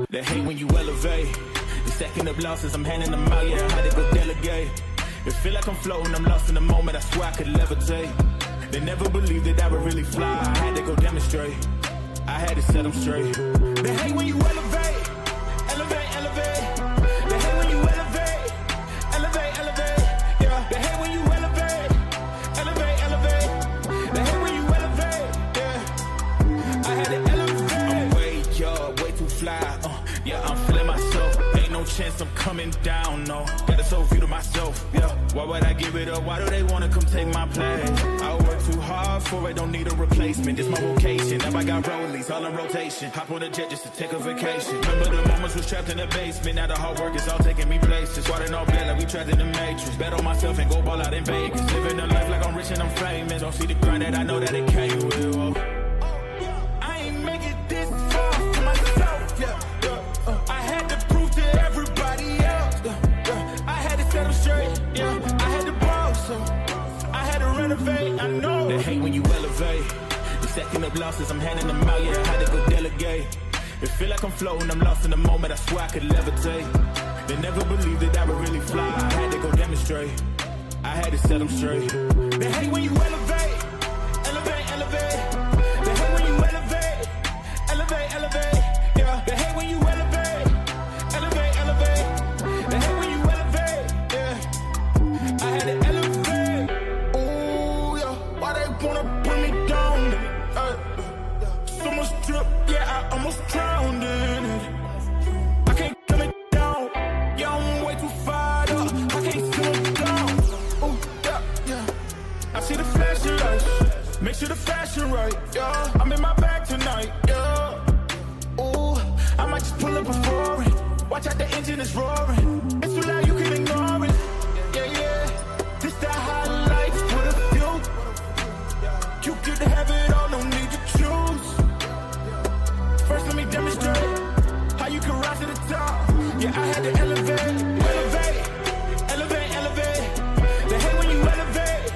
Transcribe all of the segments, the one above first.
They hate when you elevate. The second of losses, I'm handing them out, yeah, I had to go delegate. It feel like I'm floating, I'm lost in the moment, I swear I could levitate. They never believed that I would really fly, I had to go demonstrate. I had to set them straight. They hate when you elevate, elevate, elevate. They hate when you elevate, elevate, elevate. Yeah, they hate when you elevate, elevate, elevate. They hate when you elevate, yeah. I had to elevate. I'm way up, way too fly, yeah, I'm feeling myself. Ain't no chance I'm coming down, no. Got a soul view to myself, yeah. Why would I give it up? Why do they wanna come take my place? I work too hard for it, don't need a replacement. This my vocation, now I got rollies all in rotation. Hop on a jet just to take a vacation. Remember the moments was trapped in the basement. Now the hard work is all taking me places. Squatting all bad like we trapped in the matrix. Bet on myself and go ball out in Vegas. Living a life like I'm rich and I'm famous. Don't see the grind that I know that it came with. I ain't make it this far for myself, yeah. I had to prove to everybody else, I had to set them straight, yeah. I had to ball, so I had to renovate, I know. They hate when you elevate. The second of losses, I'm handing them out, yeah, I had to go delegate. It feel like I'm floating, I'm lost in the moment, I swear I could levitate. They never believed that I would really fly, I had to go demonstrate. I had to set them straight. They hate when you elevate, elevate, elevate. They hate when you elevate, elevate, elevate. Yeah, they hate when you elevate, elevate, elevate. They hate when you elevate, yeah. I had to elevate. Ooh, yeah. Why they wanna bring me down? So much drip, yeah, I almost drowned in it. I can't come it down. Yeah, I'm way too fired up. I can't slow it down. Ooh, yeah, yeah. I see the flashing lights. Make sure the fashion right, yeah. I'm in my bag tonight, yeah. I might just pull up a foreign. Watch out, the engine is roaring. It's too loud, you can ignore it. Yeah, yeah. This the highlights with a few. You get to have it all, no need to choose. First, let me demonstrate how you can rise to the top. Yeah, I had to elevate, elevate, elevate, elevate. They hate when you elevate,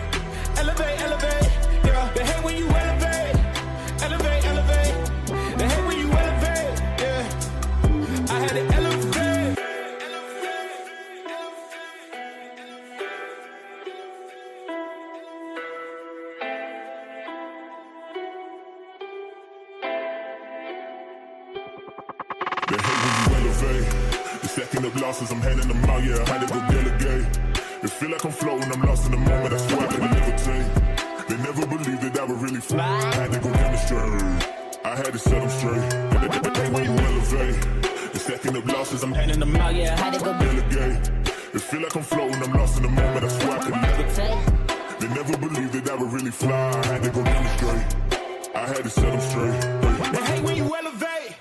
elevate, elevate. Yeah, they hate when you elevate, elevate, elevate. They hate when you elevate. I had to elevate. They hate when you elevate. The second of losses, I'm handing them out, yeah, I had to go delegate. It feel like I'm floating, I'm lost in the moment, I swear I could levitate. They never believed that I would really fly, I had to go demonstrate. I had to set them straight. They hate when you elevate. The second of losses, I'm Handing them out, yeah, I had to go delegate. It feel like I'm floating, I'm lost in the moment, I swear I could levitate. They never believed that I would really fly, I had to go demonstrate. I had to set them straight. They hate when you elevate.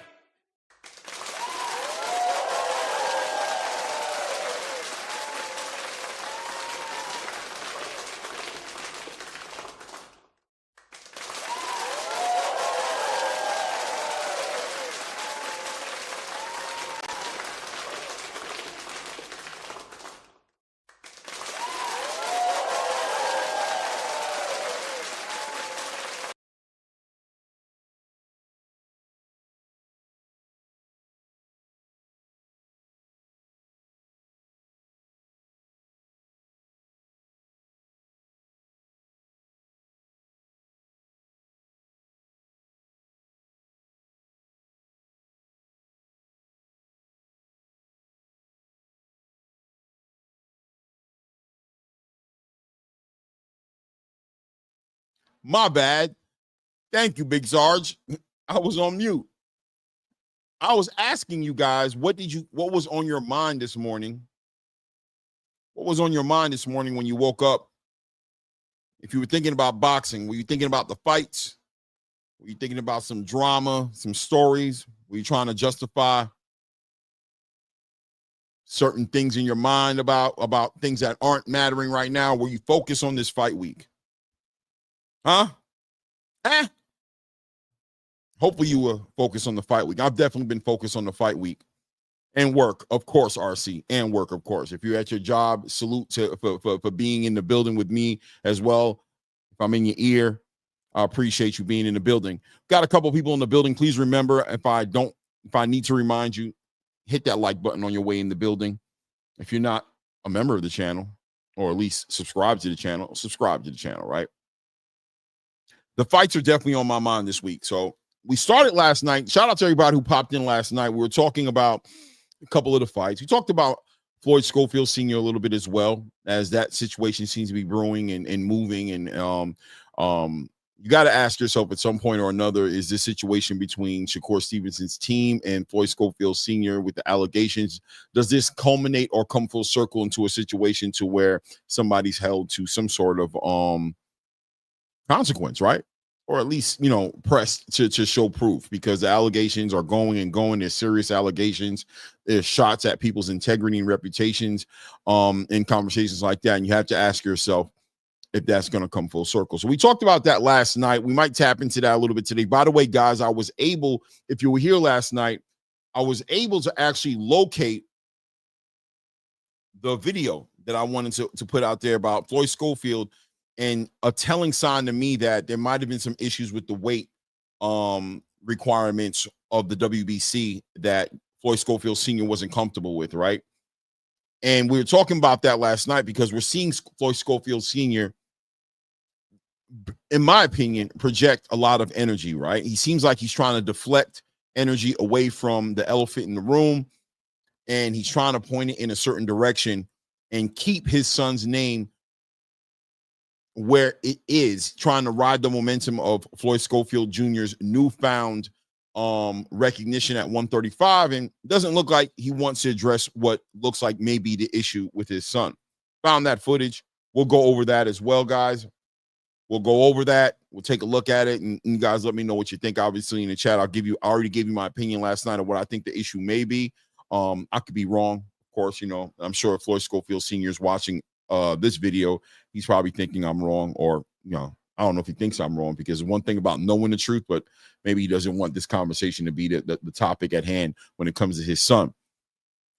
My bad. Thank you, Big Sarge. I was on mute. I was asking you guys, what was on your mind this morning? What was on your mind this morning when you woke up? If you were thinking about boxing, were you thinking about the fights? Were you thinking about some drama, some stories? Were you trying to justify certain things in your mind about things that aren't mattering right now? Were you focused on this fight week? Huh? Hopefully you were focused on the fight week. I've definitely been focused on the fight week. And work, of course, RC, and work, of course. If you're at your job, salute for being in the building with me as well. If I'm in your ear, I appreciate you being in the building. Got a couple people in the building. Please remember, if I need to remind you, hit that like button on your way in the building. If you're not a member of the channel, or at least subscribe to the channel, right? The fights are definitely on my mind this week. So we started last night. Shout out to everybody who popped in last night. We were talking about a couple of the fights. We talked about Floyd Schofield Sr. a little bit as well, as that situation seems to be brewing and moving. And you got to ask yourself at some point or another, is this situation between Shakur Stevenson's team and Floyd Schofield Sr. with the allegations, does this culminate or come full circle into a situation to where somebody's held to some sort of consequence, right? Or at least, pressed to show proof, because the allegations are going and going. There's serious allegations. There's shots at people's integrity and reputations in conversations like that. And you have to ask yourself if that's going to come full circle. So we talked about that last night. We might tap into that a little bit today. By the way, guys, I was able, if you were here last night, I was able to actually locate the video that I wanted to put out there about Floyd Schofield, and a telling sign to me that there might have been some issues with the weight requirements of the WBC that Floyd Schofield Sr. wasn't comfortable with, right? And we were talking about that last night because we're seeing Floyd Schofield Sr., in my opinion, project a lot of energy, right? He seems like he's trying to deflect energy away from the elephant in the room, and he's trying to point it in a certain direction and keep his son's name where it is, trying to ride the momentum of Floyd Schofield Jr.'s newfound recognition at 135, and doesn't look like he wants to address what looks like maybe the issue with his son. Found that footage. We'll go over that as well, guys. We'll go over that. We'll take a look at it, and you guys let me know what you think. Obviously, in the chat, I already gave you my opinion last night of what I think the issue may be. I could be wrong, of course. I'm sure if Floyd Schofield Sr. is watching this video, he's probably thinking I'm wrong, or I don't know if he thinks I'm wrong, because one thing about knowing the truth, but maybe he doesn't want this conversation to be the topic at hand when it comes to his son.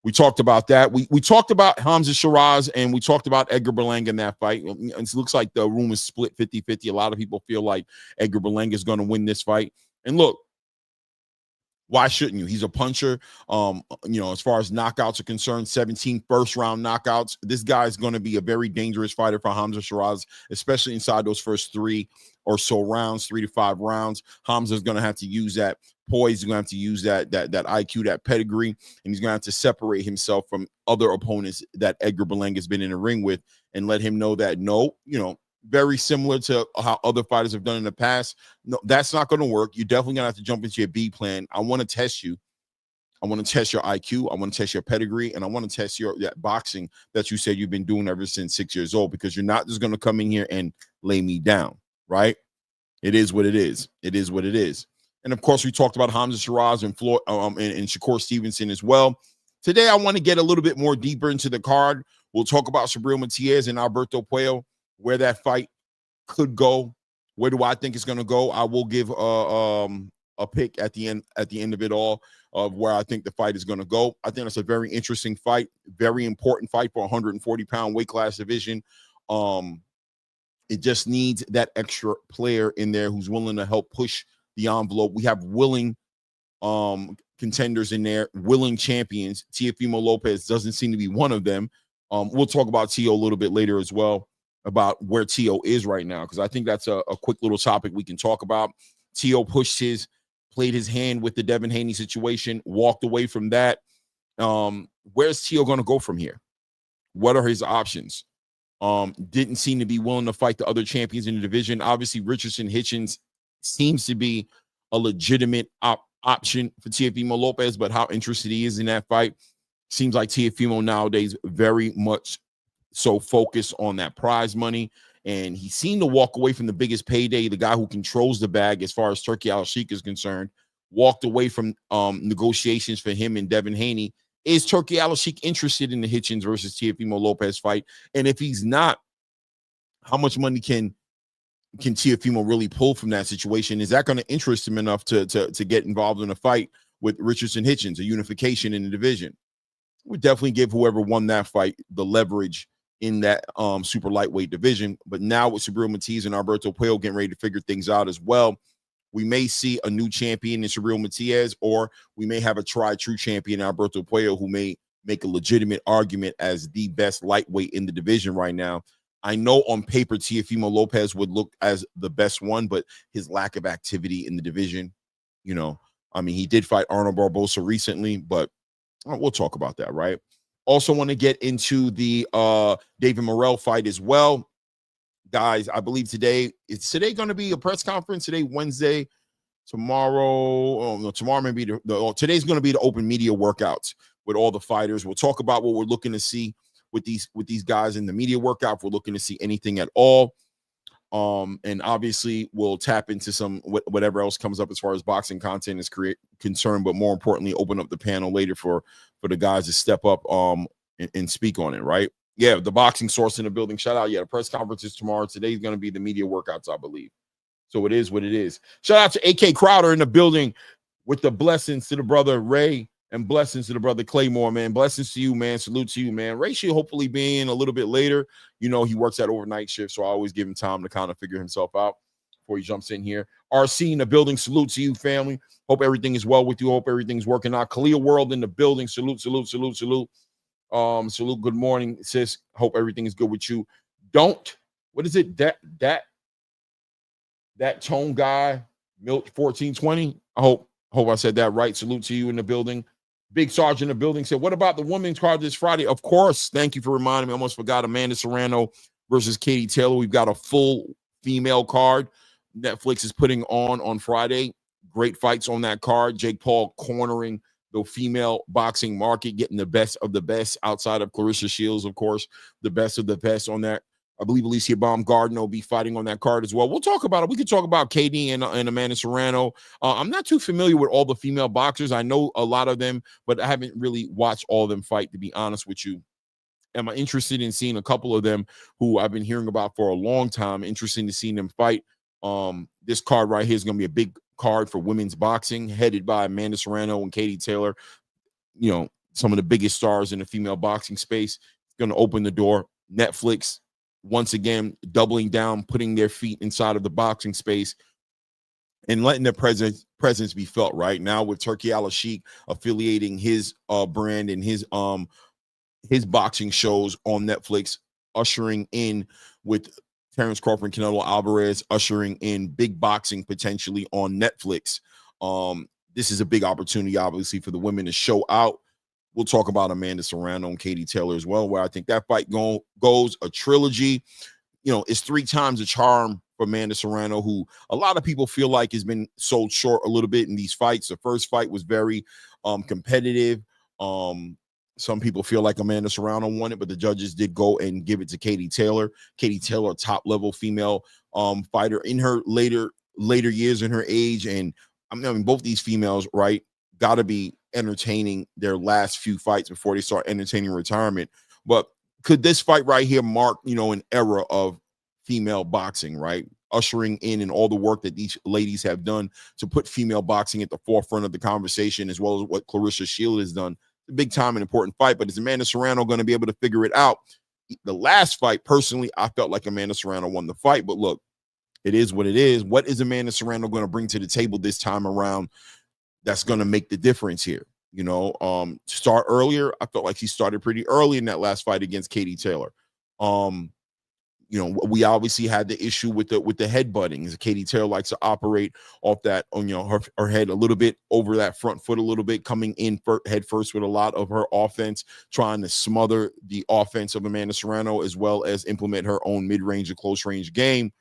We talked about that. We talked about Hamza Shiraz, and we talked about Edgar Berlanga in that fight. It looks like the room is split 50-50. A lot of people feel like Edgar Berlanga is going to win this fight. And look, why shouldn't you? He's a puncher. As far as knockouts are concerned, 17 first-round knockouts. This guy is going to be a very dangerous fighter for Hamza Shiraz, especially inside those first 3 or so rounds, 3 to 5 rounds. Hamza's going to have to use that poise. He's going to have to use that IQ, that pedigree, and he's going to have to separate himself from other opponents that Edgar Berlanga has been in the ring with, and let him know that very similar to how other fighters have done in the past. No, that's not going to work. You're definitely going to have to jump into your B plan. I want to test you. I want to test your IQ. I want to test your pedigree, and I want to test that boxing that you said you've been doing ever since 6 years old, because you're not just going to come in here and lay me down, right? It is what it is. It is what it is. And of course, we talked about Hamza Shiraz and Floyd and Shakur Stevenson as well. Today, I want to get a little bit more deeper into the card. We'll talk about Subriel Matias and Alberto Puello, where that fight could go. Where do I think it's going to go? I will give a pick at the end of it all of where I think the fight is going to go. I think it's a very interesting fight, very important fight for 140-pound weight class division. It just needs that extra player in there who's willing to help push the envelope. We have willing contenders in there, willing champions. Teofimo Lopez doesn't seem to be one of them. We'll talk about Teo a little bit later as well, about where Teo is right now, because I think that's a quick little topic we can talk about. Teo played his hand with the Devin Haney situation, walked away from that. Where's Teo going to go from here? What are his options? Didn't seem to be willing to fight the other champions in the division. Obviously, Richardson Hitchens seems to be a legitimate option for Teofimo Lopez, but how interested he is in that fight. Seems like Teofimo nowadays very much so focused on that prize money, and he seemed to walk away from the biggest payday, the guy who controls the bag as far as Turki Al-Sheikh is concerned, walked away from negotiations for him and Devin Haney. Is Turki Al-Sheikh interested in the Hitchens versus Teofimo Lopez fight? And if he's not, how much money can Teofimo really pull from that situation? Is that going to interest him enough to get involved in a fight with Richardson Hitchens, a unification in the division? would definitely give whoever won that fight the leverage in that super lightweight division. But now with Subriel Matias and Alberto Puello getting ready to figure things out as well, we may see a new champion in Subriel Matias, or we may have a tried-true champion, Alberto Puello, who may make a legitimate argument as the best lightweight in the division right now. I know on paper, Teofimo Lopez would look as the best one, but his lack of activity in the division, you know, I mean, he did fight Arnold Barbosa recently, but we'll talk about that, right? Also want to get into the David Morrell fight as well. Guys, I believe today going to be a press conference? Today, Wednesday, tomorrow, tomorrow may be today's going to be the open media workouts with all the fighters. We'll talk about what we're looking to see with these guys in the media workout. If we're looking to see anything at all. And obviously we'll tap into some whatever else comes up as far as boxing content is concerned, but more importantly, open up the panel later for the guys to step up and speak on it, right? Yeah, the boxing source in the building. Shout out. Yeah, the press conference is tomorrow. Today's going to be the media workouts, I believe. So it is what it is. Shout out to AK Crowder in the building with the blessings to the brother Ray and blessings to the brother Claymore, man. Blessings to you, man. Salute to you, man. Ray should hopefully be in a little bit later. You know, he works at overnight shift, so I always give him time to kind of figure himself out before he jumps in here. RC in the building. Salute to you, family. Hope everything is well with you. Hope everything's working out. Khalil World in the building. Salute, salute, salute, salute. Salute. Good morning, sis. Hope everything is good with you. What is it? That tone guy, Milt 1420. I hope I said that right. Salute to you in the building. Big Sarge in the building said, what about the women's card this Friday? Of course. Thank you for reminding me. I almost forgot. Amanda Serrano versus Katie Taylor. We've got a full female card Netflix is putting on Friday. Great fights on that card. Jake Paul cornering the female boxing market, getting the best of the best outside of Clarissa Shields, of course, the best of the best on that. I believe Alicia Baumgardner will be fighting on that card as well. We'll talk about it. We could talk about Katie and Amanda Serrano. I'm not too familiar with all the female boxers. I know a lot of them, but I haven't really watched all of them fight, to be honest with you. Am I interested in seeing a couple of them who I've been hearing about for a long time? Interesting to see them fight. This card right here is going to be a big card for women's boxing, headed by Amanda Serrano and Katie Taylor. You know, some of the biggest stars in the female boxing space. It's going to open the door. Netflix, once again, doubling down, putting their feet inside of the boxing space and letting their presence be felt right now with Turki Al-Sheikh affiliating his brand and his boxing shows on Netflix, ushering in with Terrence Crawford and Canelo Alvarez, ushering in big boxing potentially on Netflix. This is a big opportunity, obviously, for the women to show out. We'll talk about Amanda Serrano and Katie Taylor as well, where I think that fight goes a trilogy. You know, it's 3 times the charm for Amanda Serrano, who a lot of people feel like has been sold short a little bit in these fights. The first fight was very competitive. Some people feel like Amanda Serrano won it, but the judges did go and give it to Katie Taylor. Katie Taylor, a top-level female fighter in her later years in her age. And I mean, both these females, right, got to be entertaining their last few fights before they start entertaining retirement. But could this fight right here mark, you know, an era of female boxing, right? Ushering in and all the work that these ladies have done to put female boxing at the forefront of the conversation, as well as what Clarissa Shields has done. A big time and important fight, but is Amanda Serrano going to be able to figure it out? The last fight, personally, I felt like Amanda Serrano won the fight, but look, it is what it is. What is Amanda Serrano going to bring to the table this time around that's going to make the difference here? You know, start earlier. I felt like she started pretty early in that last fight against Katie Taylor. You know, we obviously had the issue with the headbutting. Katie Taylor likes to operate off that, you know, her head a little bit over that front foot a little bit, coming in head first with a lot of her offense, trying to smother the offense of Amanda Serrano, as well as implement her own mid-range and close-range game.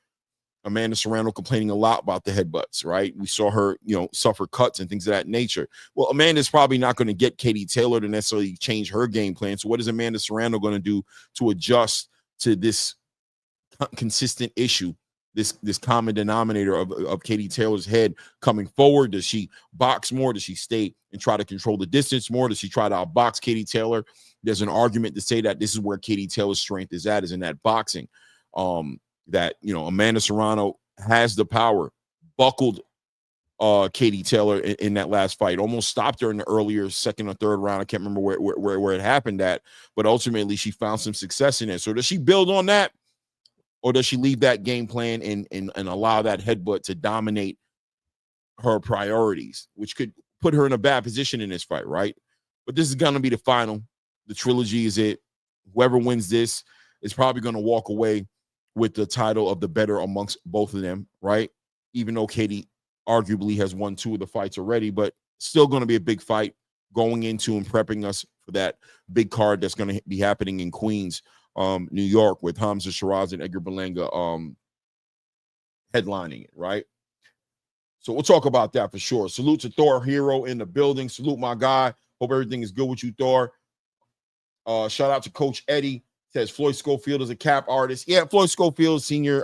Amanda Serrano complaining a lot about the headbutts, right? We saw her, you know, suffer cuts and things of that nature. Well, Amanda's probably not going to get Katie Taylor to necessarily change her game plan. So what is Amanda Serrano going to do to adjust to this consistent issue, this common denominator of Katie Taylor's head coming forward? Does she box more? Does she stay and try to control the distance more? Does she try to outbox Katie Taylor? There's an argument to say that this is where Katie Taylor's strength is in that boxing. That, you know, Amanda Serrano has the power, buckled Katie Taylor in that last fight. Almost stopped her in the earlier second or third round. I can't remember where it happened at, but ultimately she found some success in it. So does she build on that, or does she leave that game plan and allow that headbutt to dominate her priorities, which could put her in a bad position in this fight, right? But this is going to be the final. The trilogy is it. Whoever wins this is probably going to walk away with the title of the better amongst both of them, right? Even though Katie arguably has won 2 of the fights already, but still going to be a big fight going into and prepping us for that big card that's going to be happening in Queens, New York, with Hamza Shiraz and Edgar Berlanga headlining it, right? So we'll talk about that for sure. Salute to Thor Hero in the building. Salute my guy. Hope everything is good with you, Thor. Shout out to Coach Eddie. Says Floyd Schofield is a cap artist. Yeah, Floyd Schofield, senior.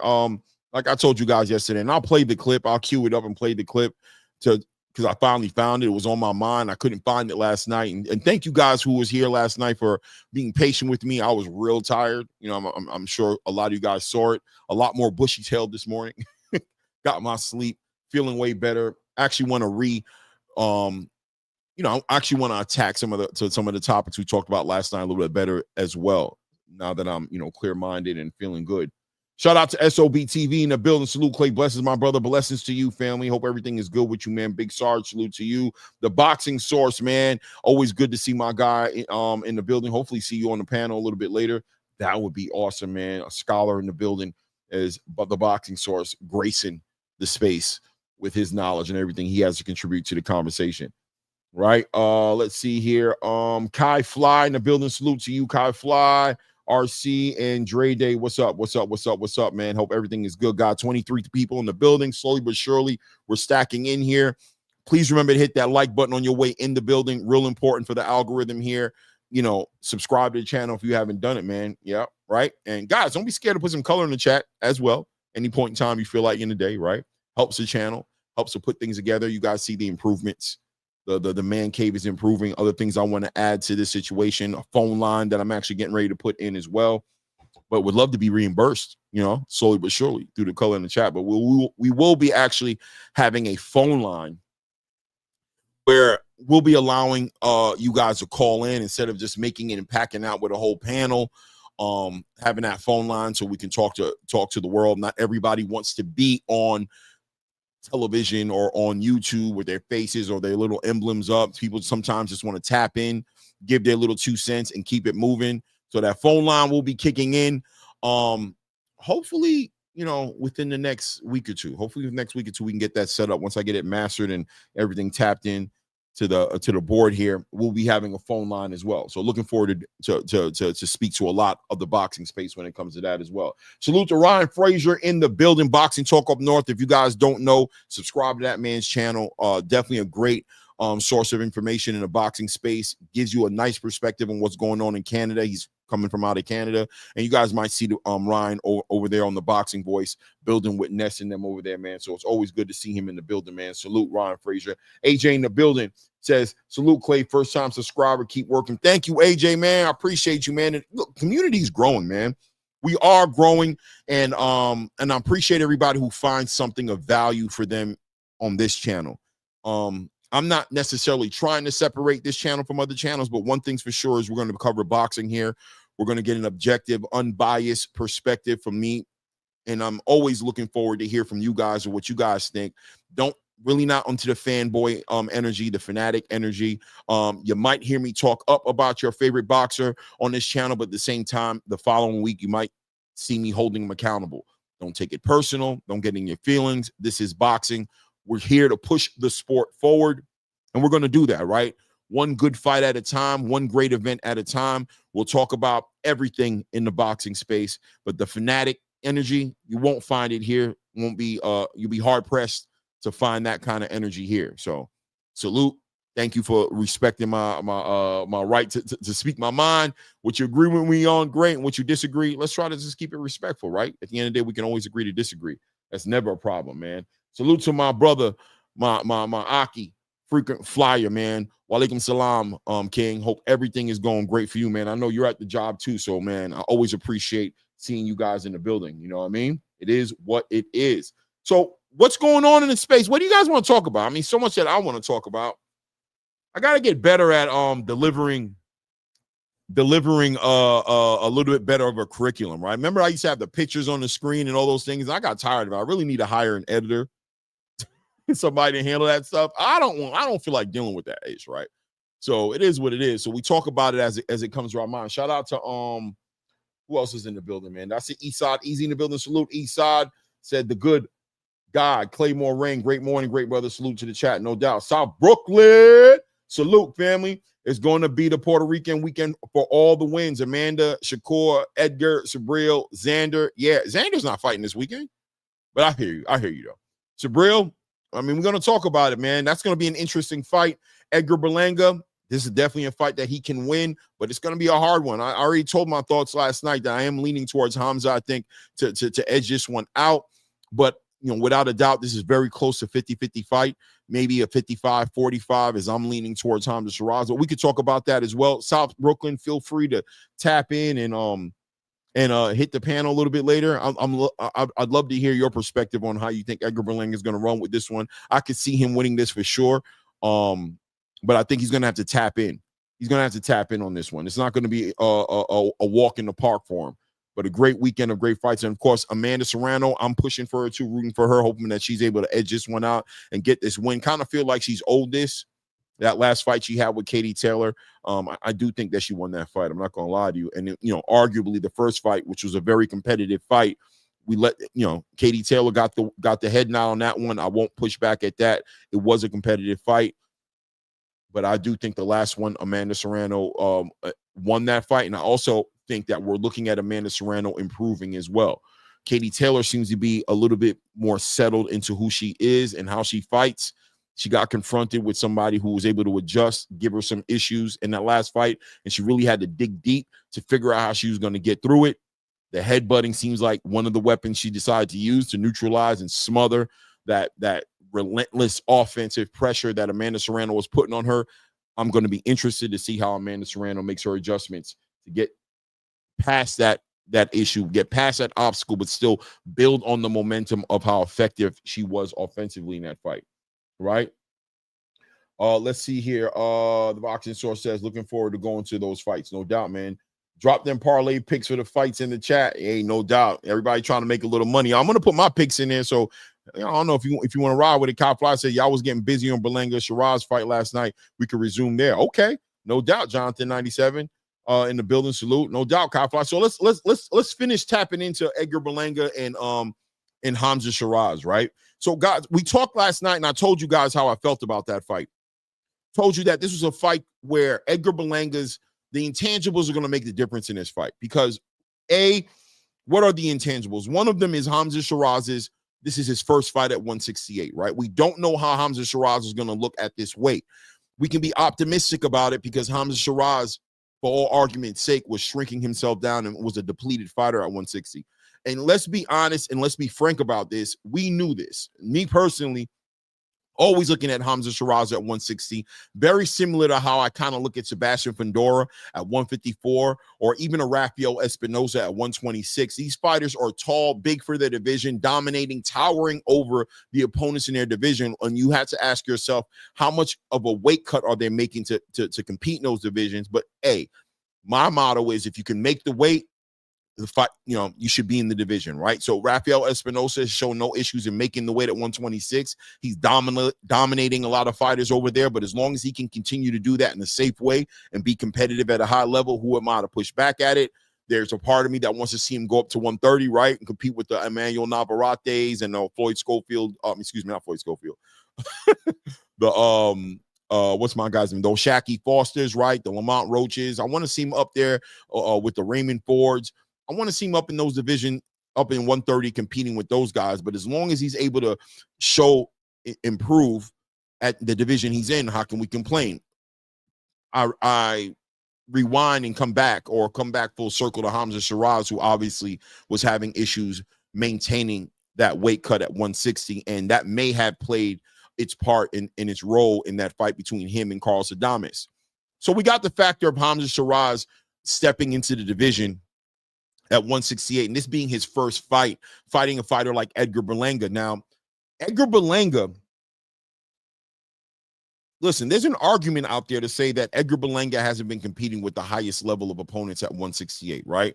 Like I told you guys yesterday, and I'll play the clip. I'll cue it up and play the clip because I finally found it. It was on my mind. I couldn't find it last night. And thank you guys who was here last night for being patient with me. I was real tired. You know, I'm sure a lot of you guys saw it. A lot more bushy-tailed this morning. Got my sleep, feeling way better. Actually want to I actually want to attack some of the topics we talked about last night a little bit better as well. Now that I'm, clear-minded and feeling good. Shout out to SOB TV in the building. Salute, Clay. Blessings, my brother. Blessings to you, family. Hope everything is good with you, man. Big Sarge, salute to you. The Boxing Source, man. Always good to see my guy in the building. Hopefully see you on the panel a little bit later. That would be awesome, man. A scholar in the building is the Boxing Source, gracing the space with his knowledge and everything he has to contribute to the conversation. Right? Let's see here. Kai Fly in the building. Salute to you, Kai Fly. RC and Dre Day, what's up? What's up, man? Hope everything is good. Got 23 people in the building. Slowly but surely, we're stacking in here. Please remember to hit that like button on your way in the building. Real important for the algorithm here. Subscribe to the channel if you haven't done it, man. Yeah, right? And guys, don't be scared to put some color in the chat as well. Any point in time you feel like in the day, right? Helps the channel, helps to put things together. You guys see the improvements. The man cave is improving. Other things I want to add to this situation, a phone line that I'm actually getting ready to put in as well. But would love to be reimbursed, slowly but surely through the color in the chat. But we will be actually having a phone line where we'll be allowing you guys to call in instead of just making it and packing out with a whole panel. Having that phone line so we can talk to the world. Not everybody wants to be on television or on YouTube with their faces or their little emblems up. People sometimes just want to tap in, give their little 2 cents and keep it moving. So that phone line will be kicking in. Hopefully, within the next week or two. Hopefully the next week or two we can get that set up. Once I get it mastered and everything tapped in to the board here, we'll be having a phone line as well. So looking forward to speak to a lot of the boxing space when it comes to that as well. Salute to Ryan Frazier in the building. Boxing Talk Up North. If you guys don't know, subscribe to that man's channel. Definitely a great source of information in the boxing space. Gives you a nice perspective on what's going on in Canada. He's coming from out of Canada, and you guys might see the Ryan over there on the Boxing Voice building with Ness and them over there, man. So it's always good to see him in the building, man. Salute Ryan Frazier. AJ in the building says, salute Clay, first time subscriber, keep working. Thank you, AJ, man. I appreciate you, man. And look, community is growing, man. We are growing, and I appreciate everybody who finds something of value for them on this channel. I'm not necessarily trying to separate this channel from other channels, but one thing's for sure is we're going to cover boxing here. We're going to get an objective, unbiased perspective from me, and I'm always looking forward to hear from you guys or what you guys think. Don't really not onto the fanboy energy, the fanatic energy. You might hear me talk up about your favorite boxer on this channel, but at the same time, the following week, you might see me holding them accountable. Don't take it personal. Don't get in your feelings. This is boxing. We're here to push the sport forward, and we're going to do that, right? One good fight at a time, one great event at a time. We'll talk about everything in the boxing space, but the fanatic energy, you won't find it here. Won't be you'll be hard pressed to find that kind of energy here. So salute. Thank you for respecting my right to speak my mind. What you agree with me on, great. And what you disagree, let's try to just keep it respectful, right? At the end of the day, we can always agree to disagree. That's never a problem, man. Salute to my brother, my Aki, frequent flyer, man. Walaikum salam, King. Hope everything is going great for you, man. I know you're at the job too, so, man, I always appreciate seeing you guys in the building. You know what I mean? It is what it is. So what's going on in the space? What do you guys want to talk about? I mean, so much that I want to talk about. I got to get better at delivering a little bit better of a curriculum, right? Remember, I used to have the pictures on the screen and all those things. I got tired of it. I really need to hire an editor, somebody to handle that stuff. I don't feel like dealing with that, Ace, right? So it is what it is. So we talk about it as it comes to our mind. Shout out to who else is in the building, man? That's it. Eastside, easy in the building. Salute. Eastside said the good God, Claymore Rain. Great morning, great brother. Salute to the chat, no doubt. South Brooklyn. Salute, family. It's going to be the Puerto Rican weekend for all the wins. Amanda, Shakur, Edgar, Sabril, Xander. Yeah, Xander's not fighting this weekend, but I hear you. Though. Sabril, I mean, we're going to talk about it, man. That's going to be an interesting fight. Edgar Berlanga, this is definitely a fight that he can win, but it's going to be a hard one. I already told my thoughts last night that I am leaning towards Hamza, I think, to edge this one out. But, you know, without a doubt, this is very close to 50-50 fight. Maybe a 55-45 as I'm leaning towards Hamza Shiraz. But we could talk about that as well. South Brooklyn, feel free to tap in and hit the panel a little bit later. I'd love to hear your perspective on how you think Edgar Berlanga is going to run with this one. I could see him winning this for sure. But I think he's going to have to tap in. He's going to have to tap in on this one. It's not going to be a walk in the park for him. But a great weekend of great fights. And, of course, Amanda Serrano, I'm pushing for her too, rooting for her, hoping that she's able to edge this one out and get this win. Kind of feel like she's owed this. That last fight she had with Katie Taylor, I do think that she won that fight. I'm not going to lie to you. And, you know, arguably the first fight, which was a very competitive fight, we let, you know, Katie Taylor got the head nod on that one. I won't push back at that. It was a competitive fight. But I do think the last one, Amanda Serrano won that fight. And I also think that we're looking at Amanda Serrano improving as well. Katie Taylor seems to be a little bit more settled into who she is and how she fights. She got confronted with somebody who was able to adjust, give her some issues in that last fight, and she really had to dig deep to figure out how she was going to get through it. The headbutting seems like one of the weapons she decided to use to neutralize and smother that relentless offensive pressure that Amanda Serrano was putting on her. I'm going to be interested to see how Amanda Serrano makes her adjustments to get past that issue, get past that obstacle, but still build on the momentum of how effective she was offensively in that fight, right? Let's see here. The boxing source says, looking forward to going to those fights. No doubt, man. Drop them parlay picks for the fights in the chat. Hey, no doubt. Everybody trying to make a little money. I'm going to put my picks in there, so I don't know if you want to ride with it. Kyle Fly said, y'all was getting busy on Berlanga Shiraz fight last night. We could resume there. Okay, no doubt, Jonathan 97 in the building. Salute, no doubt, Kyle Fly. So let's finish tapping into Edgar Berlanga and Hamza Shiraz, right? So guys, we talked last night, and I told you guys how I felt about that fight. Told you that this was a fight where Edgar Berlanga's the intangibles are going to make the difference in this fight because what are the intangibles? One of them is Hamza Shiraz's. This is his first fight at 168, right? We don't know how Hamza Shiraz is going to look at this weight. We can be optimistic about it because Hamza Shiraz, for all argument's sake, was shrinking himself down and was a depleted fighter at 160. And let's be honest and let's be frank about this. We knew this. Me personally, always looking at Hamza Shiraz at 160, very similar to how I kind of look at Sebastian Fundora at 154 or even a Rafael Espinosa at 126. These fighters are tall, big for their division, dominating, towering over the opponents in their division. And you have to ask yourself, how much of a weight cut are they making to compete in those divisions? But, my motto is if you can make the weight, the fight, you should be in the division, right? So Rafael Espinosa has shown no issues in making the weight at 126. He's dominating a lot of fighters over there, but as long as he can continue to do that in a safe way and be competitive at a high level, who am I to push back at it? There's a part of me that wants to see him go up to 130, right, and compete with the Emmanuel Navarretes and Floyd Schofield. Excuse me, not Floyd Schofield. What's my guy's name? Those Shaqy Fosters, right? The Lamont Roaches. I want to see him up there with the Raymond Fords. I want to see him up in those division, up in 130, competing with those guys. But as long as he's able to improve at the division he's in, how can we complain? I rewind and come back full circle to Hamza Shiraz, who obviously was having issues maintaining that weight cut at 160, and that may have played its part in its role in that fight between him and Carlos Adames. So we got the factor of Hamza Shiraz stepping into the division at 168, and this being his first fight, fighting a fighter like Edgar Berlanga. Now, Edgar Berlanga, listen, there's an argument out there to say that Edgar Berlanga hasn't been competing with the highest level of opponents at 168, right?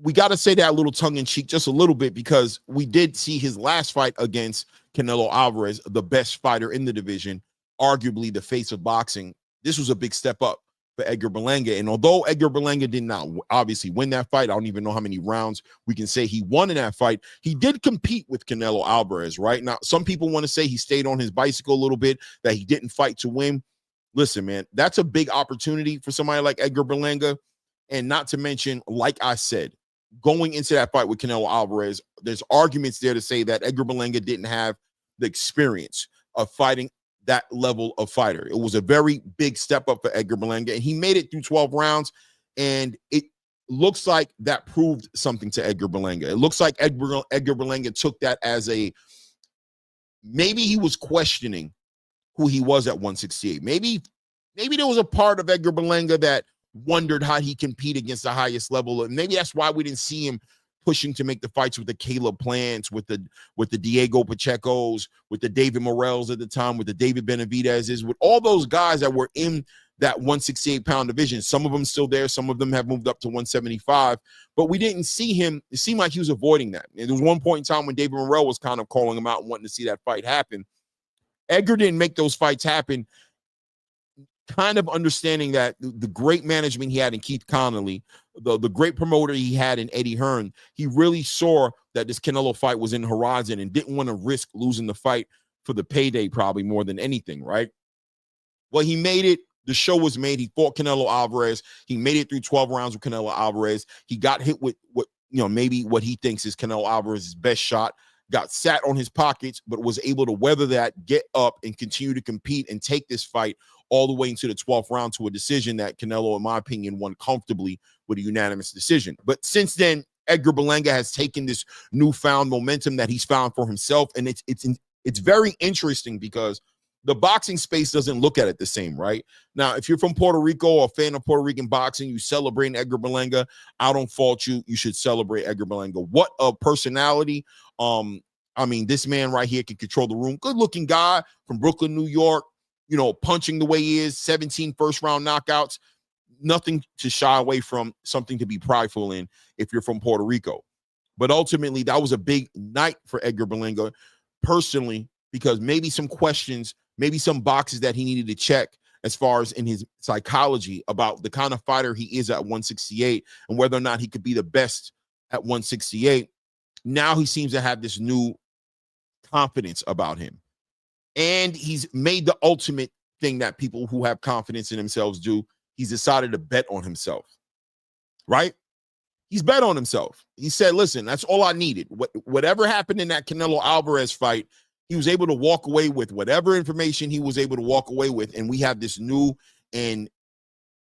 We got to say that a little tongue-in-cheek, just a little bit, because we did see his last fight against Canelo Alvarez, the best fighter in the division, arguably the face of boxing. This was a big step up for Edgar Berlanga. And although Edgar Berlanga did not obviously win that fight, I don't even know how many rounds we can say he won in that fight, he did compete with Canelo Alvarez, right? Now, some people want to say he stayed on his bicycle a little bit, that he didn't fight to win. Listen, man, that's a big opportunity for somebody like Edgar Berlanga. And not to mention, like I said, going into that fight with Canelo Alvarez, there's arguments there to say that Edgar Berlanga didn't have the experience of fighting that level of fighter. It was a very big step up for Edgar Berlanga, and he made it through 12 rounds, and it looks like that proved something to Edgar Berlanga. It looks like Edgar Berlanga took that as maybe he was questioning who he was at 168. Maybe there was a part of Edgar Berlanga that wondered how he compete against the highest level, and maybe that's why we didn't see him pushing to make the fights with the Caleb Plants, with the Diego Pachecos, with the David Morrells at the time, with the David Benavidez's, with all those guys that were in that 168-pound division. Some of them still there, some of them have moved up to 175, but we didn't see him. It seemed like he was avoiding that. And there was one point in time when David Morrell was kind of calling him out and wanting to see that fight happen. Edgar didn't make those fights happen, kind of understanding that the great management he had in Keith Connolly, the great promoter he had in Eddie Hearn, he really saw that this Canelo fight was in the horizon and didn't want to risk losing the fight for the payday, probably more than anything, right? Well, he made it. The show was made. He fought Canelo Alvarez. He made it through 12 rounds with Canelo Alvarez. He got hit with maybe what he thinks is Canelo Alvarez's best shot, got sat on his pockets, but was able to weather that, get up, and continue to compete and take this fight all the way into the 12th round to a decision that Canelo, in my opinion, won comfortably with a unanimous decision. But since then, Edgar Berlanga has taken this newfound momentum that he's found for himself, and it's very interesting because the boxing space doesn't look at it the same, right? Now, if you're from Puerto Rico or a fan of Puerto Rican boxing, you celebrate Edgar Berlanga, I don't fault you. You should celebrate Edgar Berlanga. What a personality. I mean, this man right here can control the room. Good-looking guy from Brooklyn, New York, punching the way he is, 17 first-round knockouts. Nothing to shy away from, something to be prideful in if you're from Puerto Rico. But ultimately, that was a big night for Edgar Berlanga personally, because maybe some questions, maybe some boxes that he needed to check as far as in his psychology about the kind of fighter he is at 168 and whether or not he could be the best at 168. Now he seems to have this new confidence about him. And he's made the ultimate thing that people who have confidence in themselves do. He's decided to bet on himself, right? He's bet on himself. He said, listen, that's all I needed. Whatever happened in that Canelo Alvarez fight, he was able to walk away with whatever information he was able to walk away with. And we have this new and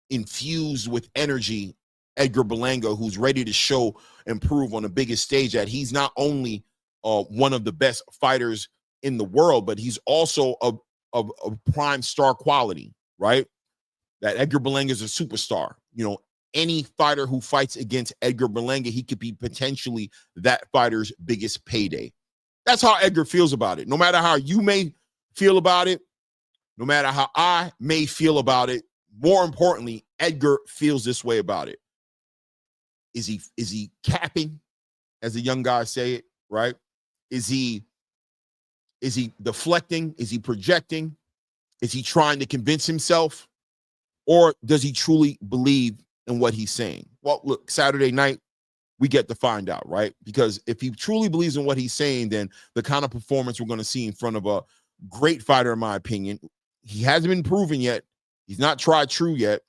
infused with energy Edgar Berlanga, who's ready to show and prove on the biggest stage that he's not only one of the best fighters in the world, but he's also of prime star quality, right? That Edgar Berlanga is a superstar. Any fighter who fights against Edgar Berlanga, he could be potentially that fighter's biggest payday. That's how Edgar feels about it. No matter how you may feel about it, no matter how I may feel about it, more importantly, Edgar feels this way about it. Is he capping, as the young guys say it, right? Is he deflecting? Is he projecting? Is he trying to convince himself? Or does he truly believe in what he's saying? Well, look, Saturday night, we get to find out, right? Because if he truly believes in what he's saying, then the kind of performance we're going to see in front of a great fighter, in my opinion, he hasn't been proven yet. He's not tried true yet,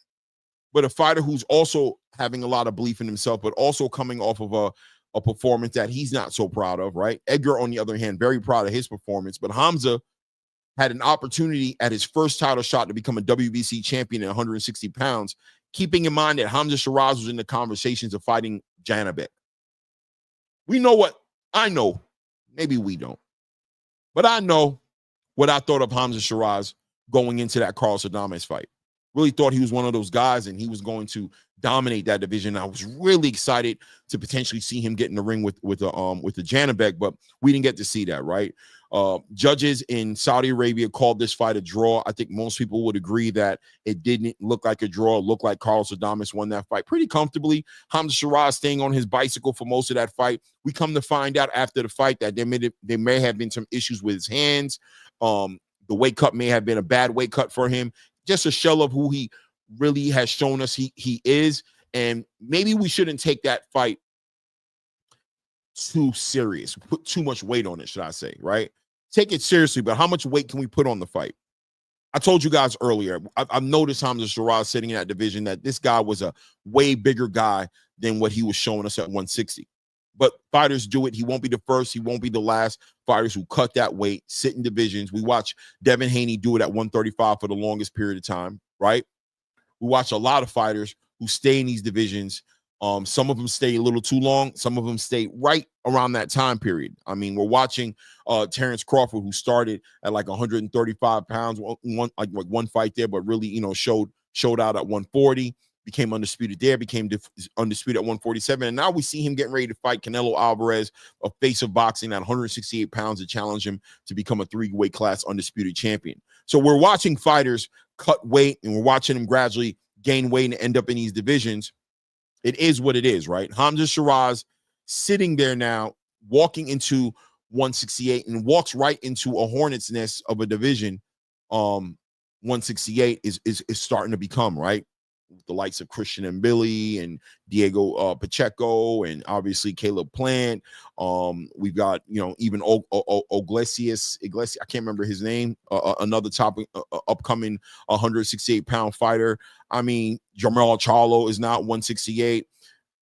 but a fighter who's also having a lot of belief in himself, but also coming off of a performance that he's not so proud of, right? Edgar, on the other hand, very proud of his performance, but Hamza had an opportunity at his first title shot to become a WBC champion at 160 pounds, keeping in mind that Hamza Shiraz was in the conversations of fighting Janibek. We know what I know. Maybe we don't. But I know what I thought of Hamza Shiraz going into that Carlos Adames fight. Really thought he was one of those guys and he was going to dominate that division. I was really excited to potentially see him get in the ring with the Janibek, but we didn't get to see that, right? Judges in Saudi Arabia called this fight a draw. I think most people would agree that it didn't look like a draw. It looked like Carlos Adames won that fight pretty comfortably. Hamza Shiraz staying on his bicycle for most of that fight. We come to find out after the fight that there may have been some issues with his hands. The weight cut may have been a bad weight cut for him. Just a shell of who he really has shown us he is. And maybe we shouldn't take that fight too serious, put too much weight on it, should I say, right? Take it seriously, but how much weight can we put on the fight? I told you guys earlier, I've noticed Hamza Shiraz sitting in that division that this guy was a way bigger guy than what he was showing us at 160. But fighters do it. He won't be the first. He won't be the last. Fighters who cut that weight, sit in divisions. We watch Devin Haney do it at 135 for the longest period of time, right? We watch a lot of fighters who stay in these divisions. Some of them stay a little too long. Some of them stay right around that time period. I mean, we're watching Terrence Crawford, who started at like 135 pounds, one fight there, but really, showed out at 140. Became undisputed there, became undisputed at 147. And now we see him getting ready to fight Canelo Alvarez, a face of boxing at 168 pounds, to challenge him to become a 3-weight class undisputed champion. So we're watching fighters cut weight and we're watching them gradually gain weight and end up in these divisions. It is what it is, right? Hamza Shiraz sitting there now, walking into 168 and walks right into a hornet's nest of a division. 168 is starting to become, right? The likes of Christian and Billy and Diego Pacheco and obviously Caleb Plant. We've got, even Iglesias. I can't remember his name. Another upcoming 168-pound fighter. I mean, Jamal Charlo is now 168.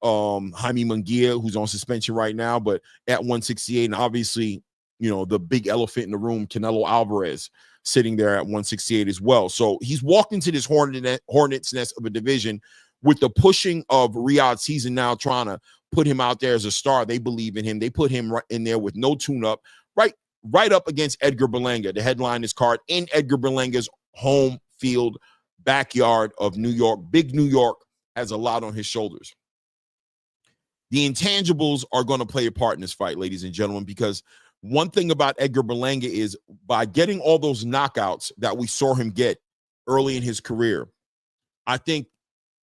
Jaime Munguia, who's on suspension right now, but at 168. And obviously, the big elephant in the room, Canelo Alvarez, sitting there at 168 as well. So he's walked into this hornet's nest of a division with the pushing of Riyadh season now trying to put him out there as a star. They believe in him. They put him right in there with no tune-up, right up against Edgar Berlanga. The headline is card in Edgar Berlanga's home field, backyard of New York. Big New York has a lot on his shoulders. The intangibles are going to play a part in this fight, ladies and gentlemen, because one thing about Edgar Berlanga is by getting all those knockouts that we saw him get early in his career, I think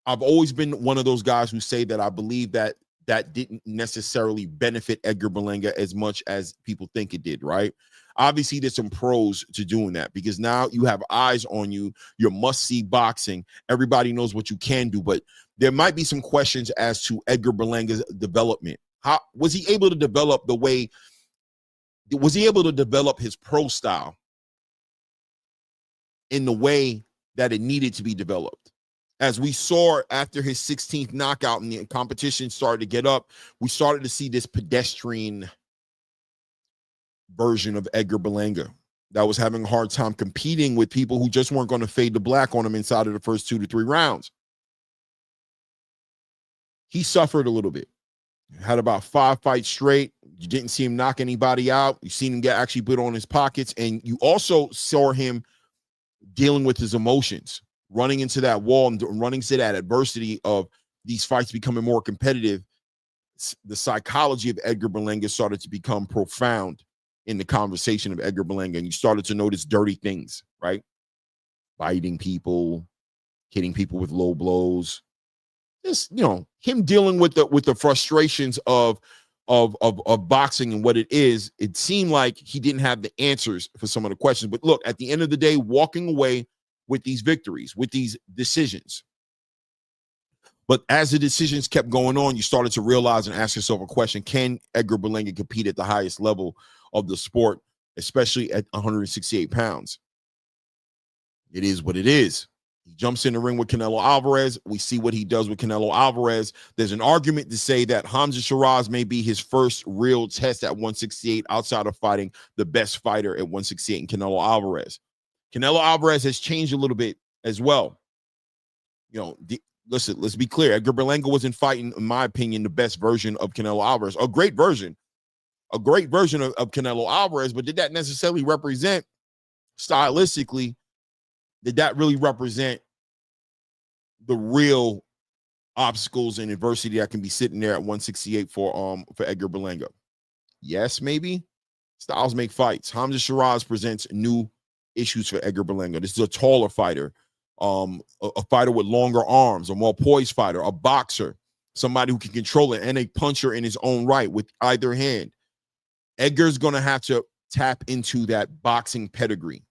I've always been one of those guys who say that I believe that didn't necessarily benefit Edgar Berlanga as much as people think it did, right? Obviously, there's some pros to doing that because now you have eyes on you. You're must-see boxing. Everybody knows what you can do, but there might be some questions as to Edgar Berlanga's development. How was he able to develop the way? Was he able to develop his pro style in the way that it needed to be developed? As we saw after his 16th knockout and the competition started to get up, we started to see this pedestrian version of Edgar Berlanga that was having a hard time competing with people who just weren't going to fade to black on him inside of the first 2 to 3 rounds. He suffered a little bit. Had about 5 fights straight. You didn't see him knock anybody out. You seen him actually put on his pockets. And you also saw him dealing with his emotions, running into that wall and running into that adversity of these fights becoming more competitive. The psychology of Edgar Berlanga started to become profound in the conversation of Edgar Berlanga. And you started to notice dirty things, right? Biting people, hitting people with low blows. Just, him dealing with the frustrations of boxing and what it is. It seemed like he didn't have the answers for some of the questions. But look, at the end of the day, walking away with these victories, with these decisions. But as the decisions kept going on, you started to realize and ask yourself a question: can Edgar Berlanga compete at the highest level of the sport, especially at 168 pounds? It is what it is. He jumps in the ring with Canelo Alvarez. We see what he does with Canelo Alvarez. There's an argument to say that Hamza Shiraz may be his first real test at 168 outside of fighting the best fighter at 168 in Canelo Alvarez. Canelo Alvarez has changed a little bit as well. Listen, let's be clear. Edgar Berlanga wasn't fighting, in my opinion, the best version of Canelo Alvarez. A great version of Canelo Alvarez, but did that necessarily represent stylistically? Did that really represent the real obstacles and adversity that can be sitting there at 168 for Edgar Berlanga. Yes, maybe. Styles make fights. Hamza Shiraz presents new issues for Edgar Berlanga. This is a taller fighter, a fighter with longer arms, a more poised fighter, a boxer, somebody who can control it, and a puncher in his own right with either hand. Edgar's going to have to tap into that boxing pedigree.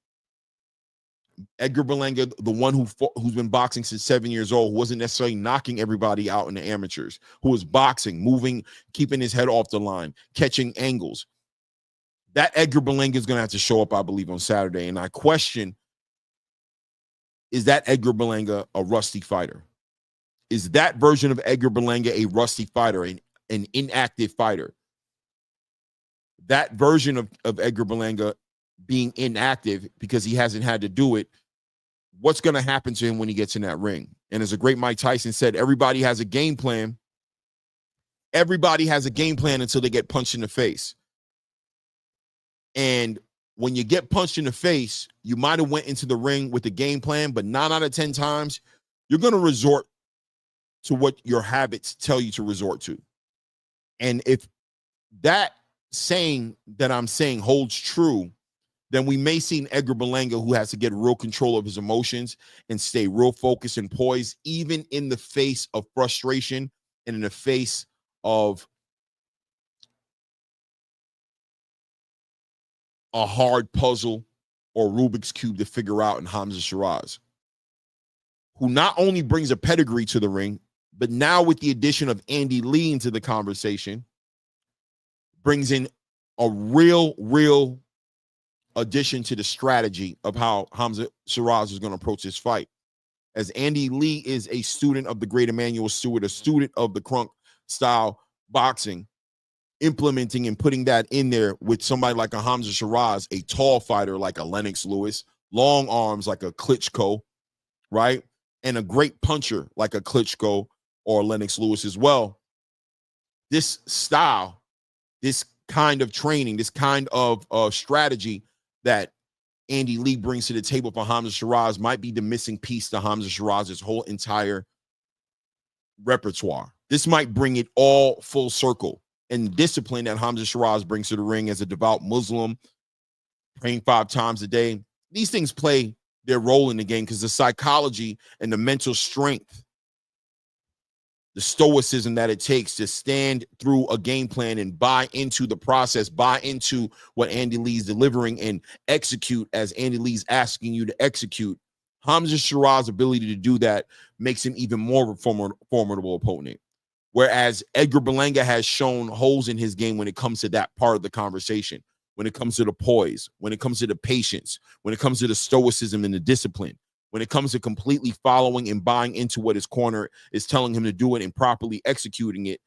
Edgar Berlanga, the one who's been boxing since 7 years old, who wasn't necessarily knocking everybody out in the amateurs, who was boxing, moving, keeping his head off the line, catching angles. That Edgar Berlanga is going to have to show up, I believe, on Saturday. And I question, is that Edgar Berlanga a rusty fighter? Is that version of Edgar Berlanga a rusty fighter, an inactive fighter? That version of Edgar Berlanga being inactive because he hasn't had to do it, what's going to happen to him when he gets in that ring? And as a great Mike Tyson said, everybody has a game plan. Everybody has a game plan until they get punched in the face. And when you get punched in the face, you might have went into the ring with a game plan, but 9 out of 10 times, you're going to resort to what your habits tell you to resort to. And if that saying that I'm saying holds true, then we may see an Edgar Berlanga who has to get real control of his emotions and stay real focused and poised, even in the face of frustration and in the face of a hard puzzle or Rubik's Cube to figure out in Hamza Shiraz, who not only brings a pedigree to the ring, but now with the addition of Andy Lee into the conversation, brings in a real addition to the strategy of how Hamza Shiraz is going to approach this fight. As Andy Lee is a student of the great Emanuel Stewart, a student of the Crunk style boxing, implementing and putting that in there with somebody like a Hamza Shiraz, a tall fighter like a Lennox Lewis, long arms like a Klitschko, right? And a great puncher like a Klitschko or Lennox Lewis as well. This style, this kind of training, this kind of strategy that Andy Lee brings to the table for Hamza Shiraz might be the missing piece to Hamza Shiraz's whole entire repertoire. This might bring it all full circle. And discipline that Hamza Shiraz brings to the ring as a devout Muslim, praying 5 times a day. These things play their role in the game because the psychology and the mental strength, the stoicism that it takes to stand through a game plan and buy into the process, buy into what Andy Lee's delivering and execute as Andy Lee's asking you to execute. Hamza Shiraz's ability to do that makes him even more of a formidable opponent. Whereas Edgar Berlanga has shown holes in his game when it comes to that part of the conversation, when it comes to the poise, when it comes to the patience, when it comes to the stoicism and the discipline, when it comes to completely following and buying into what his corner is telling him to do it and properly executing it.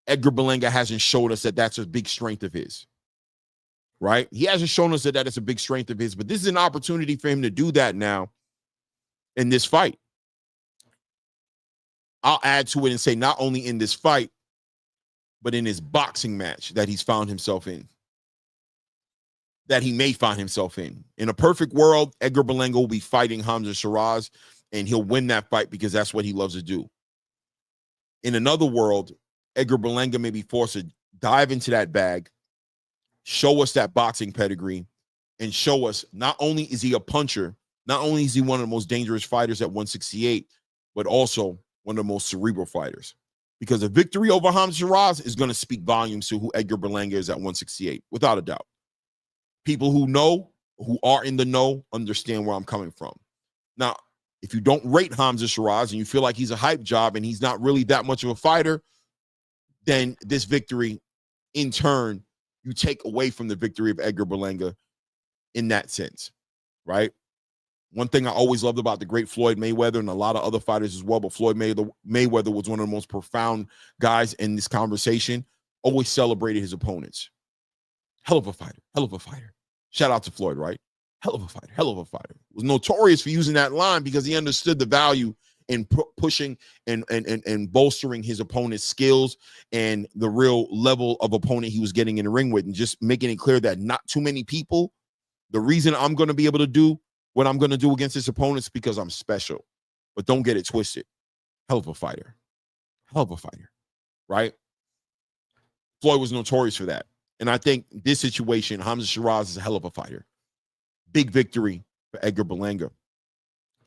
Edgar Berlanga hasn't showed us that that's a big strength of his, right? He hasn't shown us that that is a big strength of his, but this is an opportunity for him to do that now in this fight. I'll add to it and say not only in this fight, but in his boxing match that he's found himself in, that he may find himself in. In a perfect world, Edgar Berlanga will be fighting Hamza Shiraz, and he'll win that fight because that's what he loves to do. In another world, Edgar Berlanga may be forced to dive into that bag, show us that boxing pedigree, and show us not only is he a puncher, not only is he one of the most dangerous fighters at 168, but also one of the most cerebral fighters. Because a victory over Hamza Shiraz is going to speak volumes to who Edgar Berlanga is at 168, without a doubt. People who know, who are in the know, understand where I'm coming from. Now, if you don't rate Hamza Shiraz and you feel like he's a hype job and he's not really that much of a fighter, then this victory, in turn, you take away from the victory of Edgar Berlanga in that sense, right? One thing I always loved about the great Floyd Mayweather and a lot of other fighters as well, but Floyd Mayweather was one of the most profound guys in this conversation, always celebrated his opponents. Hell of a fighter, hell of a fighter. Shout out to Floyd, right? Hell of a fighter, hell of a fighter. Was notorious for using that line because he understood the value in pushing and bolstering his opponent's skills and the real level of opponent he was getting in the ring with, and just making it clear that not too many people, the reason I'm going to be able to do what I'm going to do against this opponent is because I'm special. but don't get it twisted. Hell of a fighter. Hell of a fighter, right? Floyd was notorious for that. And I think this situation, Hamza Shiraz is a hell of a fighter. Big victory for Edgar Berlanga.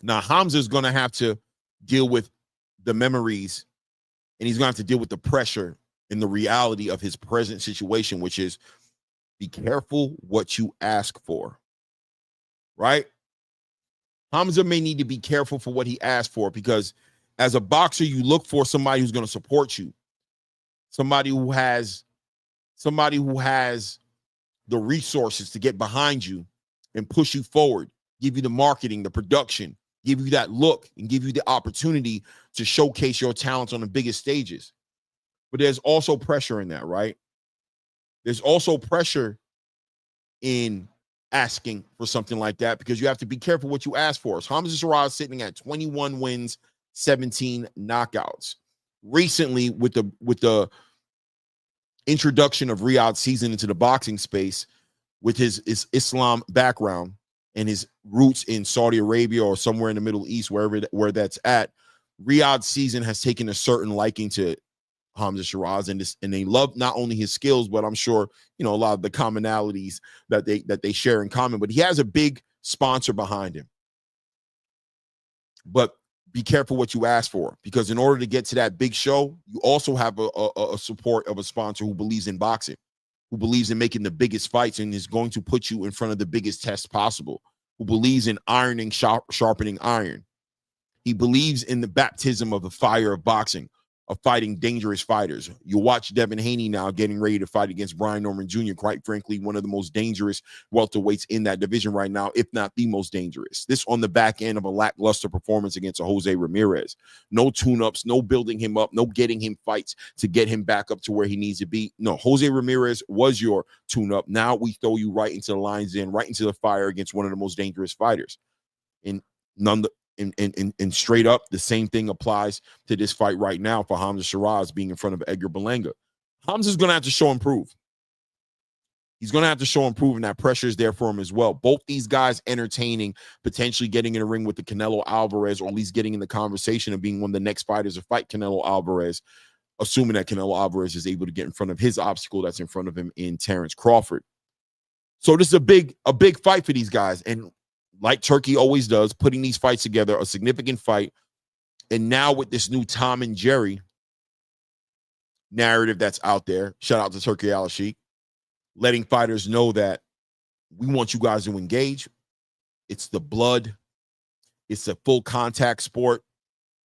Now, Hamza is going to have to deal with the memories, and he's going to have to deal with the pressure and the reality of his present situation, which is be careful what you ask for, right? Hamza may need to be careful for what he asked for, because as a boxer, you look for somebody who's going to support you, somebody who has the resources to get behind you and push you forward, give you the marketing, the production, give you that look, and give you the opportunity to showcase your talents on the biggest stages. But there's also pressure in that, right? There's also pressure in asking for something like that, because you have to be careful what you ask for. So Hamza Shiraz sitting at 21 wins, 17 knockouts. Recently, with the introduction of Riyadh Season into the boxing space, with his Islam background and his roots in Saudi Arabia or somewhere in the Middle East, where that's at, Riyadh Season has taken a certain liking to Hamza Shiraz, and they love not only his skills, but I'm sure, you know, a lot of the commonalities that they share in common. But he has a big sponsor behind him. But be careful what you ask for, because in order to get to that big show, you also have a support of a sponsor who believes in boxing, who believes in making the biggest fights and is going to put you in front of the biggest test possible, who believes in ironing, sharpening iron. He believes in the baptism of the fire of boxing, of fighting dangerous fighters. You watch Devin Haney now getting ready to fight against Brian Norman Jr., quite frankly, one of the most dangerous welterweights in that division right now, if not the most dangerous. This on the back end of a lackluster performance against a Jose Ramirez. No tune-ups, no building him up, no getting him fights to get him back up to where he needs to be. No, Jose Ramirez was your tune-up. Now we throw you right into the lion's den, right into the fire against one of the most dangerous fighters. And straight up, the same thing applies to this fight right now for Hamza Shiraz being in front of Edgar Berlanga. Hamza's going to have to show improve. He's going to have to show improve, and that pressure is there for him as well. Both these guys entertaining potentially getting in a ring with the Canelo Alvarez, or at least getting in the conversation of being one of the next fighters to fight Canelo Alvarez, assuming that Canelo Alvarez is able to get in front of his obstacle that's in front of him in Terrence Crawford. So this is a big fight for these guys. And like Turkey always does, putting these fights together, a significant fight. And now with this new Tom and Jerry narrative that's out there, shout out to Turkey Al-Sheikh, letting fighters know that we want you guys to engage. It's the blood. It's a full contact sport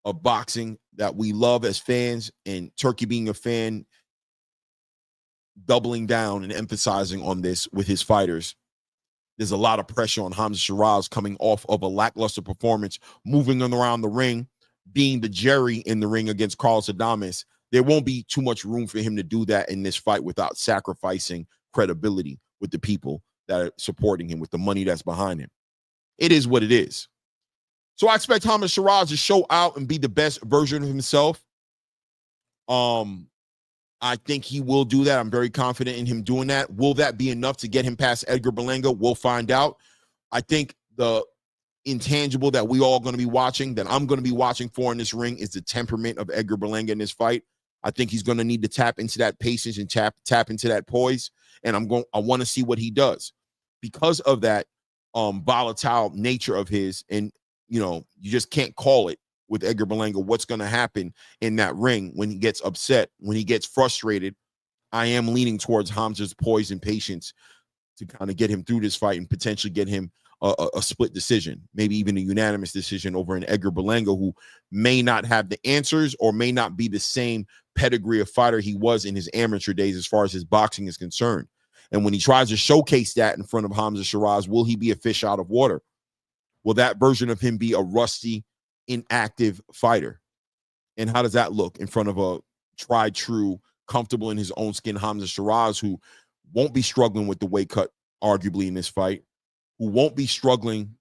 of boxing that we love as fans, and Turkey being a fan, doubling down and emphasizing on this with his fighters. There's a lot of pressure on Hamza Shiraz coming off of a lackluster performance, moving around the ring, being the Jerry in the ring against Carlos Adames. There won't be too much room for him to do that in this fight without sacrificing credibility with the people that are supporting him, with the money that's behind him. It is what it is. So I expect Hamza Shiraz to show out and be the best version of himself. I think he will do that. I'm very confident in him doing that. Will that be enough to get him past Edgar Berlanga? We'll find out. I think the intangible that we all going to be watching, that I'm going to be watching for in this ring, is the temperament of Edgar Berlanga in this fight. I think he's going to need to tap into that patience and tap into that poise. And I want to see what he does because of that volatile nature of his. And, you know, you just can't call it with Edgar Berlanga what's going to happen in that ring when he gets upset, when he gets frustrated. I am leaning towards Hamza's poise and patience to kind of get him through this fight and potentially get him a split decision, maybe even a unanimous decision over an Edgar Berlanga who may not have the answers or may not be the same pedigree of fighter he was in his amateur days as far as his boxing is concerned. And when he tries to showcase that in front of Hamza Shiraz, will he be a fish out of water? Will that version of him be a rusty, inactive fighter? And how does that look in front of a tried, true, comfortable in his own skin Hamza Shiraz, who won't be struggling with the weight cut arguably in this fight, who won't be struggling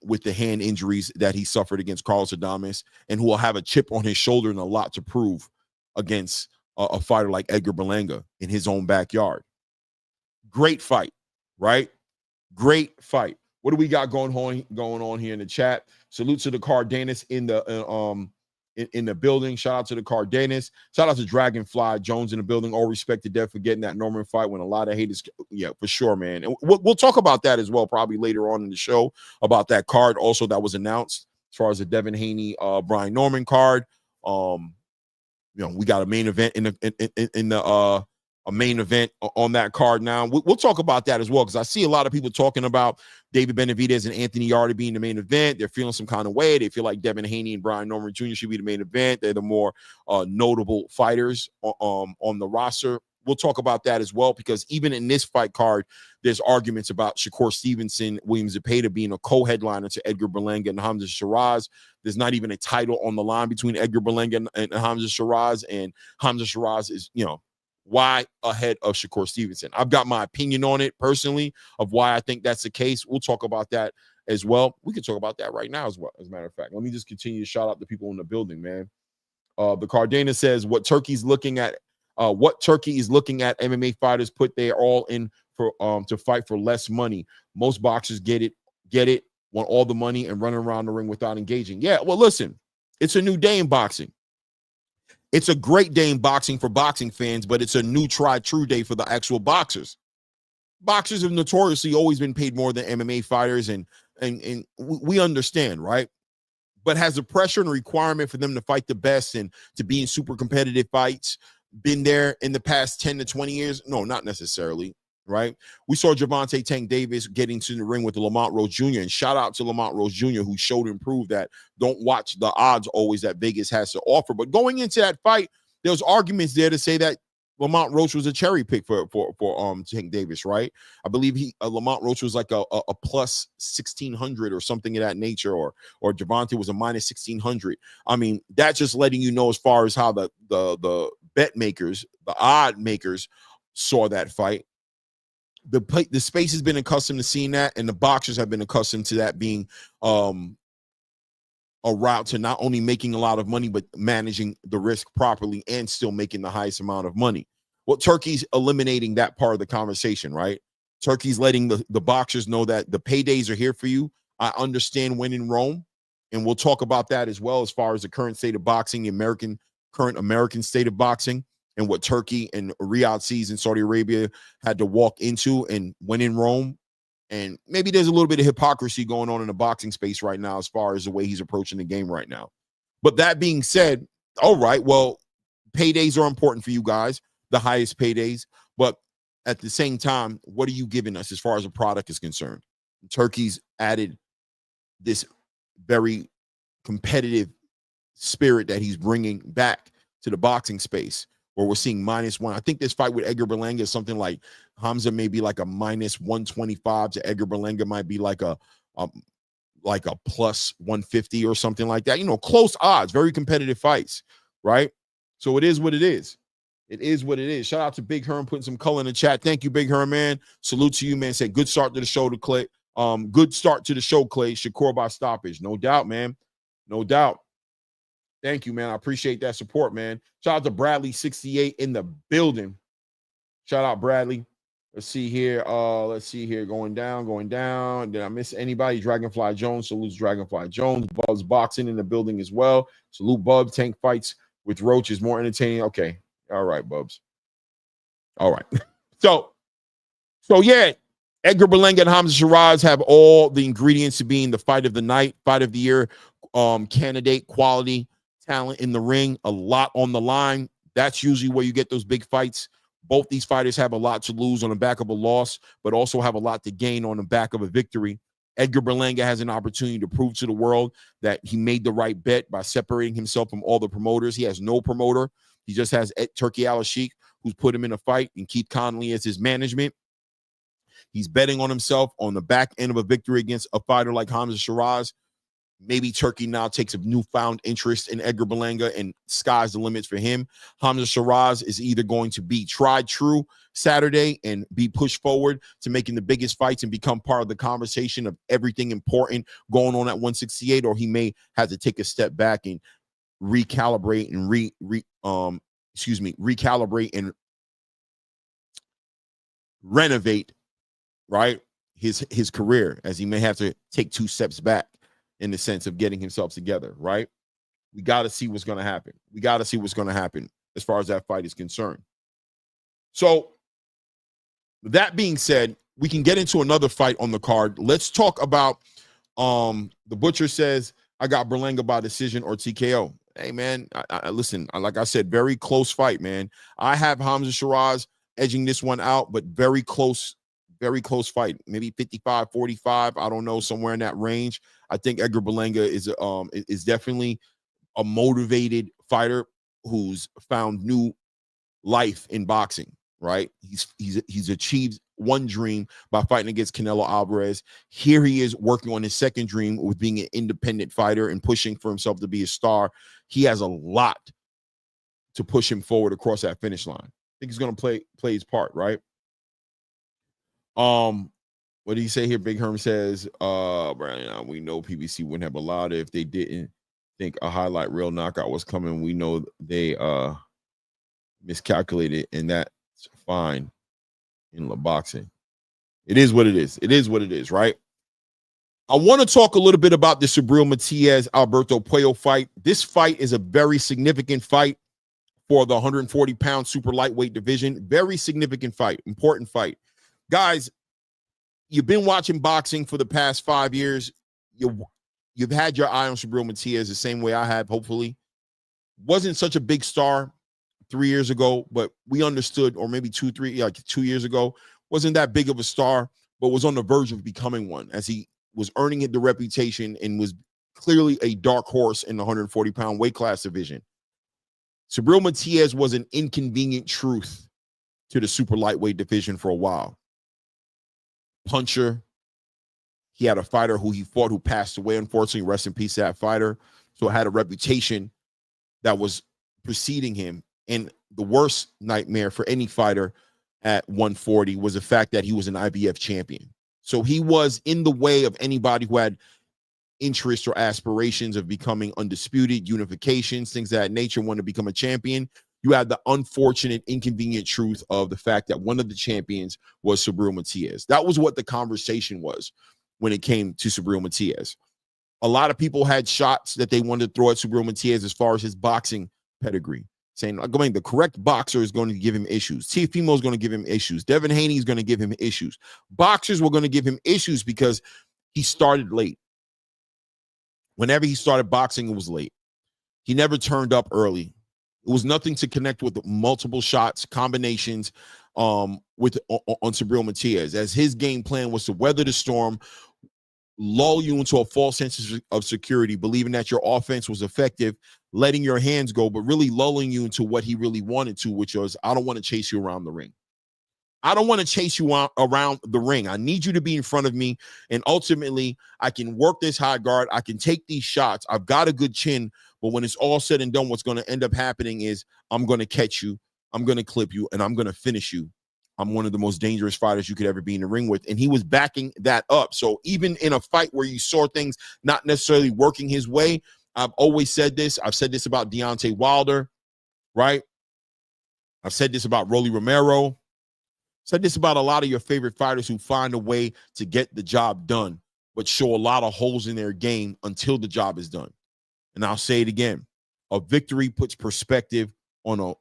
with the hand injuries that he suffered against Carlos Adames, and who will have a chip on his shoulder and a lot to prove against a fighter like Edgar Berlanga in his own backyard. Great fight, right? Great fight. What do we got going on here in the chat? Salute to the Cardenas in the building. Shout out to the Cardenas. Shout out to Dragonfly Jones in the building. All respect to Dev for getting that Norman fight when a lot of haters. Yeah, for sure, man. And we'll talk about that as well, probably later on in the show, about that card also that was announced as far as the Devin Haney, Brian Norman card. We got a main event a main event on that card now. We'll talk about that as well, because I see a lot of people talking about David Benavidez and Anthony Yarde being the main event. They're feeling some kind of way. They feel like Devin Haney and Brian Norman Jr. should be the main event. They're the more notable fighters on the roster. We'll talk about that as well, because even in this fight card, there's arguments about Shakur Stevenson, William Zepeda being a co-headliner to Edgar Berlanga and Hamza Shiraz. There's not even a title on the line between Edgar Berlanga and Hamza Shiraz, and Hamza Shiraz is, why ahead of Shakur Stevenson. I've got my opinion on it personally of why I think that's the case. We'll talk about that as well. We can talk about that right now as well, as a matter of fact. Let me just continue to shout out the people in the building, man. The Cardena says, what Turkey is looking at MMA fighters put their all in for to fight for less money. Most boxers get it, want all the money and run around the ring without engaging. Yeah, well, listen, it's a new day in boxing. It's a great day in boxing for boxing fans, but it's a new true day for the actual boxers. Boxers have notoriously always been paid more than MMA fighters, and we understand, right? But has the pressure and requirement for them to fight the best and to be in super competitive fights been there in the past 10 to 20 years? No, not necessarily, right? We saw Gervonta Tank Davis getting to the ring with Lamont Rose Jr., and shout out to Lamont Rose Jr., who showed and proved that don't watch the odds always that Vegas has to offer. But going into that fight, there was arguments there to say that Lamont Roach was a cherry pick for Tank Davis, right? I believe Lamont Roach was like a plus 1,600 or something of that nature, or Gervonta was a minus 1,600. I mean, that's just letting you know as far as how the bet makers, the odd makers, saw that fight. The space has been accustomed to seeing that, and the boxers have been accustomed to that being a route to not only making a lot of money, but managing the risk properly and still making the highest amount of money. Well, Turkey's eliminating that part of the conversation, right? Turkey's letting the boxers know that the paydays are here for you. I understand when in Rome, and we'll talk about that as well as far as the current state of boxing, the current American state of boxing, and what Turkey and Riyadh sees in Saudi Arabia had to walk into and when in Rome. And maybe there's a little bit of hypocrisy going on in the boxing space right now as far as the way he's approaching the game right now. But that being said, all right, well, paydays are important for you guys, the highest paydays. But at the same time, what are you giving us as far as a product is concerned? Turkey's added this very competitive spirit that he's bringing back to the boxing space, where we're seeing -1. I think this fight with Edgar Berlanga is something like Hamza may be like a -125 to Edgar Berlanga might be like a plus 150 or something like that. Close odds, very competitive fights, right? So it is what it is. It is what it is. Shout out to Big Herm putting some color in the chat. Thank you, Big Herm, man. Salute to you, man. Say good start to the show to Clay. Good start to the show, Clay. Shakur by stoppage. No doubt, man. No doubt. Thank you, man. I appreciate that support, man. Shout out to Bradley 68 in the building. Shout out, Bradley. Let's see here. Going down. Did I miss anybody? Dragonfly Jones. Salutes Dragonfly Jones. Bubs Boxing in the building as well. Salute Bubs. Tank fights with Roach is more entertaining. Okay. All right, Bubs. All right. So yeah, Edgar Berlanga and Hamza Shiraz have all the ingredients to being the fight of the night, fight of the year, candidate, quality, talent in the ring, a lot on the line. That's usually where you get those big fights. Both these fighters have a lot to lose on the back of a loss, but also have a lot to gain on the back of a victory. Edgar Berlanga has an opportunity to prove to the world that he made the right bet by separating himself from all the promoters. He has no promoter. He just has Turki Al-Sheikh, who's put him in a fight, and Keith Connolly as his management. He's betting on himself on the back end of a victory against a fighter like Hamza Shiraz. Maybe Turkey now takes a newfound interest in Edgar Berlanga, and sky's the limits for him. Hamza Shiraz is either going to be tried true Saturday and be pushed forward to making the biggest fights and become part of the conversation of everything important going on at 168, or he may have to take a step back and recalibrate and recalibrate and renovate, right? his career, as he may have to take 2 steps back in the sense of getting himself together, right? We got to see what's going to happen. We got to see what's going to happen as far as that fight is concerned. So, that being said, we can get into another fight on the card. Let's talk about the Butcher says, I got Berlanga by decision or TKO. Hey, man, listen, like I said, very close fight, man. I have Hamza Shiraz edging this one out, but very close fight. Maybe 55-45. I don't know, somewhere in that range. I think Edgar Berlanga is definitely a motivated fighter who's found new life in boxing, right? He's achieved one dream by fighting against Canelo Alvarez. Here he is working on his second dream with being an independent fighter and pushing for himself to be a star. He has a lot to push him forward across that finish line. I think he's going to play his part, right? What did he say here? Big Herm says, Brian, we know PBC wouldn't have allowed it if they didn't think a highlight reel knockout was coming. We know they miscalculated, and that's fine in boxing. It is what it is. It is what it is, right? I want to talk a little bit about the Subriel Matias Alberto Puello fight. This fight is a very significant fight for the 140-pound super lightweight division. Very significant fight, important fight. Guys, you've been watching boxing for the past 5 years. You've had your eye on Subriel Matias the same way I have, hopefully. Wasn't such a big star 3 years ago, but we understood, or maybe 2 years ago, wasn't that big of a star, but was on the verge of becoming one as he was earning the reputation and was clearly a dark horse in the 140-pound weight class division. Subriel Matias was an inconvenient truth to the super lightweight division for a while. Puncher. He had a fighter who he fought who passed away, unfortunately. Rest in peace to that fighter. So had a reputation that was preceding him. And the worst nightmare for any fighter at 140 was the fact that he was an IBF champion. So he was in the way of anybody who had interest or aspirations of becoming undisputed, unifications, things of that nature, want to become a champion. You had the unfortunate, inconvenient truth of the fact that one of the champions was Subriel Matias. That was what the conversation was when it came to Subriel Matias. A lot of people had shots that they wanted to throw at Subriel Matias as far as his boxing pedigree, saying, I mean, the correct boxer is going to give him issues. Teofimo is going to give him issues. Devin Haney is going to give him issues. Boxers were going to give him issues because he started late. Whenever he started boxing, it was late. He never turned up early. It was nothing to connect with multiple shots, combinations on Subriel Matias, as his game plan was to weather the storm, lull you into a false sense of security, believing that your offense was effective, letting your hands go, but really lulling you into what he really wanted to, which was, I don't want to chase you around the ring. I don't want to chase you around the ring. I need you to be in front of me, and ultimately, I can work this high guard. I can take these shots. I've got a good chin, but when it's all said and done, what's going to end up happening is I'm going to catch you, I'm going to clip you, and I'm going to finish you. I'm one of the most dangerous fighters you could ever be in the ring with. And he was backing that up. So even in a fight where you saw things not necessarily working his way, I've always said this. I've said this about Deontay Wilder, right? I've said this about Rolly Romero. Said this about a lot of your favorite fighters who find a way to get the job done, but show a lot of holes in their game until the job is done. And I'll say it again. A victory puts perspective on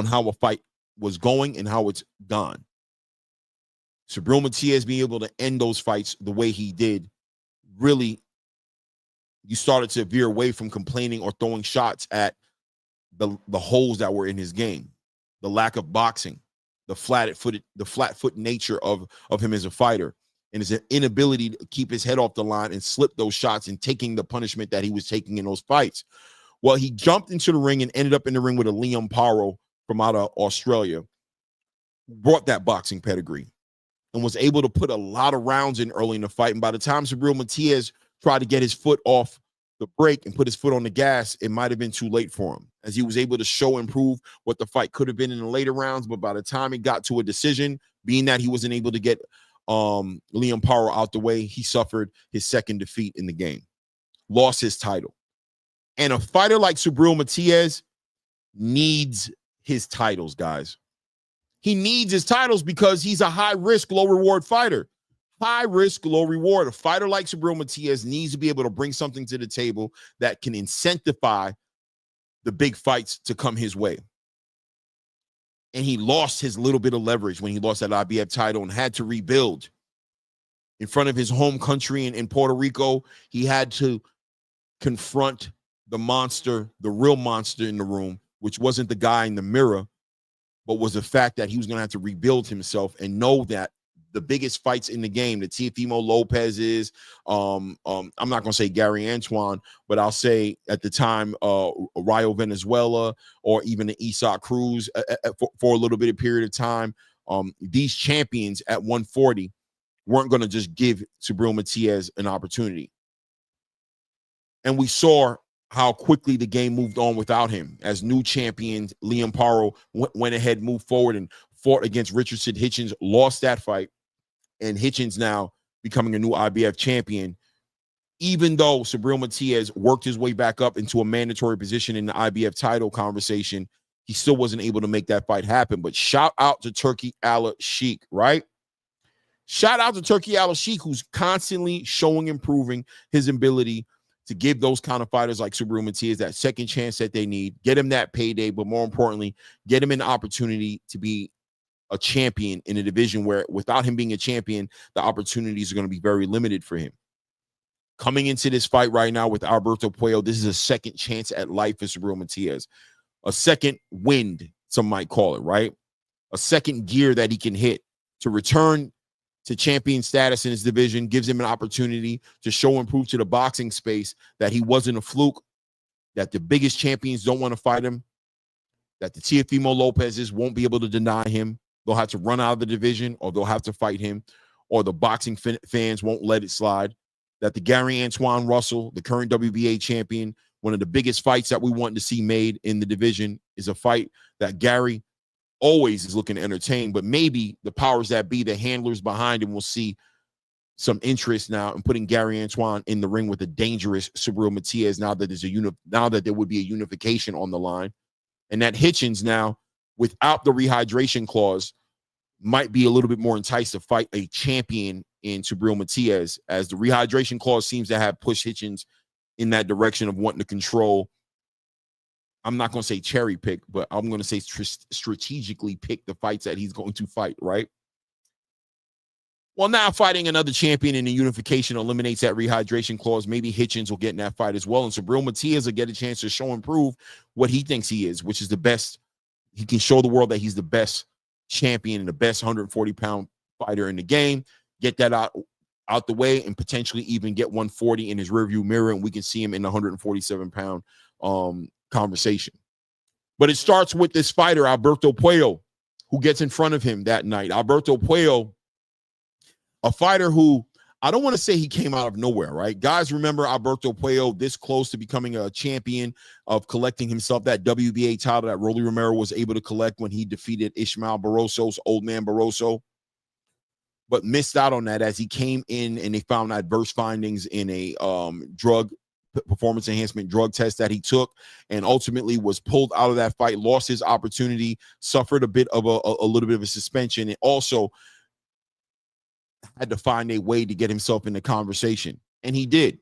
how a fight was going and how it's gone. Subriel Matias being able to end those fights the way he did, really, you started to veer away from complaining or throwing shots at the holes that were in his game, the lack of boxing, the flat-foot nature of him as a fighter, and his inability to keep his head off the line and slip those shots and taking the punishment that he was taking in those fights. Well, he jumped into the ring and ended up in the ring with a Liam Paro from out of Australia, brought that boxing pedigree and was able to put a lot of rounds in early in the fight. And by the time Subriel Matias tried to get his foot off the brake and put his foot on the gas, it might have been too late for him, as he was able to show and prove what the fight could have been in the later rounds. But by the time it got to a decision, being that he wasn't able to get Liam Paro out the way, he suffered his second defeat in the game, lost his title. And a fighter like Subriel Matias needs his titles, guys. He needs his titles because he's a high-risk, low-reward fighter. high risk, low reward. A fighter like Subriel Matias needs to be able to bring something to the table that can incentivize the big fights to come his way. And he lost his little bit of leverage when he lost that IBF title and had to rebuild. In front of his home country in Puerto Rico, he had to confront the monster, the real monster in the room, which wasn't the guy in the mirror, but was the fact that he was going to have to rebuild himself and know that the biggest fights in the game, the Teofimo Lopez's, I'm not going to say Gary Antoine, but I'll say at the time, Rayo Venezuela, or even the Isaac Cruz for a little bit of period of time. These champions at 140 weren't going to just give Subriel Matias an opportunity. And we saw how quickly the game moved on without him. As new champion, Liam Paro went ahead, moved forward, and fought against Richardson Hitchens, lost that fight. And Hitchens now becoming a new IBF champion, even though Subriel Matias worked his way back up into a mandatory position in the IBF title conversation, he still wasn't able to make that fight happen. But shout out to Turki Al-Sheikh, right? Shout out to Turki Al-Sheikh, who's constantly showing, improving his ability to give those kind of fighters like Subriel Matias that second chance that they need, get him that payday, but more importantly, get him an opportunity to be a champion in a division where without him being a champion, the opportunities are going to be very limited for him. Coming into this fight right now with Alberto Puello, this is a second chance at life for Subriel Matias. A second wind, some might call it, right? A second gear that he can hit to return to champion status in his division, gives him an opportunity to show and prove to the boxing space that he wasn't a fluke, that the biggest champions don't want to fight him, that the Teofimo Lopez's won't be able to deny him. They'll have to run out of the division, or they'll have to fight him, or the boxing fans won't let it slide. That the Gary Antoine Russell, the current WBA champion, one of the biggest fights that we want to see made in the division, is a fight that Gary always is looking to entertain, but maybe the powers that be, the handlers behind him, will see some interest now in putting Gary Antoine in the ring with a dangerous Subriel Matias now that there would be a unification on the line. And that Hitchens now, without the rehydration clause, might be a little bit more enticed to fight a champion in Subriel Matias, as the rehydration clause seems to have pushed Hitchens in that direction of wanting to control. I'm not going to say cherry pick, but I'm going to say strategically pick the fights that he's going to fight, right? Well, now fighting another champion in the unification eliminates that rehydration clause. Maybe Hitchens will get in that fight as well. And Subriel Matias will get a chance to show and prove what he thinks he is, which is the best. He can show the world that he's the best champion and the best 140-pound fighter in the game. Get that out the way, and potentially even get 140 in his rearview mirror, and we can see him in the 147-pound conversation. But it starts with this fighter, Alberto Puello, who gets in front of him that night. Alberto Puello, a fighter who, I don't want to say he came out of nowhere, right? Guys, remember Alberto Puello this close to becoming a champion, of collecting himself that WBA title that Rolly Romero was able to collect when he defeated Ishmael Barroso's old man Barroso, but missed out on that as he came in and they found adverse findings in a performance enhancement drug test that he took, and ultimately was pulled out of that fight, lost his opportunity, suffered a bit of a little bit of a suspension, and also had to find a way to get himself in the conversation. And he did.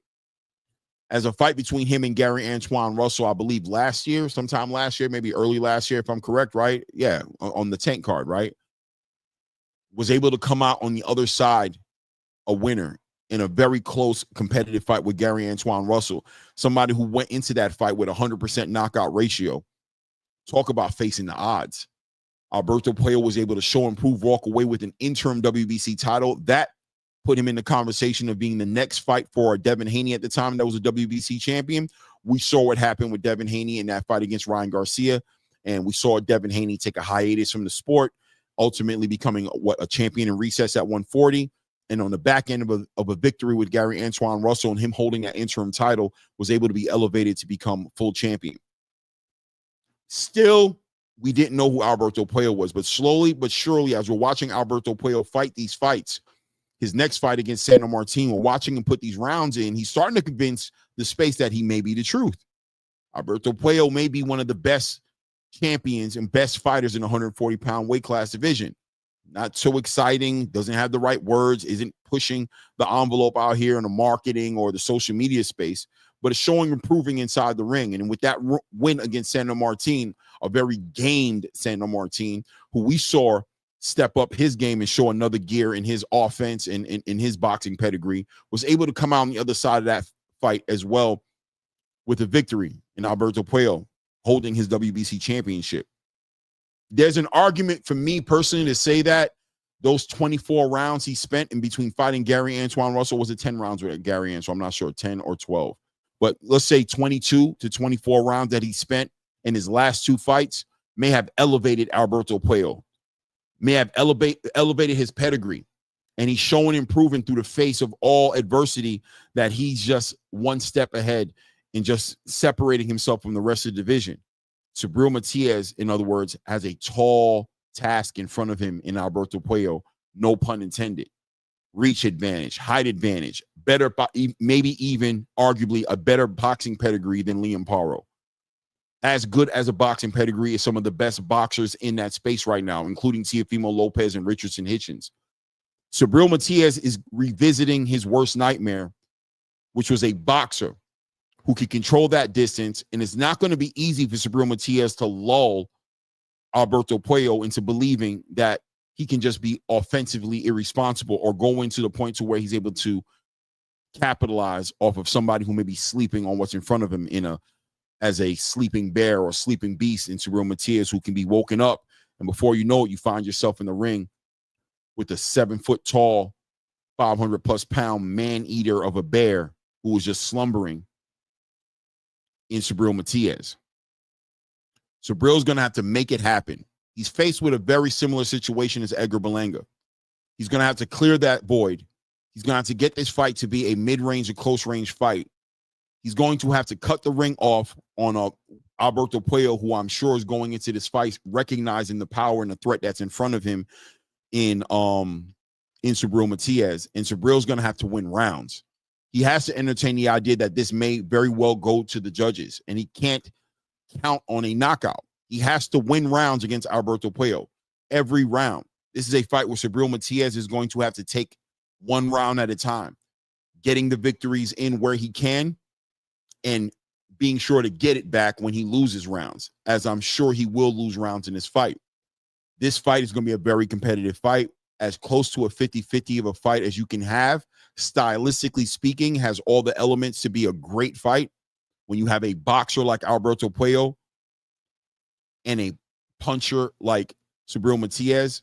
As a fight between him and Gary Antoine Russell, I believe sometime last year, maybe early last year, if I'm correct, right? Yeah, on the Tank card, right? Was able to come out on the other side a winner in a very close competitive fight with Gary Antoine Russell, somebody who went into that fight with 100% knockout ratio. Talk about facing the odds. Alberto Puello was able to show and prove, walk away with an interim WBC title. That put him in the conversation of being the next fight for Devin Haney at the time that was a WBC champion. We saw what happened with Devin Haney in that fight against Ryan Garcia, and we saw Devin Haney take a hiatus from the sport, ultimately becoming a champion in recess at 140. And on the back end of a victory with Gary Antoine Russell and him holding that interim title, was able to be elevated to become full champion. Still, we didn't know who Alberto Puello was, but slowly but surely, as we're watching Alberto Puello fight these fights, his next fight against Sandor Martin, we're watching him put these rounds in, he's starting to convince the space that he may be the truth. Alberto Puello may be one of the best champions and best fighters in the 140-pound weight class division. not so exciting, doesn't have the right words, isn't pushing the envelope out here in the marketing or the social media space, but it's showing improving inside the ring. And with that win against Sandor Martin, a very gamed Sandor Martin, who we saw step up his game and show another gear in his offense and in his boxing pedigree, was able to come out on the other side of that fight as well with a victory in Alberto Puello, holding his WBC championship. There's an argument for me personally to say that those 24 rounds he spent in between fighting Gary Antoine Russell, was it 10 rounds with Gary Antoine? I'm not sure, 10 or 12. But let's say 22 to 24 rounds that he spent in his last two fights may have elevated Alberto Puello, may have elevated his pedigree. And he's showing improving through the face of all adversity, that he's just one step ahead and just separating himself from the rest of the division. Subriel Matias, in other words, has a tall task in front of him in Alberto Puello, no pun intended. Reach advantage, height advantage, better, maybe even arguably a better boxing pedigree than Liam Paro. As good as a boxing pedigree as some of the best boxers in that space right now, including Teofimo Lopez and Richardson Hitchens. Subriel Matias is revisiting his worst nightmare, which was a boxer who can control that distance, and it's not going to be easy for Subriel Matias to lull Alberto Puello into believing that he can just be offensively irresponsible or go into the point to where he's able to capitalize off of somebody who may be sleeping on what's in front of him as a sleeping bear or sleeping beast in Subriel Matias, who can be woken up, and before you know it, you find yourself in the ring with a 7-foot tall, 500+ pound man eater of a bear who was just slumbering in Subriel Matias. Subriel's going to have to make it happen. He's faced with a very similar situation as Edgar Berlanga. He's going to have to clear that void. He's going to have to get this fight to be a mid-range or close-range fight. He's going to have to cut the ring off on Alberto Puello, who I'm sure is going into this fight recognizing the power and the threat that's in front of him in Subriel Matias. And Subriel's going to have to win rounds. He has to entertain the idea that this may very well go to the judges, and he can't count on a knockout. He has to win rounds against Alberto Puello, every round. This is a fight where Subriel Matias is going to have to take one round at a time, getting the victories in where he can and being sure to get it back when he loses rounds, as I'm sure he will lose rounds in this fight. This fight is going to be a very competitive fight, as close to a 50-50 of a fight as you can have. Stylistically speaking, has all the elements to be a great fight. When you have a boxer like Alberto Puello and a puncher like Subriel Matias,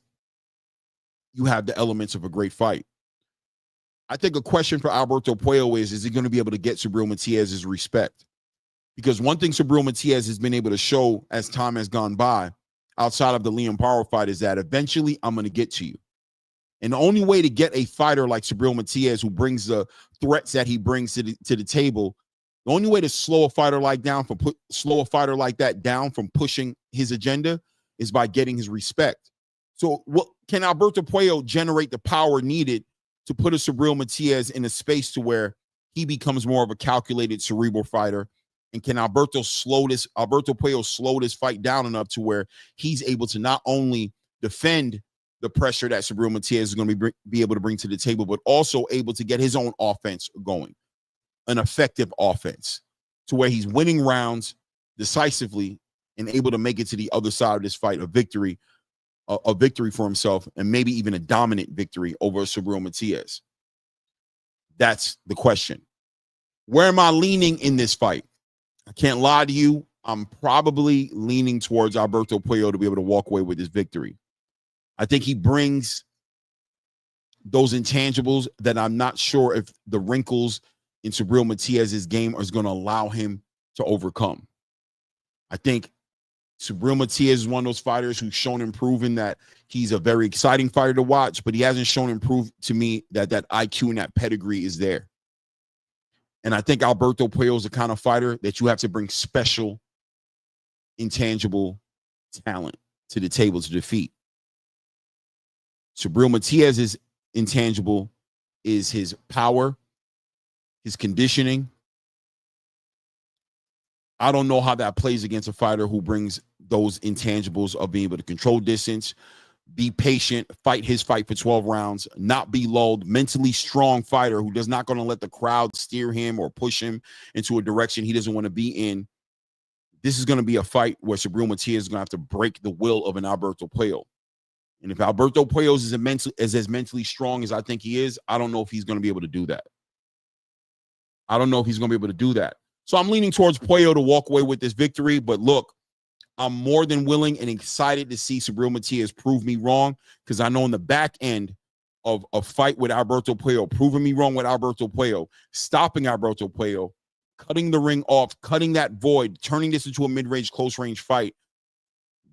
you have the elements of a great fight. I think a question for Alberto Puello is he going to be able to get Subriel Matias' respect? Because one thing Subriel Matias has been able to show as time has gone by, outside of the Liam Paro fight, is that eventually I'm going to get to you. And the only way to get a fighter like Subriel Matias, who brings the threats that he brings to the table, the only way to slow a fighter like that down from pushing his agenda is by getting his respect. So what can Alberto Puello generate the power needed to put a Subriel Matias in a space to where he becomes more of a calculated, cerebral fighter? And can Alberto Puello slow this fight down enough to where he's able to not only defend the pressure that Subriel Matias is going to be able to bring to the table, but also able to get his own offense going, an effective offense, to where he's winning rounds decisively and able to make it to the other side of this fight, a victory for himself, and maybe even a dominant victory over Subriel Matias. That's the question. Where am I leaning in this fight? I can't lie to you. I'm probably leaning towards Alberto Puello to be able to walk away with this victory. I think he brings those intangibles that I'm not sure if the wrinkles in Subriel Matias' game is going to allow him to overcome. I think Subriel Matias is one of those fighters who's shown and proven that he's a very exciting fighter to watch, but he hasn't shown and proved to me that that IQ and that pedigree is there. And I think Alberto Puello is the kind of fighter that you have to bring special, intangible talent to the table to defeat. Subriel Matias' intangible is his power, his conditioning. I don't know how that plays against a fighter who brings those intangibles of being able to control distance, be patient, fight his fight for 12 rounds, not be lulled, mentally strong fighter who does not going to let the crowd steer him or push him into a direction he doesn't want to be in. This is going to be a fight where Subriel Matias is going to have to break the will of an Alberto Puello. And if Alberto Puello is as mentally strong as I think he is, I don't know if he's going to be able to do that. I don't know if he's going to be able to do that. So I'm leaning towards Puello to walk away with this victory. But look, I'm more than willing and excited to see Subriel Matias prove me wrong, because I know in the back end of a fight with Alberto Puello, proving me wrong with Alberto Puello, stopping Alberto Puello, cutting the ring off, cutting that void, turning this into a mid-range, close-range fight,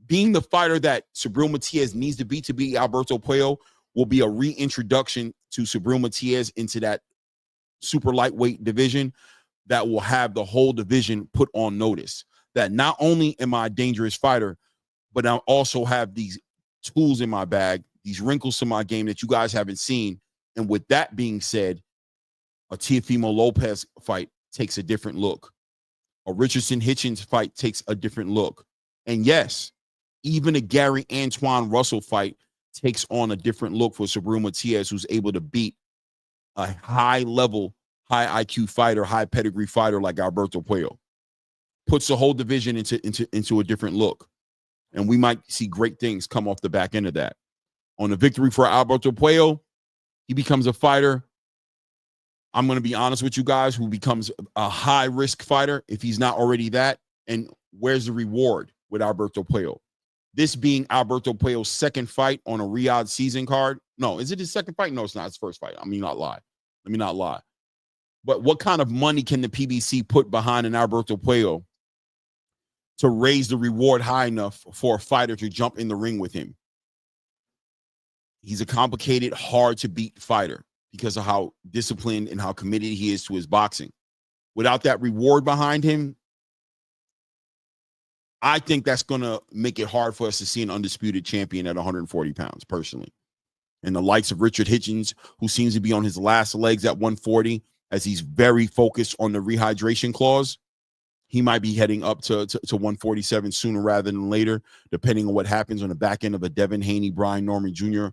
being the fighter that Subriel Matias needs to beat Alberto Puello will be a reintroduction to Subriel Matias into that super lightweight division that will have the whole division put on notice that not only am I a dangerous fighter, but I also have these tools in my bag, these wrinkles to my game that you guys haven't seen. And with that being said, a Teofimo Lopez fight takes a different look. A Richardson Hitchens fight takes a different look. And yes, even a Gary Antoine Russell fight takes on a different look for Subriel Matias, who's able to beat a high-level, high IQ fighter, high pedigree fighter like Alberto Puello. Puts the whole division into a different look. And we might see great things come off the back end of that. On a victory for Alberto Puello, he becomes a fighter, I'm going to be honest with you guys, who becomes a high-risk fighter if he's not already that. And where's the reward with Alberto Puello? This being Alberto Puello's second fight on a Riyadh season card. No, is it his second fight? No, it's not his first fight. Let me not lie. But what kind of money can the PBC put behind an Alberto Puello to raise the reward high enough for a fighter to jump in the ring with him? He's a complicated, hard-to-beat fighter because of how disciplined and how committed he is to his boxing. Without that reward behind him, I think that's going to make it hard for us to see an undisputed champion at 140 pounds, personally. And the likes of Richard Hitchens, who seems to be on his last legs at 140, as he's very focused on the rehydration clause, he might be heading up to 147 sooner rather than later, depending on what happens on the back end of a Devin Haney, Brian Norman Jr.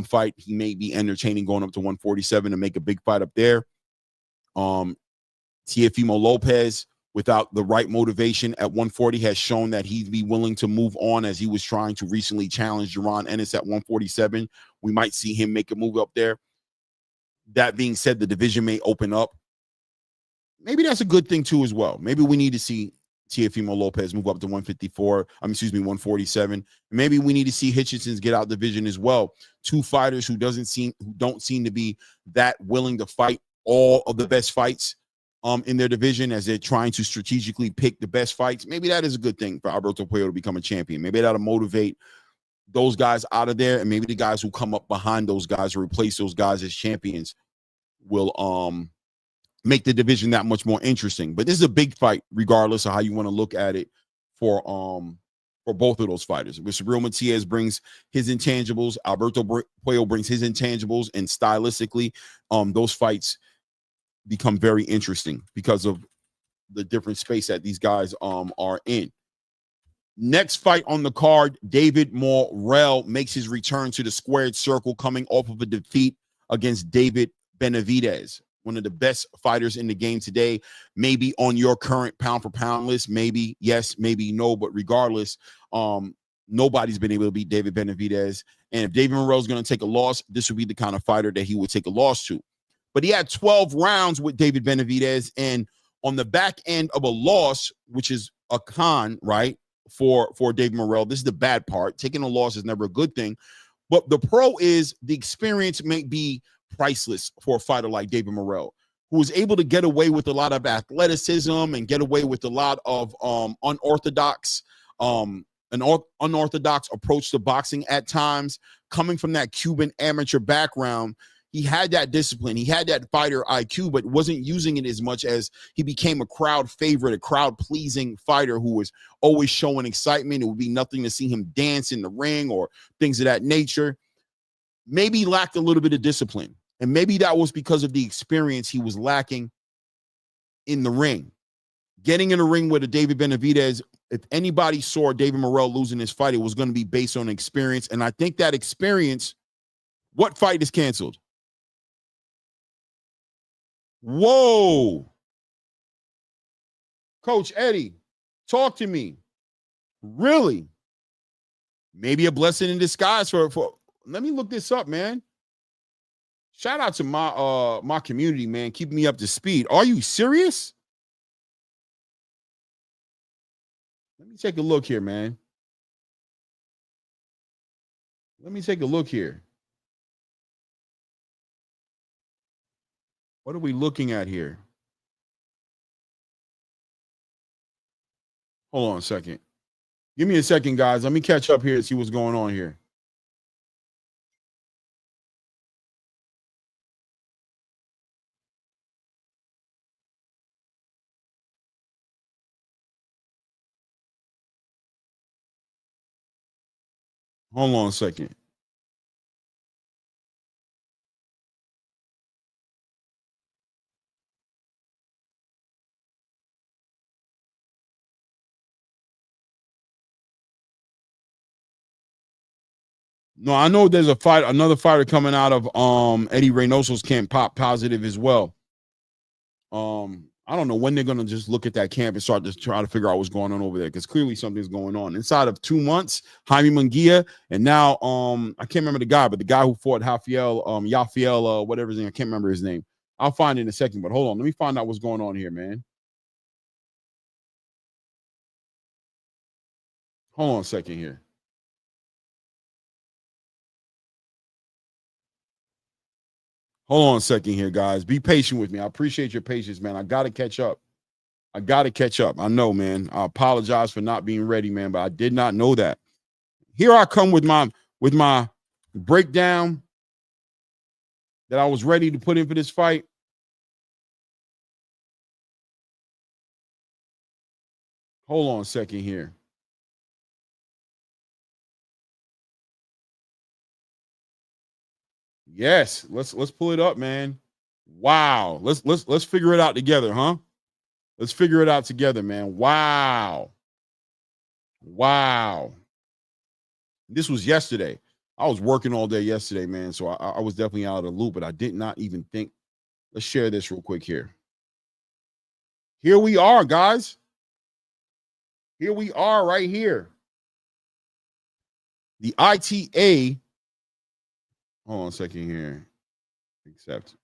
Fight. He may be entertaining going up to 147 and make a big fight up there. Teofimo Lopez, without the right motivation at 140, has shown that he'd be willing to move on, as he was trying to recently challenge Jaron Ennis at 147. We might see him make a move up there. That being said, the division may open up. Maybe that's a good thing too as well. Maybe we need to see Teofimo Lopez move up to 147. Maybe we need to see Hitchens get out division as well. Two fighters who don't seem to be that willing to fight all of the best fights in their division, as they're trying to strategically pick the best fights. Maybe that is a good thing for Alberto Puello to become a champion. Maybe that'll motivate those guys out of there, and maybe the guys who come up behind those guys or replace those guys as champions will make the division that much more interesting. But this is a big fight, regardless of how you want to look at it, for both of those fighters. With Subriel Matias brings his intangibles, Alberto Puello brings his intangibles, and stylistically, those fights become very interesting because of the different space that these guys are in. Next fight on the card, David Morrell makes his return to the squared circle, coming off of a defeat against David Benavidez, one of the best fighters in the game today, maybe on your current pound-for-pound list. Maybe yes, maybe no, but regardless, nobody's been able to beat David Benavidez. And if David Morrell is going to take a loss, this would be the kind of fighter that he would take a loss to. But he had 12 rounds with David Benavidez, and on the back end of a loss, which is a con, right, for David Morrell, this is the bad part. Taking a loss is never a good thing. But the pro is the experience may be priceless for a fighter like David Morrell, who was able to get away with a lot of athleticism and get away with a lot of unorthodox approach to boxing at times. Coming from that Cuban amateur background, he had that discipline. He had that fighter IQ, but wasn't using it as much, as he became a crowd favorite, a crowd-pleasing fighter who was always showing excitement. It would be nothing to see him dance in the ring or things of that nature. Maybe he lacked a little bit of discipline, and maybe that was because of the experience he was lacking in the ring. Getting in a ring with a David Benavidez if anybody saw David Morrell losing this fight, it was going to be based on experience. And I think that experience, what fight is canceled? Whoa. Coach Eddie, talk to me. Really? Maybe a blessing in disguise for let me look this up, man. Shout out to my community, man, keeping me up to speed. Are you serious? Let me take a look here, man. Let me take a look here. What are we looking at here? Hold on a second. Give me a second, guys. Let me catch up here and see what's going on here. Hold on a second. No, I know there's another fighter coming out of Eddie Reynoso's camp, pop positive as well. I don't know when they're gonna just look at that camp and start to try to figure out what's going on over there, because clearly something's going on. Inside of 2 months, Jaime Munguia, and now I can't remember the guy, but the guy who fought Yafiel, whatever his name, I can't remember his name. I'll find it in a second, but hold on, let me find out what's going on here, man. Hold on a second here. Hold on a second here, guys. Be patient with me. I appreciate your patience, man. I got to catch up. I know, man. I apologize for not being ready, man, but I did not know that. Here I come with my breakdown that I was ready to put in for this fight. Hold on a second here. Yes, let's pull it up, man. Wow. Let's figure it out together, huh? Let's figure it out together, man. Wow. This was yesterday. I was working all day yesterday, man, so I was definitely out of the loop, but I did not even think. Let's share this real quick here. Here we are, guys. Here we are right here. The ITA. Hold on a second here. Accept,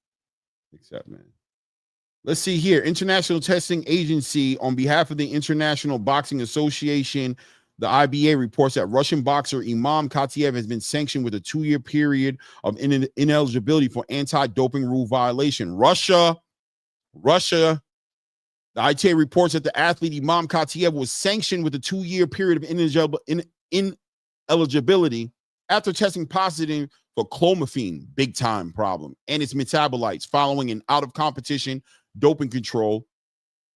man. Let's see here. International Testing Agency, on behalf of the International Boxing Association, the IBA, reports that Russian boxer Imam Katiev has been sanctioned with a 2-year period of ineligibility for anti-doping rule violation. Russia. The ITA reports that the athlete Imam Katiev was sanctioned with a 2-year period of ineligibility after testing positive for clomiphene, big time problem, and its metabolites following an out of competition doping control.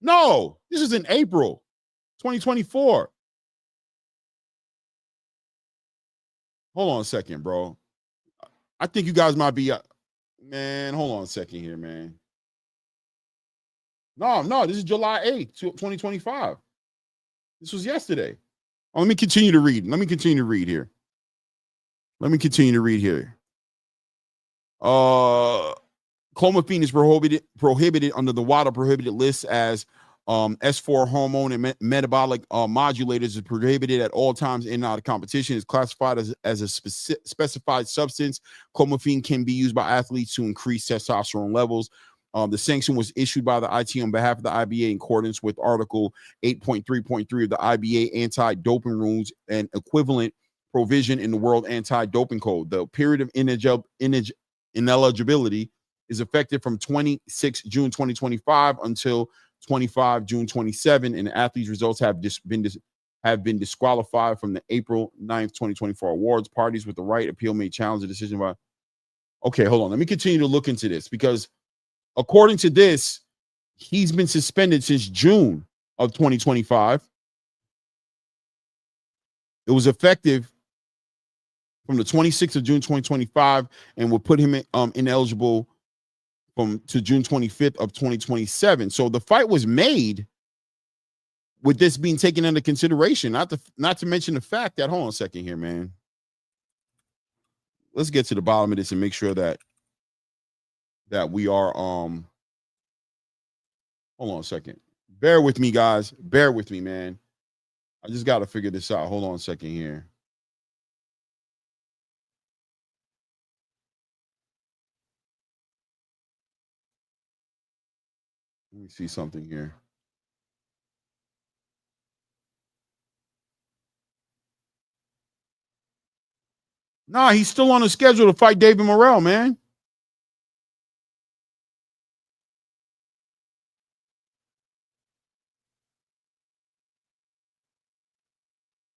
No, this is in April 2024. Hold on a second, bro. I think you guys might be, man, hold on a second here, man. No, this is July 8th, 2025. This was yesterday. Oh, let me continue to read here. Clomiphene is prohibited under the WADA prohibited list as S4 hormone and metabolic modulators is prohibited at all times in and out of competition. Is classified as a specified substance. Clomiphene can be used by athletes to increase testosterone levels. The sanction was issued by the IT on behalf of the IBA in accordance with Article 8.3.3 of the IBA anti-doping rules and equivalent provision in the World Anti-Doping Code. The period of ineligibility is effective from 26 June 2025 until 25 June 27, and the athletes' results have been disqualified from the April 9th, 2024 awards. Parties with the right appeal may challenge the decision by. Okay, hold on. Let me continue to look into this, because according to this, he's been suspended since June of 2025. It was effective from the 26th of June 2025 and will put him ineligible to June 25th of 2027. So the fight was made with this being taken into consideration, not to mention the fact that, hold on a second here, man. Let's get to the bottom of this and make sure that we are hold on a second. Bear with me, guys. Bear with me, man. I just got to figure this out. Hold on a second here. Let me see something here. Nah, he's still on the schedule to fight David Morrell, man.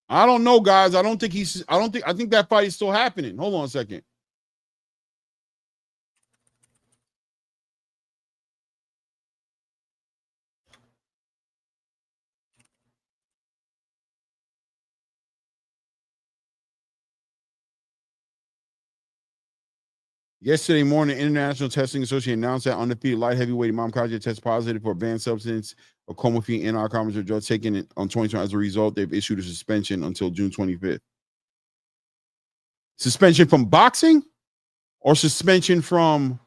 I don't know, guys. I think that fight is still happening. Hold on a second. Yesterday morning, International Testing Association announced that undefeated light heavyweight Imam Khachev tested positive for advanced substance of comophene in our conference drug taken on 2020. As a result, they've issued a suspension until June 25th. Suspension from boxing or suspension from...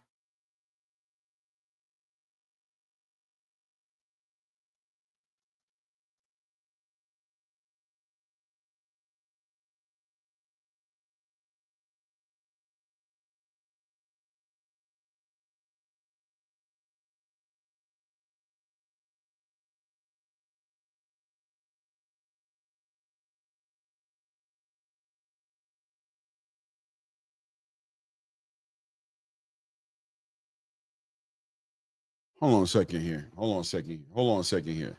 Hold on a second here.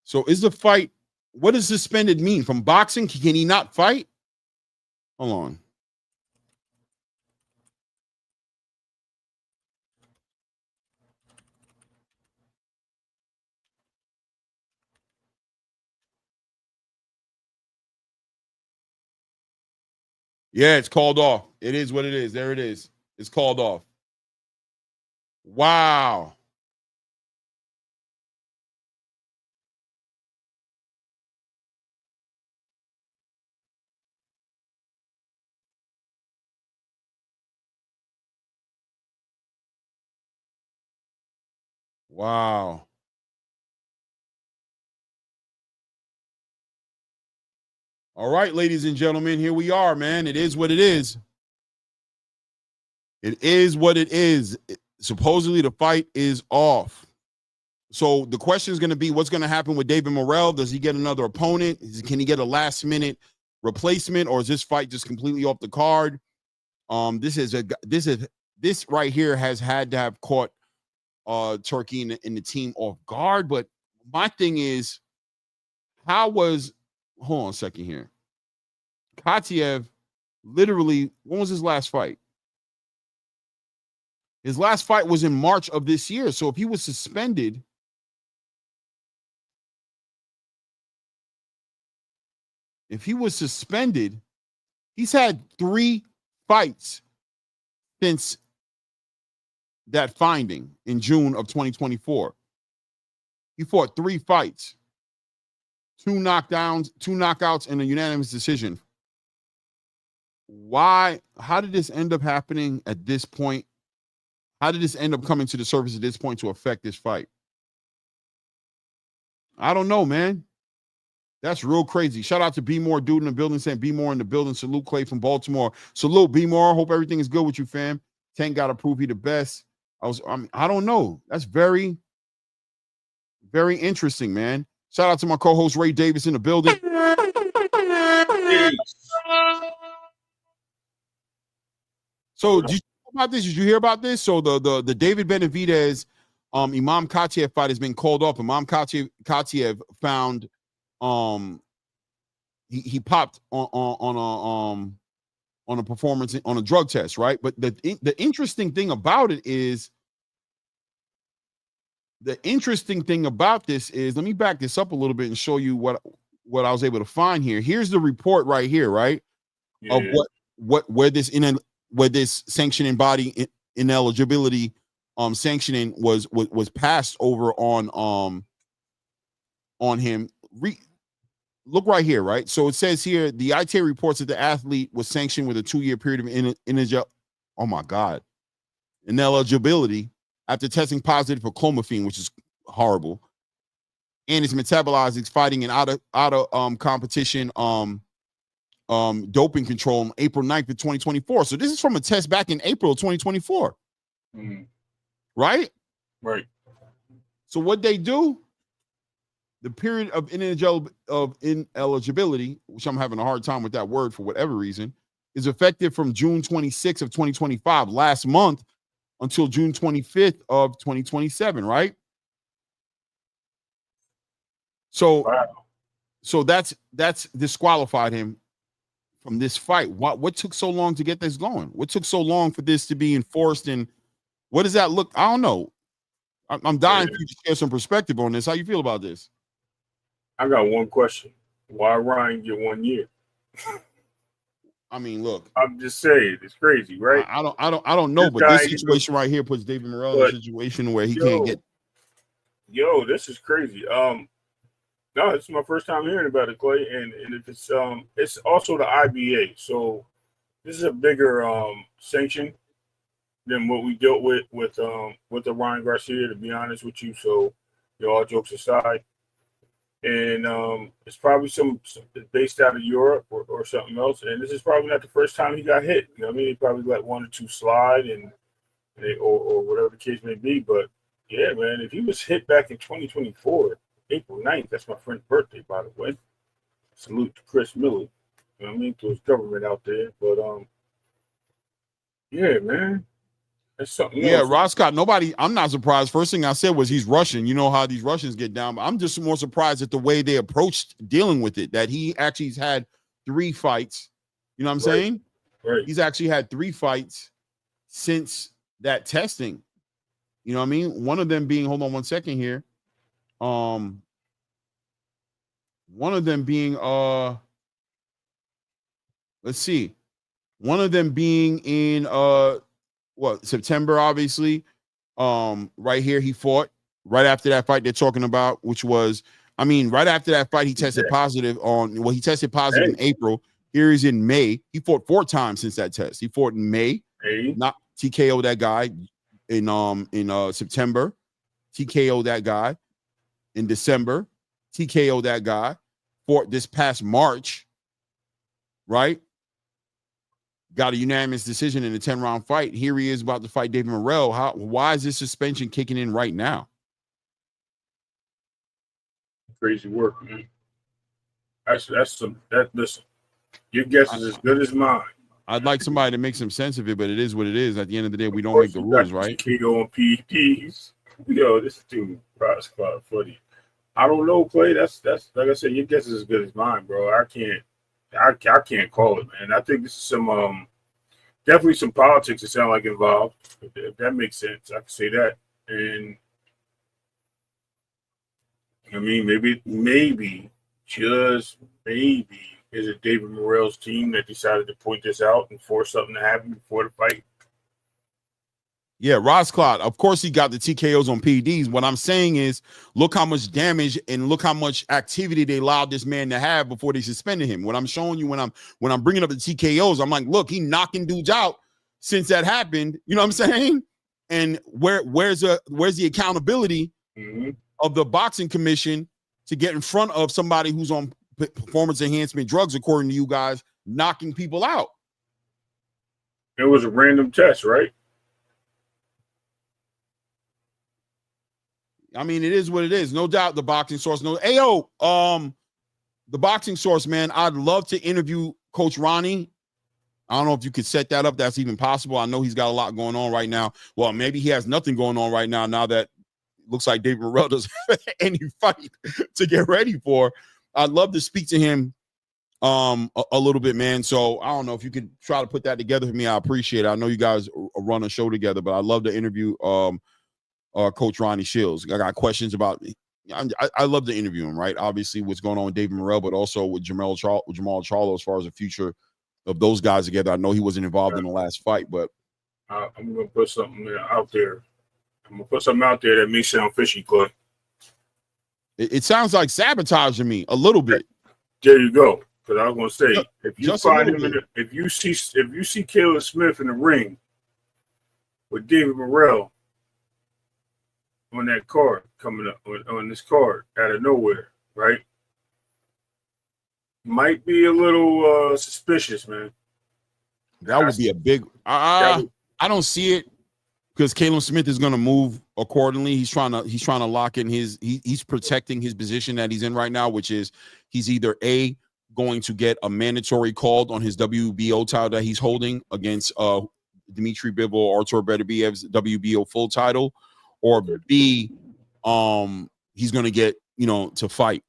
So is the fight, what does suspended mean? From boxing, can he not fight? Hold on. Yeah, it's called off. It is what it is. There it is. It's called off. Wow. Wow. All right, ladies and gentlemen, here we are, man. It is what it is. It is what it is. Supposedly the fight is off. So the question is going to be, what's going to happen with David Morrell? Does he get another opponent? Can he get a last minute replacement, or is this fight just completely off the card? This right here has had to have caught Turki in the team off guard. But my thing is, hold on a second here. Khachev, literally, when was his last fight? His last fight was in March of this year. So if he was suspended, he's had 3 fights since that finding in June of 2024. He fought 3 fights, 2 knockouts, and a unanimous decision. Why? How did this end up happening at this point? How did this end up coming to the surface at this point to affect this fight? I don't know, man. That's real crazy. Shout out to B More, dude in the building, saying B More in the building. Salute Clay from Baltimore. Salute B More. Hope everything is good with you, fam. Tank got to prove he the best. I don't know. That's very, very interesting, man. Shout out to my co-host Ray Davis in the building. So did you hear about this? Did you hear about this? So the David Benavidez Imam Khachev fight has been called off. Imam Khachev found he popped on a performance on a drug test, right? But the interesting thing about it is, let me back this up a little bit and show you what I was able to find here. Here's the report right here, right? Yeah. Of where this sanctioning body ineligibility sanctioning was passed over on on him. Look right here, right? So it says here, the ITA reports that the athlete was sanctioned with a 2-year period of ineligibility after testing positive for clomiphene, which is horrible, and is metabolizing fighting an out of competition doping control on April 9th of 2024. So this is from a test back in April of 2024. Right? Right. So what they do, the period of ineligibility, which I'm having a hard time with that word for whatever reason, is effective from June 26th of 2025, last month, until June 25th of 2027, right? So, wow. So that's disqualified him from this fight. What took so long to get this going? What took so long for this to be enforced? And what does that look? I don't know. I'm dying for you to share some perspective on this. How you feel about this? I got one question. Why Ryan get 1 year? I mean, look. I'm just saying, it's crazy, right? I don't know, but this situation right here puts David Morrell in a situation where he can't get. Yo, this is crazy. No, this is my first time hearing about it, Clay. And if it's also the IBA. So this is a bigger sanction than what we dealt with the Ryan Garcia, to be honest with you. So, all jokes aside. And it's probably some based out of Europe or something else. And this is probably not the first time he got hit. You know what I mean? He probably let 1 or 2 slide or whatever the case may be. But yeah, man, if he was hit back in 2024, April 9th, that's my friend's birthday, by the way. Salute to Chris Miller. You know what I mean? To his government out there. But yeah, man. That's something else. Ross Scott, I'm not surprised. First thing I said was he's Russian. You know how these Russians get down. But I'm just more surprised at the way they approached dealing with it, that he actually has had 3 fights. You know what I'm saying? Right. He's actually had 3 fights since that testing. You know what I mean? One of them being, hold on one second here. One of them being, let's see. One of them being in, September, obviously. Right here, he fought right after that fight they're talking about, which was, right after that fight, he tested positive he tested positive in April. Here he's in May. He fought 4 times since that test. He fought in May, not TKO that guy in September, TKO that guy in December, TKO that guy, fought this past March, right? Got a unanimous decision in a 10-round fight. Here he is about to fight David Morrell. Why is this suspension kicking in right now? Crazy work, man. Listen, your guess is as good as mine. I'd like somebody to make some sense of it, but it is what it is. At the end of the day, we don't make the rules, right? Keto and PEDs. This dude, Ross Scott, funny. I don't know, Clay. That's like I said, your guess is as good as mine, bro. I can't call it, man. I think this is some definitely some politics that sound like involved. If that makes sense, I can say that. And maybe, just maybe, is it David Morrell's team that decided to point this out and force something to happen before the fight? Yeah, Ross Clot, of course he got the TKOs on PEDs. What I'm saying is, look how much damage and look how much activity they allowed this man to have before they suspended him. What I'm showing you when I'm bringing up the TKOs, I'm like, look, he knocking dudes out since that happened. You know what I'm saying? And where's the accountability of the boxing commission to get in front of somebody who's on performance enhancement drugs, according to you guys, knocking people out? It was a random test, right? It is what it is. No doubt the boxing source. The boxing source, man, I'd love to interview Coach Ronnie. I don't know if you could set that up. That's even possible. I know he's got a lot going on right now. Well, maybe he has nothing going on right now that it looks like David Morrell doesn't have any fight to get ready for. I'd love to speak to him a little bit, man. So I don't know if you could try to put that together for me. I appreciate it. I know you guys run a show together, but I'd love to interview Coach Ronnie Shields. I got questions about. I love to interview him. Right, obviously, what's going on with David Morrell, but also with Jamal Charlo as far as the future of those guys together. I know he wasn't involved in the last fight, but I'm gonna put something out there. I'm gonna put something out there that may sound fishy, Clay. It sounds like sabotage to me a little bit. There you go. Because I was gonna say, if you Just a find little him, if you see Caleb Smith in the ring with David Morrell on that card coming up on this card out of nowhere, right? Might be a little suspicious, man. That would be a big. I don't see it because Caleb Smith is going to move accordingly. He's trying to lock in he's protecting his position that he's in right now, which is he's either going to get a mandatory called on his WBO title that he's holding against Dmitry Bivol, Artur Beterbiev's WBO full title, or B, he's going to get to fight,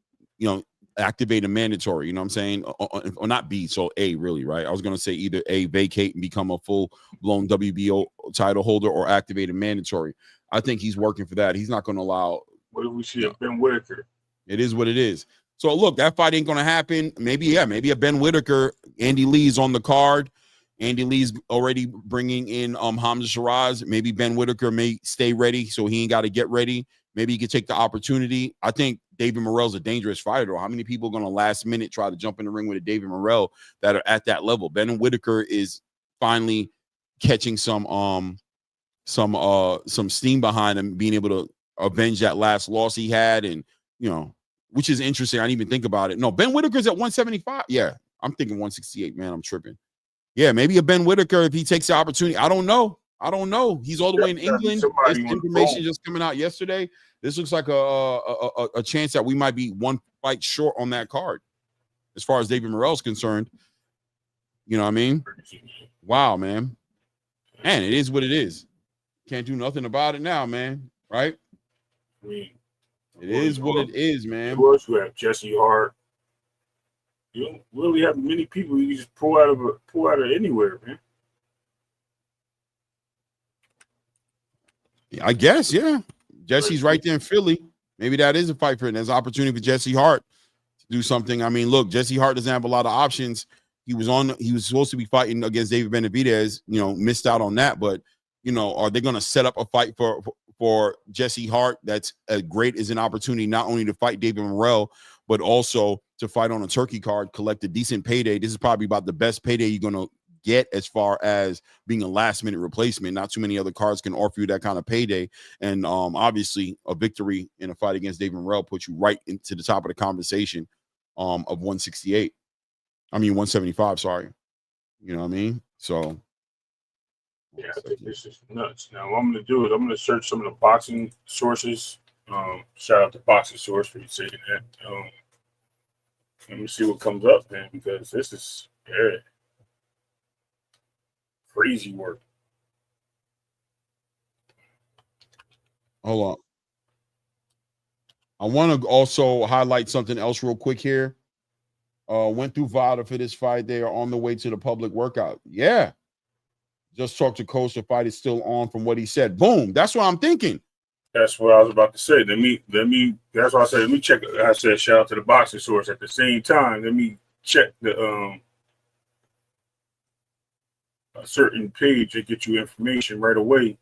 activate a mandatory, you know what I'm saying? Or not B, so A, really, right? I was going to say either A, vacate and become a full-blown WBO title holder, or activate a mandatory. I think he's working for that. He's not going to allow. What do we see of Ben Whitaker? It is what it is. So, look, that fight ain't going to happen. Maybe a Ben Whitaker. Andy Lee's on the card. Andy Lee's already bringing in Hamza Shiraz. Maybe Ben Whitaker may stay ready, so he ain't got to get ready. Maybe he could take the opportunity. I think David Morrell's a dangerous fighter. How many people are going to last minute try to jump in the ring with a David Morrell that are at that level? Ben Whitaker is finally catching some steam behind him, being able to avenge that last loss he had, and which is interesting. I didn't even think about it. No, Ben Whitaker's at 175. Yeah, I'm thinking 168. Man, I'm tripping. Yeah, maybe a Ben Whitaker if he takes the opportunity. I don't know. He's all the way in England. This information just coming out yesterday. This looks like a chance that we might be one fight short on that card as far as David Morrell's concerned. You know what I mean? Wow, man. Man, it is what it is. Can't do nothing about it now, man. Right? I mean, it is what it is, man. Of course, we have Jesse Hart. You don't really have many people you just pull out of anywhere, man. I guess, yeah. Jesse's right there in Philly. Maybe that is a fight for him. There's an opportunity for Jesse Hart to do something. I mean, look, Jesse Hart doesn't have a lot of options. He was supposed to be fighting against David Benavidez, missed out on that. But, are they going to set up a fight for Jesse Hart that's as great as an opportunity not only to fight David Morrell, but also to fight on a turkey card, collect a decent payday? This is probably about the best payday you're going to get as far as being a last-minute replacement. Not too many other cards can offer you that kind of payday. And obviously, a victory in a fight against David Morrell puts you right into the top of the conversation of 168. I mean, 175, sorry. You know what I mean? So. Yeah, I think this is nuts. Now, what I'm going to do is I'm going to search some of the boxing sources. Shout out to Boxing Source for you saying that. Let me see what comes up, man, because this is crazy work. Hold on. I want to also highlight something else real quick here. Went through VADA for this fight. They are on the way to the public workout. Yeah. Just talked to Coach. The fight is still on from what he said. Boom. That's what I'm thinking. That's what I was about to say. Let me. That's why I said let me check. I said shout out to the Boxing Source. At the same time, let me check the a certain page that get you information right away.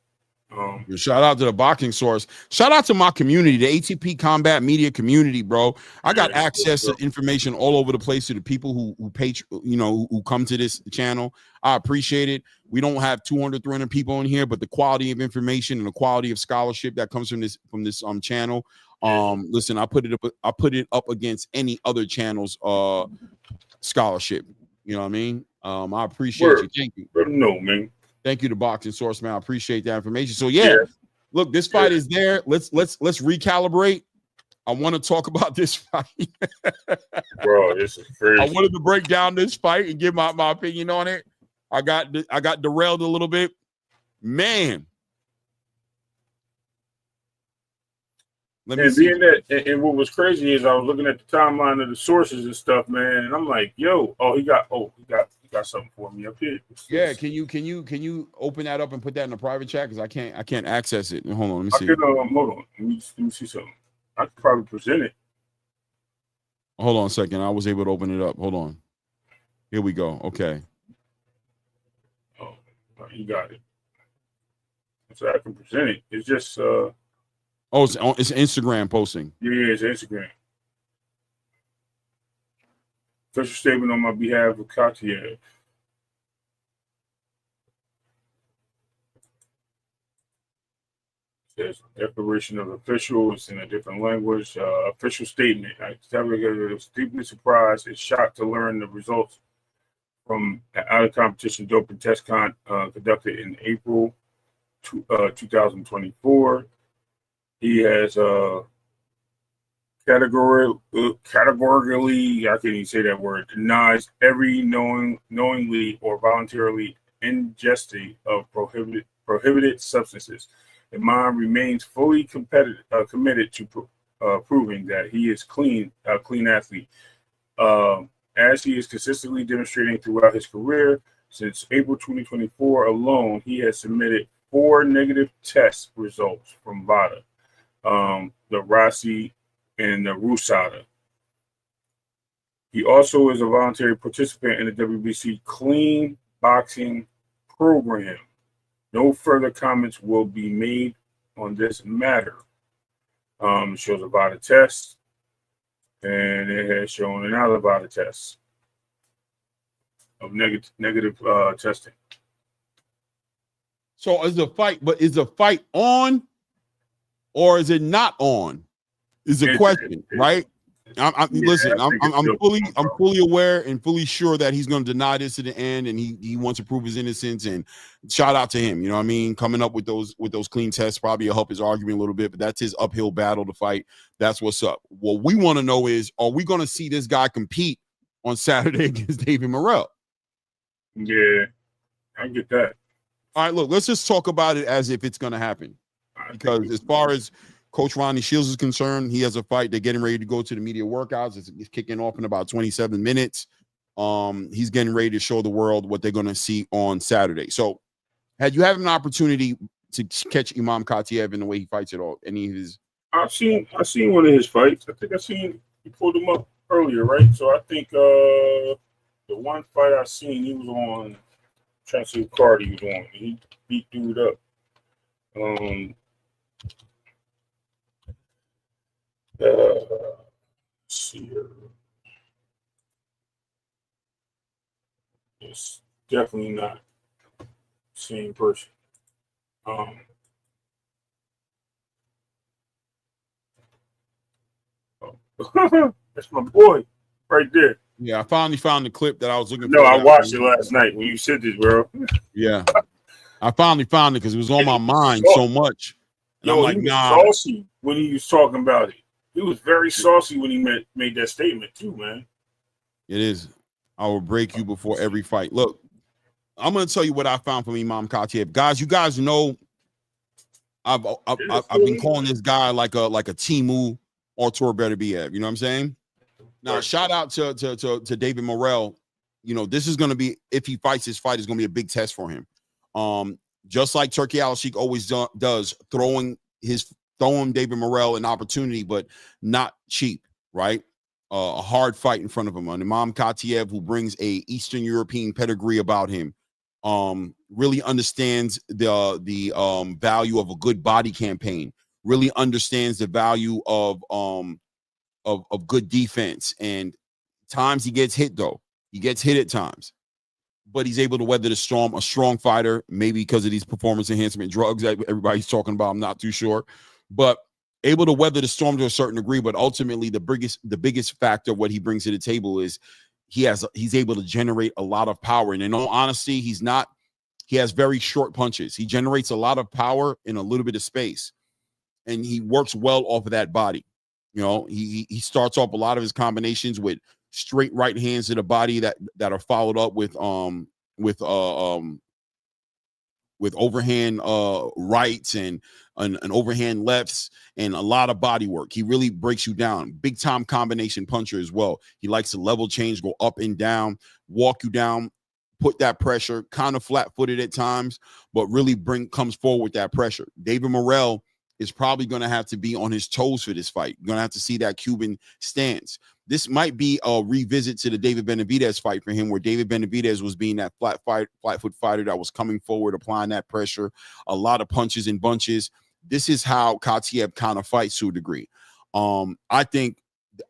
Shout out to the Boxing Source. Shout out to my community, the ATP Combat Media community, bro. I got access to information all over the place to the people who pay, who come to this channel. I appreciate it. We don't have 200, 300 people in here, but the quality of information and the quality of scholarship that comes from this channel. Listen, I put it up against any other channel's scholarship. You know what I mean? I appreciate you. Thank you. No, man. Thank you to Boxing Source, man. I appreciate that information. So yeah. Look, this fight is there. Let's recalibrate. I want to talk about this fight. Bro, this is crazy. I wanted to break down this fight and give my opinion on it. I got derailed a little bit. Man. And what was crazy is I was looking at the timeline of the sources and stuff, man, and I'm like, yo, he got something for me up here. Yeah, can you open that up and put that in the private chat? Because I can't access it. Hold on, let me see. Hold on. Let me see something. I could probably present it. Hold on a second. I was able to open it up. Hold on. Here we go. Okay. Oh, you got it. So I can present it. It's just Oh, it's Instagram posting. Yeah, it's Instagram. Official statement on my behalf of Katiev. Says declaration of officials in a different language. Official statement. I was deeply surprised and shocked to learn the results from an out-of-competition doping test conducted in April 2024. He has categorically, I can't even say that word, denies every knowingly or voluntarily ingesting of prohibited substances. Imam remains fully committed to proving that he is a clean athlete, as he is consistently demonstrating throughout his career. Since April 2024 alone, he has submitted 4 negative test results from VADA, the RASI, and the RUSADA. He also is a voluntary participant in the WBC Clean Boxing Program. No further comments will be made on this matter. It shows a VADA test, and it has shown another VADA test of negative testing. So is the fight on, or is it not on? Is the question, right? Listen, I'm fully aware and fully sure that he's going to deny this to the end, and he wants to prove his innocence. And shout out to him, you know what I mean? Coming up with those clean tests probably will help his argument a little bit, but that's his uphill battle to fight. That's what's up. What we want to know is, are we going to see this guy compete on Saturday against David Morrell? Yeah, I get that. All right, look, let's just talk about it as if it's going to happen, because as far as Coach Ronnie Shields is concerned, he has a fight. They're getting ready to go to the media workouts. It's kicking off in about 27 minutes. He's getting ready to show the world what they're going to see on Saturday. So, had you had an opportunity to catch Imam Katiev in the way he fights at all? Any of his? I've seen one of his fights. I think he pulled him up earlier, right? So I think the one fight I seen, he was on. Trying to see what card he was on. He beat dude up. Let's see here. It's definitely not the same person. That's my boy right there. Yeah, I finally found the clip that I was looking for. No, I watched it last night when you said this, bro. Yeah, I finally found it because it was on my mind so much. And I'm like, he was nah. saucy when he was talking about it. He was very saucy when he made that statement too, man. It is. I will break you before every fight. Look, I'm going to tell you what I found from Imam Katiev. Guys, you guys know I've been calling this guy like a Timu Artur Beterbiev. You know what I'm saying? Now, shout out to David Morrell. You know, this is going to be, if he fights this fight, is going to be a big test for him. Just like Turki Al-Sheikh always does, throwing David Morrell an opportunity, but not cheap, right? A hard fight in front of him. An Imam Katiev who brings a Eastern European pedigree about him, really understands the value of a good body campaign, really understands the value of good defense. And times he gets hit, though. He gets hit at times, but he's able to weather the storm. A strong fighter, maybe because of these performance enhancement drugs that everybody's talking about. I'm not too sure, but able to weather the storm to a certain degree. But ultimately, the biggest factor what he brings to the table is he's able to generate a lot of power. And in all honesty, he has very short punches. He generates a lot of power in a little bit of space, and he works well off of that body. You know, he starts off a lot of his combinations with straight right hands to the body that are followed up with overhand rights and overhand lefts and a lot of body work. He really breaks you down. Big time combination puncher as well. He likes to level change, go up and down, walk you down, put that pressure, kind of flat-footed at times, but really comes forward with that pressure. David Morrell is probably going to have to be on his toes for this fight. You're going to have to see that Cuban stance. This might be a revisit to the David Benavidez fight for him, where David Benavidez was being that flat foot fighter that was coming forward, applying that pressure, a lot of punches and bunches. this is how Katiev kind of fights to a degree. I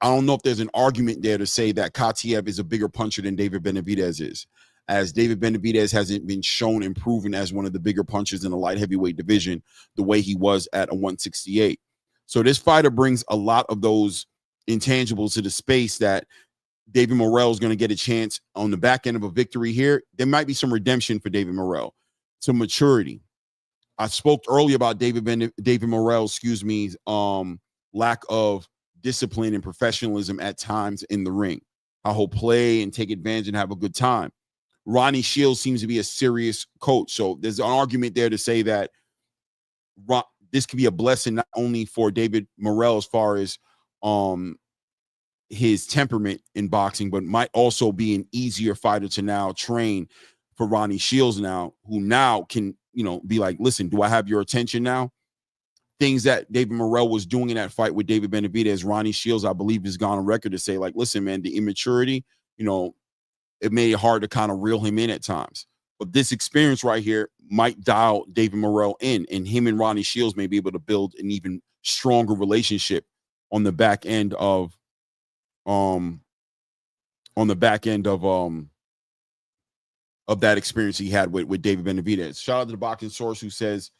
don't know if there's an argument there to say that Katiev is a bigger puncher than David Benavidez is, as David Benavidez hasn't been shown and proven as one of the bigger punchers in the light heavyweight division the way he was at a 168. So this fighter brings a lot of those intangibles to the space that David Morrell is going to get a chance on the back end of a victory here. There might be some redemption for David Morrell, some maturity. I spoke earlier about David Morrell's, lack of discipline and professionalism at times in the ring. How he'll play and take advantage and have a good time. Ronnie Shields seems to be a serious coach. So there's an argument there to say that this could be a blessing not only for David Morrell as far as his temperament in boxing, but might also be an easier fighter to now train for Ronnie Shields now, who now can, be like, listen, do I have your attention now? Things that David Morrell was doing in that fight with David Benavidez, Ronnie Shields, I believe, has gone on record to say, like, listen, man, the immaturity, it made it hard to kind of reel him in at times. But this experience right here might dial David Morrell in, and him and Ronnie Shields may be able to build an even stronger relationship on the back end of that experience he had with David Benavidez. Shout out to the boxing source who says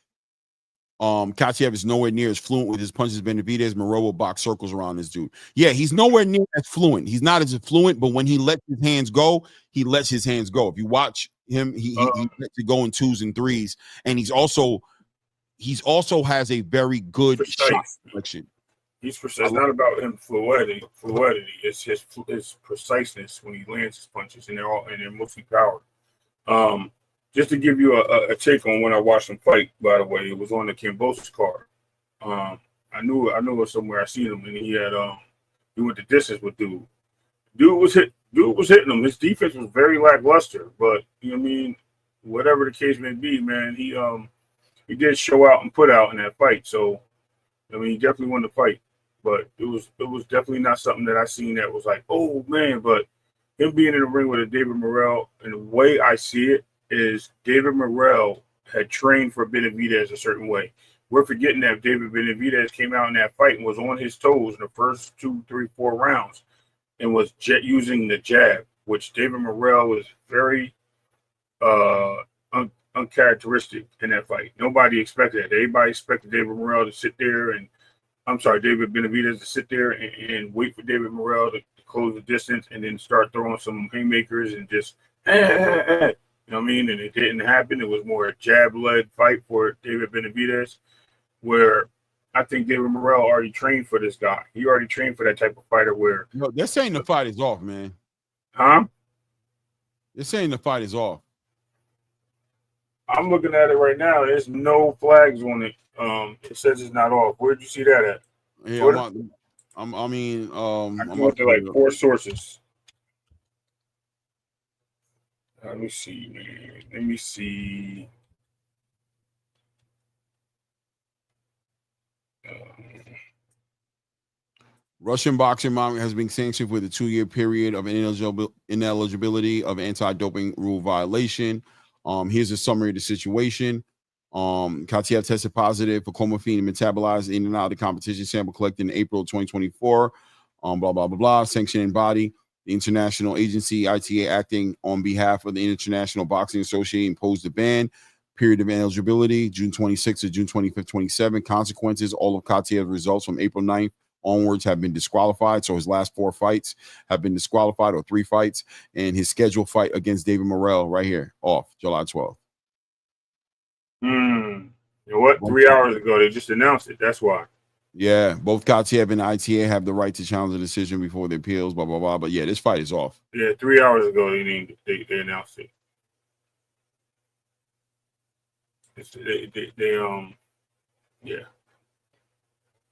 Katiev is nowhere near as fluent with his punches as Benavidez. Morrell will box circles around this dude. Yeah, he's nowhere near as fluent. He's not as fluent, but when he lets his hands go, he lets his hands go. If you watch him, he lets it go in 2s and 3s, and he's also has a very good shot selection. He's precise. It's not about him fluidity. It's his preciseness when he lands his punches, and they're mostly powered. Just to give you a take on when I watched him fight, by the way, it was on the Kambosos card. I knew it somewhere. I seen him, and he went the distance with dude. Dude was hitting him. His defense was very lackluster, but whatever the case may be, man, he did show out and put out in that fight. So he definitely won the fight, but it was definitely not something that I seen that was like, oh man. But him being in the ring with a David Morrell, and the way I see it is David Morrell had trained for Benavidez a certain way. We're forgetting that David Benavidez came out in that fight and was on his toes in the first 2, 3, 4 rounds and was using the jab, which David Morrell was very uncharacteristic in that fight. Nobody expected that. Everybody expected David Morrell to sit there David Benavidez to sit there and wait for David Morrell to close the distance and then start throwing some haymakers and just, you know what I mean? And it didn't happen. It was more a jab-led fight for David Benavidez, where I think David Morrell already trained for this guy. He already trained for that type of fighter where... No, they're saying the fight is off, man. Huh? They're saying the fight is off. I'm looking at it right now. There's no flags on it. It says it's not off. Where'd you see that at? Yeah, I went to like 4 sources. Let me see, man. Let me see. Russian boxer has been sanctioned with a 2-year period of ineligibility of anti-doping rule violation. Here's a summary of the situation. Katiev tested positive for clomiphene and metabolized in and out of the competition sample collected in April 2024. Blah, blah, blah, blah. Sanctioning body, the international agency, ITA, acting on behalf of the International Boxing Association, imposed a ban. Period of ineligibility, June 26th to June 25th, 27. Consequences, all of Katiev's results from April 9th onwards have been disqualified. So his last 4 fights have been disqualified, or 3 fights. And his scheduled fight against David Morrell right here, off July 12th. You know what? 3 hours ago, they just announced it. That's why. Yeah, both Katiev and ITA have the right to challenge the decision before the appeals, blah, blah, blah. But yeah, this fight is off. Yeah, 3 hours ago, they announced it. Yeah.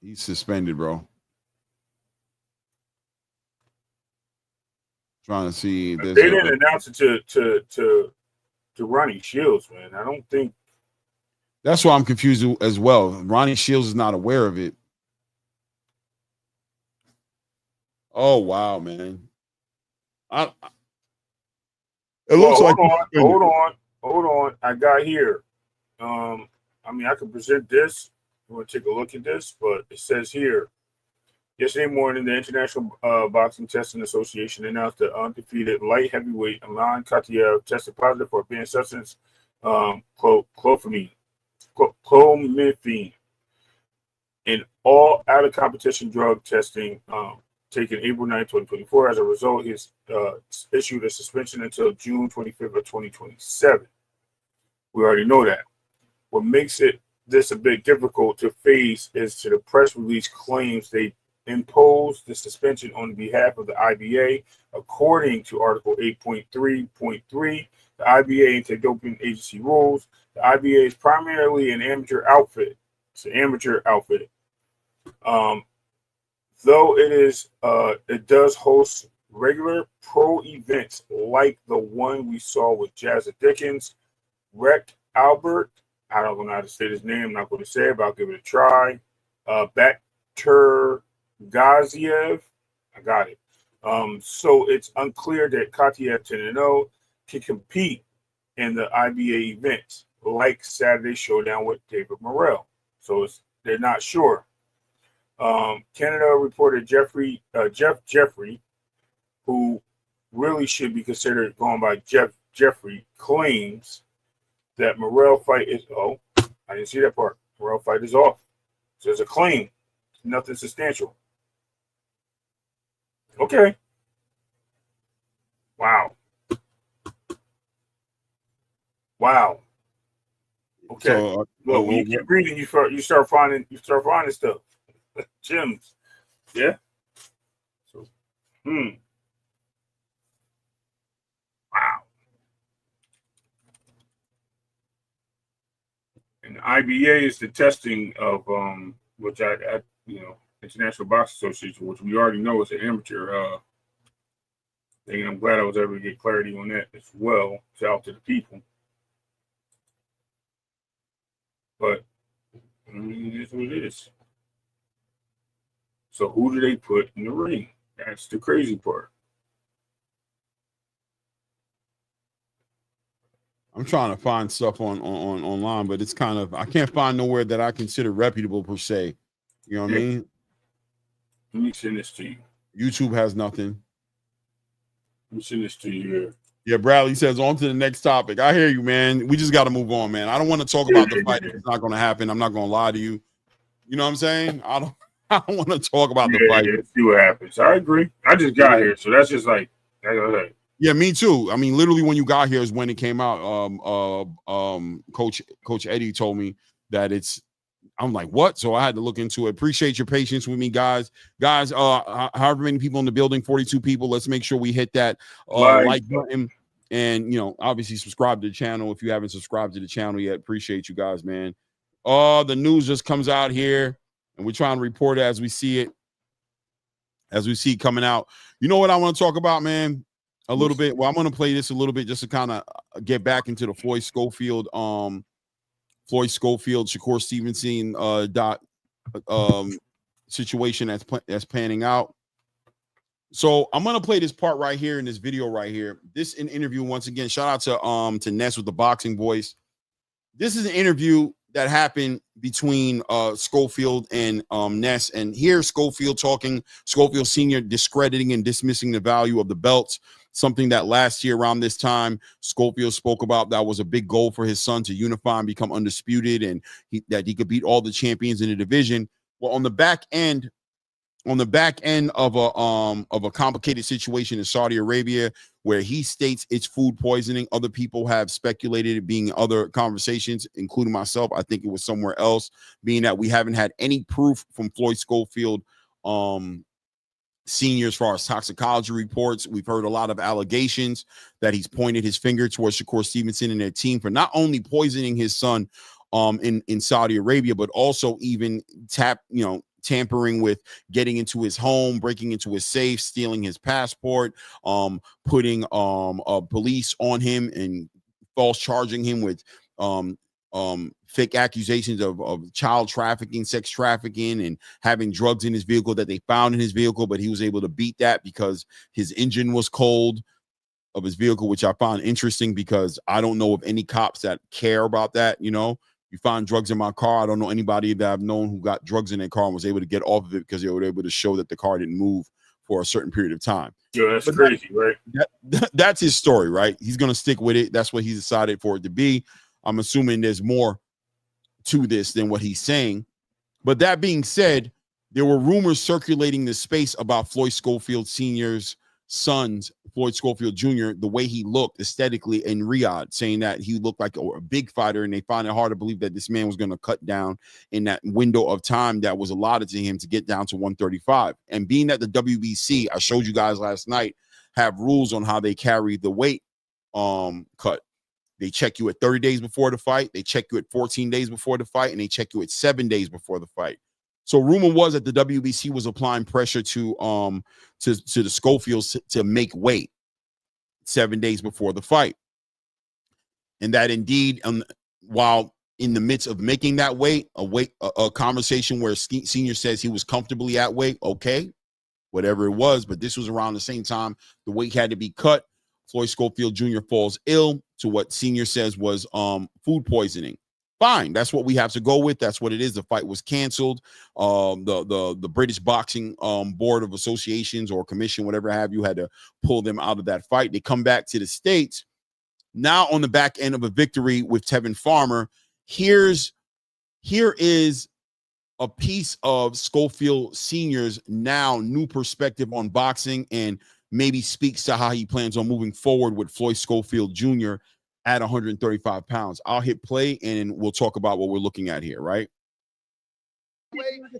He's suspended, bro. Trying to see if they didn't announce it to Ronnie Shields, man. I don't think. That's why I'm confused as well. Ronnie Shields is not aware of it. Oh wow, man! It looks like. Hold on. I got here. I can present this. you want to take a look at this, but it says here, yesterday morning, the International Boxing Testing Association announced the undefeated light heavyweight Alan Katiev tested positive for a banned substance, clomifene, in all out-of-competition drug testing taken April 9, 2024. As a result, he's issued a suspension until June 25th of 2027. We already know that. What makes this a bit difficult to face is to the press release claims they imposed the suspension on behalf of the IBA. According to Article 8.3.3, the IBA Anti-Doping Agency rules, the IBA is primarily an amateur outfit. It's an amateur outfit. Though it does host regular pro events like the one we saw with Jazza Dickens, Rek Albert, I don't know how to say his name, I'm not going to say it, but I'll give it a try. Bakter Gaziev, I got it. So it's unclear that Katiev 10-0 can compete in the IBA events like Saturday Showdown with David Morrell. So they're not sure. Canada reporter Jeff Jeffrey, who really should be considered going by Jeffrey, claims that Morrell fight is I didn't see that part. Morrell fight is off. So there's a claim, nothing substantial. Okay. Wow. Okay. So, well, when you keep reading, you start finding stuff. Gems. Yeah. So, Wow. And the IBA is the testing of which I International Boxing Association, which we already know is an amateur thing. I'm glad I was able to get clarity on that as well. Shout out to the people. But it is what it is. So who do they put in the ring? That's the crazy part. I'm trying to find stuff on online, but it's kind of, I can't find nowhere that I consider reputable per se. You know what I mean? Let me send this to you. YouTube has nothing. Let me send this to you here. Yeah, Bradley says on to the next topic. I hear you, man. We just got to move on, man. I don't want to talk about the fight. It's not going to happen. I'm not going to lie to you. You know what I'm saying? I don't want to talk about the fight. Yeah, see what happens. I agree. I just got here, so that's just like. Yeah, me too. I mean, literally, when you got here is when it came out. Coach Eddie told me that it's. I'm like, what? So I had to look into it. Appreciate your patience with me, guys. However many people in the building, 42 people. Let's make sure we hit that like button. And, obviously subscribe to the channel if you haven't subscribed to the channel yet. Appreciate you guys, man. The news just comes out here, and we're trying to report it as we see it, coming out. You know what I want to talk about, man? A little bit. Well, I'm going to play this a little bit just to kind of get back into the Floyd Schofield, Shakur Stevenson situation that's panning out. So I'm gonna play this part right here in this video right here. This an interview once again. Shout out to Ness with the Boxing Voice. This is an interview that happened between Schofield and Ness, and here Schofield Senior discrediting and dismissing the value of the belts. Something that last year around this time Schofield spoke about, that was a big goal for his son to unify and become undisputed, and that he could beat all the champions in the division. Well, on the back end of a complicated situation in Saudi Arabia, where he states it's food poisoning. Other people have speculated it being other conversations, including myself. I think it was somewhere else, being that we haven't had any proof from Floyd Schofield Senior as far as toxicology reports. We've heard a lot of allegations that he's pointed his finger towards Shakur Stevenson and their team for not only poisoning his son in Saudi Arabia, but also even tampering with getting into his home, breaking into his safe, stealing his passport, putting police on him and false charging him with fake accusations of child trafficking, sex trafficking, and having drugs in his vehicle that they found in his vehicle, but he was able to beat that because his engine was cold of his vehicle, which I found interesting because I don't know of any cops that care about that, You found drugs in my car. I don't know anybody that I've known who got drugs in their car and was able to get off of it because they were able to show that the car didn't move for a certain period of time. Yeah, that's crazy, right? That's his story, right? He's going to stick with it. That's what he decided for it to be. I'm assuming there's more to this than what he's saying. But that being said, there were rumors circulating the space about Floyd Schofield Sr.'s son's, Floyd Schofield Jr., the way he looked aesthetically in Riyadh, saying that he looked like a big fighter, and they find it hard to believe that this man was going to cut down in that window of time that was allotted to him to get down to 135. And being that the WBC, I showed you guys last night, have rules on how they carry the weight cut. They check you at 30 days before the fight, they check you at 14 days before the fight, and they check you at 7 days before the fight. So rumor was that the WBC was applying pressure to the Schofields to make weight 7 days before the fight. And that indeed, while in the midst of making that weight, a conversation where Senior says he was comfortably at weight, okay, whatever it was, but this was around the same time the weight had to be cut. Floyd Schofield Jr. falls ill to what Senior says was food poisoning. Fine, that's what we have to go with. That's what it is. The fight was canceled. The British Boxing Board of Associations or Commission, whatever have you, had to pull them out of that fight. They come back to the States. Now on the back end of a victory with Tevin Farmer, here is a piece of Schofield Sr.'s now new perspective on boxing, and maybe speaks to how he plans on moving forward with Floyd Schofield Jr. at 135 pounds. I'll hit play and we'll talk about what we're looking at here, right?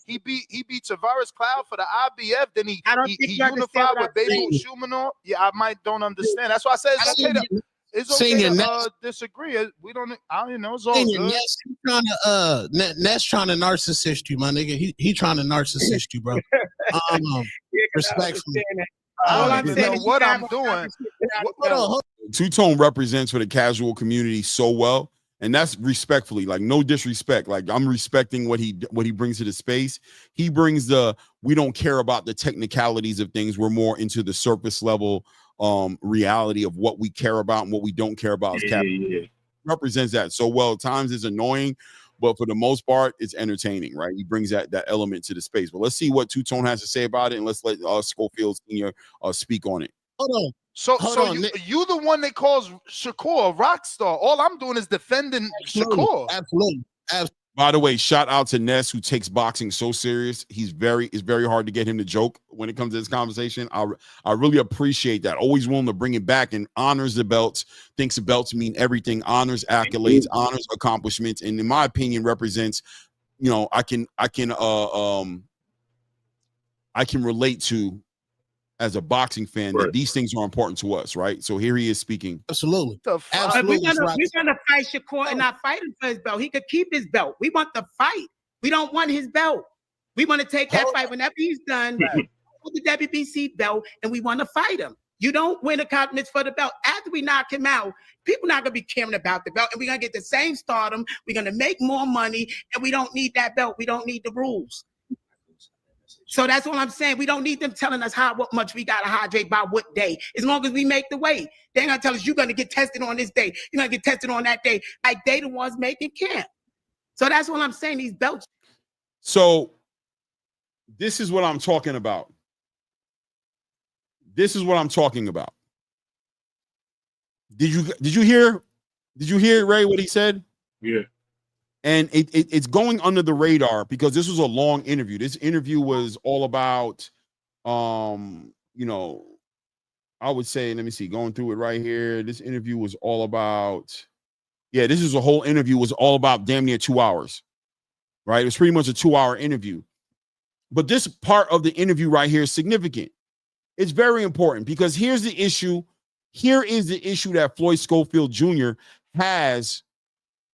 He beat Tavares Cloud for the IBF. Then he unified with Babel Shumanor. Yeah, I don't understand. That's why I said it's okay to, disagree. We don't. I don't know. It's all good. Ness trying to narcissist you, my nigga. He trying to narcissist you, bro. Respectfully. All I'm saying is what I'm doing. Two-Tone represents for the casual community so well, and that's respectfully, like no disrespect. Like I'm respecting what he brings to the space. He brings we don't care about the technicalities of things. We're more into the surface level reality of what we care about and what we don't care about. Represents that so well. At times it's annoying, but for the most part, it's entertaining, right? He brings that element to the space. But let's see what Two-Tone has to say about it, and let's let Schofield Sr. Speak on it. Hold on. So you the one that calls Shakur a rock star. All I'm doing is defending Shakur. Absolutely. By the way, shout out to Ness, who takes boxing so serious. It's very hard to get him to joke when it comes to this conversation. I really appreciate that. Always willing to bring it back and honors the belts, thinks the belts mean everything, honors accolades, honors accomplishments, and in my opinion represents, I can relate to, as a boxing fan, that these things are important to us, right? So here he is speaking. Absolutely. We're gonna fight Shakur and not fight him for his belt. He could keep his belt. We want the fight. We don't want his belt. We want to take that fight whenever he's done with the WBC belt, and we want to fight him. You don't win a confidence for the belt. After we knock him out, people not gonna be caring about the belt, and we're gonna get the same stardom. We're gonna make more money, and we don't need that belt. We don't need the rules. So that's what I'm saying. We don't need them telling us what much we got to hydrate by what day. As long as we make the weight, they're going to tell us you're going to get tested on this day. You're going to get tested on that day. Like they the ones making camp. So that's what I'm saying. These belts. So this is what I'm talking about. Did you hear Ray what he said? Yeah. And it's going under the radar because this was a long interview. This interview was all about, I would say, let me see, going through it right here. This interview was all about, this is a whole interview was all about damn near 2 hours, right? It was pretty much a 2-hour interview. But this part of the interview right here is significant. It's very important because here's the issue. Here is the issue that Floyd Schofield Jr. has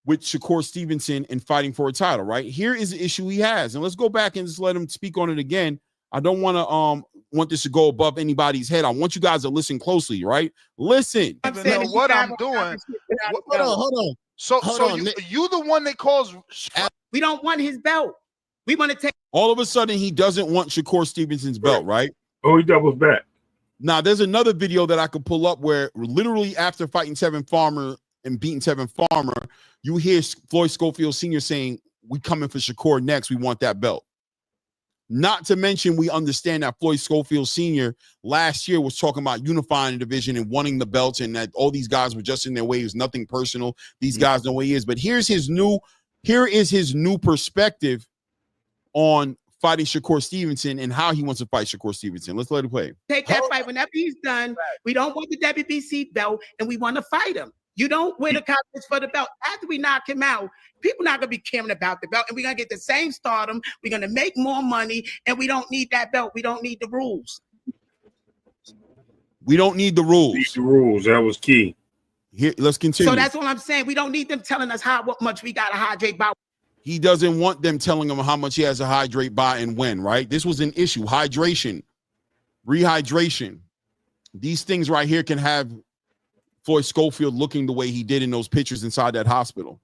with Shakur Stevenson in fighting for a title, right? Here is the issue he has. And let's go back and just let him speak on it again. I don't want this to go above anybody's head. I want you guys to listen closely, right? Listen. I don't know what I'm doing. Hold on. So you the one that calls. We don't want his belt. We want to take. All of a sudden, he doesn't want Shakur Stevenson's belt, right? Oh, he doubles back. Now, there's another video that I could pull up where literally after fighting Tevin Farmer, and beating Tevin Farmer, you hear Floyd Schofield Sr. saying, "We coming for Shakur next. We want that belt." Not to mention, we understand that Floyd Schofield Sr. last year was talking about unifying the division and wanting the belts, and that all these guys were just in their way. It was nothing personal. These guys know what he is. But here is his new perspective on fighting Shakur Stevenson and how he wants to fight Shakur Stevenson. Let's let it play. Take that fight whenever he's done. We don't want the WBC belt, and we want to fight him. You don't win a contest for the belt. After we knock him out, people not going to be caring about the belt, and we're going to get the same stardom. We're going to make more money, and we don't need that belt. We don't need the rules. We don't need the rules. Need the rules. That was key. Here, let's continue. So that's what I'm saying. We don't need them telling us what much we got to hydrate by. He doesn't want them telling him how much he has to hydrate by and when, right? This was an issue. Hydration, rehydration. These things right here can have Floyd Schofield looking the way he did in those pictures inside that hospital.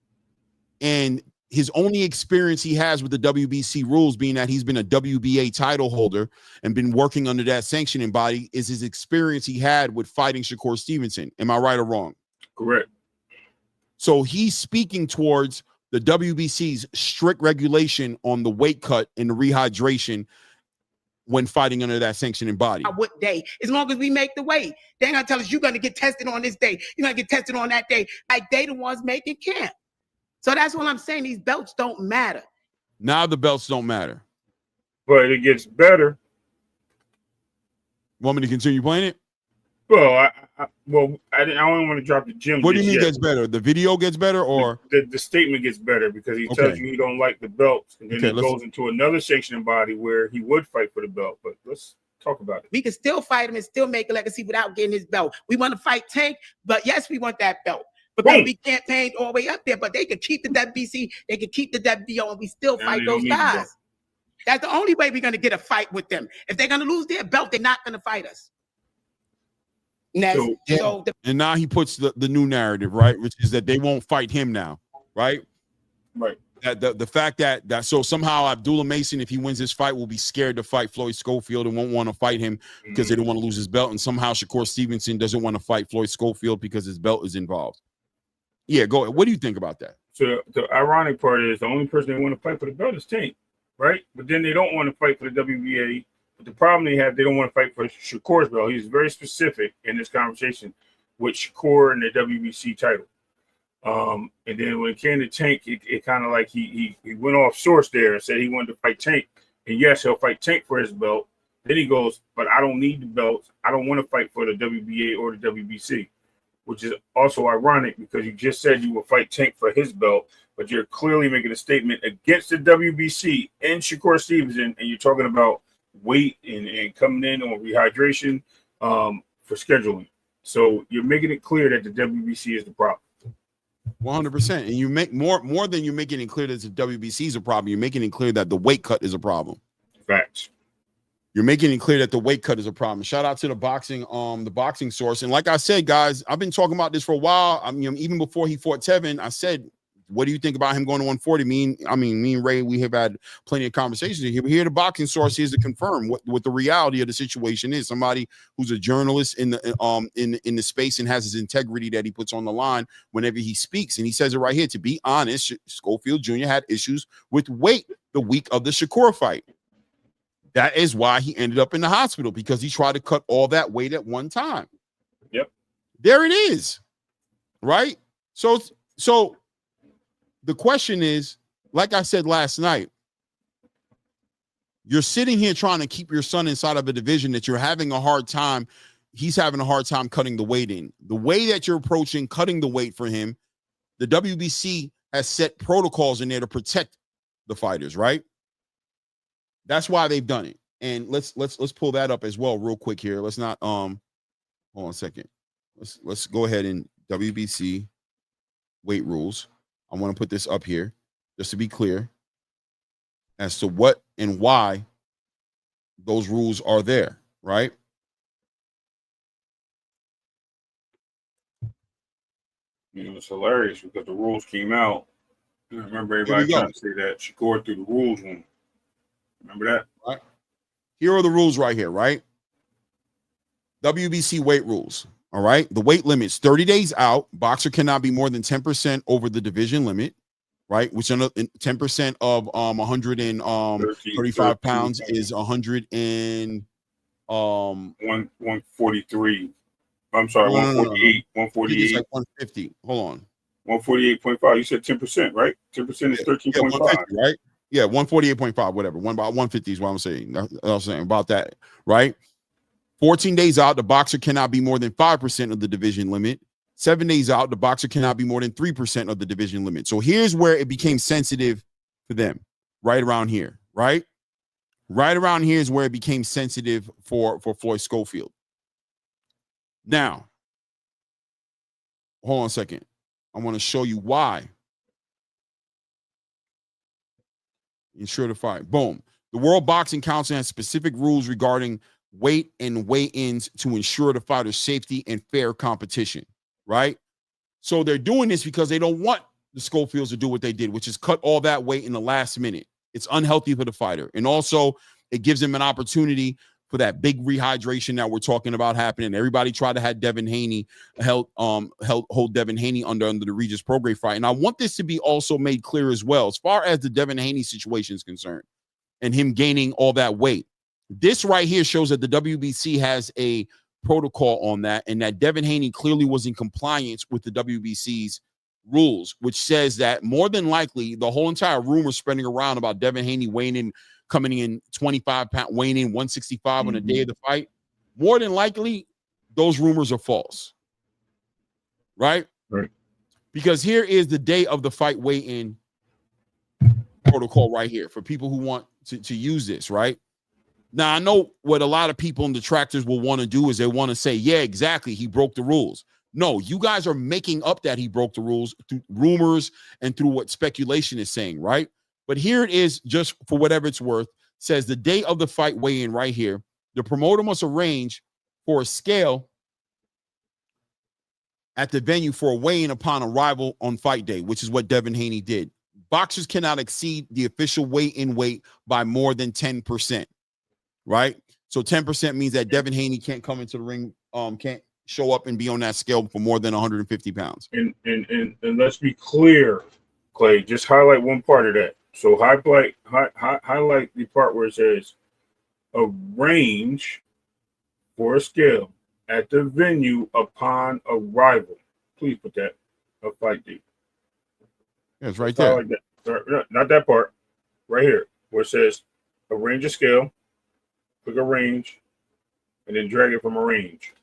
And his only experience he has with the WBC rules, being that he's been a WBA title holder and been working under that sanctioning body, is his experience he had with fighting Shakur Stevenson. Am I right or wrong? Correct. So he's speaking towards the WBC's strict regulation on the weight cut and the rehydration when fighting under that sanctioning body. What day? As long as we make the weight. They ain't gonna tell us you're gonna get tested on this day. You're gonna get tested on that day. Like they the ones making camp. So that's what I'm saying. These belts don't matter. Now the belts don't matter. But it gets better. Want me to continue playing it? Well, I don't want to drop the gym. What do you mean gets better? The video gets better, or the statement gets better because he tells you he don't like the belt, and then he goes into another sanctioning body where he would fight for the belt. But let's talk about it. We can still fight him and still make a legacy without getting his belt. We want to fight Tank, but yes, we want that belt. Because we campaigned all the way up there, but they could keep the WBC, they could keep the WBO, and we still fight those guys. That's the only way we're going to get a fight with them. If they're going to lose their belt, they're not going to fight us. And now he puts the new narrative, right, which is that they won't fight him now, right? Right. That the fact that so somehow Abdullah Mason, if he wins this fight, will be scared to fight Floyd Schofield and won't want to fight him because they don't want to lose his belt, and somehow Shakur Stevenson doesn't want to fight Floyd Schofield because his belt is involved. Yeah, go ahead. What do you think about that? So the ironic part is the only person they want to fight for the belt is Tank, right? But then they don't want to fight for the WBA. But the problem they don't want to fight for Shakur's belt. He's very specific in this conversation with Shakur and the WBC title. And then when it came to Tank, it kind of like he went off source there and said he wanted to fight Tank. And yes, he'll fight Tank for his belt. Then he goes, but I don't need the belt. I don't want to fight for the WBA or the WBC, which is also ironic because you just said you will fight Tank for his belt, but you're clearly making a statement against the WBC and Shakur Stevenson, and you're talking about weight and coming in on rehydration for scheduling. So you're making it clear that the WBC is the problem. 100%. And you make more than you're making it clear that the WBC is a problem. You're making it clear that the weight cut is a problem. Facts. You're making it clear that the weight cut is a problem. Shout out to the boxing source. And like I said, guys, I've been talking about this for a while. I mean, even before he fought Tevin, I said, what do you think about him going to 140? Me and Ray, we have had plenty of conversations here. But here, the boxing source is to confirm what the reality of the situation is. Somebody who's a journalist in the space and has his integrity that he puts on the line whenever he speaks. And he says it right here. To be honest, Schofield Jr. had issues with weight the week of the Shakur fight. That is why he ended up in the hospital, because he tried to cut all that weight at one time. Yep. There it is. Right? So the question is, like I said last night, you're sitting here trying to keep your son inside of a division that you're having a hard time. He's having a hard time cutting the weight in. The way that you're approaching cutting the weight for him, the WBC has set protocols in there to protect the fighters, right? That's why they've done it. And let's pull that up as well real quick here. Let's not hold on a second. Let's go ahead and WBC weight rules. I want to put this up here just to be clear as to what and why those rules are there, right? It was hilarious because the rules came out. I remember everybody trying to say that Shakur threw the rules one. Remember that? Right. Here are the rules right here, right? WBC weight rules. All right. The weight limit's 30 days out. Boxer cannot be more than 10% over the division limit, right? Which 10% of 135 pounds is 143. I'm sorry, 148. 148. It's like 150. Hold on. 148.5. You said 10%, right? 10% is 13.5. Right? Yeah, 148.5, whatever. About 150 is what I'm saying. I'm saying about that, right? 14 days out, the boxer cannot be more than 5% of the division limit. 7 days out, the boxer cannot be more than 3% of the division limit. So here's where it became sensitive to them, right around here, right? Right around here is where it became sensitive for Floyd Schofield. Now, hold on a second. I want to show you why. Ensure the fight. Boom. The World Boxing Council has specific rules regarding weight and weigh-ins to ensure the fighter's safety and fair competition, right? So they're doing this because they don't want the Schofields to do what they did, which is cut all that weight in the last minute. It's unhealthy for the fighter. And also, it gives them an opportunity for that big rehydration that we're talking about happening. Everybody tried to have Devin Haney hold Devin Haney under the Regis Prograis fight. And I want this to be also made clear as well, as far as the Devin Haney situation is concerned and him gaining all that weight. This right here shows that the WBC has a protocol on that, and that Devin Haney clearly was in compliance with the WBC's rules, which says that more than likely the whole entire rumor spreading around about Devin Haney weighing in, coming in 25 pounds, weighing in 165 on the day of the fight, more than likely those rumors are false. Right? Right. Because here is the day of the fight weigh-in protocol right here for people who want to use this, right? Now, I know what a lot of people and detractors will want to do is they want to say, yeah, exactly, he broke the rules. No, you guys are making up that he broke the rules through rumors and through what speculation is saying, right? But here it is, just for whatever it's worth, says the day of the fight weigh-in right here, the promoter must arrange for a scale at the venue for a weigh-in upon arrival on fight day, which is what Devin Haney did. Boxers cannot exceed the official weigh-in weight by more than 10%. Right? So 10% means that Devin Haney can't come into the ring, can't show up and be on that scale for more than 150 pounds. And let's be clear, Clay, just highlight one part of that. So highlight the part where it says arrange for a scale at the venue upon arrival. Please put that a fight date. Yeah, it's right there. Like that. Not that part. Right here, where it says arrange a scale. Click arrange, and then drag it from arrange.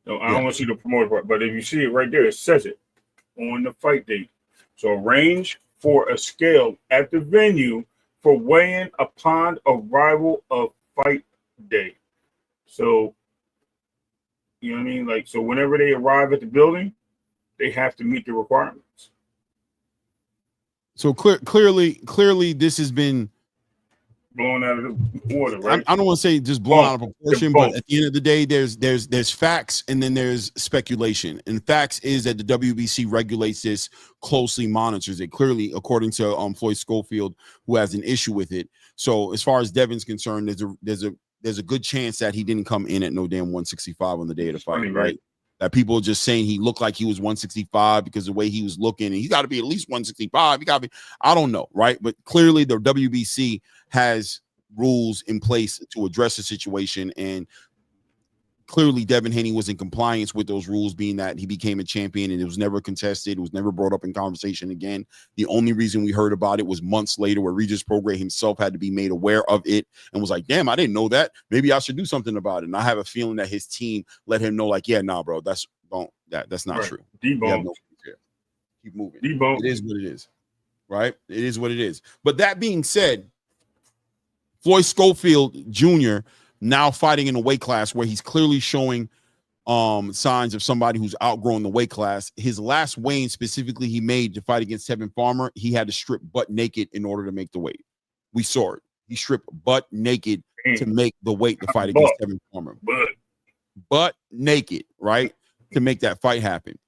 No, I don't want to see the promoter part, but if you see it right there, it says it on the fight date. So arrange for a scale at the venue for weighing upon arrival of fight day. So, you know what I mean? Like, so whenever they arrive at the building, they have to meet the requirements. So clearly, this has been blown out of the water, right? I don't want to say just blown out of proportion, but at the end of the day, there's facts and then there's speculation. And facts is that the WBC regulates this, closely monitors it. Clearly, according to Floyd Schofield, who has an issue with it. So as far as Devin's concerned, there's a good chance that he didn't come in at no damn 165 on the day of the fight, right? That people are just saying he looked like he was 165 because the way he was looking, and he got to be at least 165. He got to be, I don't know, right? But clearly the WBC has rules in place to address the situation, and clearly Devin Haney was in compliance with those rules, being that he became a champion and it was never contested. It was never brought up in conversation again. The only reason we heard about it was months later, where Regis Prograis himself had to be made aware of it and was like, damn, I didn't know that. Maybe I should do something about it. And I have a feeling that his team let him know, like, yeah, nah, bro, that's not true. Debunk. No, keep moving. Debunk. It is what it is, right? It is what it is. But that being said, Floyd Schofield Jr. now fighting in a weight class where he's clearly showing signs of somebody who's outgrown the weight class. His last weigh-in specifically he made to fight against Tevin Farmer, he had to strip butt naked in order to make the weight. We saw it. He stripped butt naked to make the weight to fight against Tevin Farmer. Butt naked, right? To make that fight happen.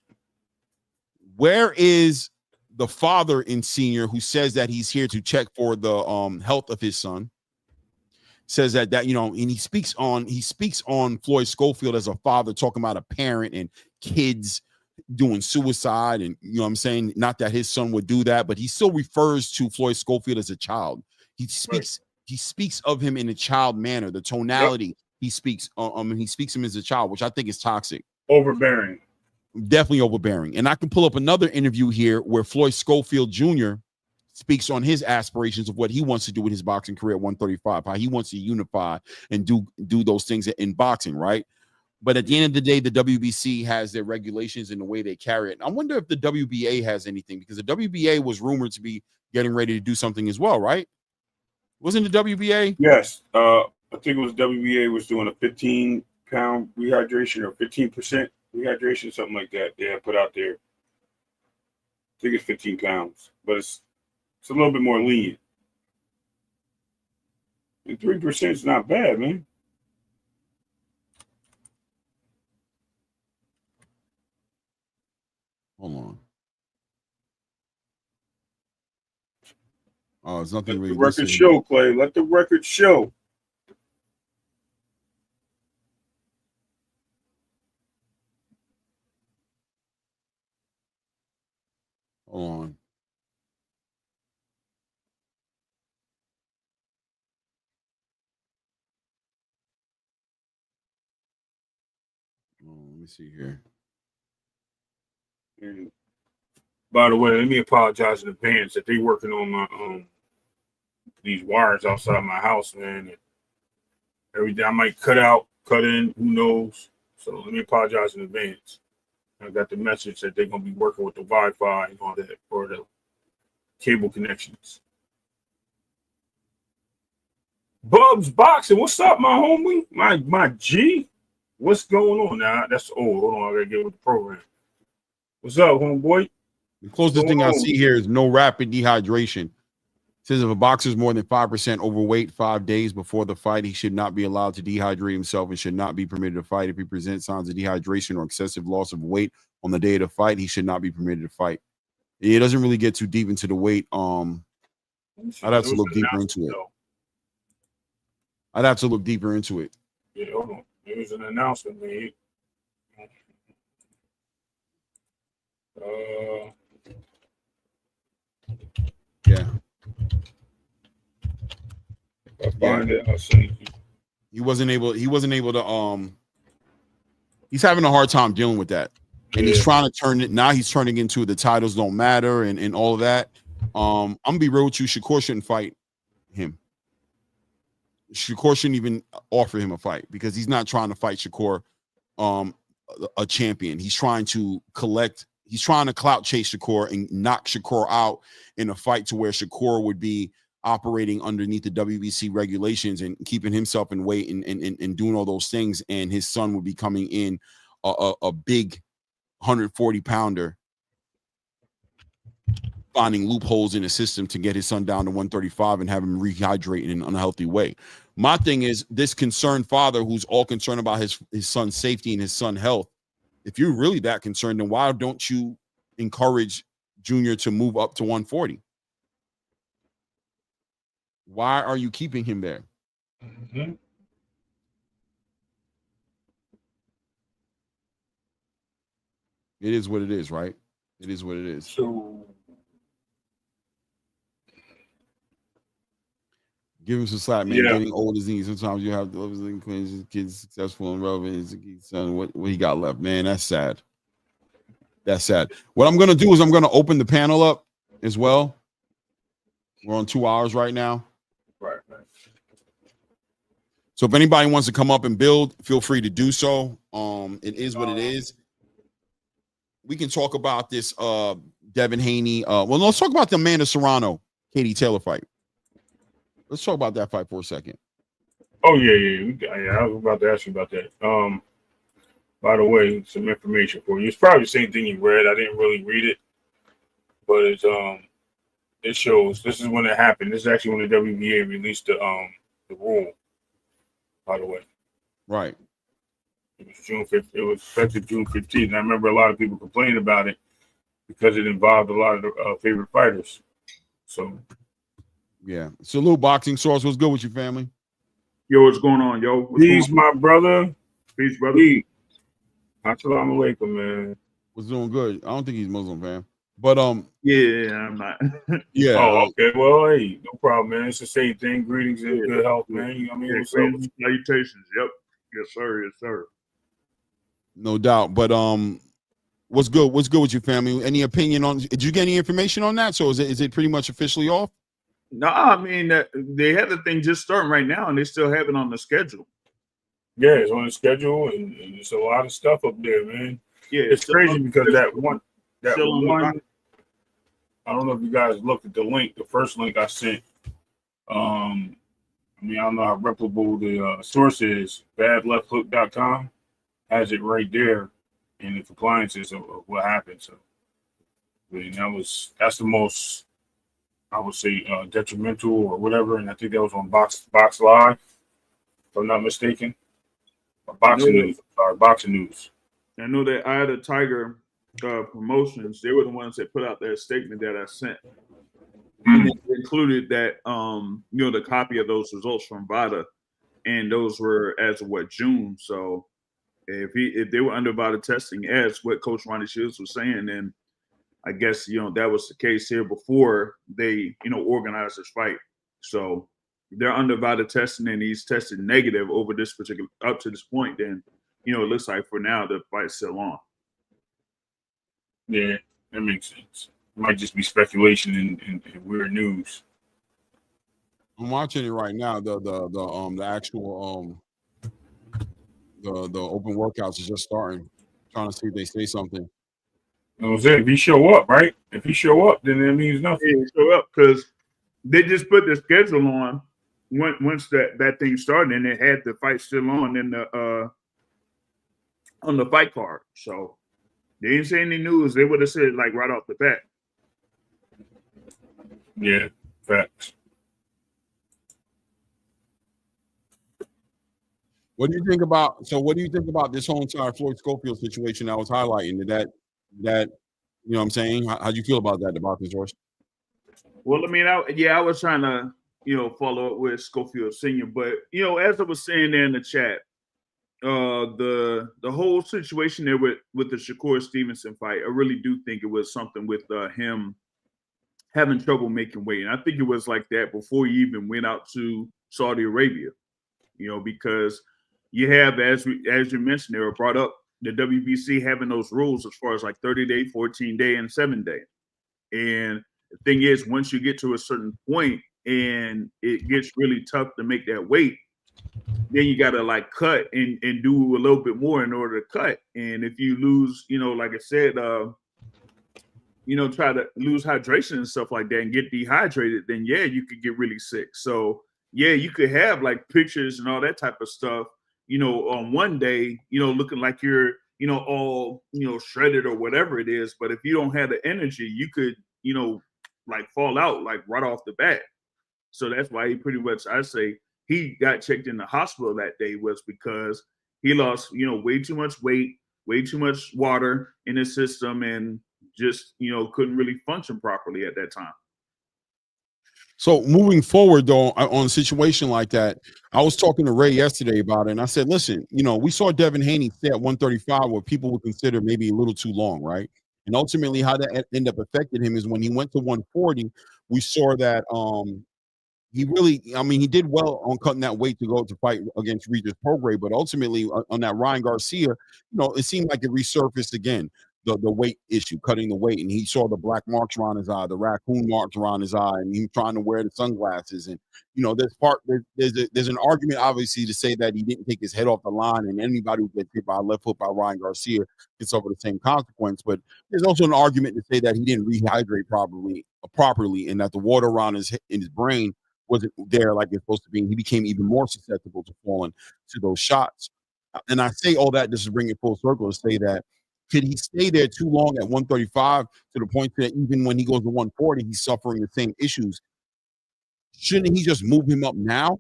Where is the father in Senior who says that he's here to check for the health of his son? says that and he speaks on Floyd Schofield as a father, talking about a parent and kids doing suicide, and you know what I'm saying, not that his son would do that, but he still refers to Floyd Schofield as a child. He speaks of him in a child manner, the tonality he speaks him as a child, which I think is toxic. Overbearing. Definitely overbearing. And I can pull up another interview here where Floyd Schofield Jr. speaks on his aspirations of what he wants to do with his boxing career at 135, how he wants to unify and do those things in boxing, right? But at the end of the day, the WBC has their regulations and the way they carry it. And I wonder if the WBA has anything, because the WBA was rumored to be getting ready to do something as well, right? Wasn't the WBA? Yes. I think it was WBA was doing a 15-pound rehydration or 15% rehydration, something like that. They had put out there. I think it's 15 pounds, but it's a little bit more lenient. And 3% is not bad, man. Hold on. Oh, there's nothing really. Let the record show, Clay. Let the record show. Hold on. Oh, let me see here. And by the way, let me apologize in advance that they working on my these wires outside my house, man. Every day I might cut in, who knows? So let me apologize in advance. I got the message that they're gonna be working with the Wi-Fi and all that for the cable connections. Bubs Boxing, what's up, my homie? My G? What's going on now? That's old. Hold on, I gotta get with the program. What's up, homeboy? The closest thing I see here is no rapid dehydration. It says if a boxer is more than 5% overweight 5 days before the fight, he should not be allowed to dehydrate himself and should not be permitted to fight. If he presents signs of dehydration or excessive loss of weight on the day of the fight, he should not be permitted to fight. It doesn't really get too deep into the weight. I'd have to look deeper into it. I'd have to look deeper into it. Yeah, hold on. There was an announcement made. Yeah. I'll find it. I'll send it to you. He wasn't able to he's having a hard time dealing with that. And he's trying to turn it now. He's turning into the titles don't matter and all of that. I'm gonna be real with you. Shakur shouldn't fight him. Shakur shouldn't even offer him a fight because he's not trying to fight Shakur, a champion. He's trying to clout chase Shakur and knock Shakur out in a fight to where Shakur would be operating underneath the WBC regulations and keeping himself in weight and doing all those things. And his son would be coming in a big 140-pounder, finding loopholes in the system to get his son down to 135 and have him rehydrate in an unhealthy way. My thing is this concerned father who's all concerned about his son's safety and his son's health. If you're really that concerned, then why don't you encourage Junior to move up to 140? Why are you keeping him there? Mm-hmm. It is what it is, right? It is what it is. So give him some slack, man. Yeah. Getting old is easy. Sometimes you have kids successful and relevant. Son, what he got left, man? That's sad. That's sad. What I'm gonna do is I'm gonna open the panel up as well. We're on 2 hours right now. Right. So if anybody wants to come up and build, feel free to do so. It is what it is. We can talk about this Devin Haney. Well, let's talk about the Amanda Serrano, Katie Taylor fight. Let's talk about that fight for a second. Oh, yeah. I was about to ask you about that. By the way, some information for you. It's probably the same thing you read. I didn't really read it, but it shows. This is when it happened. This is actually when the WBA released the rule. By the way, right. It was June 5th. It was effective June 15th. And I remember a lot of people complaining about it because it involved a lot of the favorite fighters. So, yeah. Salute Boxing Source. What's good with your family? Yo, what's going on, yo? Peace, my brother. Peace, brother. Peace. Assalamu alaikum, man. Was doing good. I don't think he's Muslim, fam. But yeah, I'm not. Yeah. Oh, okay. Well, hey, no problem, man. It's the same thing. Greetings and good health, man. You know what I mean? Yeah, What's up? salutations. Yep. Yes, sir. Yes, sir. No doubt. But what's good? What's good with you, family? Any opinion on? Did you get any information on that? So is it pretty much officially off? No, I mean they have the thing just starting right now, and they still have it on the schedule. Yeah, it's on the schedule, and there's a lot of stuff up there, man. Yeah, it's crazy because that one, I don't know if you guys looked at the link, the first link I sent. I mean, I don't know how reputable the source is. Badlefthook.com has it right there in the compliances of what happened. So, I mean, that's the most, I would say, detrimental or whatever. And I think that was on Box Live, if I'm not mistaken. Or Boxing News. Sorry, Boxing News. I know that Eye of the Tiger Promotions, they were the ones that put out that statement that I sent. And it included that the copy of those results from VADA, and those were as of June. So if they were under VADA testing, as what Coach Ronnie Shields was saying, then I guess that was the case here before they organized this fight. So they're under VADA testing, and he's tested negative over this particular up to this point. Then it looks like for now the fight's still on. Yeah, that makes sense. It might just be speculation and weird news. I'm watching it right now. The actual the open workouts is just starting. Trying to see if they say something. If he show up, right? If he show up, then that means nothing. Yeah, show up because they just put the schedule on once that thing started, and it had the fight still on in the on the fight card. So they didn't say any news. They would have said like right off the bat. Yeah, facts. What do you think about? So, what do you think about this whole entire Floyd Schofield situation I was highlighting? That you know what I'm saying? How do you feel about that, the boxing source? Well, I mean, I was trying to follow up with Schofield Sr., but as I was saying there in the chat, the whole situation there with the Shakur Stevenson fight, I really do think it was something with him having trouble making weight, and I think it was like that before he even went out to Saudi Arabia, because you have, as you mentioned, they were brought up, the WBC having those rules as far as like 30-day, 14-day, and 7-day, and the thing is, once you get to a certain point and it gets really tough to make that weight, then you got to like cut and do a little bit more in order to cut. And if you lose, like I said, try to lose hydration and stuff like that and get dehydrated, then yeah, you could get really sick. So yeah, you could have like pictures and all that type of stuff, on one day, looking like you're, all, shredded or whatever it is. But if you don't have the energy, you could, like fall out like right off the bat. So that's why he pretty much, I say, he got checked in the hospital that day was because he lost, way too much weight, way too much water in his system, and just, couldn't really function properly at that time. So moving forward, though, on a situation like that, I was talking to Ray yesterday about it, and I said, listen, we saw Devin Haney stay at 135, what people would consider maybe a little too long, right? And ultimately, how that ended up affected him is when he went to 140, we saw that he really, he did well on cutting that weight to go to fight against Regis Prograis, but ultimately on that Ryan Garcia, it seemed like it resurfaced again, the weight issue, cutting the weight, and he saw the black marks around his eye, the raccoon marks around his eye, and he trying to wear the sunglasses, and there's an argument obviously to say that he didn't take his head off the line, and anybody who gets hit by a left hook by Ryan Garcia gets over the same consequence. But there's also an argument to say that he didn't rehydrate properly, and that the water around in his brain wasn't there like it's supposed to be, and he became even more susceptible to falling to those shots. And I say all that just to bring it full circle to say that could he stay there too long at 135 to the point that even when he goes to 140, he's suffering the same issues? Shouldn't he just move him up now?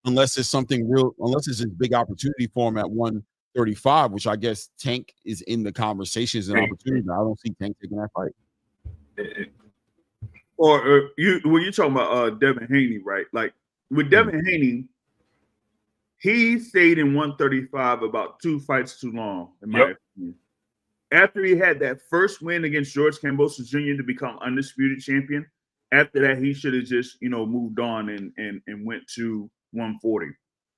Unless it's something real, unless it's a big opportunity for him at 135, which I guess Tank is in the conversations and opportunities. I don't see Tank taking that fight. Or you're talking about Devin Haney, right? Like with Devin Haney, he stayed in 135 about 2 fights too long, in my opinion. After he had that first win against George Kambosos Jr. to become undisputed champion, after that, he should have just, moved on and went to 140,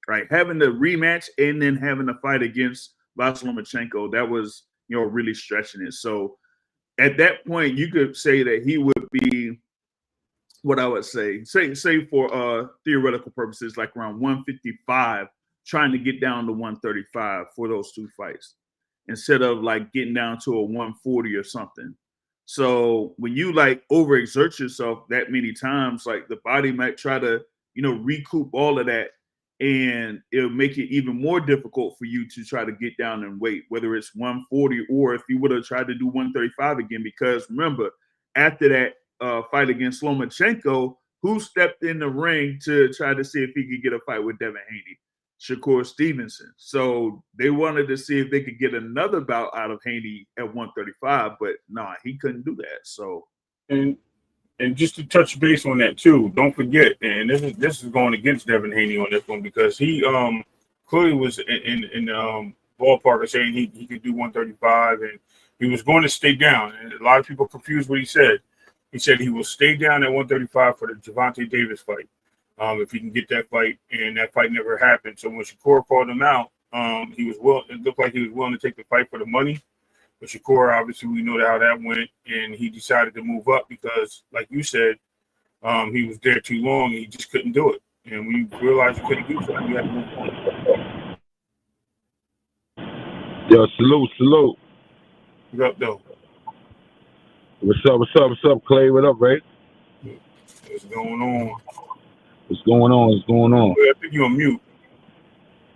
right? Having the rematch and then having the fight against Vasyl Lomachenko, that was, really stretching it. So at that point, you could say that he would be, what I would say for theoretical purposes, like around 155, trying to get down to 135 for those 2 fights, instead of like getting down to a 140 or something. So when you like overexert yourself that many times, like the body might try to, recoup all of that, and it'll make it even more difficult for you to try to get down in weight, whether it's 140 or if you would have tried to do 135 again. Because remember, after that fight against Lomachenko, who stepped in the ring to try to see if he could get a fight with Devin Haney? Shakur Stevenson. So they wanted to see if they could get another bout out of Haney at 135, but nah, he couldn't do that. So and just to touch base on that too, don't forget, and this is going against Devin Haney on this one, because he clearly was in ballpark of saying he could do 135, and he was going to stay down. And a lot of people confused what he said. He said he will stay down at 135 for the Gervonta Davis fight. If he can get that fight, and that fight never happened. So when Shakur called him out, it looked like he was willing to take the fight for the money. But Shakur, obviously, we know how that went, and he decided to move up because, like you said, he was there too long, and he just couldn't do it. And we realized he couldn't do something. We had to move on. Yo, salute. What up, though? What's up, Clay? What up, Ray? What's going on? What's going on? I think you're on mute.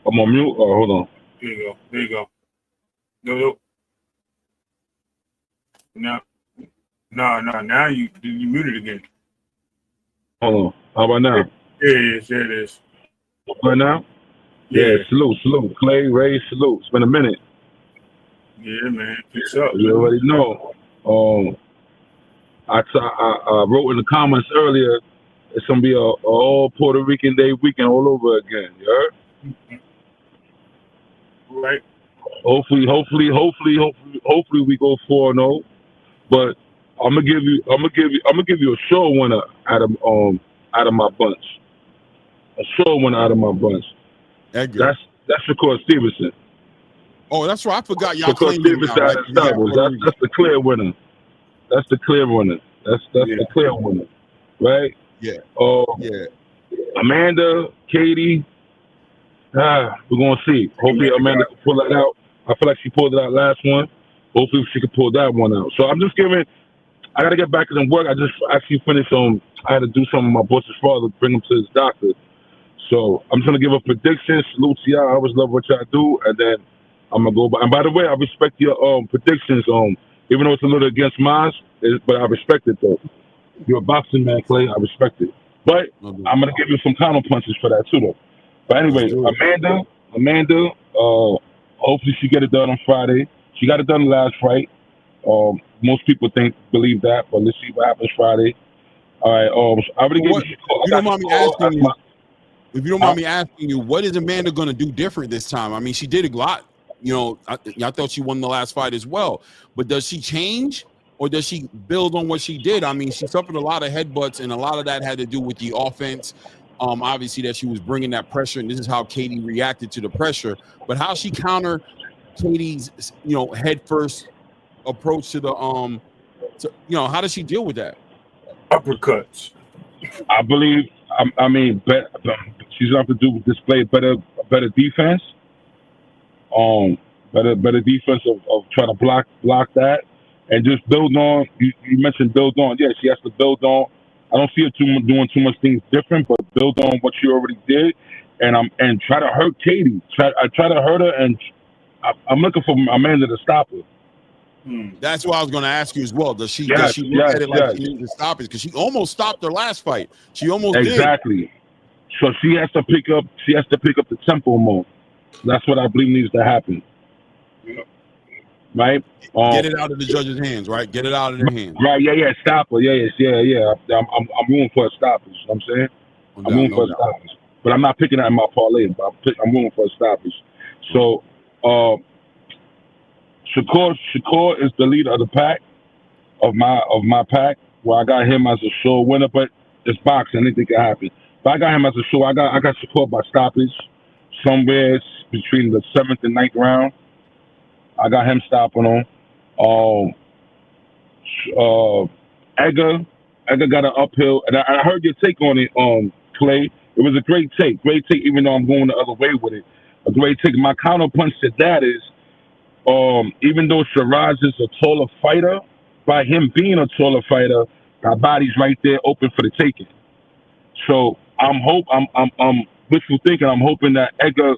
I'm on mute? Oh, hold on. There you go. No. No. Now you muted again. Hold on. How about now? There it is. Right now? Yeah, salute. Clay, Ray, salute. It's been a minute. Yeah, man. Peace up. You already know. I wrote in the comments earlier, it's gonna be a all Puerto Rican Day weekend all over again. You heard? Right. Hopefully we go 4-0. But I'm gonna give you a sure winner out of my bunch. A sure winner out of my bunch. That's Shakur Stevenson. Oh, that's right. I forgot y'all Shakur Stevenson out of Styles. That's the clear winner. That's the clear winner. That's the clear winner. Right? Yeah. Amanda, Katie, we're gonna see. Hopefully Amanda can pull that out. I feel like she pulled it out last one. Hopefully she can pull that one out. So I'm just I gotta get back to the work. I just actually finished I had to do something with my boss's father, bring him to his doctor. So I'm just gonna give a prediction. Salute to y'all. I always love what y'all do, and then I'm gonna go by. And by the way, I respect your predictions. Even though it's a little against mine, but I respect it though. You're a boxing man, Clay. I respect it. But I'm gonna give you some counter punches for that too, though. But anyway, Amanda. Hopefully she get it done on Friday. She got it done the last fight. Most people believe that, but let's see what happens Friday. All right. I already gave you. If you don't mind me asking you, if you don't mind me asking you, what is Amanda going to do different this time? I mean, she did a lot. I thought she won the last fight as well. But does she change, or does she build on what she did? I mean, she suffered a lot of headbutts, and a lot of that had to do with the offense. Obviously, that she was bringing that pressure, and this is how Katie reacted to the pressure. But how she counter Katie's, head first approach to the how does she deal with that? Uppercuts. I believe. I mean, she's going to have to display better defense. Better defense of trying to block that, and just build on. You mentioned build on. Yeah, she has to build on. I don't see her doing too much things different, but build on what she already did, and try to hurt Katie. Try to hurt her, and I'm looking for Amanda to stop her. That's what I was going to ask you as well. Does she look at it like she needs to stop it? Because she almost stopped her last fight. She almost did. So she has to pick up. She has to pick up the tempo more. That's what I believe needs to happen. Yeah. Right? Get it out of the judge's hands, right? Get it out of their hands. Right, yeah, stop her. Yeah. I'm rooting for a stoppage. You know what I'm saying? I'm rooting for a stoppage. but I'm not picking that in my parlay. But I'm going for a stoppage. So Shakur is the leader of the pack of my pack, where I got him as a sure winner. But it's boxing; anything can happen. But I got him as a sure. I got Shakur by stoppage, somewhere between the 7th and 9th round. I got him stopping on. Edgar got an uphill, and I heard your take on it, Clay. It was a great take, even though I'm going the other way with it. A great take. My counterpunch to that is, even though Shiraz is a taller fighter, by him being a taller fighter, our body's right there open for the taking. So I'm wishful thinking. I'm hoping that Edgar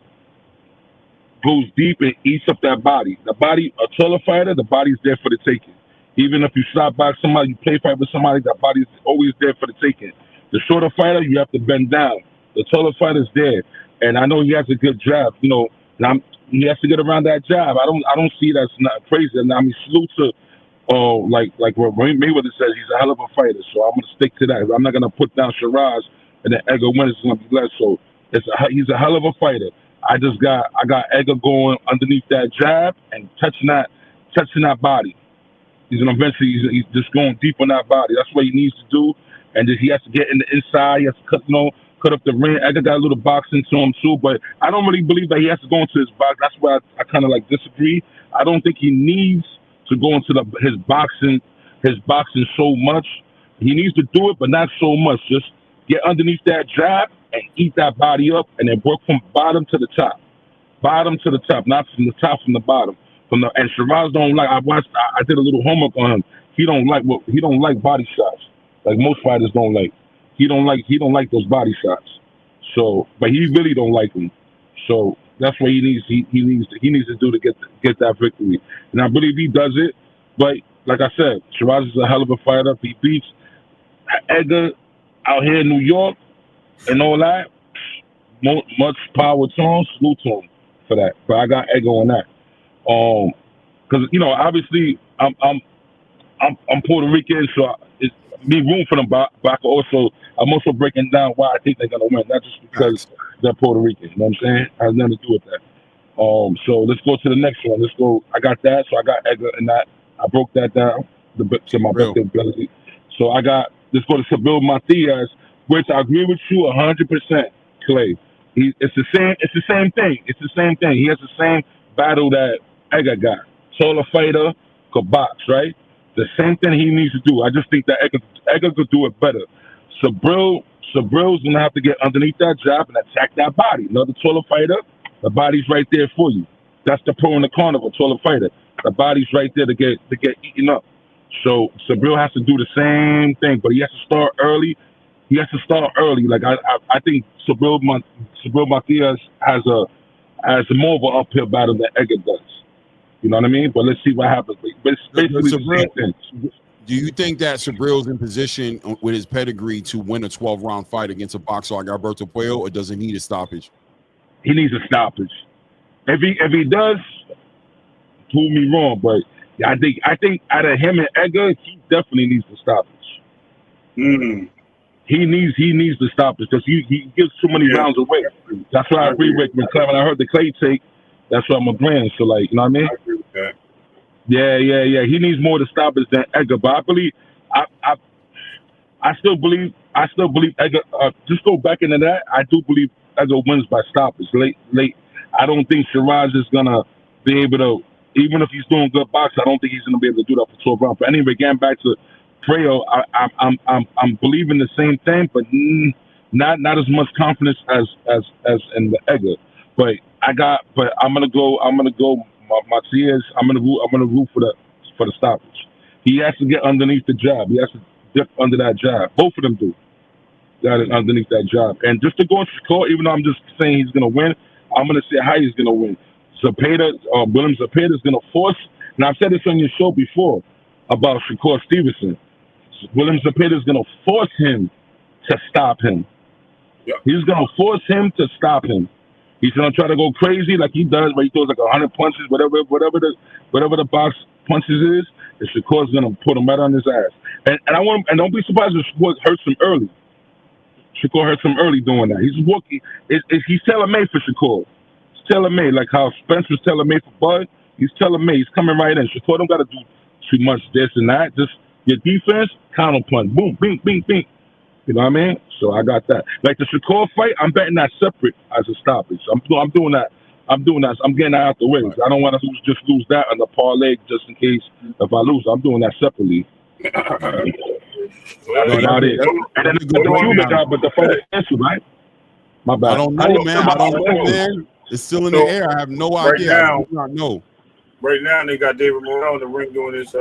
goes deep and eats up that body. The body, a taller fighter, the body's there for the taking. Even if you stop by somebody, you play fight with somebody, that body's always there for the taking. The shorter fighter, you have to bend down. The taller fighter's there, and I know he has a good jab. You know, he has to get around that jab. I don't see that's not crazy. And I mean, salute to like what Mayweather says, he's a hell of a fighter. So I'm gonna stick to that. I'm not gonna put down Shiraz and then Edgar wins. It's gonna be less. So he's a hell of a fighter. I got Edgar going underneath that jab and touching that body. He's gonna eventually he's just going deep on that body. That's what he needs to do. And then he has to get in the inside. He has to cut up the ring. Edgar got a little boxing to him too, but I don't really believe that he has to go into his box. That's why I kind of like disagree. I don't think he needs to go into his boxing so much. He needs to do it, but not so much. Just get underneath that jab and eat that body up, and then work from bottom to the top, not from the top, from the bottom. And Shiraz don't like. I did a little homework on him. He don't like body shots, like most fighters don't like. He don't like those body shots. So, but he really don't like them. So that's what he needs to do to get that victory. And I believe he does it. But like I said, Shiraz is a hell of a fighter. If he beats Edgar out here in New York and all that, much power to him, salute to him for that. But I got Edgar on that. Because obviously I'm Puerto Rican, so it's me room for them. But I'm also breaking down why I think they're gonna win, not just because they're Puerto Rican. You know what I'm saying? It has nothing to do with that. So let's go to the next one. Let's go. I got that, so I got Edgar and that. I broke that down to my best ability. So let's go to Sabil Matias, which I agree with you 100%, Clay. It's the same thing. It's the same thing. He has the same battle that Edgar got. Taller fighter, could box, right? The same thing he needs to do. I just think that Edgar could do it better. Sabril's gonna have to get underneath that jab and attack that body. Another taller fighter, the body's right there for you. That's the pro and the con of a taller fighter. The body's right there to get eaten up. So Sabril has to do the same thing, but he has to start early. Like I think Sabril Matias has more of an uphill battle than Edgar does. You know what I mean? But let's see what happens. But it's basically the same thing. Do you think that Sabril's in position with his pedigree to win a 12-round fight against a boxer like Alberto Puello, or does he need a stoppage? He needs a stoppage. If he does, prove me wrong, but I think out of him and Edgar, he definitely needs the stoppage. He needs the stoppage because he gives too many rounds away. That's why I agree with Clay. When I heard the Clay take, that's what I'm agreeing. So like, you know what I mean? I agree with that. Yeah. He needs more to stoppage than Edgar, but I believe I still believe Edgar. Just go back into that. I do believe Edgar wins by stoppage late. I don't think Shiraz is gonna be able to, even if he's doing good boxing. I don't think he's gonna be able to do that for 12 rounds. But anyway, getting back to Puello, I'm believing the same thing, but not as much confidence as in the Edgar. But I'm gonna go Matias. I'm gonna root for the stoppage. He has to get underneath the jab. He has to dip under that jab. Both of them do. Got it underneath that jab. And just to go into Shakur, even though I'm just saying he's gonna win, I'm gonna say how he's gonna win. William Zepeda is gonna force. And I've said this on your show before about Shakur Stevenson. William Zepeda is gonna force him to stop him. Yeah. He's gonna force him to stop him. He's gonna try to go crazy like he does, but he throws like 100 punches, whatever the box punches is. And Shakur's gonna put him right on his ass. And don't be surprised if Shakur hurts him early. Shakur hurts him early doing that. He's walking. He's tailor-made for Shakur. He's tailor-made, like how Spencer's tailor-made for Bud. He's tailor-made. He's coming right in. Shakur don't got to do too much this and that. Just your defense, counter punch, boom, bing, bing, bing. You know what I mean? So I got that. Like the Shakur fight, I'm betting that separate as a stoppage. I'm doing that. I'm getting that out the way. I don't want to lose that on the parlay just in case if I lose. I'm doing that separately. But the fight is canceled, right? My bad. I don't know, man. I don't know, man. It's still in the air. I have no idea. I do not know. Right now, they got David Morrell in the ring doing his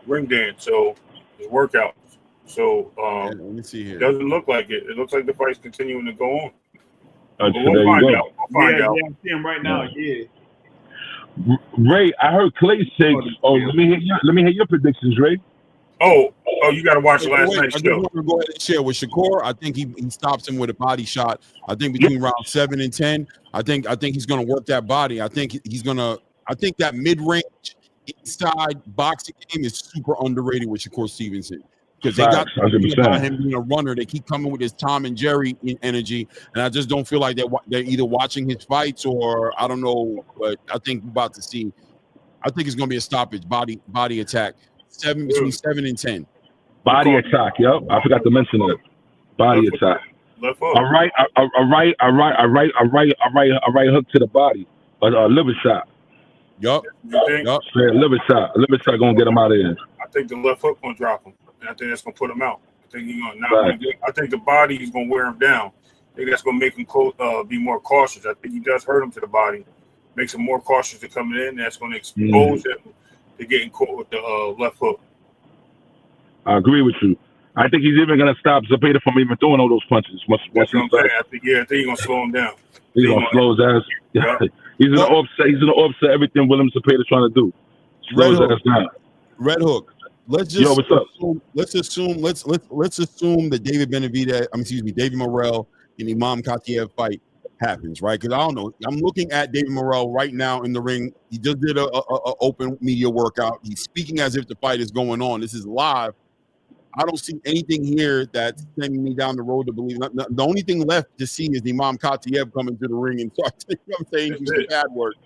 ring dance, so his workout. So let me see here. It doesn't look like it. It looks like the fight's continuing to go on. We'll find out. We'll find out. I'm seeing right now. Yeah. Ray, I heard Clay say, let me hear your predictions, Ray. Oh, you got to watch last night's show. I'm going to go ahead and share with Shakur. I think he stops him with a body shot. I think between round 7 and 10, I think he's going to work that body. I think that mid-range inside boxing game is super underrated with Shakur Stevenson. Because they got about him being a runner. They keep coming with his Tom and Jerry energy, and I just don't feel like they're either watching his fights or I don't know. But I think we're about to see. I think it's going to be a stoppage, body attack, between 7 and 10. Body attack. Yep, I forgot to mention that. Body attack. All right hook to the body, a liver shot. Yup. Liver shot gonna get him out of here. I think the left hook gonna drop him. I think that's gonna put him out. I think he's gonna. I think the body is gonna wear him down. I think that's gonna make him be more cautious. I think he does hurt him to the body, makes him more cautious to coming in. That's gonna expose him to getting caught with the left hook. I agree with you. I think he's even gonna stop Zepeda from even throwing all those punches. That's what I'm saying. I think he's gonna slow him down. He's gonna slow his ass. Yeah. He's gonna offset everything William Zepeda trying to do. Slow his ass down. Red Hook. Let's just what's up? Let's assume that David Morrell and Imam Katiev fight happens, right? Because I don't know. I'm looking at David Morrell right now in the ring. He just did a open media workout. He's speaking as if the fight is going on. This is live. I don't see anything here that's sending me down the road to believe. The only thing left to see is Imam Katiev coming to the ring and start saying some bad words.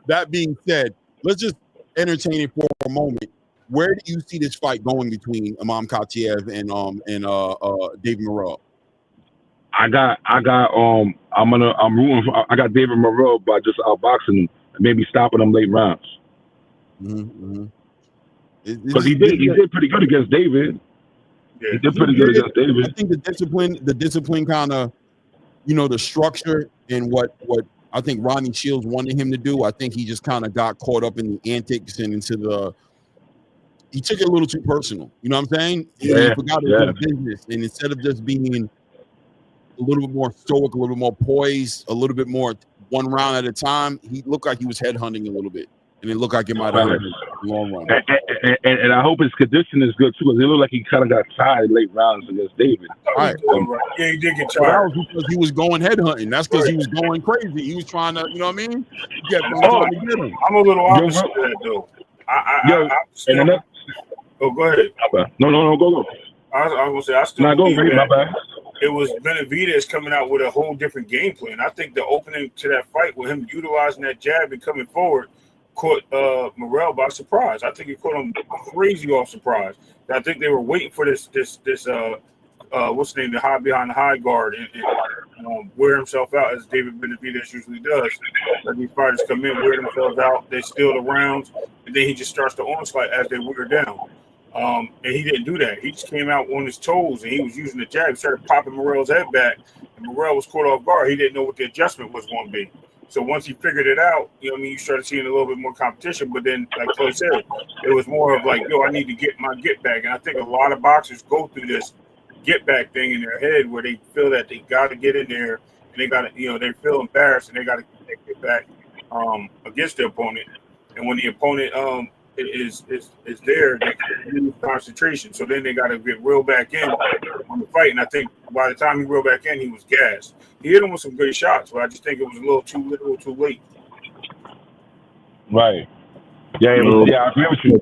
That being said, let's just entertain it for a moment. Where do you see this fight going between Imam Katiev and David Morrell? I'm rooting for. I got David Morrell by just outboxing him and maybe stopping him late rounds. Because he did pretty good against David. Yeah, he did pretty good against David. I think the discipline kind of, the structure and what I think Ronnie Shields wanted him to do. I think he just kind of got caught up in the antics and he took it a little too personal. You know what I'm saying? He forgot it was business. And instead of just being a little bit more stoic, a little bit more poised, a little bit more one round at a time, he looked like he was headhunting a little bit. And it looked like it might have been a long run. And I hope his condition is good, too, because it looked like he kind of got tired late rounds against David. Right. Yeah, he did get tired. That was because he was going headhunting. That's because he was going crazy. He was trying to, you know what I mean? I'm a little opposite of that, though. Go ahead. No, go. I was going to say, I still believe my bad. It was Benavidez coming out with a whole different game plan. I think the opening to that fight with him utilizing that jab and coming forward caught Morrell by surprise. I think it caught him crazy off surprise. I think they were waiting for this what's the name, the high behind the high guard and wear himself out as David Benavidez usually does. Let these fighters come in, wear themselves out, they steal the rounds, and then he just starts the onslaught as they wear down. And he didn't do that. He just came out on his toes and he was using the jab. He started popping Morrell's head back, and Morrell was caught off guard. He didn't know what the adjustment was going to be. So once he figured it out, you started seeing a little bit more competition. But then, like Clay said, it was more of like, I need to get my get back. And I think a lot of boxers go through this get back thing in their head where they feel that they got to get in there and they got to, they feel embarrassed and they got to get back against their opponent. And when the opponent is there, they lose concentration. So then they got to get reeled back in on the fight. And I think by the time he reeled back in, he was gassed. He hit him with some good shots, but I just think it was a little too late. Right. Yeah, I agree with you.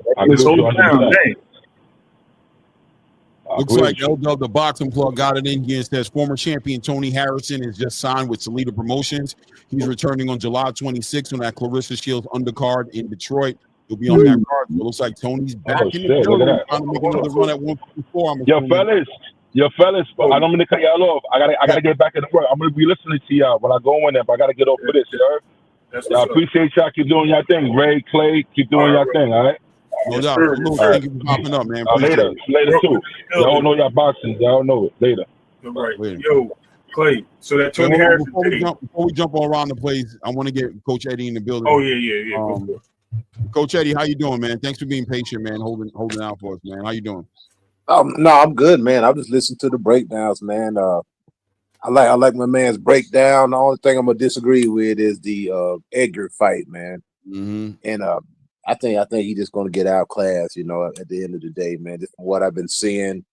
Looks like LW, the boxing plug, got it in here and says former champion Tony Harrison is just signed with Salida Promotions. He's returning on July 26th on that Clarissa Shields undercard in Detroit. He'll be on that card. So it looks like Tony's back in the building, trying to make another run at 154. Yo, fellas, I don't mean to cut y'all off. I gotta get back into work. I'm gonna be listening to y'all when I go in there, but I gotta get off for this, you I appreciate y'all. Keep doing y'all thing. Ray, Clay, keep doing y'all thing, all right? No doubt. Thank you for popping up, man. Later too. Y'all know y'all boxing. Y'all know it. Later. Right. Yo, Clay. So that Tony Harrison. Before we jump all around the place, I want to get Coach Eddie in the building. Oh yeah. Coach Eddie, how you doing, man? Thanks for being patient, man. Holding out for us, man. How you doing? No, I'm good, man. I just listened to the breakdowns, man. I like my man's breakdown. The only thing I'm gonna disagree with is the Edgar fight, man. Mm-hmm. And I think he's just gonna get outclassed, at the end of the day, man. Just from what I've been seeing,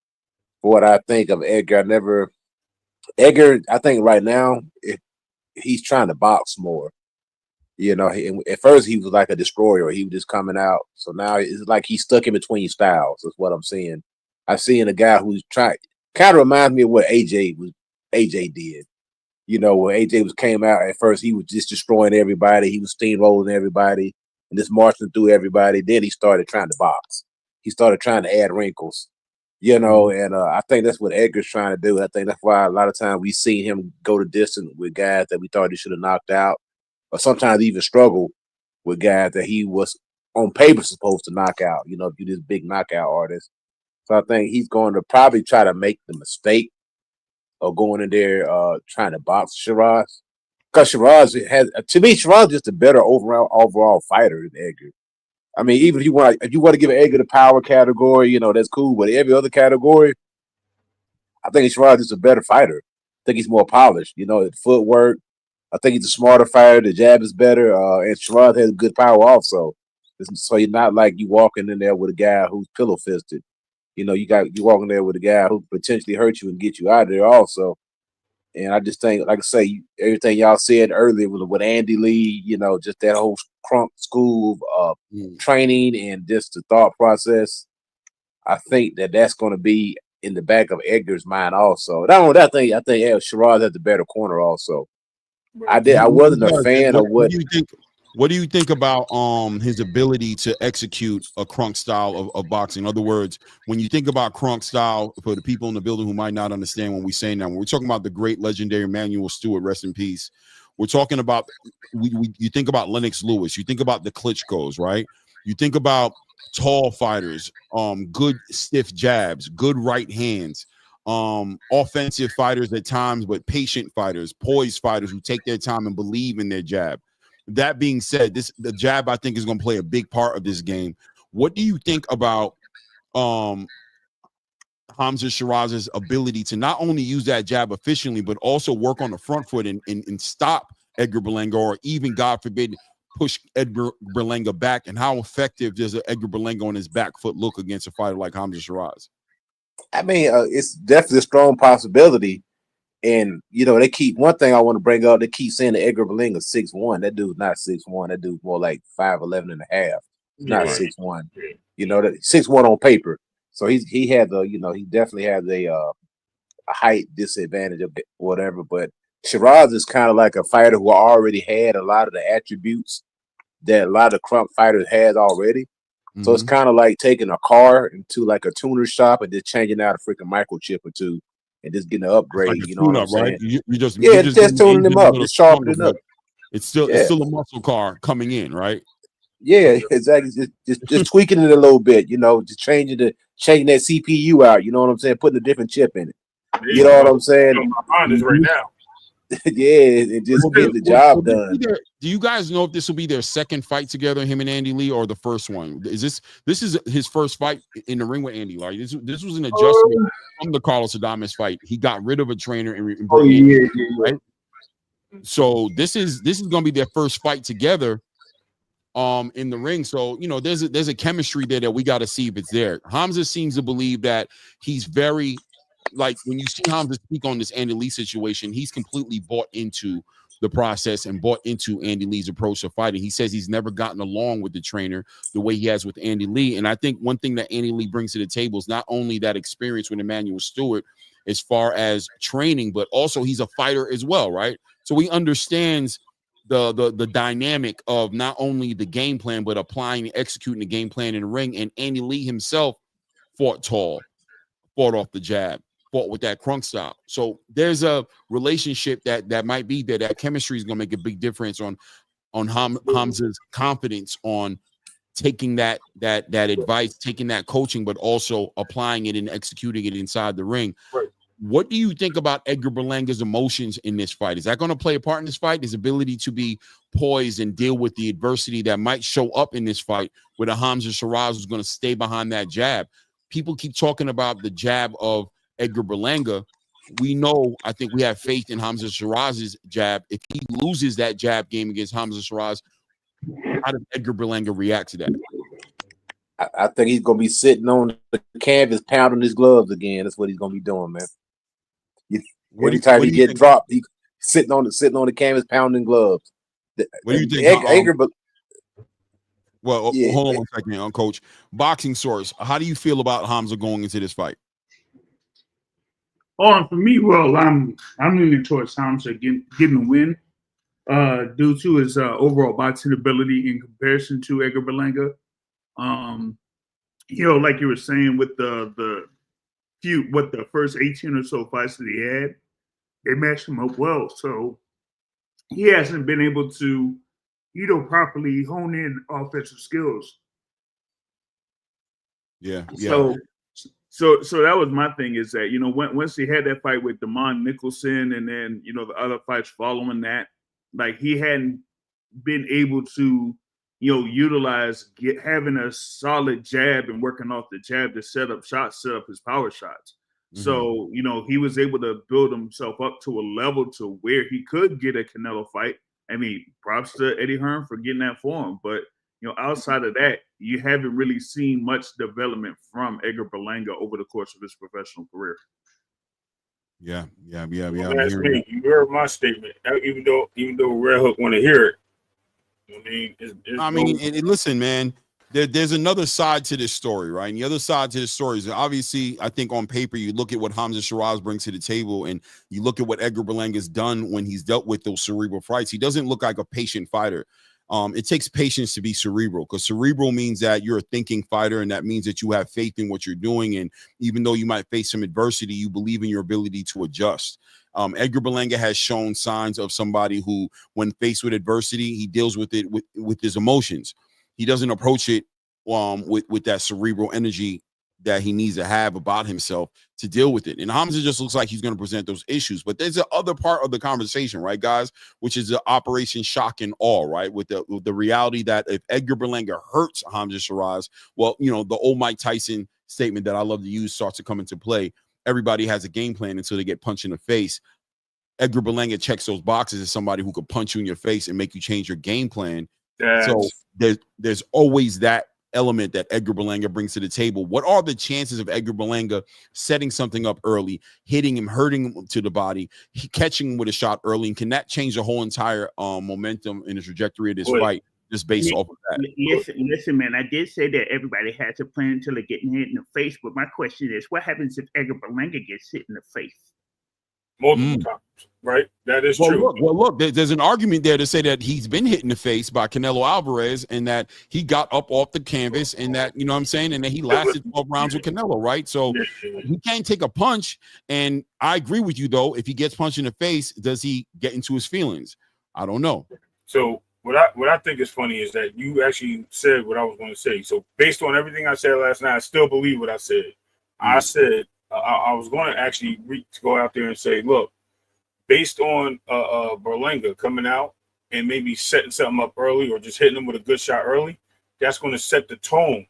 for what I think of Edgar, I think right now he's trying to box more. At first he was like a destroyer. He was just coming out. So now it's like he's stuck in between styles. That's what I'm seeing. I'm seeing a guy who's kind of reminds me of what AJ did. When AJ came out at first, he was just destroying everybody. He was steamrolling everybody and just marching through everybody. Then he started trying to box. He started trying to add wrinkles, and I think that's what Edgar's trying to do. I think that's why a lot of times we see him go the distance with guys that we thought he should have knocked out, or sometimes even struggle with guys that he was on paper supposed to knock out, if you're this big knockout artist. So I think he's going to probably try to make the mistake of going in there trying to box Shiraz. Because Shiraz Shiraz is just a better overall fighter than Edgar. I mean, even if you want to give Edgar the power category, that's cool. But every other category, I think Shiraz is a better fighter. I think he's more polished, footwork. I think he's a smarter fighter. The jab is better. And Shiraz has good power also. So you're not like you walking in there with a guy who's pillow fisted. You walking there with a guy who potentially hurt you and get you out of there also. And I just think, like I say, everything y'all said earlier with Andy Lee, just that whole Crunk school of training and just the thought process. I think that's going to be in the back of Edgar's mind also. Not only that, I think Shiraz has the better corner also. I wasn't a fan of what. What do you think about his ability to execute a Crunk style of boxing? In other words, when you think about Crunk style, for the people in the building who might not understand when we say that, when we're talking about the great legendary Emanuel Stewart, rest in peace, we're talking about you think about Lennox Lewis, you think about the Klitschko's, right? You think about tall fighters, good stiff jabs, good right hands, offensive fighters at times, but patient fighters, poised fighters who take their time and believe in their jab. That being said, the jab I think is going to play a big part of this game. What do you think about Hamza Shiraz's ability to not only use that jab efficiently, but also work on the front foot and stop Edgar Berlanga, or even, God forbid, push Edgar Berlanga back? And how effective does Edgar Berlanga on his back foot look against a fighter like Hamza Shiraz? I mean, it's definitely a strong possibility. And, they keep, one thing I want to bring up, they keep saying that Edgar Berlanga 6'1". That dude's not 6'1". That dude's more like 5'11 and a half. Not 6'1". That 6'1" on paper. So he had he definitely has a height disadvantage of whatever. But Shiraz is kind of like a fighter who already had a lot of the attributes that a lot of Crunk fighters has already. Mm-hmm. So it's kind of like taking a car into like a tuner shop and just changing out a freaking microchip or two. And just getting an upgrade, like what I'm saying? Right? You just tuning them up, just sharpening up. It's still a muscle car coming in, right? Yeah, exactly. Just tweaking it a little bit, just changing that CPU out. You know what I'm saying? Putting a different chip in it. You know what I'm saying? My mind is right now. Yeah, and just get the job done. Do you guys know if this will be their second fight together, him and Andy Lee, or the first one? This is his first fight in the ring with Andy Lee? This was an adjustment from the Carlos Adames fight. He got rid of a trainer and right? So this is going to be their first fight together in the ring. So there's a chemistry there that we got to see if it's there. Hamza seems to believe that he's very, like, when you see Hamza speak on this Andy Lee situation, he's completely bought into the process and bought into Andy Lee's approach to fighting. He says he's never gotten along with the trainer the way he has with Andy Lee. And I think one thing that Andy Lee brings to the table is not only that experience with Emmanuel Stewart as far as training, but also he's a fighter as well, right? So he understands the dynamic of not only the game plan, but applying and executing the game plan in the ring. And Andy Lee himself fought tall, fought off the jab, fought with that crunk style. So there's a relationship that might be there. That chemistry is going to make a big difference on Hamza's confidence on taking that advice, taking that coaching, but also applying it and executing it inside the ring. Right. What do you think about Edgar Berlanga's emotions in this fight? Is that going to play a part in this fight? His ability to be poised and deal with the adversity that might show up in this fight, where the Hamza Shiraz is going to stay behind that jab. People keep talking about the jab of Edgar Berlanga. We know, I think we have faith in Hamza Shiraz's jab. If he loses that jab game against Hamza Shiraz, how does Edgar Berlanga react to that? I think he's going to be sitting on the canvas, pounding his gloves again. That's what he's going to be doing, man. Every time he get dropped, he's sitting on the canvas, pounding gloves. What do you think? Well, yeah. Hold on one second, Coach. Boxing Source, how do you feel about Hamza going into this fight? For me, well, I'm leaning towards Hamza getting the win, due to his overall boxing ability in comparison to Edgar Berlanga. Like you were saying, with the first 18 or so fights that he had, they matched him up well. So he hasn't been able to, properly hone in offensive skills. Yeah. So that was my thing, is that, once he had that fight with Damon Nicholson, and then, the other fights following that, like, he hadn't been able to, utilize having a solid jab and working off the jab to set up his power shots. Mm-hmm. So, he was able to build himself up to a level to where he could get a Canelo fight. I mean, props to Eddie Hearn for getting that for him. But, outside of that, you haven't really seen much development from Edgar Berlanga over the course of his professional career. Yeah. That's me. You heard my statement. Even though Red Hook want to hear it. Listen, man, there's another side to this story, right? And the other side to this story is, obviously, I think on paper, you look at what Hamza Shiraz brings to the table, and you look at what Edgar Berlanga's done when he's dealt with those cerebral fights. He doesn't look like a patient fighter. It takes patience to be cerebral, because cerebral means that you're a thinking fighter, and that means that you have faith in what you're doing. And even though you might face some adversity, you believe in your ability to adjust. Edgar Berlanga has shown signs of somebody who, when faced with adversity, he deals with it with his emotions. He doesn't approach it with that cerebral energy that he needs to have about himself to deal with it. And Hamza just looks like he's going to present those issues. But there's the other part of the conversation, right, guys, which is the Operation Shock and Awe, right? With the reality that if Edgar Berlanga hurts Hamza Shiraz, well, the old Mike Tyson statement that I love to use starts to come into play. Everybody has a game plan until they get punched in the face. Edgar Berlanga checks those boxes as somebody who could punch you in your face and make you change your game plan. So there's always that element that Edgar Berlanga brings to the table. What are the chances of Edgar Berlanga setting something up early, hitting him, hurting him to the body, catching him with a shot early, and can that change the whole entire momentum and the trajectory of this fight just based off of that? Listen, man, I did say that everybody has a plan until they're getting hit in the face, but my question is, what happens if Edgar Berlanga gets hit in the face? Multiple times, right? That is true. Look, there's an argument there to say that he's been hit in the face by Canelo Alvarez, and that he got up off the canvas, and that, you know what I'm saying, and that he lasted 12 rounds with Canelo, right? So he can't take a punch. And I agree with you, though. If he gets punched in the face, does he get into his feelings? I don't know. So what I think is funny is that you actually said what I was going to say. So based on everything I said last night, I still believe what I said. I said I was going to actually go out there and say, look, based on Berlanga coming out and maybe setting something up early, or just hitting him with a good shot early, that's going to set the tone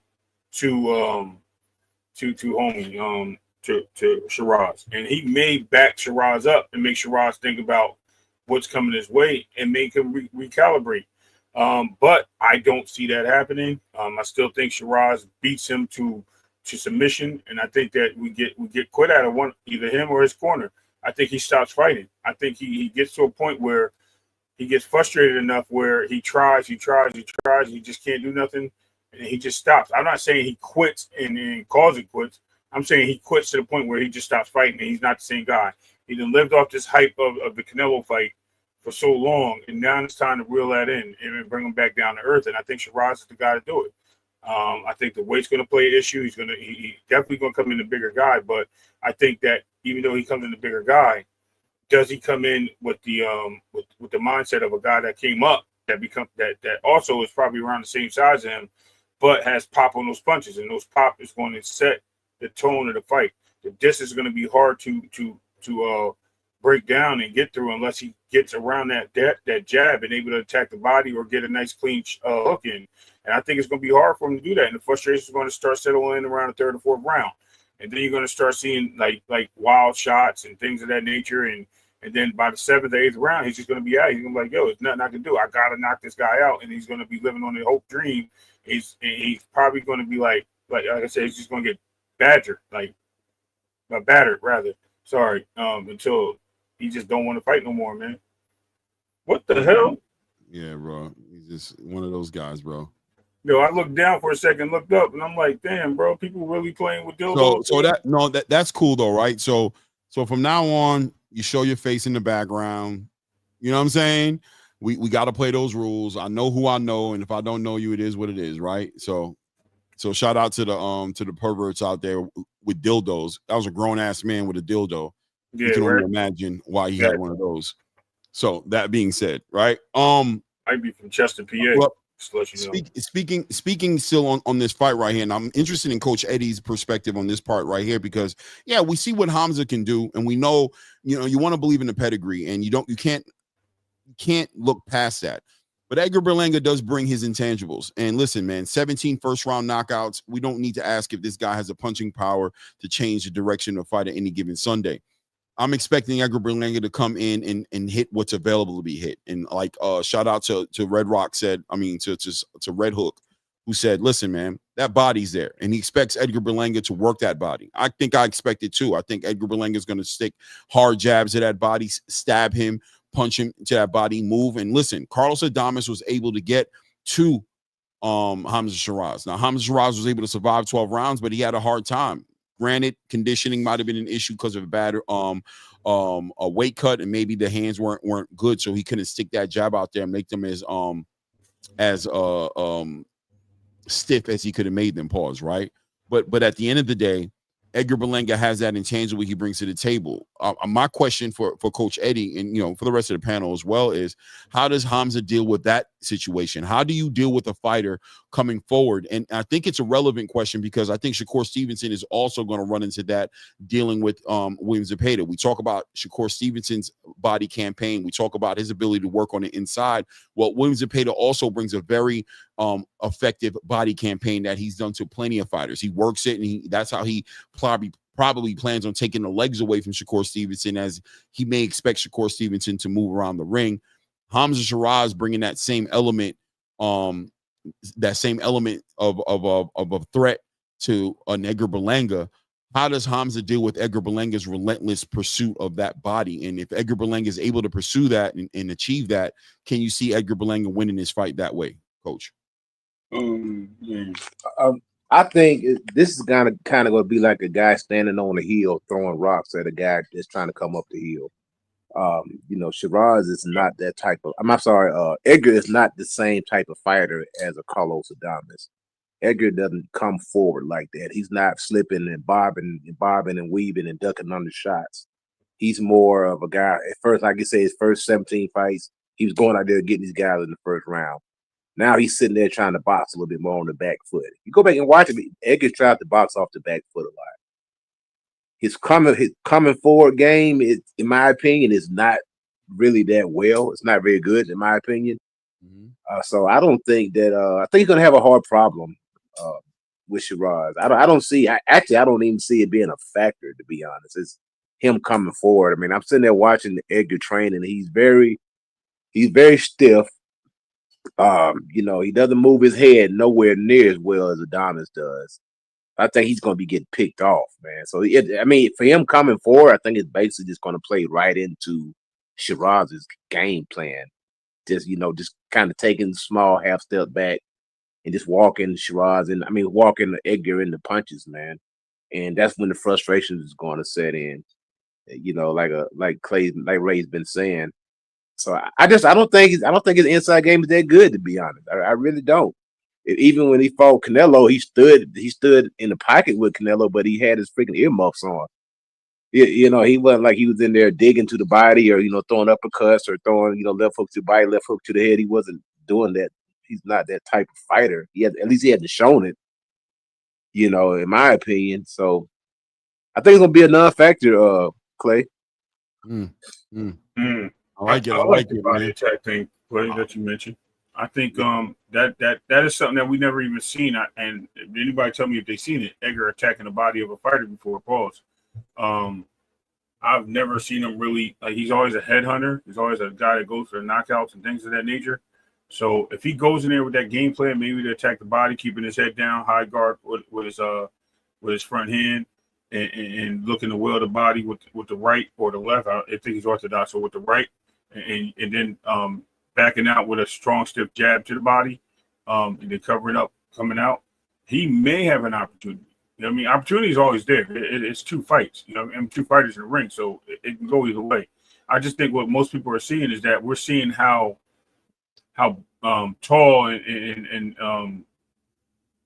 to Shiraz, and he may back Shiraz up and make Shiraz think about what's coming his way and make him recalibrate. But I don't see that happening. I still think Shiraz beats him to submission, and I think that we get quit out of one, either him or his corner. I think he stops fighting. I think he gets to a point where he gets frustrated enough where he tries, he just can't do nothing, and he just stops. I'm not saying he quits and calls it quits. I'm saying he quits to the point where he just stops fighting, and he's not the same guy. He done lived off this hype of the Canelo fight for so long, and now it's time to reel that in and bring him back down to earth. And I think Shiraz is the guy to do it. I think the weight's going to play an issue. He's definitely going to come in a bigger guy, but I think that even though he comes in a bigger guy, does he come in with the with the mindset of a guy that came up that also is probably around the same size as him, but has pop on those punches, and those pop is going to set the tone of the fight. The distance is going to be hard to break down and get through unless he gets around that jab and able to attack the body or get a nice clean hook in. And I think it's going to be hard for him to do that. And the frustration is going to start settling in around the third or fourth round. And then you're going to start seeing like wild shots and things of that nature. And then by the seventh or eighth round, he's just going to be out. He's going to be like, yo, there's nothing I can do. I got to knock this guy out. And he's going to be living on the hope dream. He's probably going to be like I said, he's just going to get battered rather. Sorry. Until he just don't want to fight no more, man. What the hell? Yeah, bro. He's just one of those guys, bro. Yo, I looked down for a second, looked up, and I'm like, damn, bro, people really playing with dildos. So that's cool though, right? So from now on, you show your face in the background. You know what I'm saying? We got to play those rules. I know who I know, and if I don't know you, it is what it is, right? So shout out to the perverts out there with dildos. That was a grown ass man with a dildo. Yeah, you can right. only imagine why he had one of those. So that being said, right? Might be from Chester, PA. Well, speaking still on this fight right here, and I'm interested in Coach Eddie's perspective on this part right here because we see what Hamza can do, and we know you want to believe in the pedigree, and you can't look past that. But Edgar Berlanga does bring his intangibles. And listen, man, 17 first-round knockouts. We don't need to ask if this guy has a punching power to change the direction of fight at any given Sunday. I'm expecting Edgar Berlanga to come in and hit what's available to be hit. And like shout out to Red Rock to Red Hook, who said, listen, man, that body's there. And he expects Edgar Berlanga to work that body. I think I expect it too. I think Edgar Berlanga is going to stick hard jabs at that body, stab him, punch him to that body, move. And listen, Carlos Adames was able to get to Hamza Shiraz. Now, Hamza Shiraz was able to survive 12 rounds, but he had a hard time. Granted, conditioning might have been an issue because of a weight cut, and maybe the hands weren't good, so he couldn't stick that jab out there and make them as stiff as he could have made them. Pause. Right, but at the end of the day, Edgar Berlanga has that intangible he brings to the table. My question for Coach Eddie and for the rest of the panel as well is, how does Hamza deal with that situation? How do you deal with a fighter coming forward? And I think it's a relevant question because I think Shakur Stevenson is also going to run into that dealing with William Zepeda. We talk about Shakur Stevenson's body campaign. We talk about his ability to work on the inside. Well, William Zepeda also brings a very effective body campaign that he's done to plenty of fighters. He works it, and that's how he probably plans on taking the legs away from Shakur Stevenson, as he may expect Shakur Stevenson to move around the ring. Hamza Shiraz bringing that same element of a threat to an Edgar Berlanga. How does Hamza deal with Edgar Berlanga's relentless pursuit of that body? And if Edgar Berlanga is able to pursue that and achieve that, can you see Edgar Berlanga winning this fight that way, Coach? I think this is kind of going to be like a guy standing on a hill throwing rocks at a guy that's trying to come up the hill. Shiraz is not that type of. I'm sorry, Edgar is not the same type of fighter as a Carlos Adames. Edgar doesn't come forward like that. He's not slipping and bobbing and weaving and ducking under shots. He's more of a guy. At first, like you say, his first 17 fights, he was going out there getting these guys in the first round. Now he's sitting there trying to box a little bit more on the back foot. You go back and watch it. Edgar tried to box off the back foot a lot. His coming forward game, in my opinion, is not really that well. It's not very good, in my opinion. So I don't think that. I think he's going to have a hard problem with Shiraz. I don't even see it being a factor, to be honest. It's him coming forward. I mean, I'm sitting there watching Edgar train, and he's very stiff. He doesn't move his head nowhere near as well as Adames does. I think he's going to be getting picked off, man. So, for him coming forward, I think it's basically just going to play right into Shiraz's game plan. just kind of taking small half step back and just walking walking Edgar into punches, man. And that's when the frustration is going to set in. Like Ray's been saying. So I don't think his inside game is that good, to be honest. I really don't. Even when he fought Canelo, he stood in the pocket with Canelo, but he had his freaking earmuffs on. He wasn't like he was in there digging to the body or throwing uppercuts or throwing left hook to the body, left hook to the head. He wasn't doing that. He's not that type of fighter. At least he hadn't shown it. In my opinion. So I think it's gonna be a non-factor, Clay. I like it, body man. attack thing, Clay, that you mentioned. I think that is something that we never even seen. And if anybody tell me if they've seen it, Edgar attacking the body of a fighter before, pause. I've never seen him really. He's always a headhunter. He's always a guy that goes for the knockouts and things of that nature. So if he goes in there with that game plan, maybe to attack the body, keeping his head down, high guard with his front hand, and looking to will the body with the right or the left. I think he's orthodox, so with the right, and then backing out with a strong stiff jab to the body, and then covering up, coming out. He may have an opportunity. Opportunity is always there. It's two fights, and two fighters in the ring, so it can go either way. I just think what most people are seeing is that we're seeing how tall and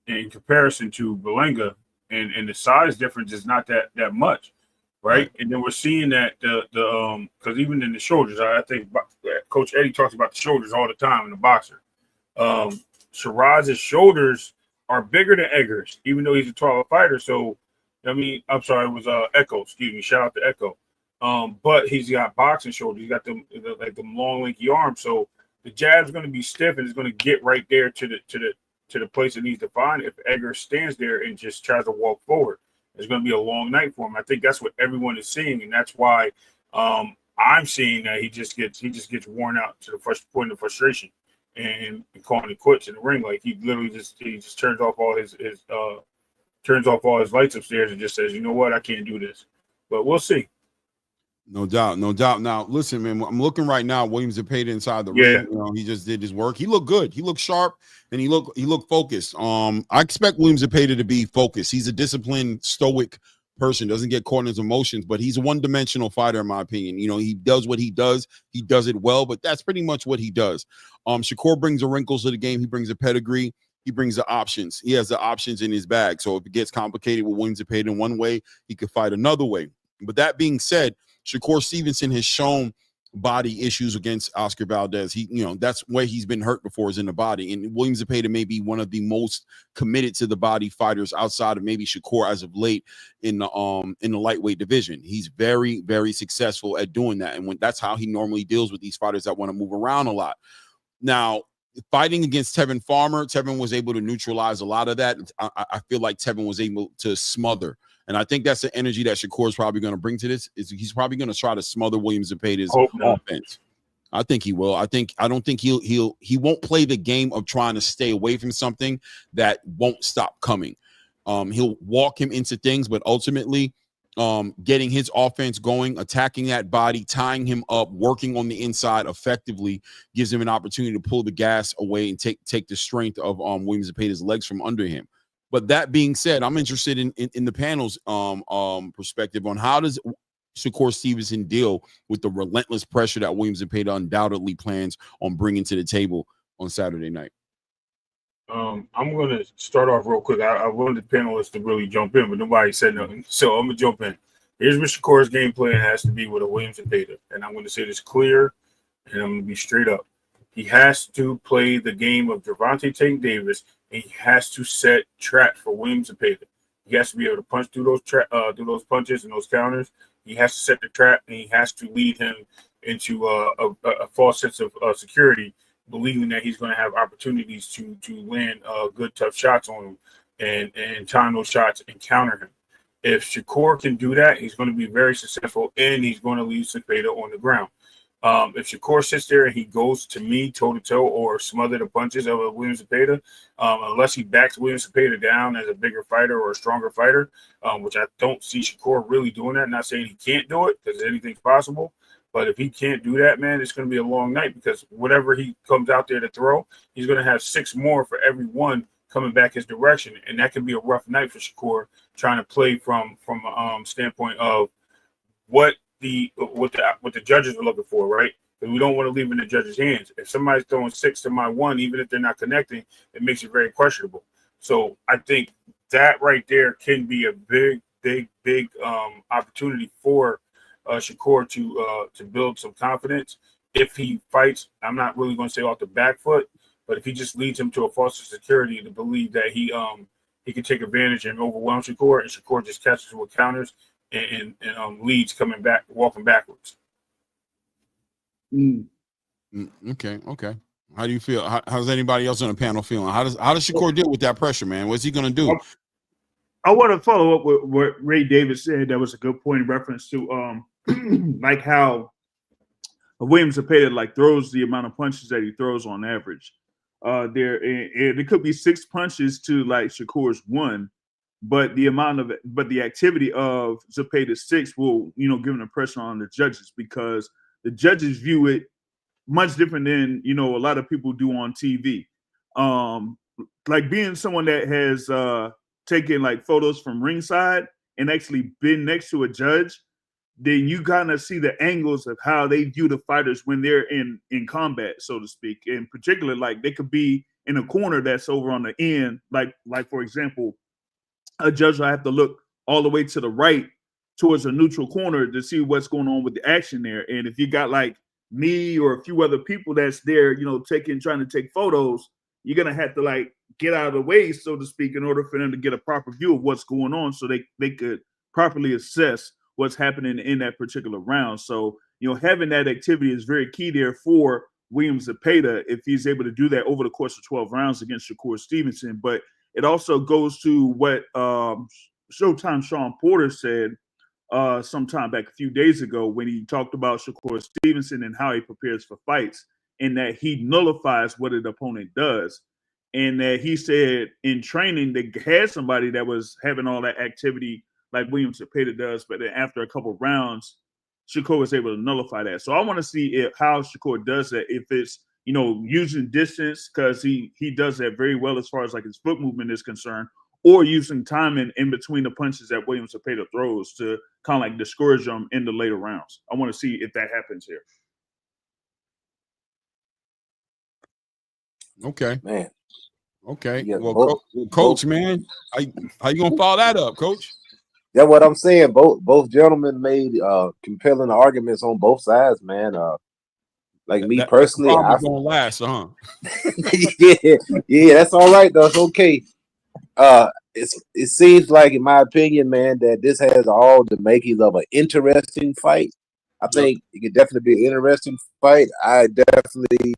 in comparison to Berlanga, and the size difference is not that much, right? And then we're seeing that the because even in the shoulders, I think Coach Eddie talks about the shoulders all the time in the boxer. Shiraz's shoulders are bigger than Edgar's, even though he's a taller fighter. So, I'm sorry, it was Echo. Excuse me. Shout out to Echo. But he's got boxing shoulders. He's got them long, lanky arms. So the jab's going to be stiff and it's going to get right there to the place it needs to find. If Edgar stands there and just tries to walk forward, it's going to be a long night for him. I think that's what everyone is seeing, and that's why I'm seeing that he just gets worn out to the point of frustration and calling it quits in the ring. Like he literally just turns off all his lights upstairs and just says, you know what, I can't do this. But we'll see. No doubt. Now, listen, man, I'm looking right now. Williams Zepeda inside the ring. He just did his work. He looked good. He looked sharp, and he looked focused. I expect Williams Zepeda to be focused. He's a disciplined, stoic person. Doesn't get caught in his emotions, but he's a one-dimensional fighter, in my opinion. He does what he does. He does it well, but that's pretty much what he does. Shakur brings the wrinkles to the game. He brings a pedigree. He brings the options. He has the options in his bag. So if it gets complicated with Williams Zepeda in one way, he could fight another way. But that being said, Shakur Stevenson has shown body issues against Oscar Valdez. That's where he's been hurt before, is in the body. And Williams Zepeda may be one of the most committed to the body fighters outside of maybe Shakur as of late in the lightweight division. He's very, very successful at doing that. And that's how he normally deals with these fighters that want to move around a lot. Now, fighting against Tevin Farmer, Tevin was able to neutralize a lot of that. I feel like Tevin was able to smother. And I think that's the energy that Shakur is probably going to bring to this. He's probably going to try to smother Williams Zepeda's offense. I think he will. I don't think he won't play the game of trying to stay away from something that won't stop coming. He'll walk him into things, but ultimately getting his offense going, attacking that body, tying him up, working on the inside effectively gives him an opportunity to pull the gas away and take the strength of Williams Zepeda's legs from under him. But that being said, I'm interested in the panel's perspective on how does Shakur Stevenson deal with the relentless pressure that Williams Zepeda undoubtedly plans on bringing to the table on Saturday night. I'm going to start off real quick. I wanted the panelists to really jump in, but nobody said nothing. So I'm going to jump in. Here's what Shakur's game plan has to be with a Williams Zepeda. And I'm going to say this clear, and I'm going to be straight up. He has to play the game of Gervonta Tank Davis, and he has to set traps for Williams Zepeda. He has to be able to punch through those punches and those counters. He has to set the trap, and he has to lead him into a false sense of security, believing that he's going to have opportunities to land good, tough shots on him and time those shots and counter him. If Shakur can do that, he's going to be very successful, and he's going to leave Zepeda on the ground. If Shakur sits there and he goes to me toe-to-toe or smother the punches of Williams Zepeda, unless he backs Williams Zepeda down as a bigger fighter or a stronger fighter, which I don't see Shakur really doing that. Not saying he can't do it because anything's possible, But if he can't do that, man, it's going to be a long night because whatever he comes out there to throw, he's going to have 6 more for every one coming back his direction, and that could be a rough night for Shakur trying to play from a standpoint of what the judges are looking for, right? Because we don't want to leave in the judges' hands. If somebody's throwing 6 to my 1, even if they're not connecting, it makes it very questionable. So I think that right there can be a big opportunity for Shakur to build some confidence. If he fights, I'm not really going to say off the back foot, but if he just leads him to a false security to believe that he can take advantage and overwhelm Shakur, and Shakur just catches him with counters and leads coming back, walking backwards. Okay. How do you feel? How's anybody else on the panel feeling? How does Shakur deal with that pressure, man? What's he going to do? I want to follow up with what Ray Davis said. That was a good point in reference to like how Williams Zepeda throws the amount of punches that he throws on average. It could be 6 punches to Shakur's 1, but the activity of Zepeda's 6 will give an impression on the judges, because the judges view it much different than a lot of people do on TV. Like being someone that has taken photos from ringside and actually been next to a judge, then you kind of see the angles of how they view the fighters when they're in combat, so to speak. In particular, they could be in a corner that's over on the end, like for example, a judge will have to look all the way to the right towards a neutral corner to see what's going on with the action there. And if you got me or a few other people that's there, trying to take photos, you're gonna have to get out of the way, so to speak, in order for them to get a proper view of what's going on, so they could properly assess what's happening in that particular round. So, having that activity is very key there for Williams Zepeda if he's able to do that over the course of 12 rounds against Shakur Stevenson. But it also goes to what Showtime Sean Porter said sometime back a few days ago when he talked about Shakur Stevenson and how he prepares for fights, and that he nullifies what an opponent does. And that he said in training they had somebody that was having all that activity like Williams Zepeda does, but then after a couple of rounds, Shakur was able to nullify that. So I want to see how Shakur does that. If it's using distance, because he does that very well as far as his foot movement is concerned, or using time in between the punches that Williams Zepeda throws to kind of discourage them in the later rounds. I want to see if that happens here. Okay, man. Okay, Yeah, well, Coach, man, how you gonna follow that up, Coach? That's what I'm saying. Both gentlemen made compelling arguments on both sides, man. Me personally, I'm gonna last, huh? yeah, that's all right though. It's okay. It seems like, in my opinion, man, that this has all the makings of an interesting fight. I think it could definitely be an interesting fight. I definitely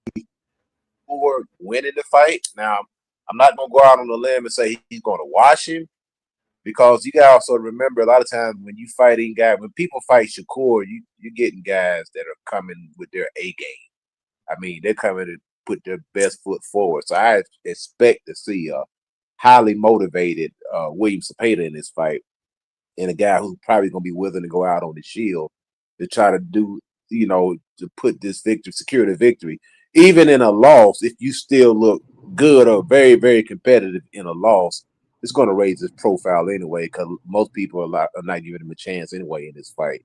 for winning the fight. Now, I'm not gonna go out on a limb and say he's gonna wash him, because you gotta also remember a lot of times when you fighting guys, when people fight Shakur, you're getting guys that are coming with their A game. I mean, they're coming to put their best foot forward. So I expect to see a highly motivated Williams Zepeda in this fight, and a guy who's probably gonna be willing to go out on the shield to try to do, to put this victory, secure the victory. Even in a loss, if you still look good or very, very competitive in a loss, it's going to raise his profile anyway, because most people are not giving him a chance anyway in this fight.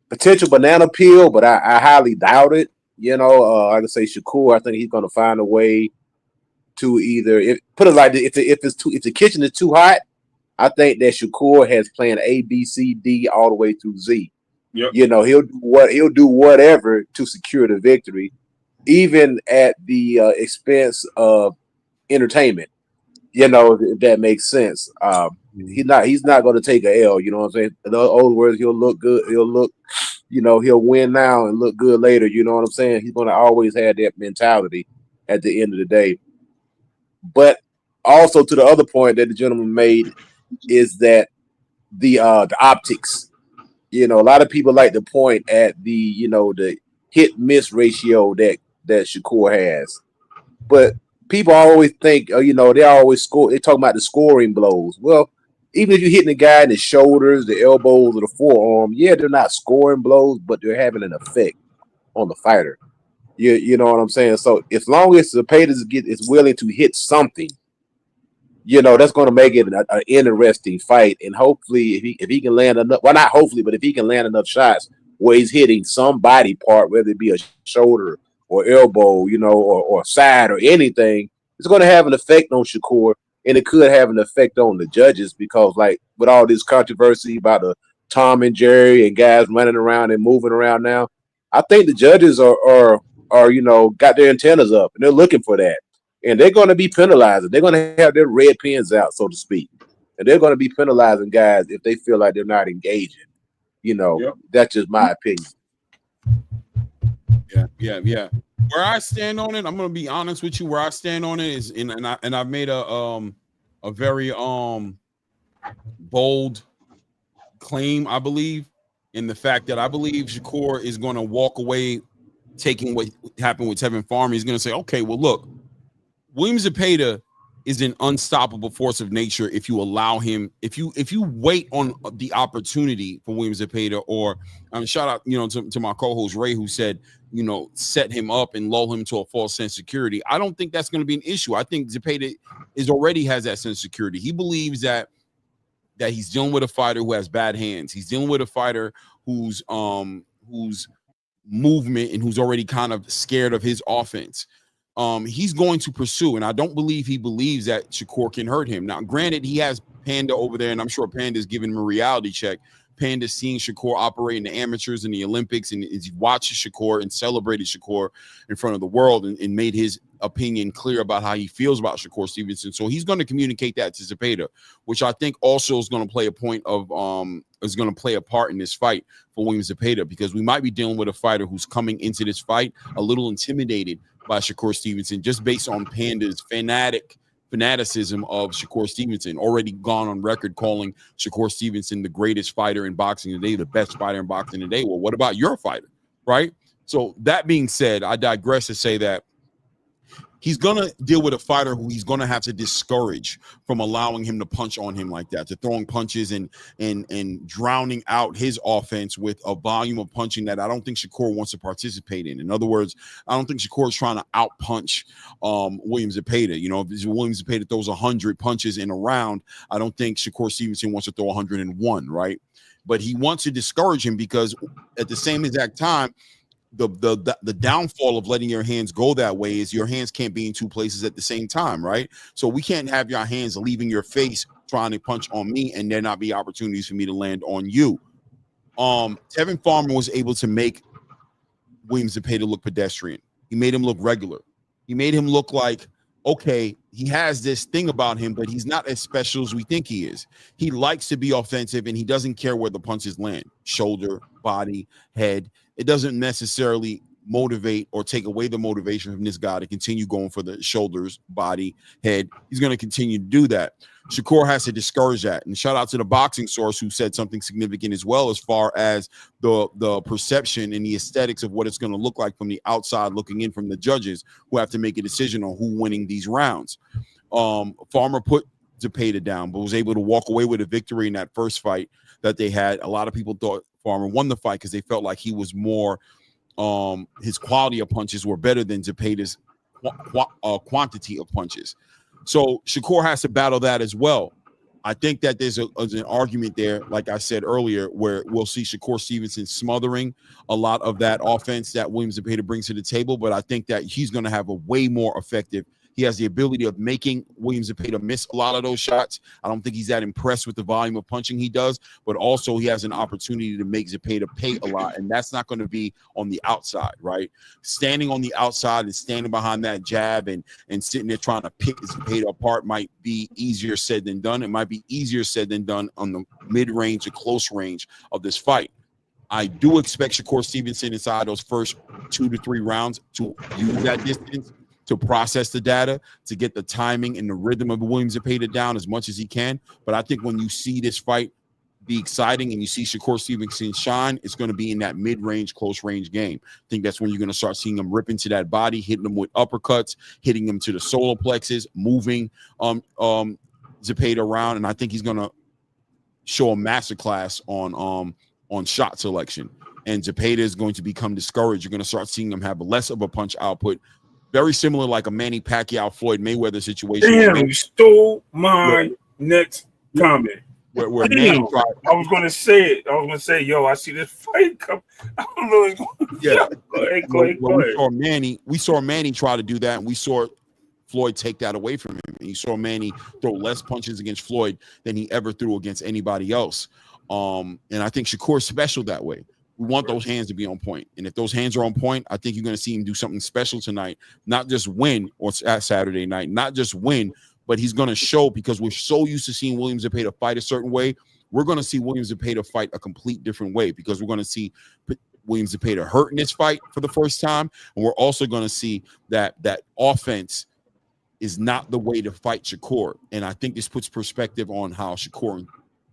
Potential banana peel, but I highly doubt it. I can say Shakur, I think he's going to find a way to either put it like this, if the kitchen is too hot, I think that Shakur has plan A, B, C, D all the way through Z. Yep. He'll do whatever to secure the victory, even at the expense of entertainment. If that makes sense. He's not going to take a L. You know what I'm saying? In other words, he'll look good. He'll win now and look good later. You know what I'm saying? He's going to always have that mentality at the end of the day. But also, to the other point that the gentleman made, is that the optics. A lot of people like to point at the the hit miss ratio that Shakur has, but people always think they always score. They talk about the scoring blows. Well, even if you're hitting the guy in the shoulders, the elbows, or the forearm, yeah, they're not scoring blows, but they're having an effect on the fighter. You know what I'm saying? So as long as Zepeda is willing to hit something, you know, that's going to make it an interesting fight. And hopefully, if he can land enough, well, not hopefully, but if he can land enough shots where he's hitting some body part, whether it be a shoulder or elbow, you know, or side or anything, it's going to have an effect on Shakur. And it could have an effect on the judges because, like, with all this controversy about the Tom and Jerry and guys running around and moving around now, I think the judges are you know, got their antennas up and they're looking for that. And they're going to be penalizing. They're going to have their red pens out, so to speak. And they're going to be penalizing guys if they feel like they're not engaging. You know, That's just my opinion. Yeah. Where I stand on it, I'm gonna be honest with you. Where I stand on it is, and I've made a very bold claim, I believe, in the fact that I believe Shakur is going to walk away, taking what happened with Tevin Farmer. He's going to say, okay, well, look, William Zepeda is an unstoppable force of nature if you allow him, if you wait on the opportunity for William Zepeda, or shout out, you know, to my co-host Ray, who said, you know, set him up and lull him to a false sense of security. I don't think that's going to be an issue. I think Zepeda already has that sense of security. He believes that he's dealing with a fighter who has bad hands. He's dealing with a fighter who's movement and who's already kind of scared of his offense. He's going to pursue, and I don't believe he believes that Shakur can hurt him. Now, granted, he has Panda over there, and I'm sure Panda's giving him a reality check. Panda's seeing Shakur operate in the amateurs and the Olympics, and he watches Shakur and celebrated Shakur in front of the world and made his opinion clear about how he feels about Shakur Stevenson. So he's going to communicate that to Zepeda, which I think also is going to play a part in this fight for William Zepeda, because we might be dealing with a fighter who's coming into this fight a little intimidated by Shakur Stevenson, just based on Panda's fanaticism of Shakur Stevenson, already gone on record calling Shakur Stevenson the greatest fighter in boxing today, the best fighter in boxing today. Well, what about your fighter, right? So that being said, I digress to say that he's going to deal with a fighter who he's going to have to discourage from allowing him to punch on him like that, to throwing punches and drowning out his offense with a volume of punching that I don't think Shakur wants to participate in. In other words, I don't think Shakur is trying to out-punch William Zepeda. You know, if William Zepeda throws 100 punches in a round, I don't think Shakur Stevenson wants to throw 101, right? But he wants to discourage him because at the same exact time, the downfall of letting your hands go that way is your hands can't be in two places at the same time, right? So we can't have your hands leaving your face trying to punch on me and there not be opportunities for me to land on you. Tevin Farmer was able to make William Zepeda look pedestrian. He made him look regular. He made him look like, okay, he has this thing about him, but he's not as special as we think he is. He likes to be offensive and he doesn't care where the punches land. Shoulder, body, head. It doesn't necessarily motivate or take away the motivation from this guy to continue going for the shoulders, body, head. He's going to continue to do that. Shakur has to discourage that. And shout out to the Boxing Source, who said something significant as well, as far as the perception and the aesthetics of what it's going to look like from the outside looking in from the judges, who have to make a decision on who winning these rounds. Farmer put Zepeda down, but was able to walk away with a victory in that first fight that they had. A lot of people thought Farmer won the fight because they felt like he was more his quality of punches were better than Zepeda's quantity of punches. So Shakur has to battle that as well. I think that there's an argument there, like I said earlier, where we'll see Shakur Stevenson smothering a lot of that offense that William Zepeda brings to the table, but I think that he's going to have a way more effective. He has the ability of making William Zepeda miss a lot of those shots. I don't think he's that impressed with the volume of punching he does, but also he has an opportunity to make Zepeda pay a lot, and that's not going to be on the outside, right? Standing on the outside and standing behind that jab and sitting there trying to pick Zepeda apart might be easier said than done. It might be easier said than done on the mid-range or close range of this fight. I do expect Shakur Stevenson inside those first 2 to 3 rounds to use that distance, to process the data, to get the timing and the rhythm of William Zepeda down as much as he can. But I think when you see this fight be exciting and you see Shakur Stevenson shine, it's going to be in that mid-range, close-range game. I think that's when you're going to start seeing him rip into that body, hitting him with uppercuts, hitting him to the solar plexus, moving Zepeda around. And I think he's going to show a masterclass on shot selection. And Zepeda is going to become discouraged. You're going to start seeing him have less of a punch output, very similar like a Manny Pacquiao Floyd Mayweather situation. Damn, you stole my next comment. Where Manny tried, I was going to say it. I was going to say, yo, I see this fight come. I don't know. Yeah, go ahead. we saw Manny try to do that, and we saw Floyd take that away from him. And you saw Manny throw less punches against Floyd than he ever threw against anybody else. And I think Shakur's special that way. We want those hands to be on point. And if those hands are on point, I think you're going to see him do something special tonight, not just win or Saturday night, not just win, but he's going to show, because we're so used to seeing William Zepeda fight a certain way. We're going to see William Zepeda fight a complete different way, because we're going to see William Zepeda hurt in this fight for the first time. And we're also going to see that offense is not the way to fight Shakur. And I think this puts perspective on how Shakur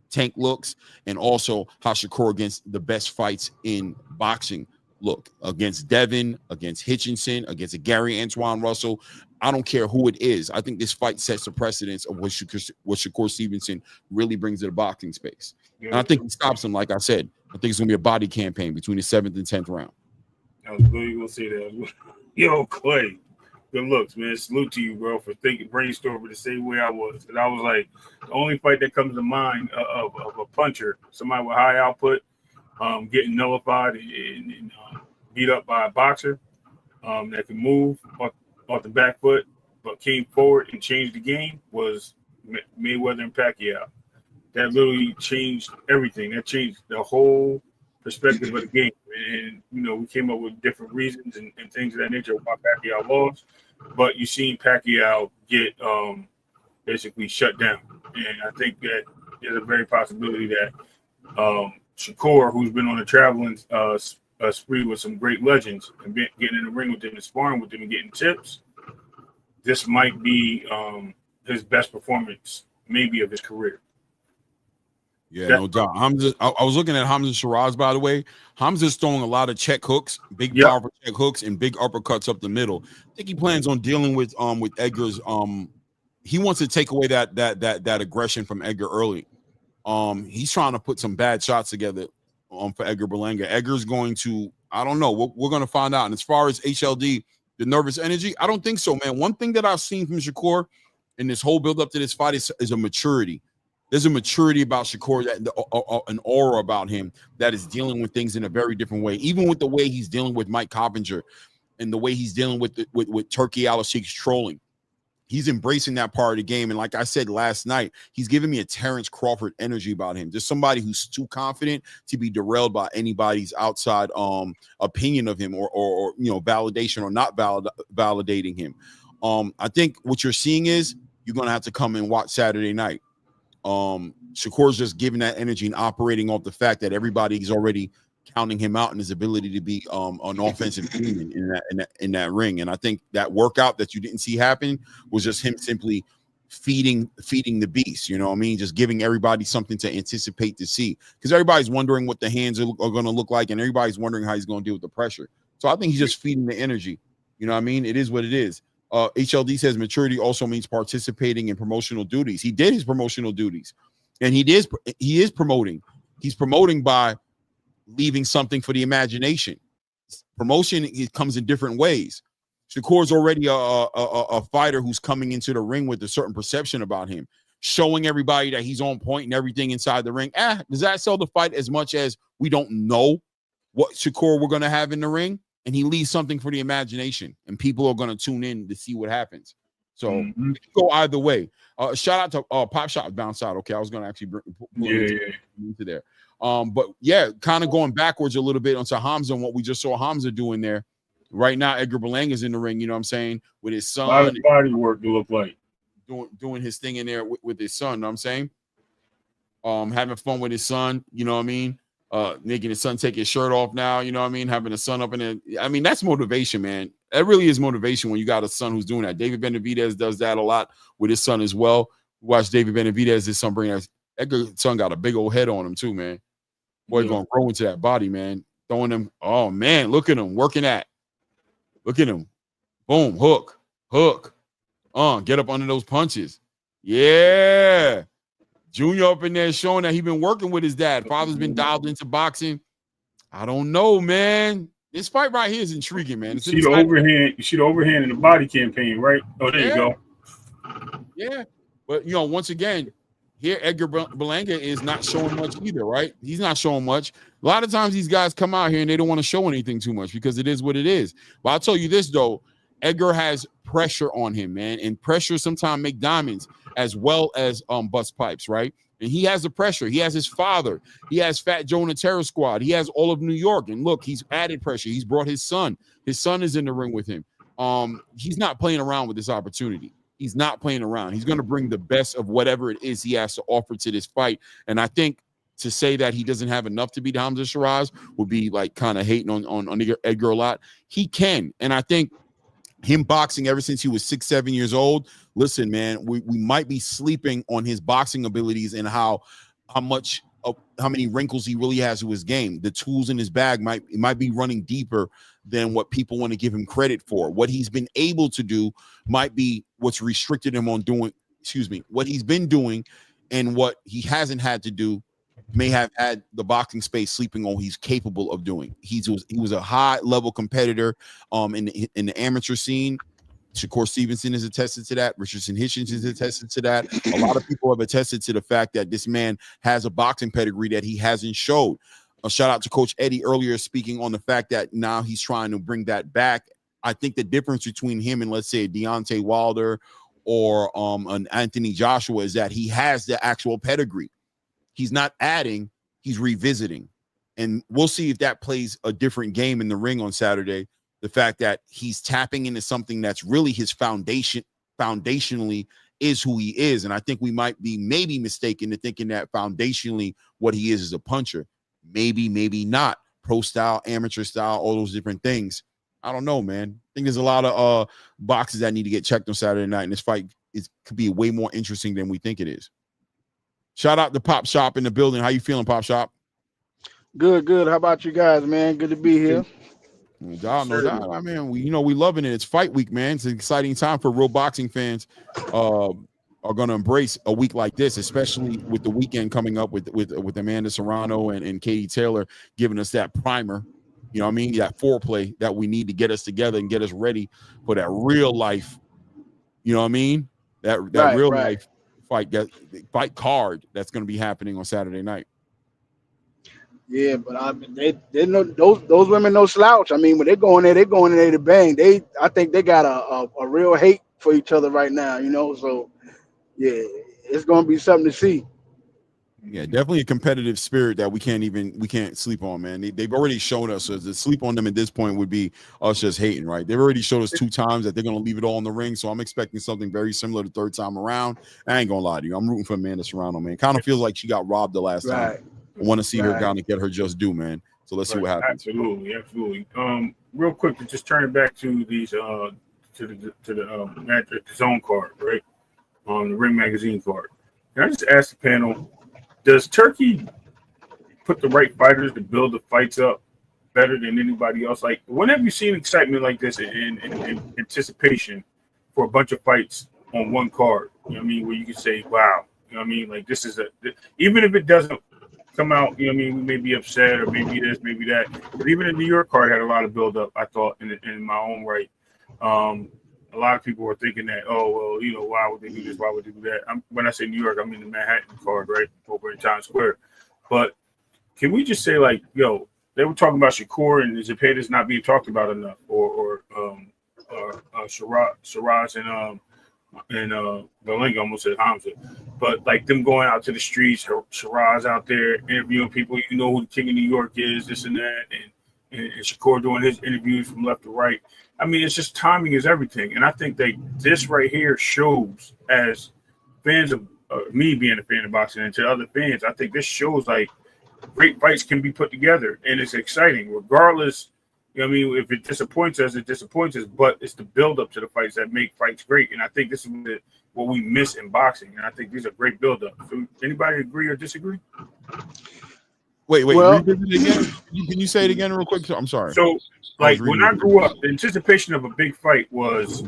Tank looks, and also how Shakur against the best fights in boxing look, against Devin, against Hitchinson, against a Gary Antoine Russell. I don't care who it is. I think this fight sets the precedence of what Shakur Stevenson really brings to the boxing space. And I think he stops him. Like I said, I think it's going to be a body campaign between the 7th and 10th round. I was really going to say that. Yo, Clay, good looks, man. Salute to you, bro, for brainstorming the same way I was. And I was like, the only fight that comes to mind of a puncher, somebody with high output, getting nullified and beat up by a boxer that can move off the back foot, but came forward and changed the game, was Mayweather and Pacquiao. That literally changed everything. That changed the whole perspective of the game. And, we came up with different reasons and things of that nature why Pacquiao lost. But you seen Pacquiao get basically shut down. And I think that there's a very possibility that Shakur, who's been on a traveling spree with some great legends and getting in the ring with them and sparring with them and getting tips, this might be his best performance maybe of his career. Yeah, no doubt. I was looking at Hamza Shiraz, by the way. Hamza's throwing a lot of check hooks, big powerful check hooks, and big uppercuts up the middle. I think he plans on dealing with Edgar's. He wants to take away that aggression from Edgar early. He's trying to put some bad shots together for Edgar Berlanga. Edgar's going to, I don't know. We're going to find out. And as far as HLD, the nervous energy, I don't think so, man. One thing that I've seen from Shakur in this whole build up to this fight is a maturity. There's a maturity about Shakur, an aura about him that is dealing with things in a very different way. Even with the way he's dealing with Mike Coppinger and the way he's dealing with Turkey Al-Sheikh's trolling. He's embracing that part of the game. And like I said last night, he's giving me a Terrence Crawford energy about him. Just somebody who's too confident to be derailed by anybody's outside opinion of him or validation or not validating him. I think what you're seeing is you're going to have to come and watch Saturday night. Shakur's just giving that energy and operating off the fact that everybody's already counting him out in his ability to be an offensive demon in that ring. And I think that workout that you didn't see happen was just him simply feeding the beast. You know what I mean? Just giving everybody something to anticipate to see, because everybody's wondering what the hands are going to look like, and everybody's wondering how he's going to deal with the pressure. So I think he's just feeding the energy. You know what I mean? It is what it is. HLD says maturity also means participating in promotional duties. He did his promotional duties, and he is promoting. He's promoting by leaving something for the imagination. Promotion, it comes in different ways. Shakur's already a fighter who's coming into the ring with a certain perception about him, showing everybody that he's on point and everything inside the ring. Does that sell the fight as much as we don't know what Shakur we're going to have in the ring? And he leaves something for the imagination, and people are going to tune in to see what happens. So go either way. Shout out to Pop Shot Bounce Out. Okay, I was going to actually into there. But yeah, kind of going backwards a little bit onto Hamza and what we just saw Hamza doing there. Right now, Edgar Berlanga's in the ring, you know what I'm saying, with his son. A lot of body work to look like. Doing his thing in there with his son, you know what I'm saying? Having fun with his son, you know what I mean? Making his son take his shirt off now, you know what I mean? Having a son up in it. I mean, that's motivation, man. That really is motivation when you got a son who's doing that. David Benavidez does that a lot with his son as well. Watch David Benavidez, his son bring that. Edgar's son got a big old head on him too, man. Boy, gonna grow into that body, man. Throwing them. Oh man, look at him working at. Look at him. Boom, hook. Get up under those punches. Yeah. Junior up in there showing that he's been working with his dad. Father's been dialed into boxing. I don't know, man. This fight right here is intriguing, man. You see the overhand. You see the overhand in the body campaign, right? Oh, there you go. Yeah, but once again, here Edgar Berlanga is not showing much either, right? He's not showing much. A lot of times these guys come out here and they don't want to show anything too much because it is what it is. But I'll tell you this though, Edgar has pressure on him, man, and pressure sometimes make diamonds as well as bust pipes, right? And he has the pressure. He has his father. He has Fat Joe and the Terror Squad. He has all of New York. And look, he's added pressure. He's brought his son. His son is in the ring with him. He's not playing around with this opportunity. He's not playing around. He's going to bring the best of whatever it is he has to offer to this fight. And I think to say that he doesn't have enough to beat Hamza Shiraz would be like kind of hating on Edgar a lot. He can. And I think him boxing ever since he was 6-7 years old. Listen, man, we might be sleeping on his boxing abilities and how many wrinkles he really has to his game. The tools in his bag might be running deeper than what people want to give him credit for. What he's been able to do might be what's restricted him on doing. What he's been doing and what he hasn't had to do may have had the boxing space sleeping on what he's capable of doing. He was a high level competitor in the amateur scene. Shakur Stevenson is attested to that. Richardson Hitchens is attested to that. A lot of people have attested to the fact that this man has a boxing pedigree that he hasn't showed. A shout out to Coach Eddie earlier speaking on the fact that now he's trying to bring that back. I think the difference between him and let's say Deontay Wilder or an Anthony Joshua is that he has the actual pedigree. He's not adding, he's revisiting. And we'll see if that plays a different game in the ring on Saturday. The fact that he's tapping into something that's really his foundationally is who he is. And I think we might be maybe mistaken to thinking that foundationally what he is a puncher. Maybe not. Pro style, amateur style, all those different things. I don't know, man. I think there's a lot of boxes that need to get checked on Saturday night. And this fight could be way more interesting than we think it is. Shout out to Pop Shop in the building. How you feeling, Pop Shop? Good. How about you guys, man? Good to be here. No doubt. I mean, we loving it. It's fight week, man. It's an exciting time for real boxing fans. Are going to embrace a week like this, especially with the weekend coming up with Amanda Serrano and Katie Taylor giving us that primer. You know what I mean? That foreplay that we need to get us together and get us ready for that real life. You know what I mean? That real life fight card that's going to be happening on Saturday night. Yeah, but they know those women no slouch. I mean, when they're going there to bang. I think they got a real hate for each other right now. So yeah, it's going to be something to see. Yeah, definitely a competitive spirit that we can't sleep on, man. They've already shown us. So to sleep on them at this point would be us just hating, right? They've already showed us 2 times that they're going to leave it all in the ring. So I'm expecting something very similar the third time around. I ain't going to lie to you. I'm rooting for Amanda Serrano, man. Kind of feels like she got robbed the last time. I want to see her down and get her just due, man. So let's see what happens. Absolutely. Real quick to just turn it back to these to the zone card, right? On the Ring Magazine card. Can I just ask the panel? Does Turkey put the right fighters to build the fights up better than anybody else? Like, when have you seen excitement like this in anticipation for a bunch of fights on one card? You know what I mean? Where you can say, wow, you know what I mean? Like, this is even if it doesn't come out, you know what I mean? We may be upset or maybe this, maybe that. But even the New York card had a lot of build up, I thought, in my own right. A lot of people were thinking that, why would they do this? Why would they do that? When I say New York, I mean the Manhattan card, right, over in Times Square. But can we just say, like, they were talking about Shakur and Zepeda's not being talked about enough, or Shiraz and Berlanga, almost said Hamza, but like them going out to the streets, Shiraz out there interviewing people, who the King of New York is, this and that, and Shakur doing his interviews from left to right. I mean, it's just timing is everything. And I think this right here shows, as fans of me being a fan of boxing and to other fans, I think this shows like great fights can be put together and it's exciting regardless. You know what I mean? If it disappoints us, it disappoints us, but it's the build up to the fights that make fights great. And I think this is what we miss in boxing. And I think these are great build up. So anybody agree or disagree? Wait, revisit it again. Can you say it again real quick? I'm sorry. So, like, when I grew up, the anticipation of a big fight was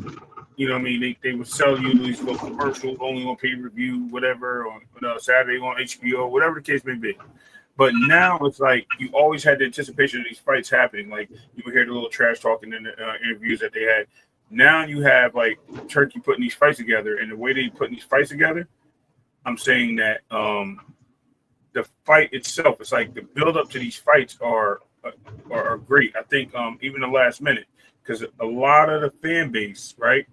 You know what I mean? They would sell you these little commercials only on pay-per-view, whatever, on Saturday on HBO, whatever the case may be. But now it's like you always had the anticipation of these fights happening. Like you would hear the little trash talking in the interviews that they had. Now you have like Turkey putting these fights together, and the way they putting these fights together, I'm saying that the fight itself, it's like the build up to these fights are great. I think even the last minute, because a lot of the fan base, right,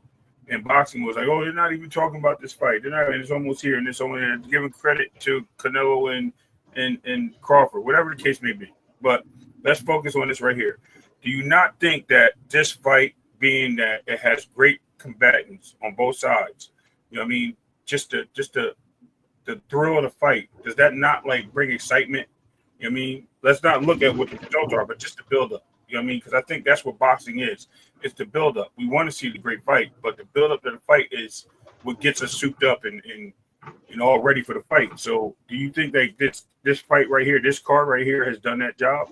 in boxing was like, oh, they're not even talking about this fight. They're not. It's almost here, and it's only giving credit to Canelo and Crawford, whatever the case may be. But let's focus on this right here. Do you not think that this fight, being that it has great combatants on both sides, you know what I mean, just the thrill of the fight, does that not like bring excitement? You know what I mean? Let's not look at what the results are, but just the build up. You know what I mean? Because I think that's what boxing is. It's the build up. We want to see the great fight, but the build up to the fight is what gets us souped up and all ready for the fight. So do you think that this fight right here, this card right here, has done that job?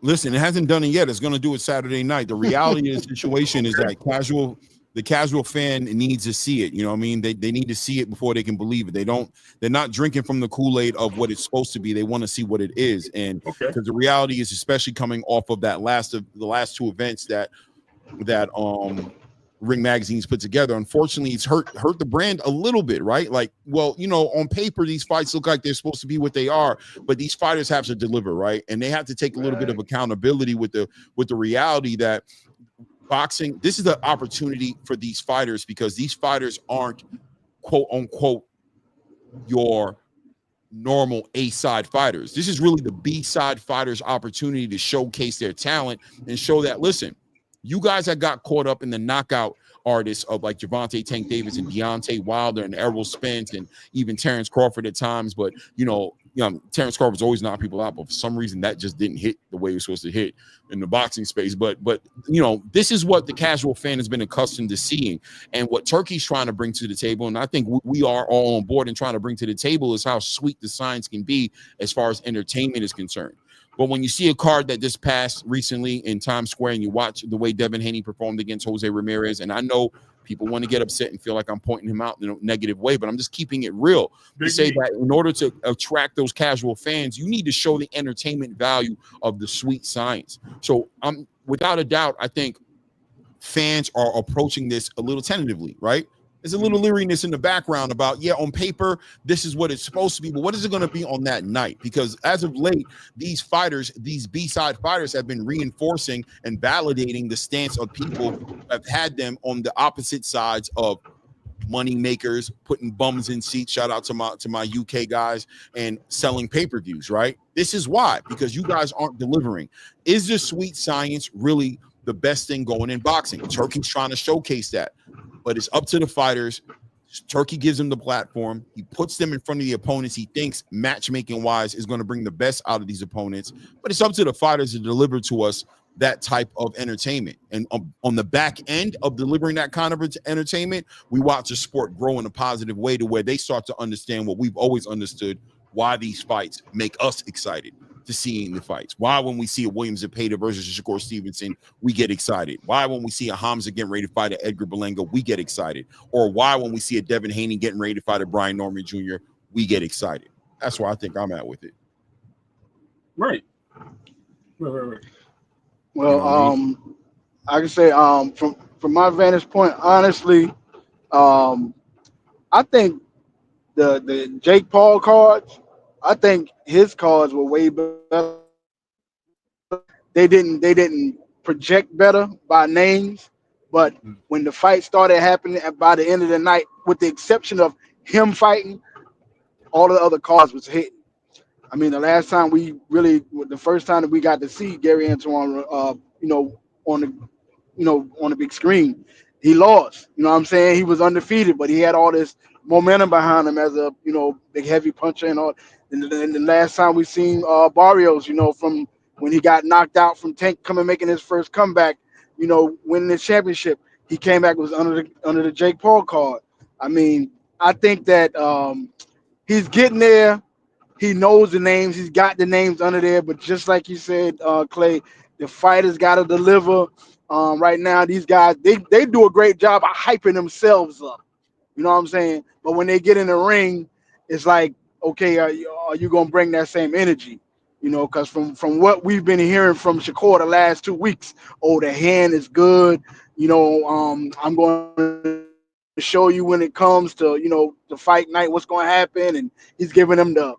Listen, it hasn't done it yet. It's going to do it Saturday night. The reality of the situation is that the casual fan needs to see it. You know what I mean? They need to see it before they can believe it. They're not drinking from the Kool-Aid of what it's supposed to be. They want to see what it is. And because the reality is, especially coming off of the last two events that Ring Magazine's put together, unfortunately, it's hurt the brand a little bit, right? Like, well, on paper, these fights look like they're supposed to be what they are, but these fighters have to deliver, right? And they have to take a little bit of accountability with the reality that boxing, this is the opportunity for these fighters, because these fighters aren't quote unquote your normal A-side fighters. This is really the B-side fighters' opportunity to showcase their talent and show that, listen, you guys that got caught up in the knockout artists of like Gervonta Tank Davis and Deontay Wilder and Errol Spence and even Terrence Crawford at times, but Terrence Crawford's always knocked people out, but for some reason that just didn't hit the way it was supposed to hit in the boxing space. But this is what the casual fan has been accustomed to seeing, and what Turkey's trying to bring to the table, and I think we are all on board and trying to bring to the table, is how sweet the science can be as far as entertainment is concerned. But when you see a card that just passed recently in Times Square and you watch the way Devin Haney performed against Jose Ramirez, and I know people want to get upset and feel like I'm pointing him out in a negative way, but I'm just keeping it real to say that in order to attract those casual fans, you need to show the entertainment value of the sweet science. So without a doubt, I think fans are approaching this a little tentatively, right? There's a little leeriness in the background about, on paper, this is what it's supposed to be, but what is it going to be on that night? Because as of late, these fighters, these B-side fighters, have been reinforcing and validating the stance of people who have had them on the opposite sides of money makers, putting bums in seats, shout out to my UK guys, and selling pay-per-views, right? This is why, because you guys aren't delivering. Is the sweet science really the best thing going in boxing? Turkey's trying to showcase that. But it's up to the fighters. Turkey gives them the platform. He puts them in front of the opponents he thinks matchmaking-wise is going to bring the best out of these opponents. But it's up to the fighters to deliver to us that type of entertainment. And on the back end of delivering that kind of entertainment, we watch the sport grow in a positive way to where they start to understand what we've always understood, why these fights make us excited to seeing the fights. Why when we see a Williams Zepeda versus Shakur Stevenson, we get excited. Why when we see a Hamza getting ready to fight a Edgar Berlanga, we get excited. Or why when we see a Devin Haney getting ready to fight a Brian Norman Jr., we get excited. That's where I think I'm at with it. Right. Well, I can say from my vantage point, honestly, I think the Jake Paul cards, I think his cards were way better. They didn't project better by names, but when the fight started happening by the end of the night, with the exception of him fighting, all the other cards was hitting. I mean, the first time that we got to see Gary Antoine, on the big screen, he lost. You know what I'm saying? He was undefeated, but he had all this momentum behind him as a big heavy puncher and all. And the last time we seen Barrios, from when he got knocked out from Tank making his first comeback, winning the championship, he came back, was under the Jake Paul card. I mean, I think that he's getting there. He knows the names. He's got the names under there. But just like you said, Clay, the fighters got to deliver. Right now, these guys they do a great job of hyping themselves up. You know what I'm saying? But when they get in the ring, it's like, okay, are you gonna bring that same energy? You know, because from what we've been hearing from Shakur the last 2 weeks, oh, the hand is good. You know, I'm going to show you when it comes to, you know, the fight night, what's going to happen, and he's giving them the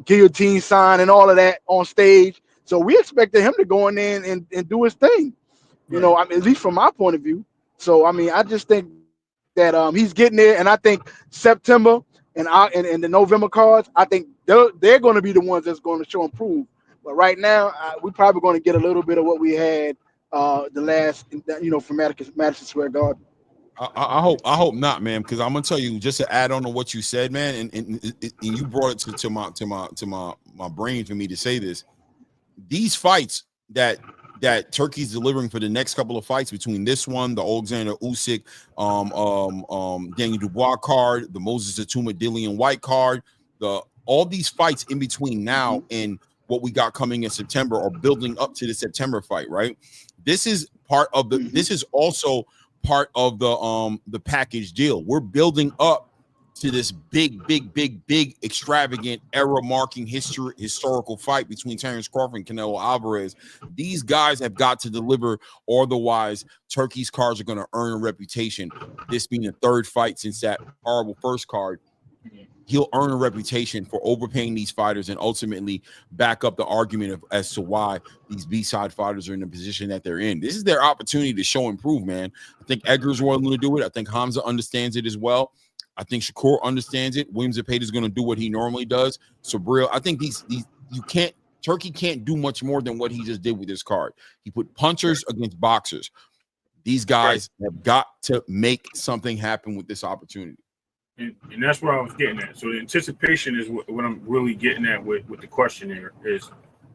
guillotine sign and all of that on stage. So we expected him to go in there and do his thing. You know, I mean, at least from my point of view. So I mean, I just think that he's getting there, and I think September and the November cards, I think they're going to be the ones that's going to show and prove. But right now, we're probably going to get a little bit of what we had the last, you know, from Madison Square Garden. I hope not, man, because I'm gonna tell you, just to add on to what you said, man, and you brought it to my brain for me to say this. These fights that Turkey's delivering for the next couple of fights, between this one, the Alexander Usyk, Daniel Dubois card, the Moses Atuma Dillian White card, all these fights in between now and what we got coming in September are building up to the September fight, right? This is part of the. This is also part of the package deal. We're building up to this big extravagant era-marking historical fight between Terence Crawford and Canelo Alvarez. These guys have got to deliver, or otherwise Turkey's cards are going to earn a reputation. This being the third fight since that horrible first card, he'll earn a reputation for overpaying these fighters and ultimately back up the argument as to why these B-side fighters are in the position that they're in. This is their opportunity to show and prove, man. I think Edgar's willing to do it. I think Hamza understands it as well. I think Shakur understands it. William Zepeda is going to do what he normally does. Subriel, I think Turkey can't do much more than what he just did with this card. He put punchers against boxers. These guys have got to make something happen with this opportunity. And that's where I was getting at. So the anticipation is what I'm really getting at with the question here is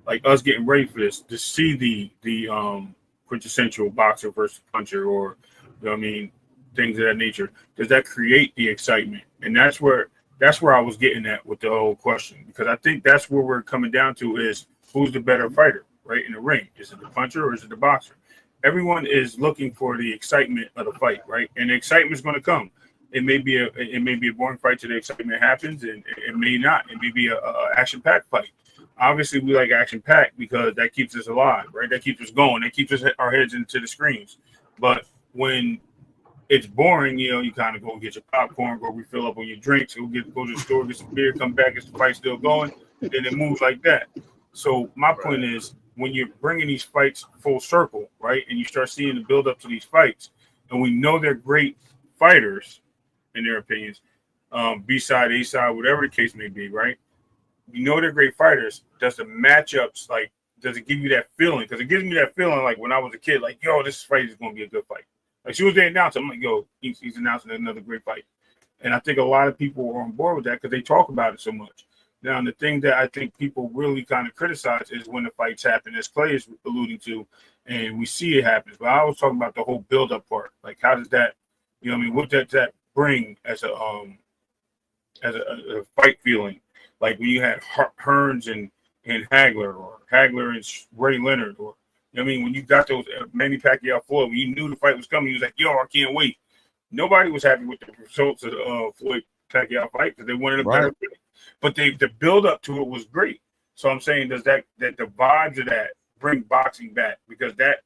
like us getting ready for this, to see the quintessential boxer versus puncher, or, you know what I mean, things of that nature. Does that create the excitement? And that's where I was getting at with the whole question, because I think that's where we're coming down to is who's the better fighter, right, in the ring? Is it the puncher or is it the boxer? Everyone is looking for the excitement of the fight, right? And the excitement is going to come. It may be a boring fight till the excitement happens, and it may not. It may be a action-packed fight. Obviously, we like action-packed because that keeps us alive, right? That keeps us going. That keeps our heads into the screens. But when it's boring, you know, you kind of go get your popcorn, go refill up on your drinks, go to the store, get some beer, come back, is the fight still going? And then it moves like that. So my point is, when you're bringing these fights full circle, right, and you start seeing the build up to these fights, and we know they're great fighters, in their opinions, B-side, A-side, whatever the case may be, right? You know they're great fighters. Does the matchups, like, does it give you that feeling? Because it gives me that feeling like when I was a kid, like, yo, this fight is going to be a good fight. Like, as soon as they announced it, I'm like, yo, he's announcing another great fight. And I think a lot of people are on board with that because they talk about it so much. Now, the thing that I think people really kind of criticize is when the fights happen, as Clay is alluding to, and we see it happens. But I was talking about the whole build-up part. Like, how does that, you know what I mean, what does that bring as a fight feeling? Like when you had Hearns and Hagler, or Hagler and Ray Leonard, or, you know what I mean, when you got those Manny Pacquiao Floyd, when you knew the fight was coming, you was like, yo, I can't wait. Nobody was happy with the results of the Floyd Pacquiao fight because they wanted a better fight. But the build up to it was great. So I'm saying, does that the vibes of that bring boxing back? Because that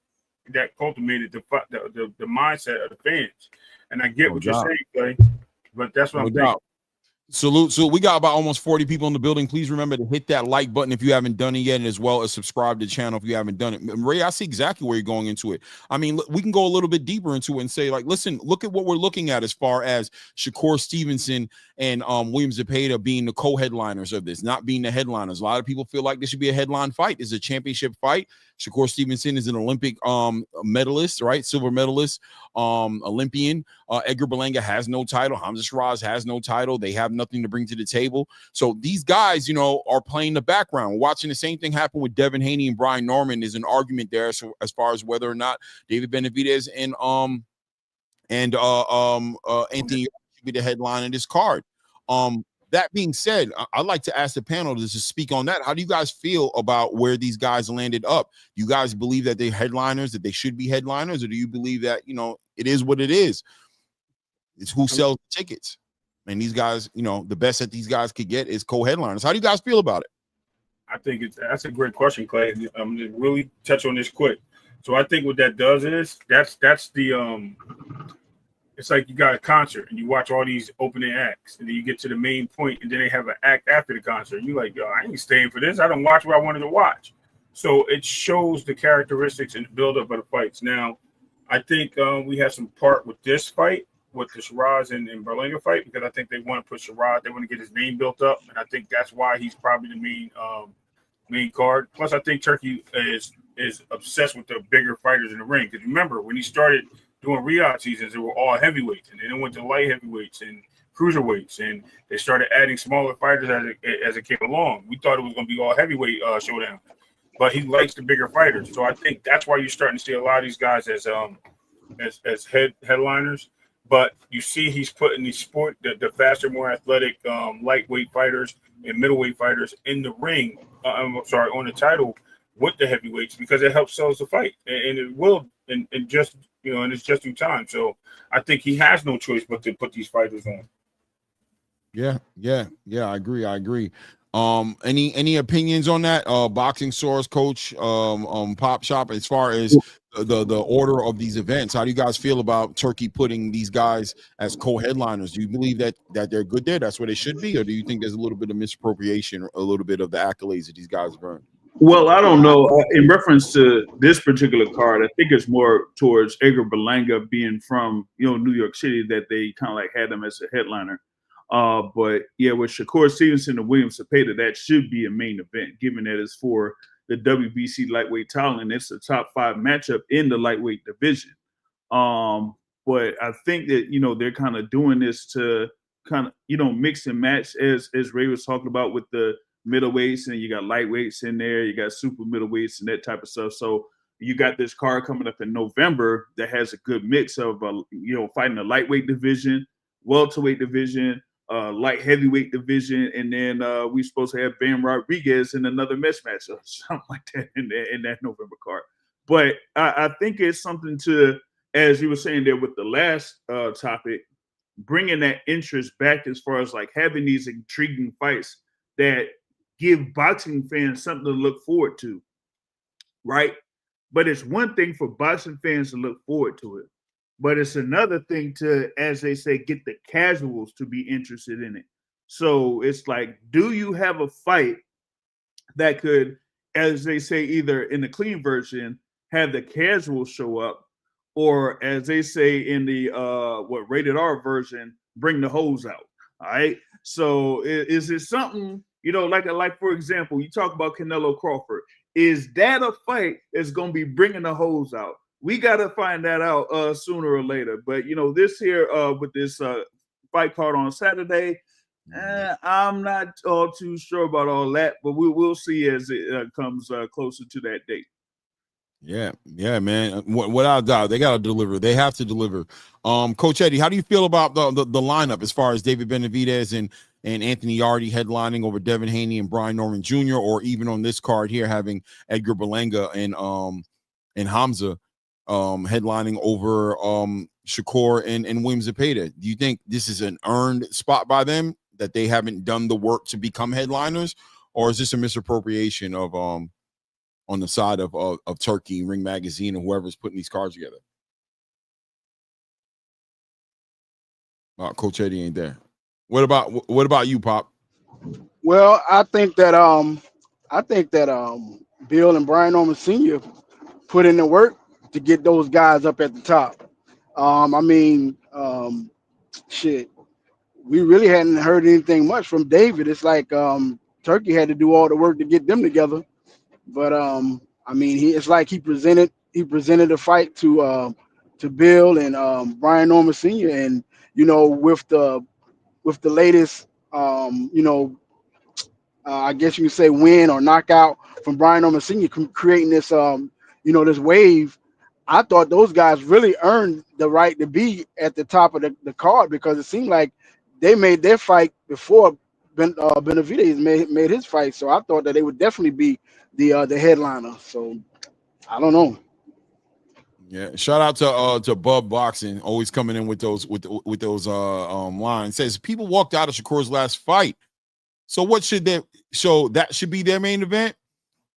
cultivated the mindset of the fans. And I get what you're saying, Clay, but that's what I'm thinking. Salute. So we got about almost 40 people in the building. Please remember to hit that like button if you haven't done it yet, and as well as subscribe to the channel if you haven't done it. Ray, I see exactly where you're going into it. I mean, we can go a little bit deeper into it and say, like, listen, look at what we're looking at as far as Shakur Stevenson and William Zepeda being the co-headliners of this, not being the headliners. A lot of people feel like this should be a headline fight. It's a championship fight. Shakur Stevenson is an Olympic medalist, right? Silver medalist, Olympian. Edgar Berlanga has no title. Hamza Shiraz has no title. They have nothing to bring to the table. So these guys, you know, are playing the background. We're watching the same thing happen with Devin Haney and Brian Norman. There's an argument there as far as whether or not David Benavidez and Anthony should be the headline of this card. that being said, I'd like to ask the panel to just speak on that. How do you guys feel about where these guys landed up? Do you guys believe that they're headliners, that they should be headliners, or do you believe that, it is what it is? It's who sells the tickets. And these guys, the best that these guys could get is co-headliners. How do you guys feel about it? I think that's a great question, Clay. I'm just really touch on this quick. So I think what that does is that's the it's like you got a concert and you watch all these opening acts and then you get to the main point and then they have an act after the concert. And you're like, yo, I ain't staying for this. I don't watch what I wanted to watch. So it shows the characteristics and the buildup of the fights. Now, I think we have some part with this fight, with the Shiraz and Berlanga fight, because I think they want to put Shiraz, they want to get his name built up, and I think that's why he's probably the main card. Plus, I think Turkey is obsessed with the bigger fighters in the ring. Because remember, when he started doing Riyadh seasons, they were all heavyweights, and then it went to light heavyweights and cruiserweights, and they started adding smaller fighters as it came along. We thought it was going to be all heavyweight showdown, but he likes the bigger fighters. So I think that's why you're starting to see a lot of these guys as headliners. But you see he's putting the faster, more athletic lightweight fighters and middleweight fighters in the ring, on the title with the heavyweights, because it helps sell the fight. And it will, and just, and it's just due time. So I think he has no choice but to put these fighters on. Yeah, I agree. Any opinions on that? Boxing Source coach, Pop Shop, as far as the order of these events, how do you guys feel about Turkey putting these guys as co-headliners? Do you believe that they're good there? That's where they should be, or do you think there's a little bit of misappropriation, a little bit of the accolades that these guys have earned? Well, I don't know. In reference to this particular card, I think it's more towards Edgar Berlanga being from New York City, that they kind of like had him as a headliner. But yeah, with Shakur Stevenson and William Cepeda, that should be a main event, given that it's for the WBC lightweight title and it's a top 5 matchup in the lightweight division. But I think that they're kind of doing this to kind of mix and match, as Ray was talking about, with the middleweights, and you got lightweights in there, you got super middleweights and that type of stuff. So you got this card coming up in November that has a good mix of fighting the lightweight division, welterweight division, light heavyweight division, and then we're supposed to have Bam Rodriguez in another mismatch or something like that in that November card. But I think it's something to, as you were saying there with the last topic, bringing that interest back as far as like having these intriguing fights that give boxing fans something to look forward to, right? But it's one thing for boxing fans to look forward to it, but it's another thing to, as they say, get the casuals to be interested in it. So it's like, do you have a fight that could, as they say, either in the clean version, have the casuals show up, or as they say in the rated R version, bring the hose out? All right. So is it something, like for example, you talk about Canelo Crawford. Is that a fight that's going to be bringing the hose out? We got to find that out sooner or later. But, this here with this fight card on Saturday, I'm not all too sure about all that, but we'll see as it comes closer to that date. Yeah, man. Without doubt, they got to deliver. They have to deliver. Coach Eddie, how do you feel about the lineup as far as David Benavidez and Anthony Yarde headlining over Devin Haney and Brian Norman Jr., or even on this card here having Edgar Berlanga and Hamza headlining over Shakur and William Cepeda? Do you think this is an earned spot by them, that they haven't done the work to become headliners, or is this a misappropriation of on the side of Turkey, Ring Magazine, and whoever's putting these cards together? Coach Eddie ain't there. What about you, Pop? Well, I think that Bill and Brian Norman Sr. put in the work to get those guys up at the top. Shit, we really hadn't heard anything much from David. It's like Turkey had to do all the work to get them together. But it's like he presented a fight to Bill and Brian Norman Sr. and with the latest I guess you could say win or knockout from Brian Norman Sr. creating this this wave. I thought those guys really earned the right to be at the top of the card, because it seemed like they made their fight before Benavidez made his fight, so I thought that they would definitely be the headliner. So I don't know. Yeah, shout out to Bub Boxing, always coming in with those lines. Says people walked out of Shakur's last fight. So what should they? So that should be their main event.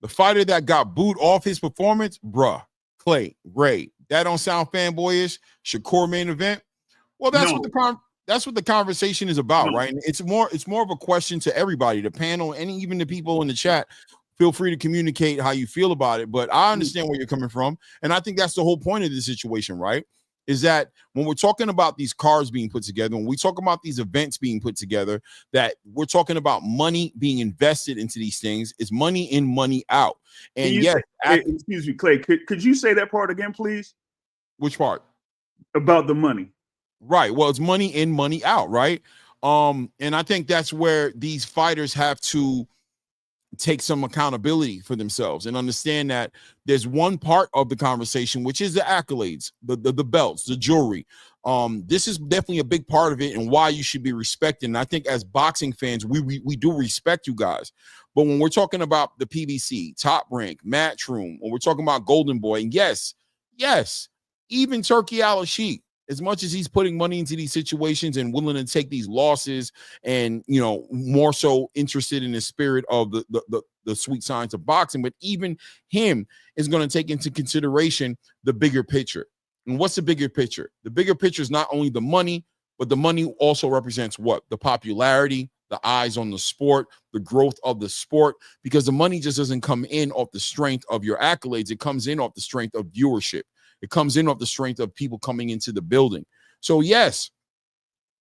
The fighter that got booed off his performance, bruh, Clay, Ray. That don't sound fanboyish. Shakur main event. Well, that's what the conversation is about, right? And it's more of a question to everybody, the panel, and even the people in the chat. Feel free to communicate how you feel about it. But I understand where you're coming from. And I think that's the whole point of this situation, right? Is that when we're talking about these cards being put together, when we talk about these events being put together, that we're talking about money being invested into these things. It's money in, money out. And yes, excuse me, Clay, could you say that part again, please? Which part? About the money. Right. Well, it's money in, money out, right? And I think that's where these fighters have to take some accountability for themselves and understand that there's one part of the conversation, which is the accolades, the belts, the jewelry. This is definitely a big part of it and why you should be respected. And I think as boxing fans, we do respect you guys. But when we're talking about the PBC, Top Rank, Matchroom, when we're talking about Golden Boy, and yes, even Turki Al-Sheikh, as much as he's putting money into these situations and willing to take these losses and, you know, more so interested in the spirit of the sweet science of boxing, but even him is going to take into consideration the bigger picture. And what's the bigger picture? The bigger picture is not only the money, but the money also represents what? The popularity, the eyes on the sport, the growth of the sport, because the money just doesn't come in off the strength of your accolades. It comes in off the strength of viewership. It comes in off the strength of people coming into the building. So, yes,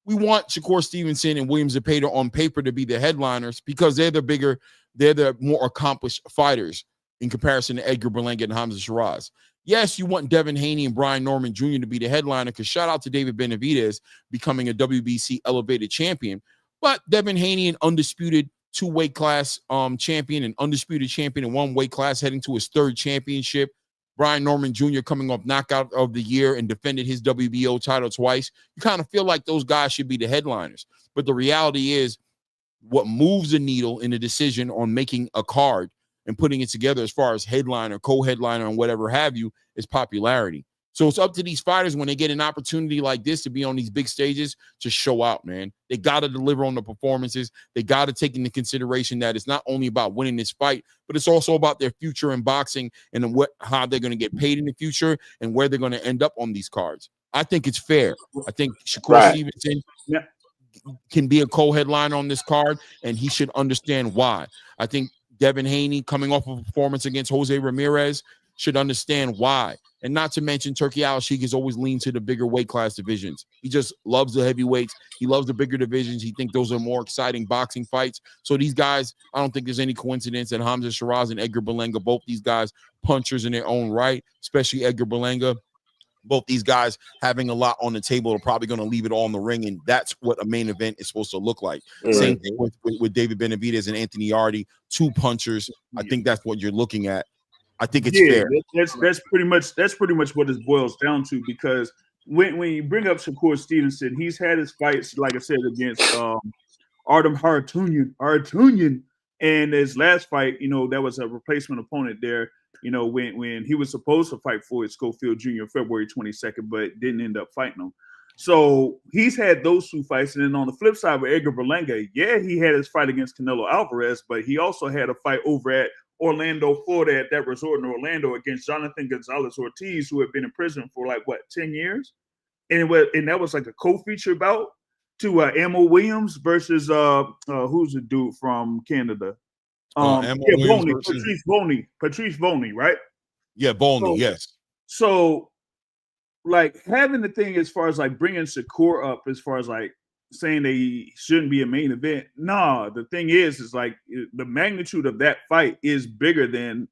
we want Shakur Stevenson and William Zepeda on paper to be the headliners because they're the more accomplished fighters in comparison to Edgar Berlanga and Hamza Shiraz. Yes, you want Devin Haney and Brian Norman Jr. to be the headliner because shout out to David Benavidez becoming a WBC elevated champion. But Devin Haney, an undisputed two-weight class champion, an undisputed champion in one weight class heading to his third championship. Brian Norman Jr. coming off knockout of the year and defended his WBO title twice. You kind of feel like those guys should be the headliners. But the reality is what moves the needle in the decision on making a card and putting it together as far as headliner, co-headliner, and whatever have you is popularity. So it's up to these fighters when they get an opportunity like this to be on these big stages to show out, man. They got to deliver on the performances. They got to take into consideration that it's not only about winning this fight, but it's also about their future in boxing and how they're going to get paid in the future and where they're going to end up on these cards. I think it's fair. I think Shakur Stevenson can be a co-headliner on this card, and he should understand why. I think Devin Haney, coming off of a performance against Jose Ramirez, should understand why. And not to mention, Turki Al-Sheikh has always leaned to the bigger weight class divisions. He just loves the heavyweights. He loves the bigger divisions. He thinks those are more exciting boxing fights. So these guys, I don't think there's any coincidence that Hamza Shiraz and Edgar Berlanga, both these guys, punchers in their own right, especially Edgar Berlanga. Both these guys having a lot on the table are probably going to leave it all in the ring, and that's what a main event is supposed to look like. Same thing with David Benavidez and Anthony Yarde, two punchers. I think that's what you're looking at. I think it's fair. That's pretty much what this boils down to, because when you bring up Shakur Stevenson, he's had his fights, like I said, against Artem Harutyunyan, and his last fight, you know, that was a replacement opponent there. You know, when he was supposed to fight Floyd Schofield Jr. February 22nd, but didn't end up fighting him. So he's had those two fights. And then on the flip side with Edgar Berlanga, he had his fight against Canelo Alvarez, but he also had a fight over at Orlando, Florida, at that resort in Orlando against Jonathan Gonzalez-Ortiz, who had been in prison for 10 years. And that was like a co-feature bout to Ammo Williams versus who's the dude from Canada? Patrice Volney, right? Yeah, Volney, yes. So, having the thing as far as bringing Shakur up, as far as saying that he shouldn't be a main event. Nah, the thing is the magnitude of that fight is bigger than,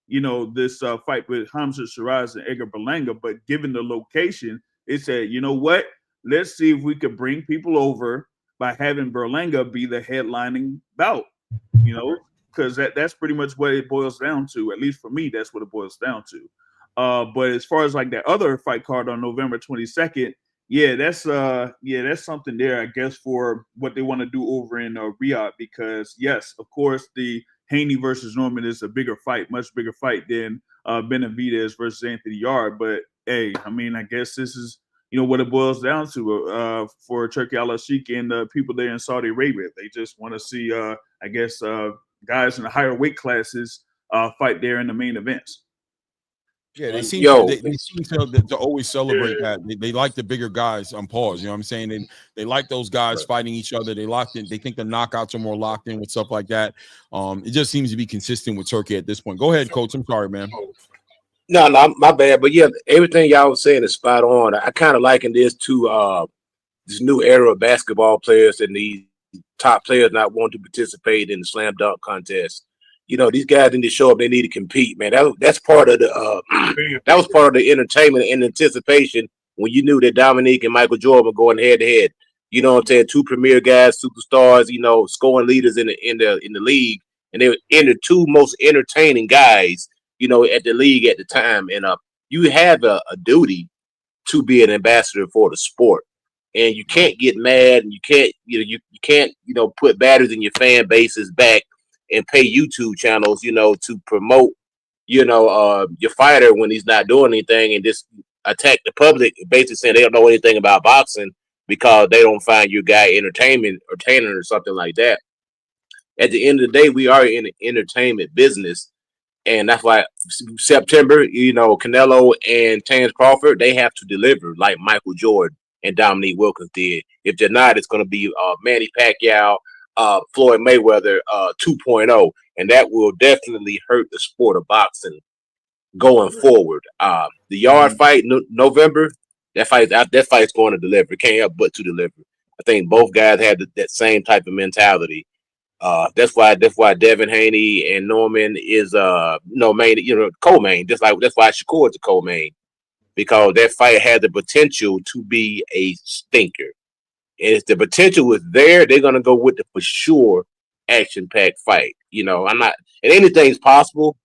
this fight with Hamza Shiraz and Edgar Berlanga. But given the location, it said, you know what? Let's see if we could bring people over by having Berlanga be the headlining bout, because that's pretty much what it boils down to. At least for me, that's what it boils down to. But as far as that other fight card on November 22nd, that's something there, I guess, for what they want to do over in Riyadh, because yes, of course, the Haney versus Norman is a bigger fight, much bigger fight than Benavidez versus Anthony Yarde. But hey, I mean, I guess this is what it boils down to for Turki Al-Sheikh and the people there in Saudi Arabia. They just want to see, I guess, guys in the higher weight classes fight there in the main events. Yeah, they seem to always celebrate that. They like the bigger guys on pause. You know what I'm saying? They like those guys fighting each other. They locked in. They think the knockouts are more locked in with stuff like that. It just seems to be consistent with Turki at this point. Go ahead, Coach. I'm sorry, man. No, my bad. But yeah, everything y'all was saying is spot on. I kind of liken this to this new era of basketball players and these top players not wanting to participate in the slam dunk contest. These guys need to show up. They need to compete, man. That's part of the that was part of the entertainment and anticipation when you knew that Dominique and Michael Jordan were going head to head. You know what I'm saying? Two premier guys, superstars, scoring leaders in the league, and they were the two most entertaining guys, at the league at the time. And you have a duty to be an ambassador for the sport, and you can't get mad, and you can't you can't put batters in your fan bases back and pay YouTube channels, to promote, your fighter when he's not doing anything, and just attack the public, basically saying they don't know anything about boxing because they don't find your guy entertaining or something like that. At the end of the day, we are in the entertainment business, and that's why September, Canelo and Terence Crawford, they have to deliver like Michael Jordan and Dominique Wilkins did. If they're not, it's going to be Manny Pacquiao, Floyd Mayweather 2.0, and that will definitely hurt the sport of boxing going forward. The Yard fight, November, that fight's going to deliver. It can't help but to deliver. I think both guys had that same type of mentality. That's why Devin Haney and Norman is main, co-main. That's why Shakur is a co-main, because that fight had the potential to be a stinker. And if the potential is there, they're gonna go with the for sure action-packed fight. I'm not, and anything's possible,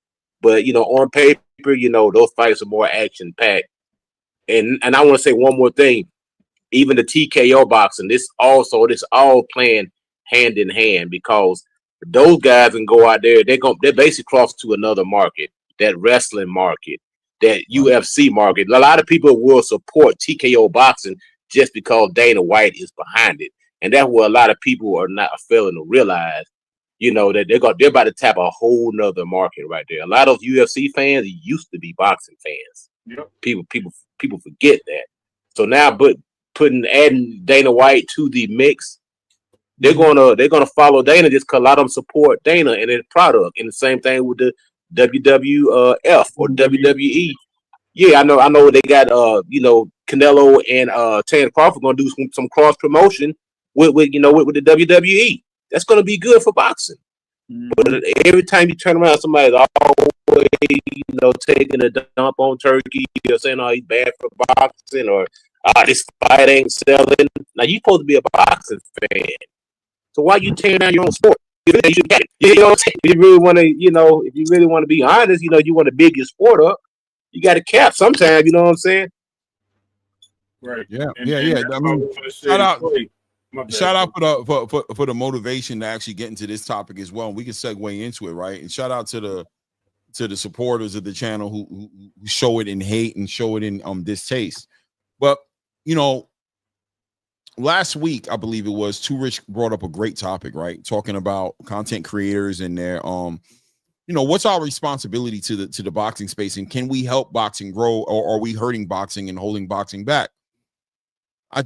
but on paper, those fights are more action-packed. And I want to say one more thing. Even the TKO boxing, this all playing hand in hand, because those guys can go out there, they're basically cross to another market, that wrestling market, that UFC market. A lot of people will support TKO boxing just because Dana White is behind it. And that's what a lot of people are not failing to realize, that they're about to tap a whole nother market right there. A lot of UFC fans used to be boxing fans. Yep. People forget that. So now adding Dana White to the mix, they're gonna follow Dana just because a lot of them support Dana and his product. And the same thing with the WWF or WWE. Yeah, I know they got Canelo and Terence Crawford gonna do some cross promotion with the WWE. That's gonna be good for boxing. But every time you turn around, somebody's always taking a dump on Turki, or saying, "Oh, he's bad for boxing," or "This fight ain't selling." Now you're supposed to be a boxing fan, so why you tearing down your own sport? You should get it. If you really want to, if you really want to be honest, you want to big your sport up. You got to cap sometimes, you know what I'm saying? Right. Yeah. I mean, shout out for the motivation to actually get into this topic as well. We can segue into it, right? And shout out to the supporters of the channel who show it in hate and show it in distaste. But last week, I believe it was, Too Rich brought up a great topic, right? Talking about content creators and their what's our responsibility to the boxing space, and can we help boxing grow, or are we hurting boxing and holding boxing back? I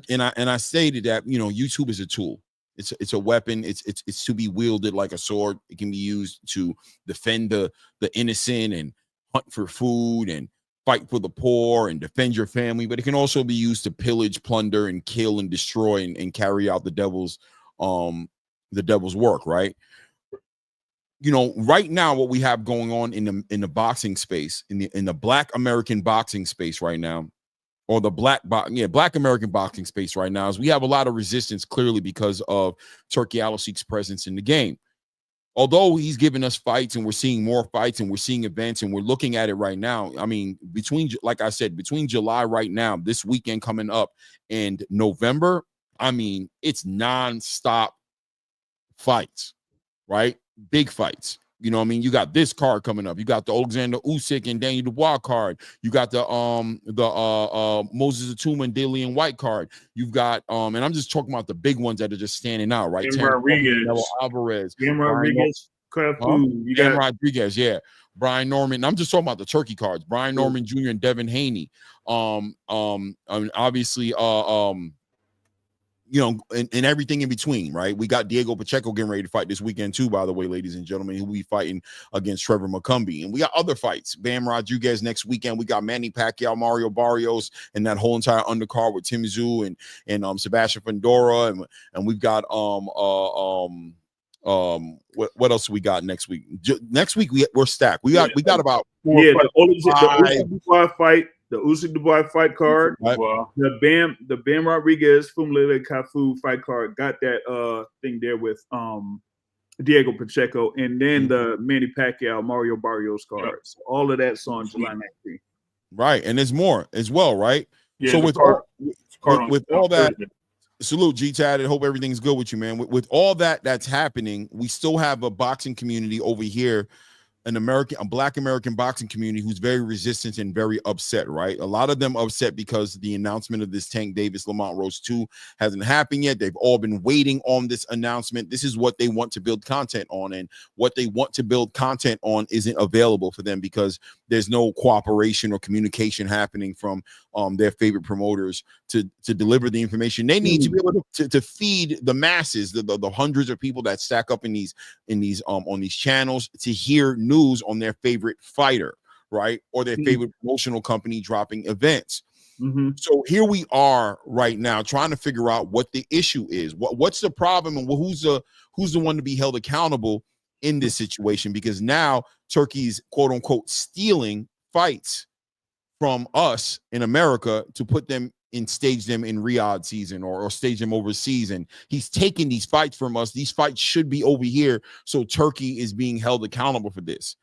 stated that YouTube is a tool. It's a weapon. It's to be wielded like a sword. It can be used to defend the innocent and hunt for food and fight for the poor and defend your family, but it can also be used to pillage, plunder, and kill and destroy and carry out the devil's work, right? Right now, what we have going on in the boxing space, in the Black American boxing space right now, or the Black American boxing space right now, is we have a lot of resistance, clearly because of Turki Al-Sheikh's presence in the game. although he's giving us fights and we're seeing more fights and we're seeing events and we're looking at it right now. I mean, like I said, between July right now, this weekend coming up, and November, I mean, it's nonstop fights, right? Big fights. You know what I mean? You got this card coming up. You got the Alexander Usyk and Daniel Dubois card. You got the Moses Atuma and Dillian White card. You've got and I'm just talking about the big ones that are just standing out, right? Rodriguez, Alvarez, Rodriguez, Rodriguez, yeah. Brian Norman. And I'm just talking about the turkey cards. Brian Norman Jr. and Devin Haney. I mean, obviously, you know, and everything in between, right? We got Diego Pacheco getting ready to fight this weekend too, by the way, ladies and gentlemen, who will be fighting against Trevor McCumbee. And we got other fights. Bam Rodriguez next weekend. We got Manny Pacquiao, Mario Barrios, and that whole entire undercard with Tim Tszyu and Sebastian Fundora. And we've got what else we got next week? Next week we're stacked. We got about the Usyk fight. The Usyk Dubois fight card, right. the Bam Rodriguez Fumlele Cafu fight card, got that thing there with Diego Pacheco, and then the Manny Pacquiao Mario Barrios cards. So all of that's on July 19th. Right, and there's more as well, right? Yeah, so with all that, salute G-Tad. I hope everything's good with you, man. With all that's happening, we still have a boxing community over here, a Black American boxing community who's very resistant and very upset, right? A lot of them upset because the announcement of this Tank Davis Lamont Rose 2 hasn't happened yet. They've all been waiting on this announcement. This is what they want to build content on, and what they want to build content on isn't available for them because there's no cooperation or communication happening from their favorite promoters to deliver the information they need to be able to feed the masses, the hundreds of people that stack up on these channels to hear news on their favorite fighter, right? Or their favorite promotional company dropping events. So here we are right now trying to figure out what the issue is. What's the problem, and who's the one to be held accountable in this situation? Because now Turkey's quote unquote stealing fights from us in America to put them and stage them in Riyadh season or stage them overseas. And he's taking these fights from us. These fights should be over here. So Turkey is being held accountable for this.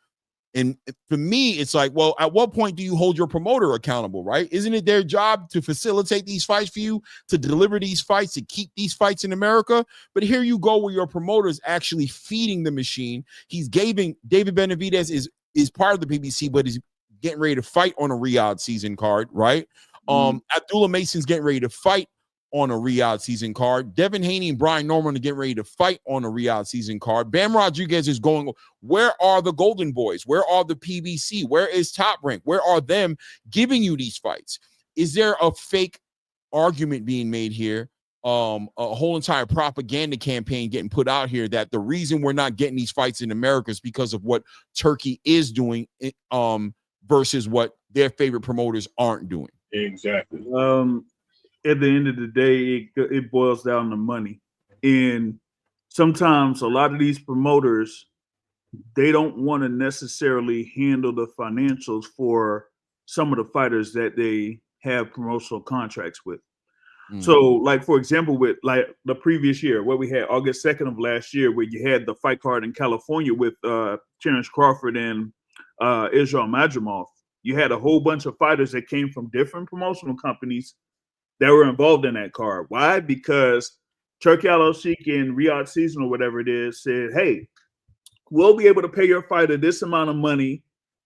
And for me, it's like, well, at what point do you hold your promoter accountable, right? Isn't it their job to facilitate these fights for you, to deliver these fights, to keep these fights in America? But here you go where your promoter is actually feeding the machine. He's giving David Benavidez is part of the PBC, but he's getting ready to fight on a Riyadh season card, right? Abdullah Mason's getting ready to fight on a Riyadh season card. Devin Haney and Brian Norman are getting ready to fight on a Riyadh season card. Bam Rodriguez is going. Where are the Golden Boys? Where are the PBC? Where is Top Rank? Where are them giving you these fights? Is there a fake argument being made here? A whole entire propaganda campaign getting put out here that the reason we're not getting these fights in America is because of what Turkey is doing, versus what their favorite promoters aren't doing. Exactly. At the end of the day, it boils down to money. And sometimes a lot of these promoters, they don't want to necessarily handle the financials for some of the fighters that they have promotional contracts with. So, like, for example, with like the previous year, what we had August 2nd of last year, where you had the fight card in California with Terrence Crawford and Israel Madrimov. You had a whole bunch of fighters that came from different promotional companies that were involved in that card. Why? Because Turkey Al-Sheikh in Riyadh season or whatever it is said, hey, we'll be able to pay your fighter this amount of money.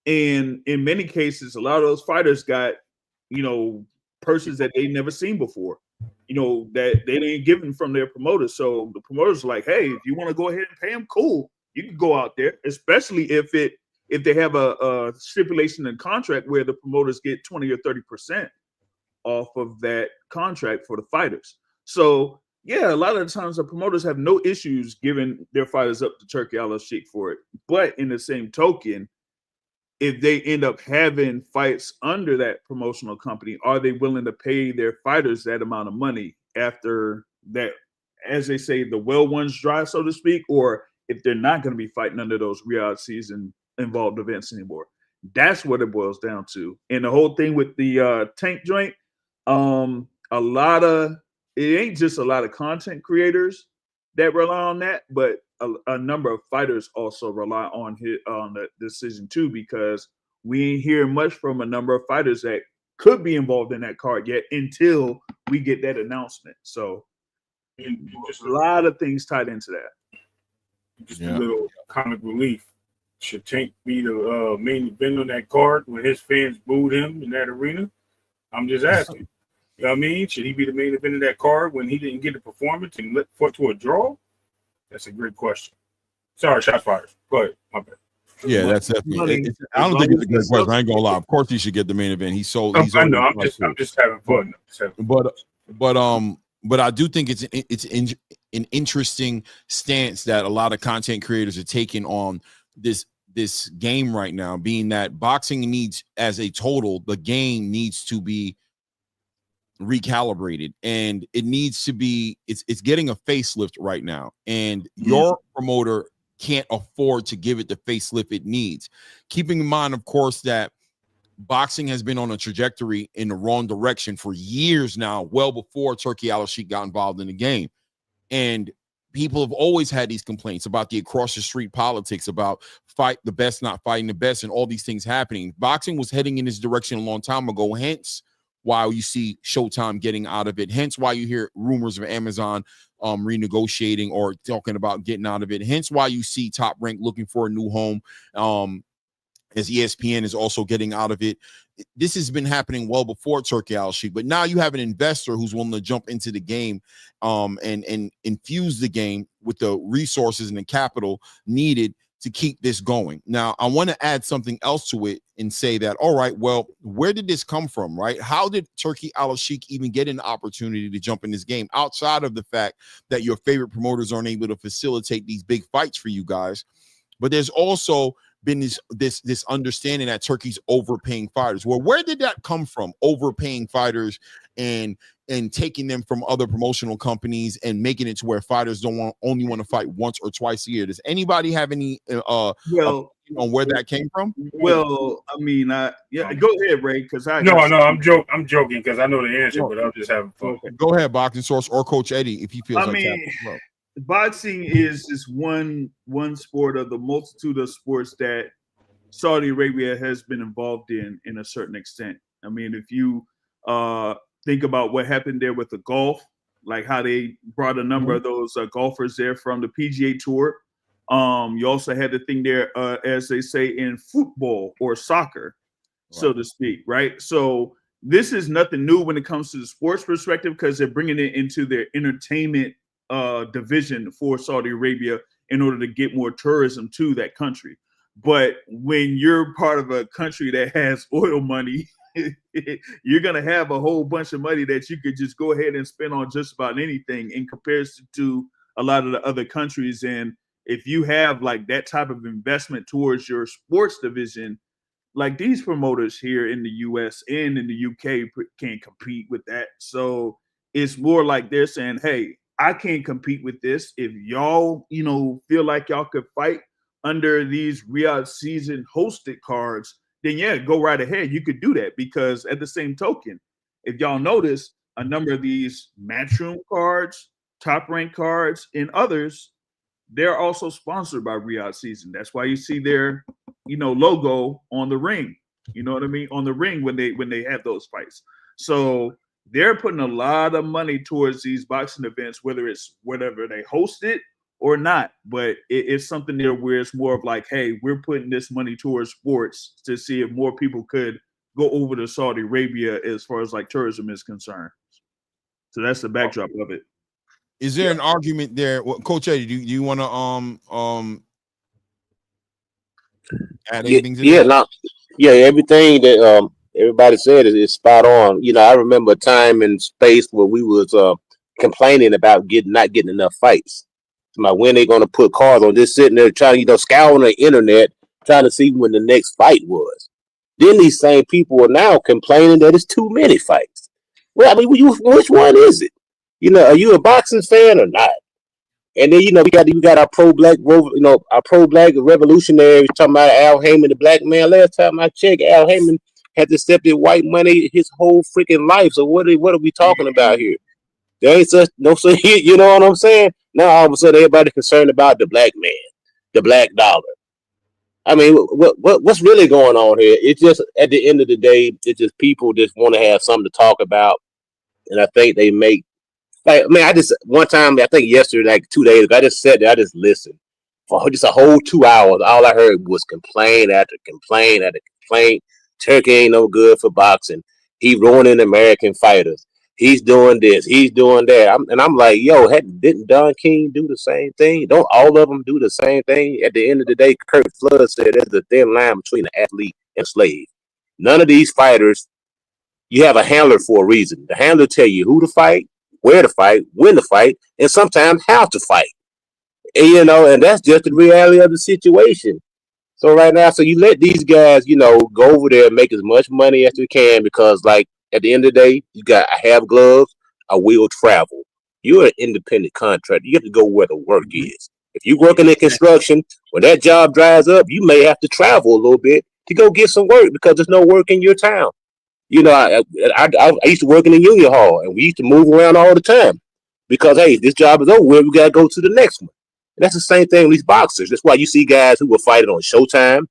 And in many cases, a lot of those fighters got, purses that they never seen before, that they didn't give them from their promoters. So the promoters are like, hey, if you want to go ahead and pay them, cool. You can go out there, especially if they have a stipulation in contract where the promoters get 20 or 30% off of that contract for the fighters. So yeah, a lot of the times the promoters have no issues giving their fighters up to Turkey Al-Sheikh for it. But in the same token, if they end up having fights under that promotional company, are they willing to pay their fighters that amount of money after that, as they say, the well ones dry, so to speak, or if they're not going to be fighting under those Riyadh season involved events anymore? That's what it boils down to. And the whole thing with the Tank joint, it ain't just a lot of content creators that rely on that, but a number of fighters also rely on the decision too, because we ain't hearing much from a number of fighters that could be involved in that card yet until we get that announcement. So just a lot of things tied into that. Just a little comic relief. Should Tank be the main event on that card when his fans booed him in that arena? I'm just asking. You know what I mean? Should he be the main event of that card when he didn't get a performance and let fought to a draw? That's a great question. Sorry, shots fired. Go ahead. My bad. Yeah, that's definitely. I don't think it's a good question. I ain't gonna lie. Of course, he should get the main event. He's sold. I know. I'm just having fun. But I do think it's an interesting stance that a lot of content creators are taking on this game right now, being that boxing needs, as a total, the game needs to be recalibrated, and it needs to be. It's getting a facelift right now, and your promoter can't afford to give it the facelift it needs. Keeping in mind, of course, that boxing has been on a trajectory in the wrong direction for years now, well before Turki Al-Sheikh got involved in the game. And people have always had these complaints about the across the street politics, about fight the best, not fighting the best, and all these things happening. Boxing was heading in this direction a long time ago, hence why you see Showtime getting out of it, hence why you hear rumors of Amazon renegotiating or talking about getting out of it, hence why you see Top Rank looking for a new home, as ESPN is also getting out of it. This has been happening well before Turki Al-Sheikh, but now you have an investor who's willing to jump into the game and infuse the game with the resources and the capital needed to keep this going. Now, I want to add something else to it and say that, all right, well, where did this come from, right? How did Turki Al-Sheikh even get an opportunity to jump in this game outside of the fact that your favorite promoters aren't able to facilitate these big fights for you guys? But there's also been this understanding that Turkey's overpaying fighters. Well, where did that come from? Overpaying fighters and taking them from other promotional companies and making it to where fighters only want to fight once or twice a year. Does anybody have any on where that came from? Well, I mean, go ahead, Ray, because I'm joking because I know the answer, but I'm just having fun. Okay. Go ahead, Boxing Source or Coach Eddie, if he feels that. Boxing is just one sport of the multitude of sports that Saudi Arabia has been involved in a certain extent. I mean, if you think about what happened there with the golf, like how they brought a number of those golfers there from the PGA Tour. You also had the thing there, as they say in football or soccer, so to speak, right? So this is nothing new when it comes to the sports perspective, because they're bringing it into their entertainment division for Saudi Arabia in order to get more tourism to that country. But when you're part of a country that has oil money, you're going to have a whole bunch of money that you could just go ahead and spend on just about anything in comparison to a lot of the other countries. And if you have like that type of investment towards your sports division, like these promoters here in the US and in the UK can't compete with that. So it's more like they're saying, hey, I can't compete with this. If y'all, feel like y'all could fight under these Riyadh season hosted cards, then yeah, go right ahead. You could do that, because at the same token, if y'all notice, a number of these Matchroom cards, Top Rank cards, and others, they're also sponsored by Riyadh season. That's why you see their, logo on the ring. You know what I mean? On the ring when they have those fights. So they're putting a lot of money towards these boxing events, whether they host it or not. But it's something there where it's more of like, hey, we're putting this money towards sports to see if more people could go over to Saudi Arabia as far as like tourism is concerned. So that's the backdrop of it. Is there an argument there? Well, Coach Eddie, do you want to add anything to that? Everything that everybody said is spot on. I remember a time and space where we was complaining about not getting enough fights. About when they're gonna put cards on, just sitting there trying, scouring the internet, trying to see when the next fight was. Then these same people are now complaining that it's too many fights. Well, I mean, which one is it? Are you a boxing fan or not? And then we got our pro-black, our pro-black revolutionary talking about Al Heyman, the black man. Last time I checked, Al Heyman had to accept white money his whole freaking life. So what are we talking about here? There ain't such no so you know what I'm saying? Now all of a sudden everybody concerned about the black man, the black dollar. I mean, what's really going on here? It's just at the end of the day, it's just people just want to have something to talk about, and I think they make like I mean, I just one time I think yesterday, like 2 days ago, I just sat there, I just listened for just a whole 2 hours. All I heard was complaint after complaint after complaint. Turkey ain't no good for boxing. He ruining American fighters. He's doing this. He's doing that. I'm like, yo, didn't Don King do the same thing? Don't all of them do the same thing? At the end of the day, Kurt Flood said there's a thin line between an athlete and slave. None of these fighters, you have a handler for a reason. The handler tell you who to fight, where to fight, when to fight, and sometimes how to fight. And, you know, and that's just the reality of the situation. So right now, so you let these guys, you know, go over there and make as much money as you can because, like, at the end of the day, you got I have gloves, I will travel. You're an independent contractor. You have to go where the work is. If you're working in construction, when that job dries up, you may have to travel a little bit to go get some work because there's no work in your town. You know, I used to work in the union hall, and we used to move around all the time because, hey, this job is over with. We got to go to the next one. And that's the same thing with these boxers. That's why you see guys who were fighting on Showtime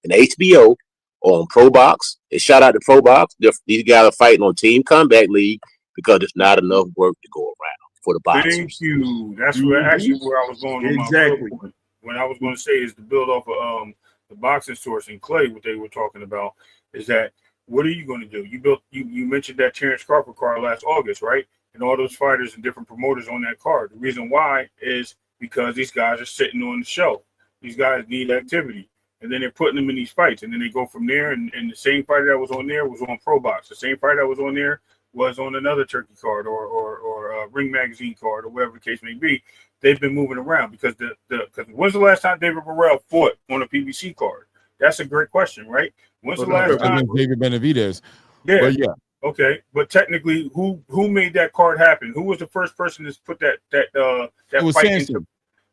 and HBO or on Pro Box. And shout out to Pro Box. These guys are fighting on Team Combat League because there's not enough work to go around for the boxers. Thank you. That's actually where I was going on exactly. My point. When I was going to say is to build off of the boxing source and Clay, what they were talking about is that what are you going to do? You mentioned that Terrence Crawford card last August, right? And all those fighters and different promoters on that card. The reason why is because these guys are sitting on the shelf. These guys need activity. And then they're putting them in these fights. And then they go from there. And the same fighter that was on there was on Pro Box. The same fighter that was on there was on another Turkey card or Ring Magazine card or whatever the case may be. They've been moving around because because when's the last time David Morrell fought on a PBC card? That's a great question, right? When's the last time? David Benavidez. Yeah. But yeah. Okay, but technically, who made that card happen? Who was the first person to put that it was fight Sanson. into?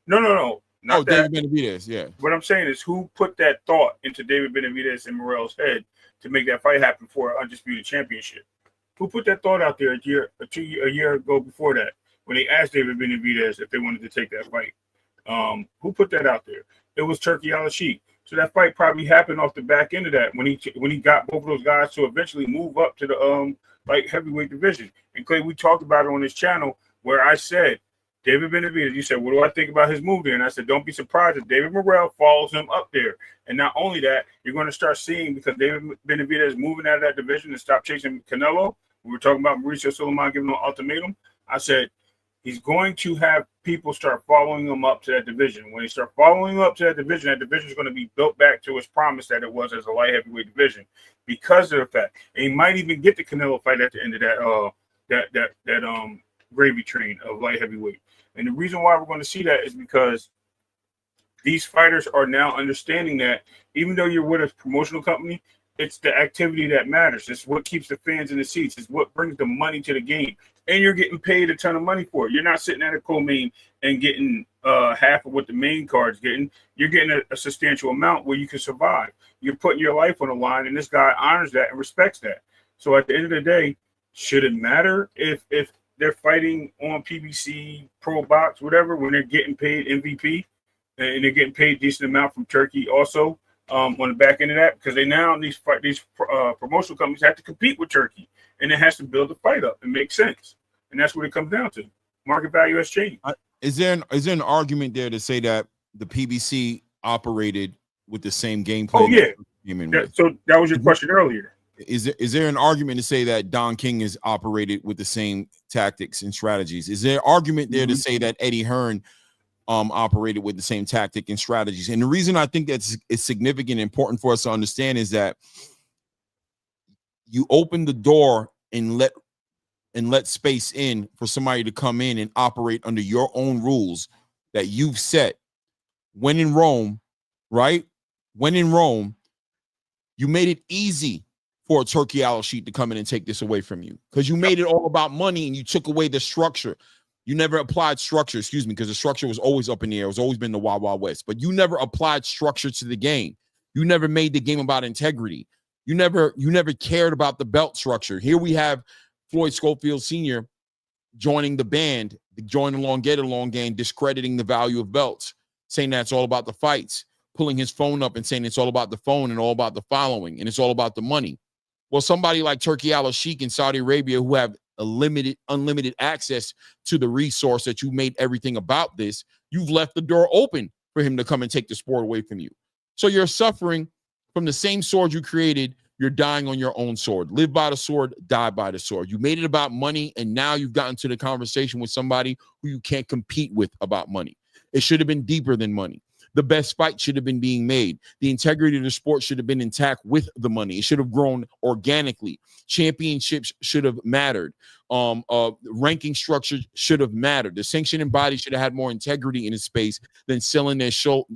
No, not that. David Benavidez. Yeah. What I'm saying is, who put that thought into David Benavidez and Morrell's head to make that fight happen for an undisputed championship? Who put that thought out there a year ago before that when they asked David Benavidez if they wanted to take that fight? Who put that out there? It was Turkey Al-Sheikh. So that fight probably happened off the back end of that when he got both of those guys to eventually move up to the light heavyweight division. And Clay, we talked about it on this channel where I said David Benavidez. You said, "What do I think about his move there?" And I said, "Don't be surprised if David Morrell follows him up there." And not only that, you're going to start seeing because David Benavidez is moving out of that division and stop chasing Canelo. We were talking about Mauricio Sulaiman giving him an ultimatum. I said, he's going to have people start following him up to that division. When they start following him up to that division is going to be built back to its promise that it was as a light heavyweight division because of the fact. And he might even get the Canelo fight at the end of that gravy train of light heavyweight. And the reason why we're going to see that is because these fighters are now understanding that even though you're with a promotional company, it's the activity that matters. It's what keeps the fans in the seats. It's what brings the money to the game. And you're getting paid a ton of money for it. You're not sitting at a co-main and getting half of what the main card's getting. You're getting a substantial amount where you can survive. You're putting your life on the line, and this guy honors that and respects that. So at the end of the day, should it matter if they're fighting on PBC, Pro Box, whatever, when they're getting paid MVP and they're getting paid a decent amount from Turkey also on the back end of that? Because these promotional companies have to compete with Turkey, and it has to build the fight up and make sense. And that's what it comes down to. Market value has changed. Is there an argument there to say that the PBC operated with the same game plan? Oh, yeah. So that was your question earlier. Is there an argument to say that Don King is operated with the same tactics and strategies? Is there an argument there to say that Eddie Hearn operated with the same tactic and strategies? And the reason I think that's significant and important for us to understand is that you open the door and let space in for somebody to come in and operate under your own rules that you've set. When in Rome, right? When in Rome, you made it easy for a Turkey Al-Sheikh to come in and take this away from you because you made it all about money and you took away the structure. You never applied structure, because the structure was always up in the air. It was always been the Wild Wild West, but you never applied structure to the game. You never made the game about integrity. You never cared about the belt structure. Here we have Floyd Schofield Sr. joining the band, the join along, get along gang, discrediting the value of belts, saying that it's all about the fights, pulling his phone up and saying it's all about the phone and all about the following and it's all about the money. Well, somebody like Turki Al-Sheikh in Saudi Arabia, who have unlimited access to the resource that you made everything about this, you've left the door open for him to come and take the sport away from you. So you're suffering from the same sword you created. You're dying on your own sword. Live by the sword, die by the sword. You made it about money, and now you've gotten to the conversation with somebody who you can't compete with about money. It should have been deeper than money. The best fight should have been being made. The integrity of the sport should have been intact with the money. It should have grown organically. Championships should have mattered. Ranking structure should have mattered. The sanctioning body should have had more integrity in its space than selling their soul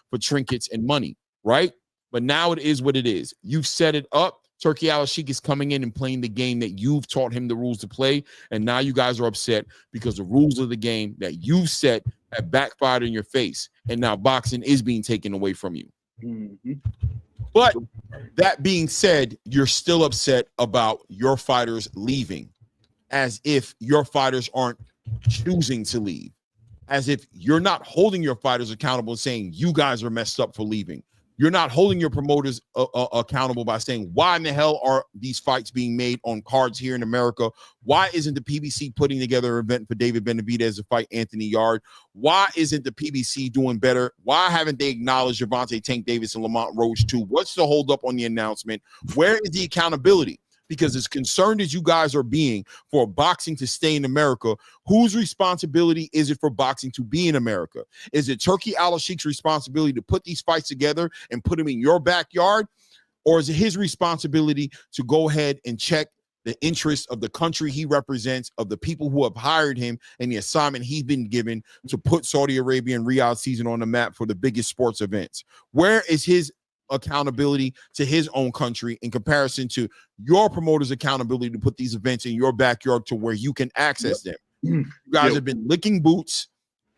for trinkets and money, right? But now it is what it is. You've set it up. Turki Al-Sheikh is coming in and playing the game that you've taught him the rules to play, and now you guys are upset because the rules of the game that you've set have backfired in your face, and now boxing is being taken away from you. Mm-hmm. But that being said, you're still upset about your fighters leaving, as if your fighters aren't choosing to leave, as if you're not holding your fighters accountable and saying you guys are messed up for leaving. You're not holding your promoters accountable by saying, why in the hell are these fights being made on cards here in America? Why isn't the PBC putting together an event for David Benavidez to fight Anthony Yard? Why isn't the PBC doing better? Why haven't they acknowledged Gervonta Tank Davis and Lamont Roach too? What's the holdup on the announcement? Where is the accountability? Because as concerned as you guys are being for boxing to stay in America, whose responsibility is it for boxing to be in America? Is it Turki Al-Sheikh's responsibility to put these fights together and put them in your backyard? Or is it his responsibility to go ahead and check the interests of the country he represents, of the people who have hired him, and the assignment he's been given to put Saudi Arabia and Riyadh season on the map for the biggest sports events? Where is his accountability to his own country in comparison to your promoter's accountability to put these events in your backyard to where you can access them? You guys have been licking boots,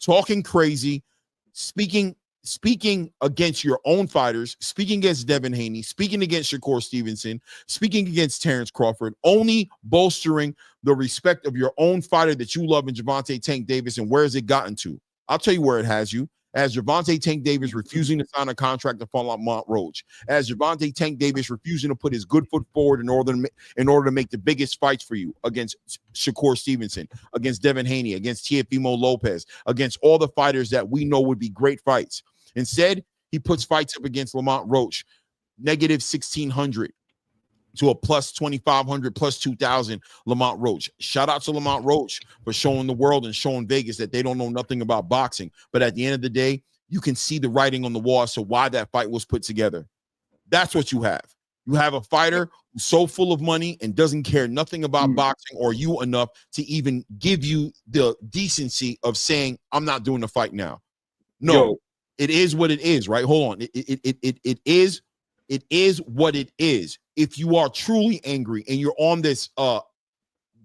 talking crazy, speaking against your own fighters, speaking against Devin Haney, speaking against Shakur Stevenson, speaking against Terrence Crawford, only bolstering the respect of your own fighter that you love in Gervonta Tank Davis. And where has it gotten to? I'll tell you where it has you. As Gervonta Tank Davis refusing to sign a contract to follow Lamont Roach, as Gervonta Tank Davis refusing to put his good foot forward in order to make the biggest fights for you against Shakur Stevenson, against Devin Haney, against Teofimo Lopez, against all the fighters that we know would be great fights. Instead, he puts fights up against Lamont Roach, negative 1,600 to a plus 2,500, plus 2,000 Lamont Roach. Shout out to Lamont Roach for showing the world and showing Vegas that they don't know nothing about boxing. But at the end of the day, you can see the writing on the wall as to why that fight was put together. That's what you have. You have a fighter who's so full of money and doesn't care nothing about boxing or you enough to even give you the decency of saying, I'm not doing the fight now. No, it is what it is, right? Hold on. It is what it is. If you are truly angry and you're on this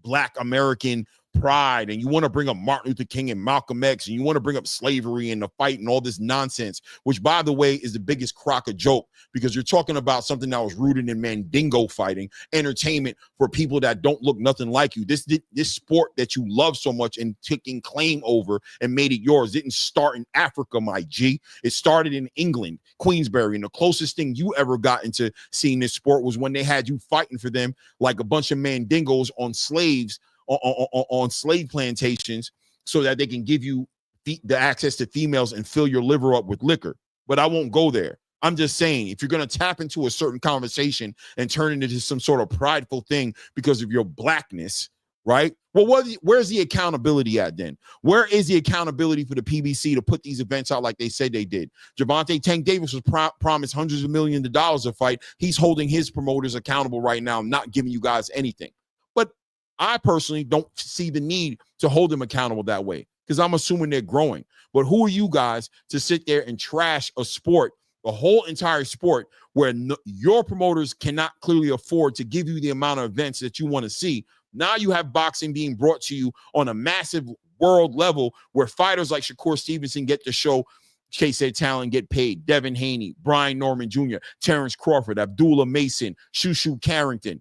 Black American pride and you want to bring up Martin Luther King and Malcolm X and you want to bring up slavery and the fight and all this nonsense, which by the way is the biggest crock of joke, because you're talking about something that was rooted in Mandingo fighting, entertainment for people that don't look nothing like you. This sport that you love so much and taking claim over and made it yours didn't start in Africa, my G. It started in England, Queensbury, and the closest thing you ever got into seeing this sport was when they had you fighting for them like a bunch of Mandingos on slaves on slave plantations so that they can give you the access to females and fill your liver up with liquor. But I won't go there. I'm just saying, if you're going to tap into a certain conversation and turn it into some sort of prideful thing because of your blackness, right? Well, where's the accountability at then? Where is the accountability for the PBC to put these events out like they said they did? Gervonta Tank Davis was promised hundreds of millions of dollars a fight. He's holding his promoters accountable right now, not giving you guys anything. But I personally don't see the need to hold them accountable that way because I'm assuming they're growing. But who are you guys to sit there and trash a sport, the whole entire sport, where your promoters cannot clearly afford to give you the amount of events that you want to see? Now you have boxing being brought to you on a massive world level where fighters like Shakur Stevenson get to show chase their talent, get paid. Devin Haney, Brian Norman Jr., Terrence Crawford, Abdullah Mason, Shushu Carrington.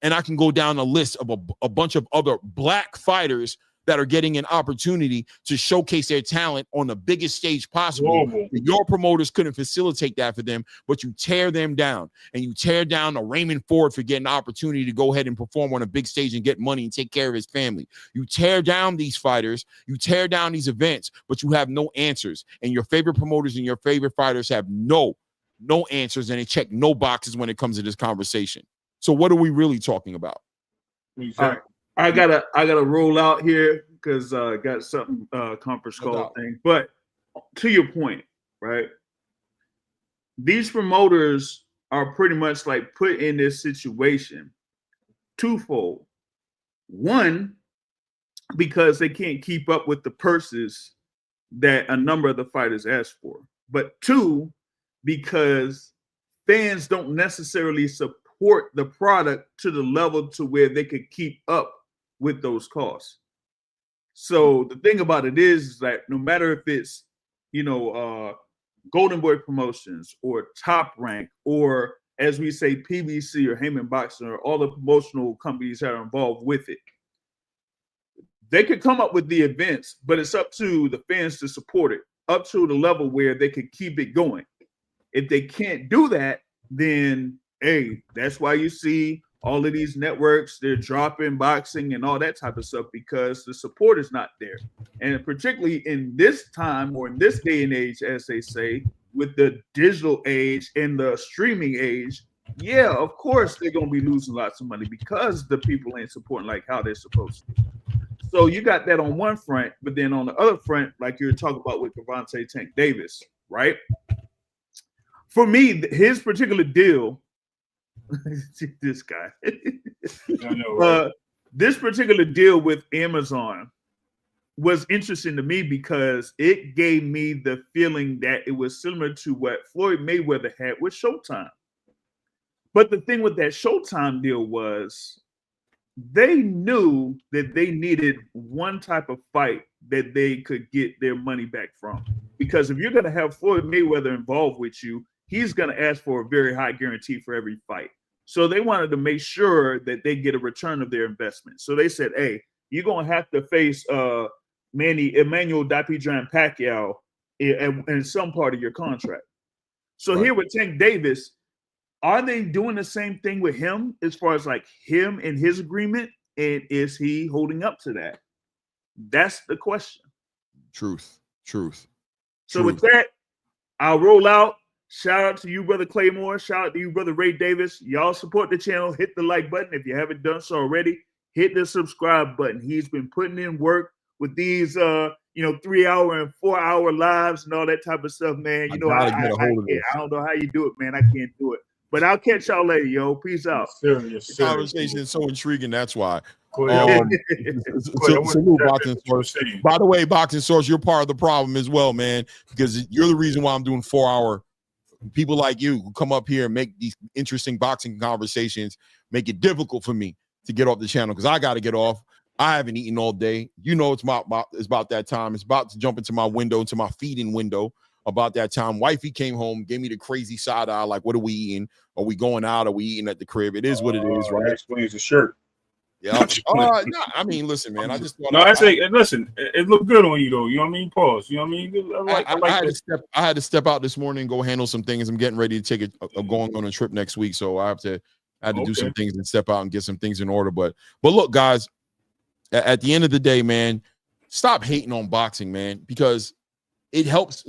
And I can go down a list of a bunch of other black fighters that are getting an opportunity to showcase their talent on the biggest stage possible. Your promoters couldn't facilitate that for them, but you tear them down. And you tear down a Raymond Ford for getting an opportunity to go ahead and perform on a big stage and get money and take care of his family. You tear down these fighters, you tear down these events, but you have no answers. And your favorite promoters and your favorite fighters have no answers, and they check no boxes when it comes to this conversation. So what are we really talking about? Exactly. I gotta roll out here because got something conference call thing. But to your point, right? These promoters are pretty much like put in this situation twofold. One, because they can't keep up with the purses that a number of the fighters ask for. But two, because fans don't necessarily support the product to the level to where they could keep up with those costs. So the thing about it is that no matter if it's, Golden Boy Promotions or Top Rank, or as we say, PBC or Heyman Boxing, or all the promotional companies that are involved with it, they could come up with the events, but it's up to the fans to support it, up to the level where they could keep it going. If they can't do that, then, hey, that's why you see all of these networks, they're dropping boxing and all that type of stuff, because the support is not there. And particularly in this time, or in this day and age, as they say, with the digital age and the streaming age, yeah, of course they're going to be losing lots of money because the people ain't supporting like how they're supposed to. So you got that on one front, but then on the other front, like you're talking about with Gervonta Tank Davis, right? For me, his particular deal, this guy, I know, right? This particular deal with Amazon was interesting to me because it gave me the feeling that it was similar to what Floyd Mayweather had with Showtime. But the thing with that Showtime deal was they knew that they needed one type of fight that they could get their money back from. Because if you're going to have Floyd Mayweather involved with you, he's going to ask for a very high guarantee for every fight. So they wanted to make sure that they get a return of their investment. So they said, hey, you're going to have to face Emmanuel Dapidran Pacquiao in some part of your contract. So right here with Tank Davis, are they doing the same thing with him as far as like him and his agreement? And is he holding up to that? That's the question. Truth. So with that, I'll roll out. Shout out to you, Brother Claymore. Shout out to you, Brother Ray Davis. Y'all support the channel. Hit the like button. If you haven't done so already, hit the subscribe button. He's been putting in work with these 3-hour and 4-hour lives and all that type of stuff, man. I don't know how you do it, man. I can't do it. But I'll catch y'all later, yo. Peace out. The conversation is so intriguing. That's why. Salute, Boxing Source. By the way, Boxing Source, you're part of the problem as well, man, because you're the reason why I'm doing 4-hour. People like you who come up here and make these interesting boxing conversations, make it difficult for me to get off the channel because I got to get off. I haven't eaten all day. It's about that time. It's about to jump into my window, into my feeding window. About that time, wifey came home, gave me the crazy side eye, like, what are we eating? Are we going out? Are we eating at the crib? It is what it is, right? That explains the shirt. Yeah. No, I mean, listen, man. I just thought listen, it looked good on you though. You know what I mean? Pause. You know what I mean? I had to step out this morning and go handle some things. I'm getting ready to take going on a trip next week, so I had to do some things and step out and get some things in order. But look, guys, at the end of the day, man, stop hating on boxing, man, because it helps.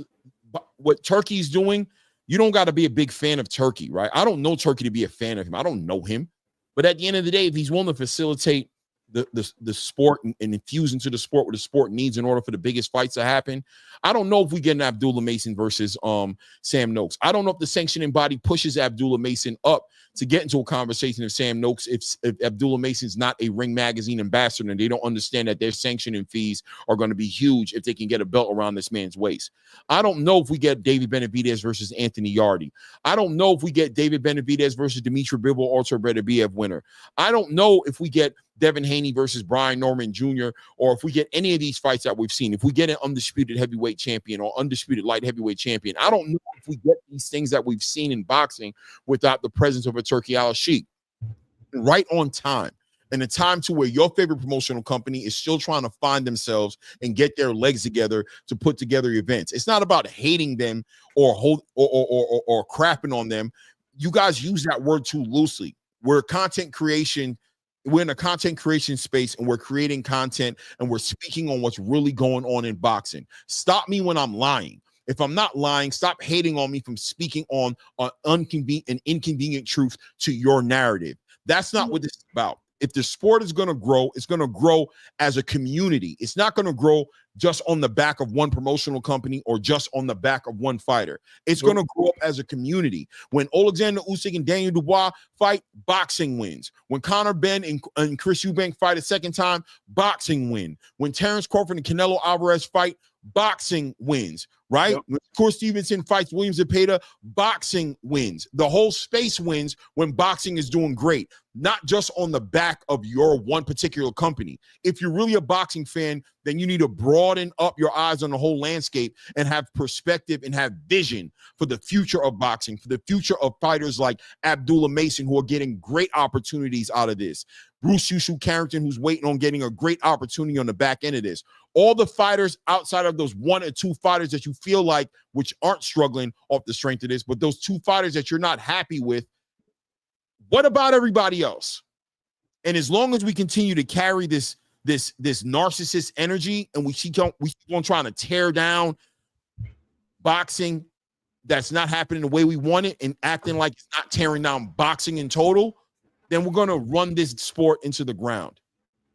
What Turkey's doing, you don't got to be a big fan of Turkey, right? I don't know Turkey to be a fan of him. I don't know him. But at the end of the day, if he's willing to facilitate the sport and infuse into the sport what the sport needs in order for the biggest fights to happen, I don't know if we get an Abdullah Mason versus Sam Noakes. I don't know if the sanctioning body pushes Abdullah Mason up to get into a conversation of Sam Noakes if Abdullah Mason's not a Ring Magazine ambassador and they don't understand that their sanctioning fees are going to be huge if they can get a belt around this man's waist. I don't know if we get David Benavidez versus Anthony Yarde. I don't know if we get David Benavidez versus Dimitri Bivol or Beterbiev winner. I don't know if we get Devin Haney versus Brian Norman Jr., or if we get any of these fights that we've seen, if we get an undisputed heavyweight champion or undisputed light heavyweight champion. I don't know if we get these things that we've seen in boxing without the presence of a Turki Al-Sheikh. right on time. And a time to where your favorite promotional company is still trying to find themselves and get their legs together to put together events. It's not about hating them or crapping on them. You guys use that word too loosely. We're in a content creation space, and we're creating content, and we're speaking on what's really going on in boxing. Stop me when I'm lying. If I'm not lying, stop hating on me from speaking on an inconvenient truth to your narrative. That's not what this is about. If the sport is going to grow, it's going to grow as a community. It's not going to grow just on the back of one promotional company or just on the back of one fighter. It's going to grow up as a community. When Alexander Usyk and Daniel Dubois fight, boxing wins. When Conor Benn and Chris Eubank fight a second time, boxing win. When Terrence Crawford and Canelo Alvarez fight, boxing wins, right? Yep. When Corey Stevenson fights William Zepeda, boxing wins. The whole space wins when boxing is doing great, not just on the back of your one particular company. If you're really a boxing fan, then you need to broaden up your eyes on the whole landscape and have perspective and have vision for the future of boxing, for the future of fighters like Abdullah Mason, who are getting great opportunities out of this. Bruce Yushu Carrington, who's waiting on getting a great opportunity on the back end of this. All the fighters outside of those one or two fighters that you feel like, which aren't struggling off the strength of this, but those two fighters that you're not happy with, what about everybody else? And as long as we continue to carry this narcissist energy, and we keep on trying to tear down boxing that's not happening the way we want it and acting like it's not tearing down boxing in total, then we're going to run this sport into the ground.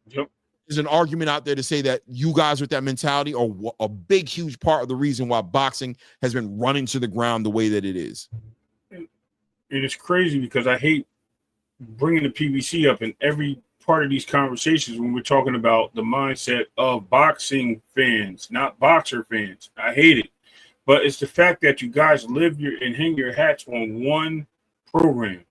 Yep. There's an argument out there to say that you guys with that mentality are a big, huge part of the reason why boxing has been running to the ground the way that it is. And it's crazy because I hate bringing the PBC up in every part of these conversations when we're talking about the mindset of boxing fans, not boxer fans. I hate it. But it's the fact that you guys live and hang your hats on one program.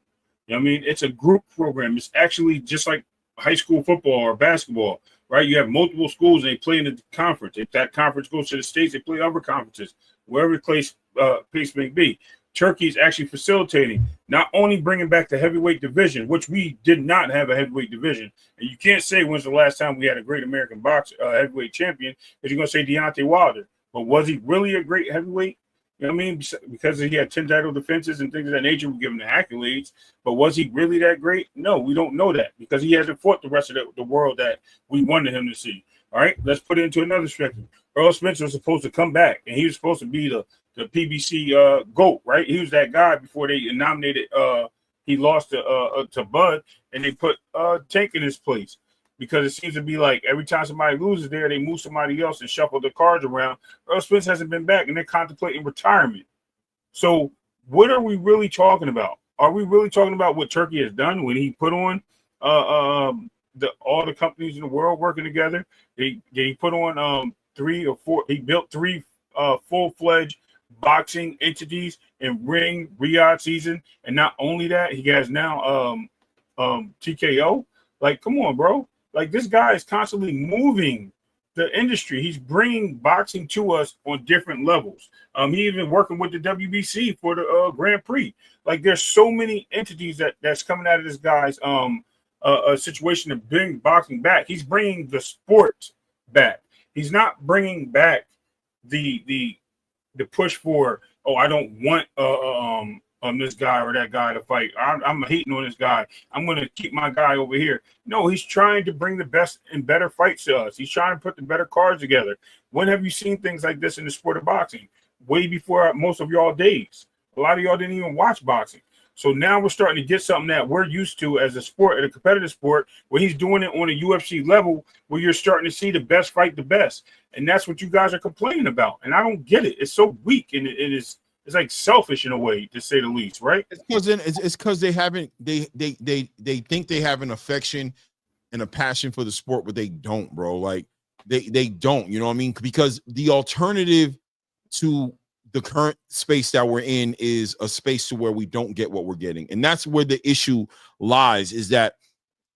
You know what I mean? It's a group program. It's actually just like high school football or basketball, right? You have multiple schools and they play in the conference. If that conference goes to the states, they play other conferences, wherever the pace may be. Turkey is actually facilitating, not only bringing back the heavyweight division, which we did not have a heavyweight division. And you can't say when's the last time we had a great American boxer, heavyweight champion, because you're going to say Deontay Wilder. But was he really a great heavyweight? You know what I mean? Because he had 10 title defenses and things of that nature, we give him the accolades. But was he really that great? No, we don't know that because he hasn't fought the rest of the world that we wanted him to see. All right, let's put it into another perspective. Earl Spencer was supposed to come back, and he was supposed to be the PBC GOAT, right? He was that guy before they nominated. He lost to Bud, and they put Tank in his place. Because it seems to be like every time somebody loses there, they move somebody else and shuffle the cards around. Earl Spence hasn't been back, and they're contemplating retirement. So what are we really talking about? Are we really talking about what Turkey has done when he put on all the companies in the world working together? He put on 3 or 4. He built 3 full-fledged boxing entities in Riyadh season. And not only that, he has now TKO. Like, come on, bro. Like, this guy is constantly moving the industry. He's bringing boxing to us on different levels. He even working with the WBC for the Grand Prix. Like, there's so many entities that's coming out of this guy's a situation to bring boxing back. He's bringing the sport back. He's not bringing back the push for, oh, I don't want this guy or that guy to fight. I'm hating on this guy. I'm going to keep my guy over here. No, he's trying to bring the best and better fights to us. He's trying to put the better cards together. When have you seen things like this in the sport of boxing? Way before most of y'all days. A lot of y'all didn't even watch boxing. So now we're starting to get something that we're used to as a sport, a competitive sport, where he's doing it on a UFC level, where you're starting to see the best fight the best. And that's what you guys are complaining about. And I don't get it. It's so weak, and it's like selfish in a way, to say the least, right? It's because they haven't they think they have an affection and a passion for the sport, but they don't, bro. Like they don't, you know what I mean? Because the alternative to the current space that we're in is a space to where we don't get what we're getting. And that's where the issue lies, is that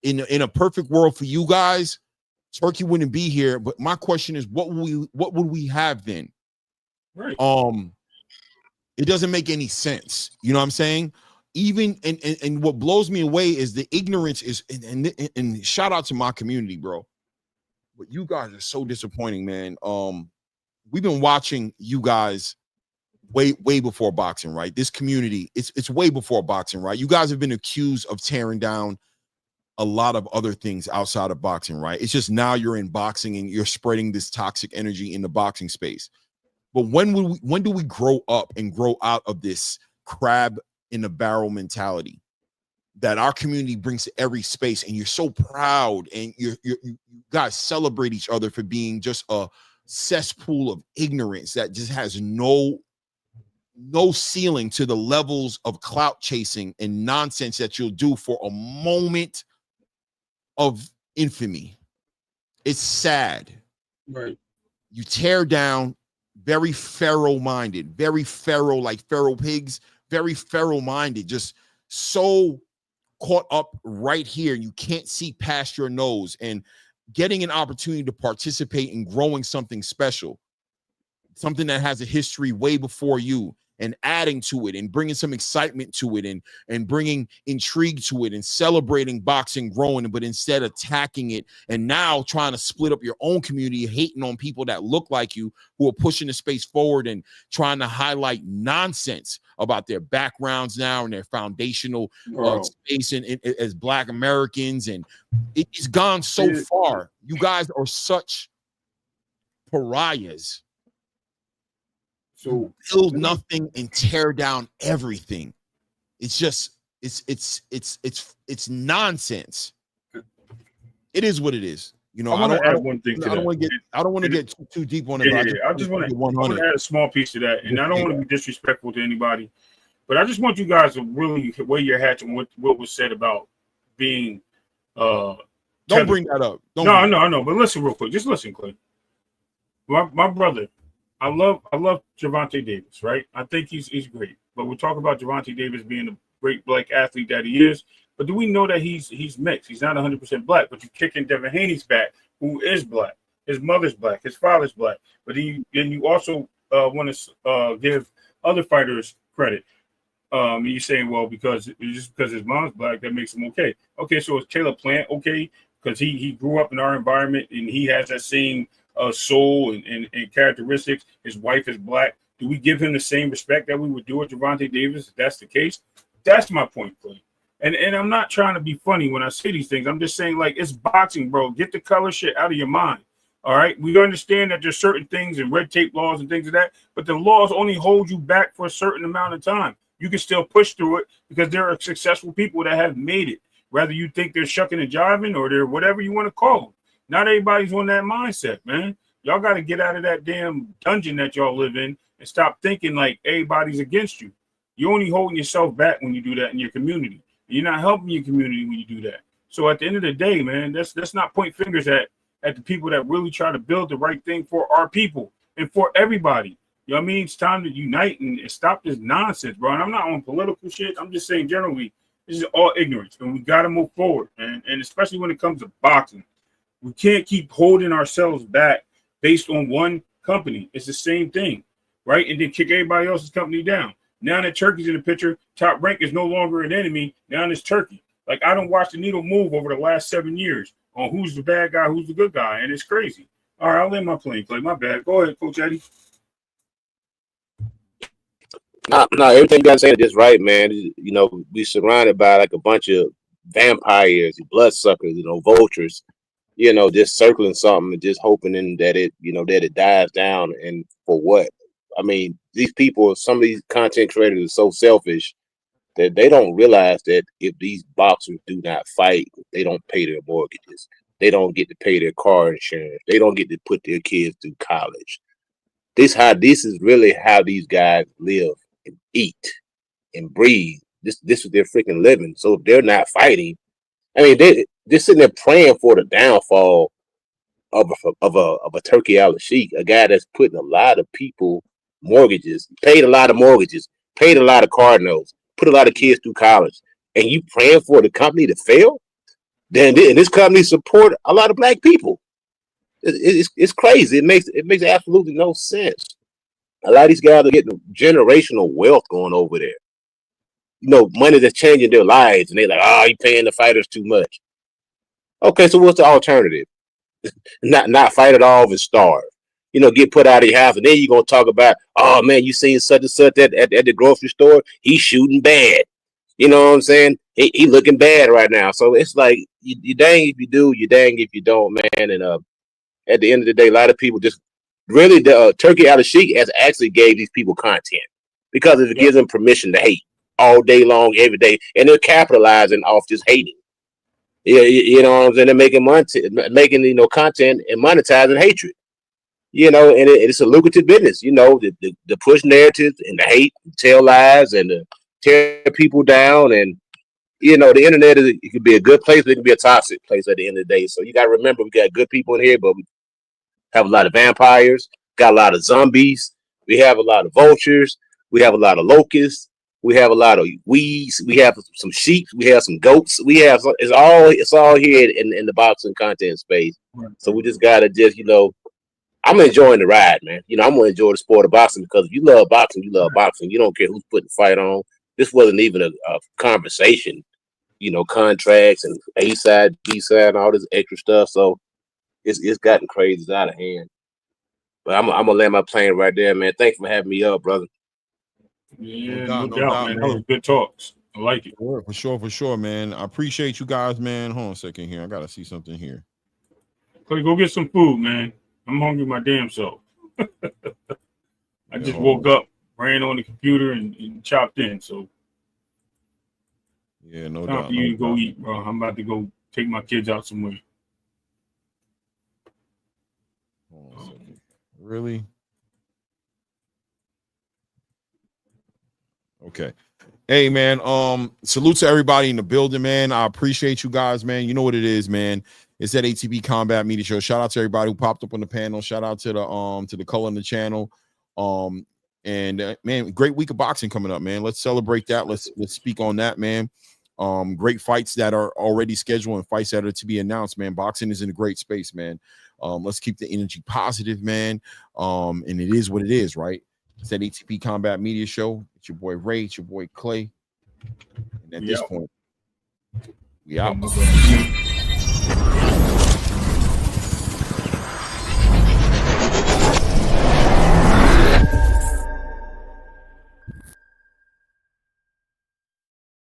in a perfect world for you guys, Turkey wouldn't be here. But my question is, what would we have then? Right. It doesn't make any sense. You know what I'm saying? even and what blows me away is the ignorance is and shout out to my community, bro. But you guys are so disappointing, man. We've been watching you guys way before boxing, right? This community, it's way before boxing, right? You guys have been accused of tearing down a lot of other things outside of boxing, right? It's just now you're in boxing and you're spreading this toxic energy in the boxing space. But when do we grow up and grow out of this crab in the barrel mentality that our community brings to every space? And you're so proud, and you guys celebrate each other for being just a cesspool of ignorance that just has no ceiling to the levels of clout chasing and nonsense that you'll do for a moment of infamy. It's sad. Right. You tear down very feral-minded, very feral, like feral pigs, very feral-minded, just so caught up right here. You can't see past your nose, and getting an opportunity to participate in growing something special, something that has a history way before you, and adding to it and bringing some excitement to it and bringing intrigue to it and celebrating boxing growing, but instead attacking it and now trying to split up your own community, hating on people that look like you who are pushing the space forward and trying to highlight nonsense about their backgrounds now and their foundational space as Black Americans. And it's gone so far. You guys are such pariahs. So build nothing and tear down everything. It's just it's nonsense. It is what it is. You know, I don't want to get too deep on it. I just want to add a small piece to that, and I don't want to be disrespectful to anybody, but I just want you guys to really weigh your hats on what was said about being. Don't bring that up. I know, but listen real quick. Just listen, Clay. My brother. I love Gervonta Davis, right? I think he's great. But we're talking about Gervonta Davis being the great Black athlete that he is. But do we know that he's mixed? He's not 100% Black. But you're kicking Devin Haney's back, who is Black. His mother's Black. His father's Black. But then you also want to give other fighters credit. You're saying, well, because his mom's Black, that makes him okay. Okay, so is Caleb Plant okay? Because he grew up in our environment and he has that same soul and characteristics. His wife is Black. Do we give him the same respect that we would do with Gervonta Davis if that's the case? That's my point, Clay. And I'm not trying to be funny when I say these things. I'm just saying, like, it's boxing, bro. Get the color shit out of your mind. All right? We understand that there's certain things and red tape laws and things of that, but the laws only hold you back for a certain amount of time. You can still push through it because there are successful people that have made it. Whether you think they're shucking and jiving or they're whatever you want to call them. Not everybody's on that mindset, man. Y'all got to get out of that damn dungeon that y'all live in and stop thinking like everybody's against you. You're only holding yourself back when you do that in your community. You're not helping your community when you do that. So at the end of the day, man, let's not point fingers at the people that really try to build the right thing for our people and for everybody. You know what I mean? It's time to unite and stop this nonsense, bro. And I'm not on political shit. I'm just saying generally, this is all ignorance, and we got to move forward. And especially when it comes to boxing. We can't keep holding ourselves back based on one company. It's the same thing, right? And then kick everybody else's company down. Now that Turkey's in the picture, Top Rank is no longer an enemy. Now it's Turkey. Like, I don't watch the needle move over the last 7 years on who's the bad guy, who's the good guy, and it's crazy. All right, I'll land my plane, Clay. My bad. Go ahead, Coach Eddie. No, everything you guys saying is right, man. You know, we surrounded by like a bunch of vampires, bloodsuckers, vultures. Just circling something and just hoping that it dies down. And for what? I mean, these people, some of these content creators are so selfish that they don't realize that if these boxers do not fight, they don't pay their mortgages. They don't get to pay their car insurance. They don't get to put their kids through college. This is really how these guys live and eat and breathe. This is their freaking living. So if they're not fighting, I mean, they're sitting there praying for the downfall of a Turkey Al-Sheikh, a guy that's putting a lot of people mortgages, paid a lot of mortgages, paid a lot of car notes, put a lot of kids through college, and you praying for the company to fail? Then this company support a lot of Black people. It's crazy. It makes absolutely no sense. A lot of these guys are getting generational wealth going over there. money that's changing their lives, and they're like, oh, you paying the fighters too much. Okay, so what's the alternative? not fight at all and starve. Get put out of your house, and then you're gonna talk about, oh man, you seen such and such at the grocery store? He's shooting bad. You know what I'm saying? He looking bad right now. So it's like you dang if you do, you dang if you don't, man. And at the end of the day, a lot of people just really the Turkey Al-Sheikh has actually gave these people content because it gives them permission to hate all day long, every day, and they're capitalizing off just hating. Yeah, you know what I'm saying? They're making money, content and monetizing hatred. And it's a lucrative business. The push narratives and the hate, tell lies, and the tear people down. And the internet it can be a good place, but it can be a toxic place at the end of the day. So you got to remember, we got good people in here, but we have a lot of vampires, got a lot of zombies, we have a lot of vultures, we have a lot of locusts, we have a lot of weeds, we have some sheep, we have some goats, it's all here in the boxing content space. Right. So we just gotta I'm enjoying the ride, man. I'm gonna enjoy the sport of boxing because if you love boxing, you love boxing. You don't care who's putting the fight on. This wasn't even a conversation, contracts and A side, B side, and all this extra stuff. So it's gotten crazy. It's out of hand. But I'm gonna land my plane right there, man. Thanks for having me up, brother. Yeah, no doubt, man. That was good talks. I like it. For sure, man. I appreciate you guys, man. Hold on a second here. I gotta see something here. Clay, go get some food, man. I'm hungry my damn self. I just woke up, ran on the computer, and chopped in. So yeah, no time doubt. for you to go eat, bro. I'm about to go take my kids out somewhere. Hold on a second. Really? Okay. Hey, man. Salute to everybody in the building, man. I appreciate you guys, man. You know what it is, man. It's that ATB Combat Media Show. Shout out to everybody who popped up on the panel. Shout out to the Color in the channel. Man, great week of boxing coming up, man. Let's celebrate that. Let's speak on that, man. Great fights that are already scheduled and fights that are to be announced, man. Boxing is in a great space, man. Let's keep the energy positive, man. And it is what it is, right? It's that ATP Combat Media Show. It's your boy Ray. It's your boy Clay. And at this point, we out.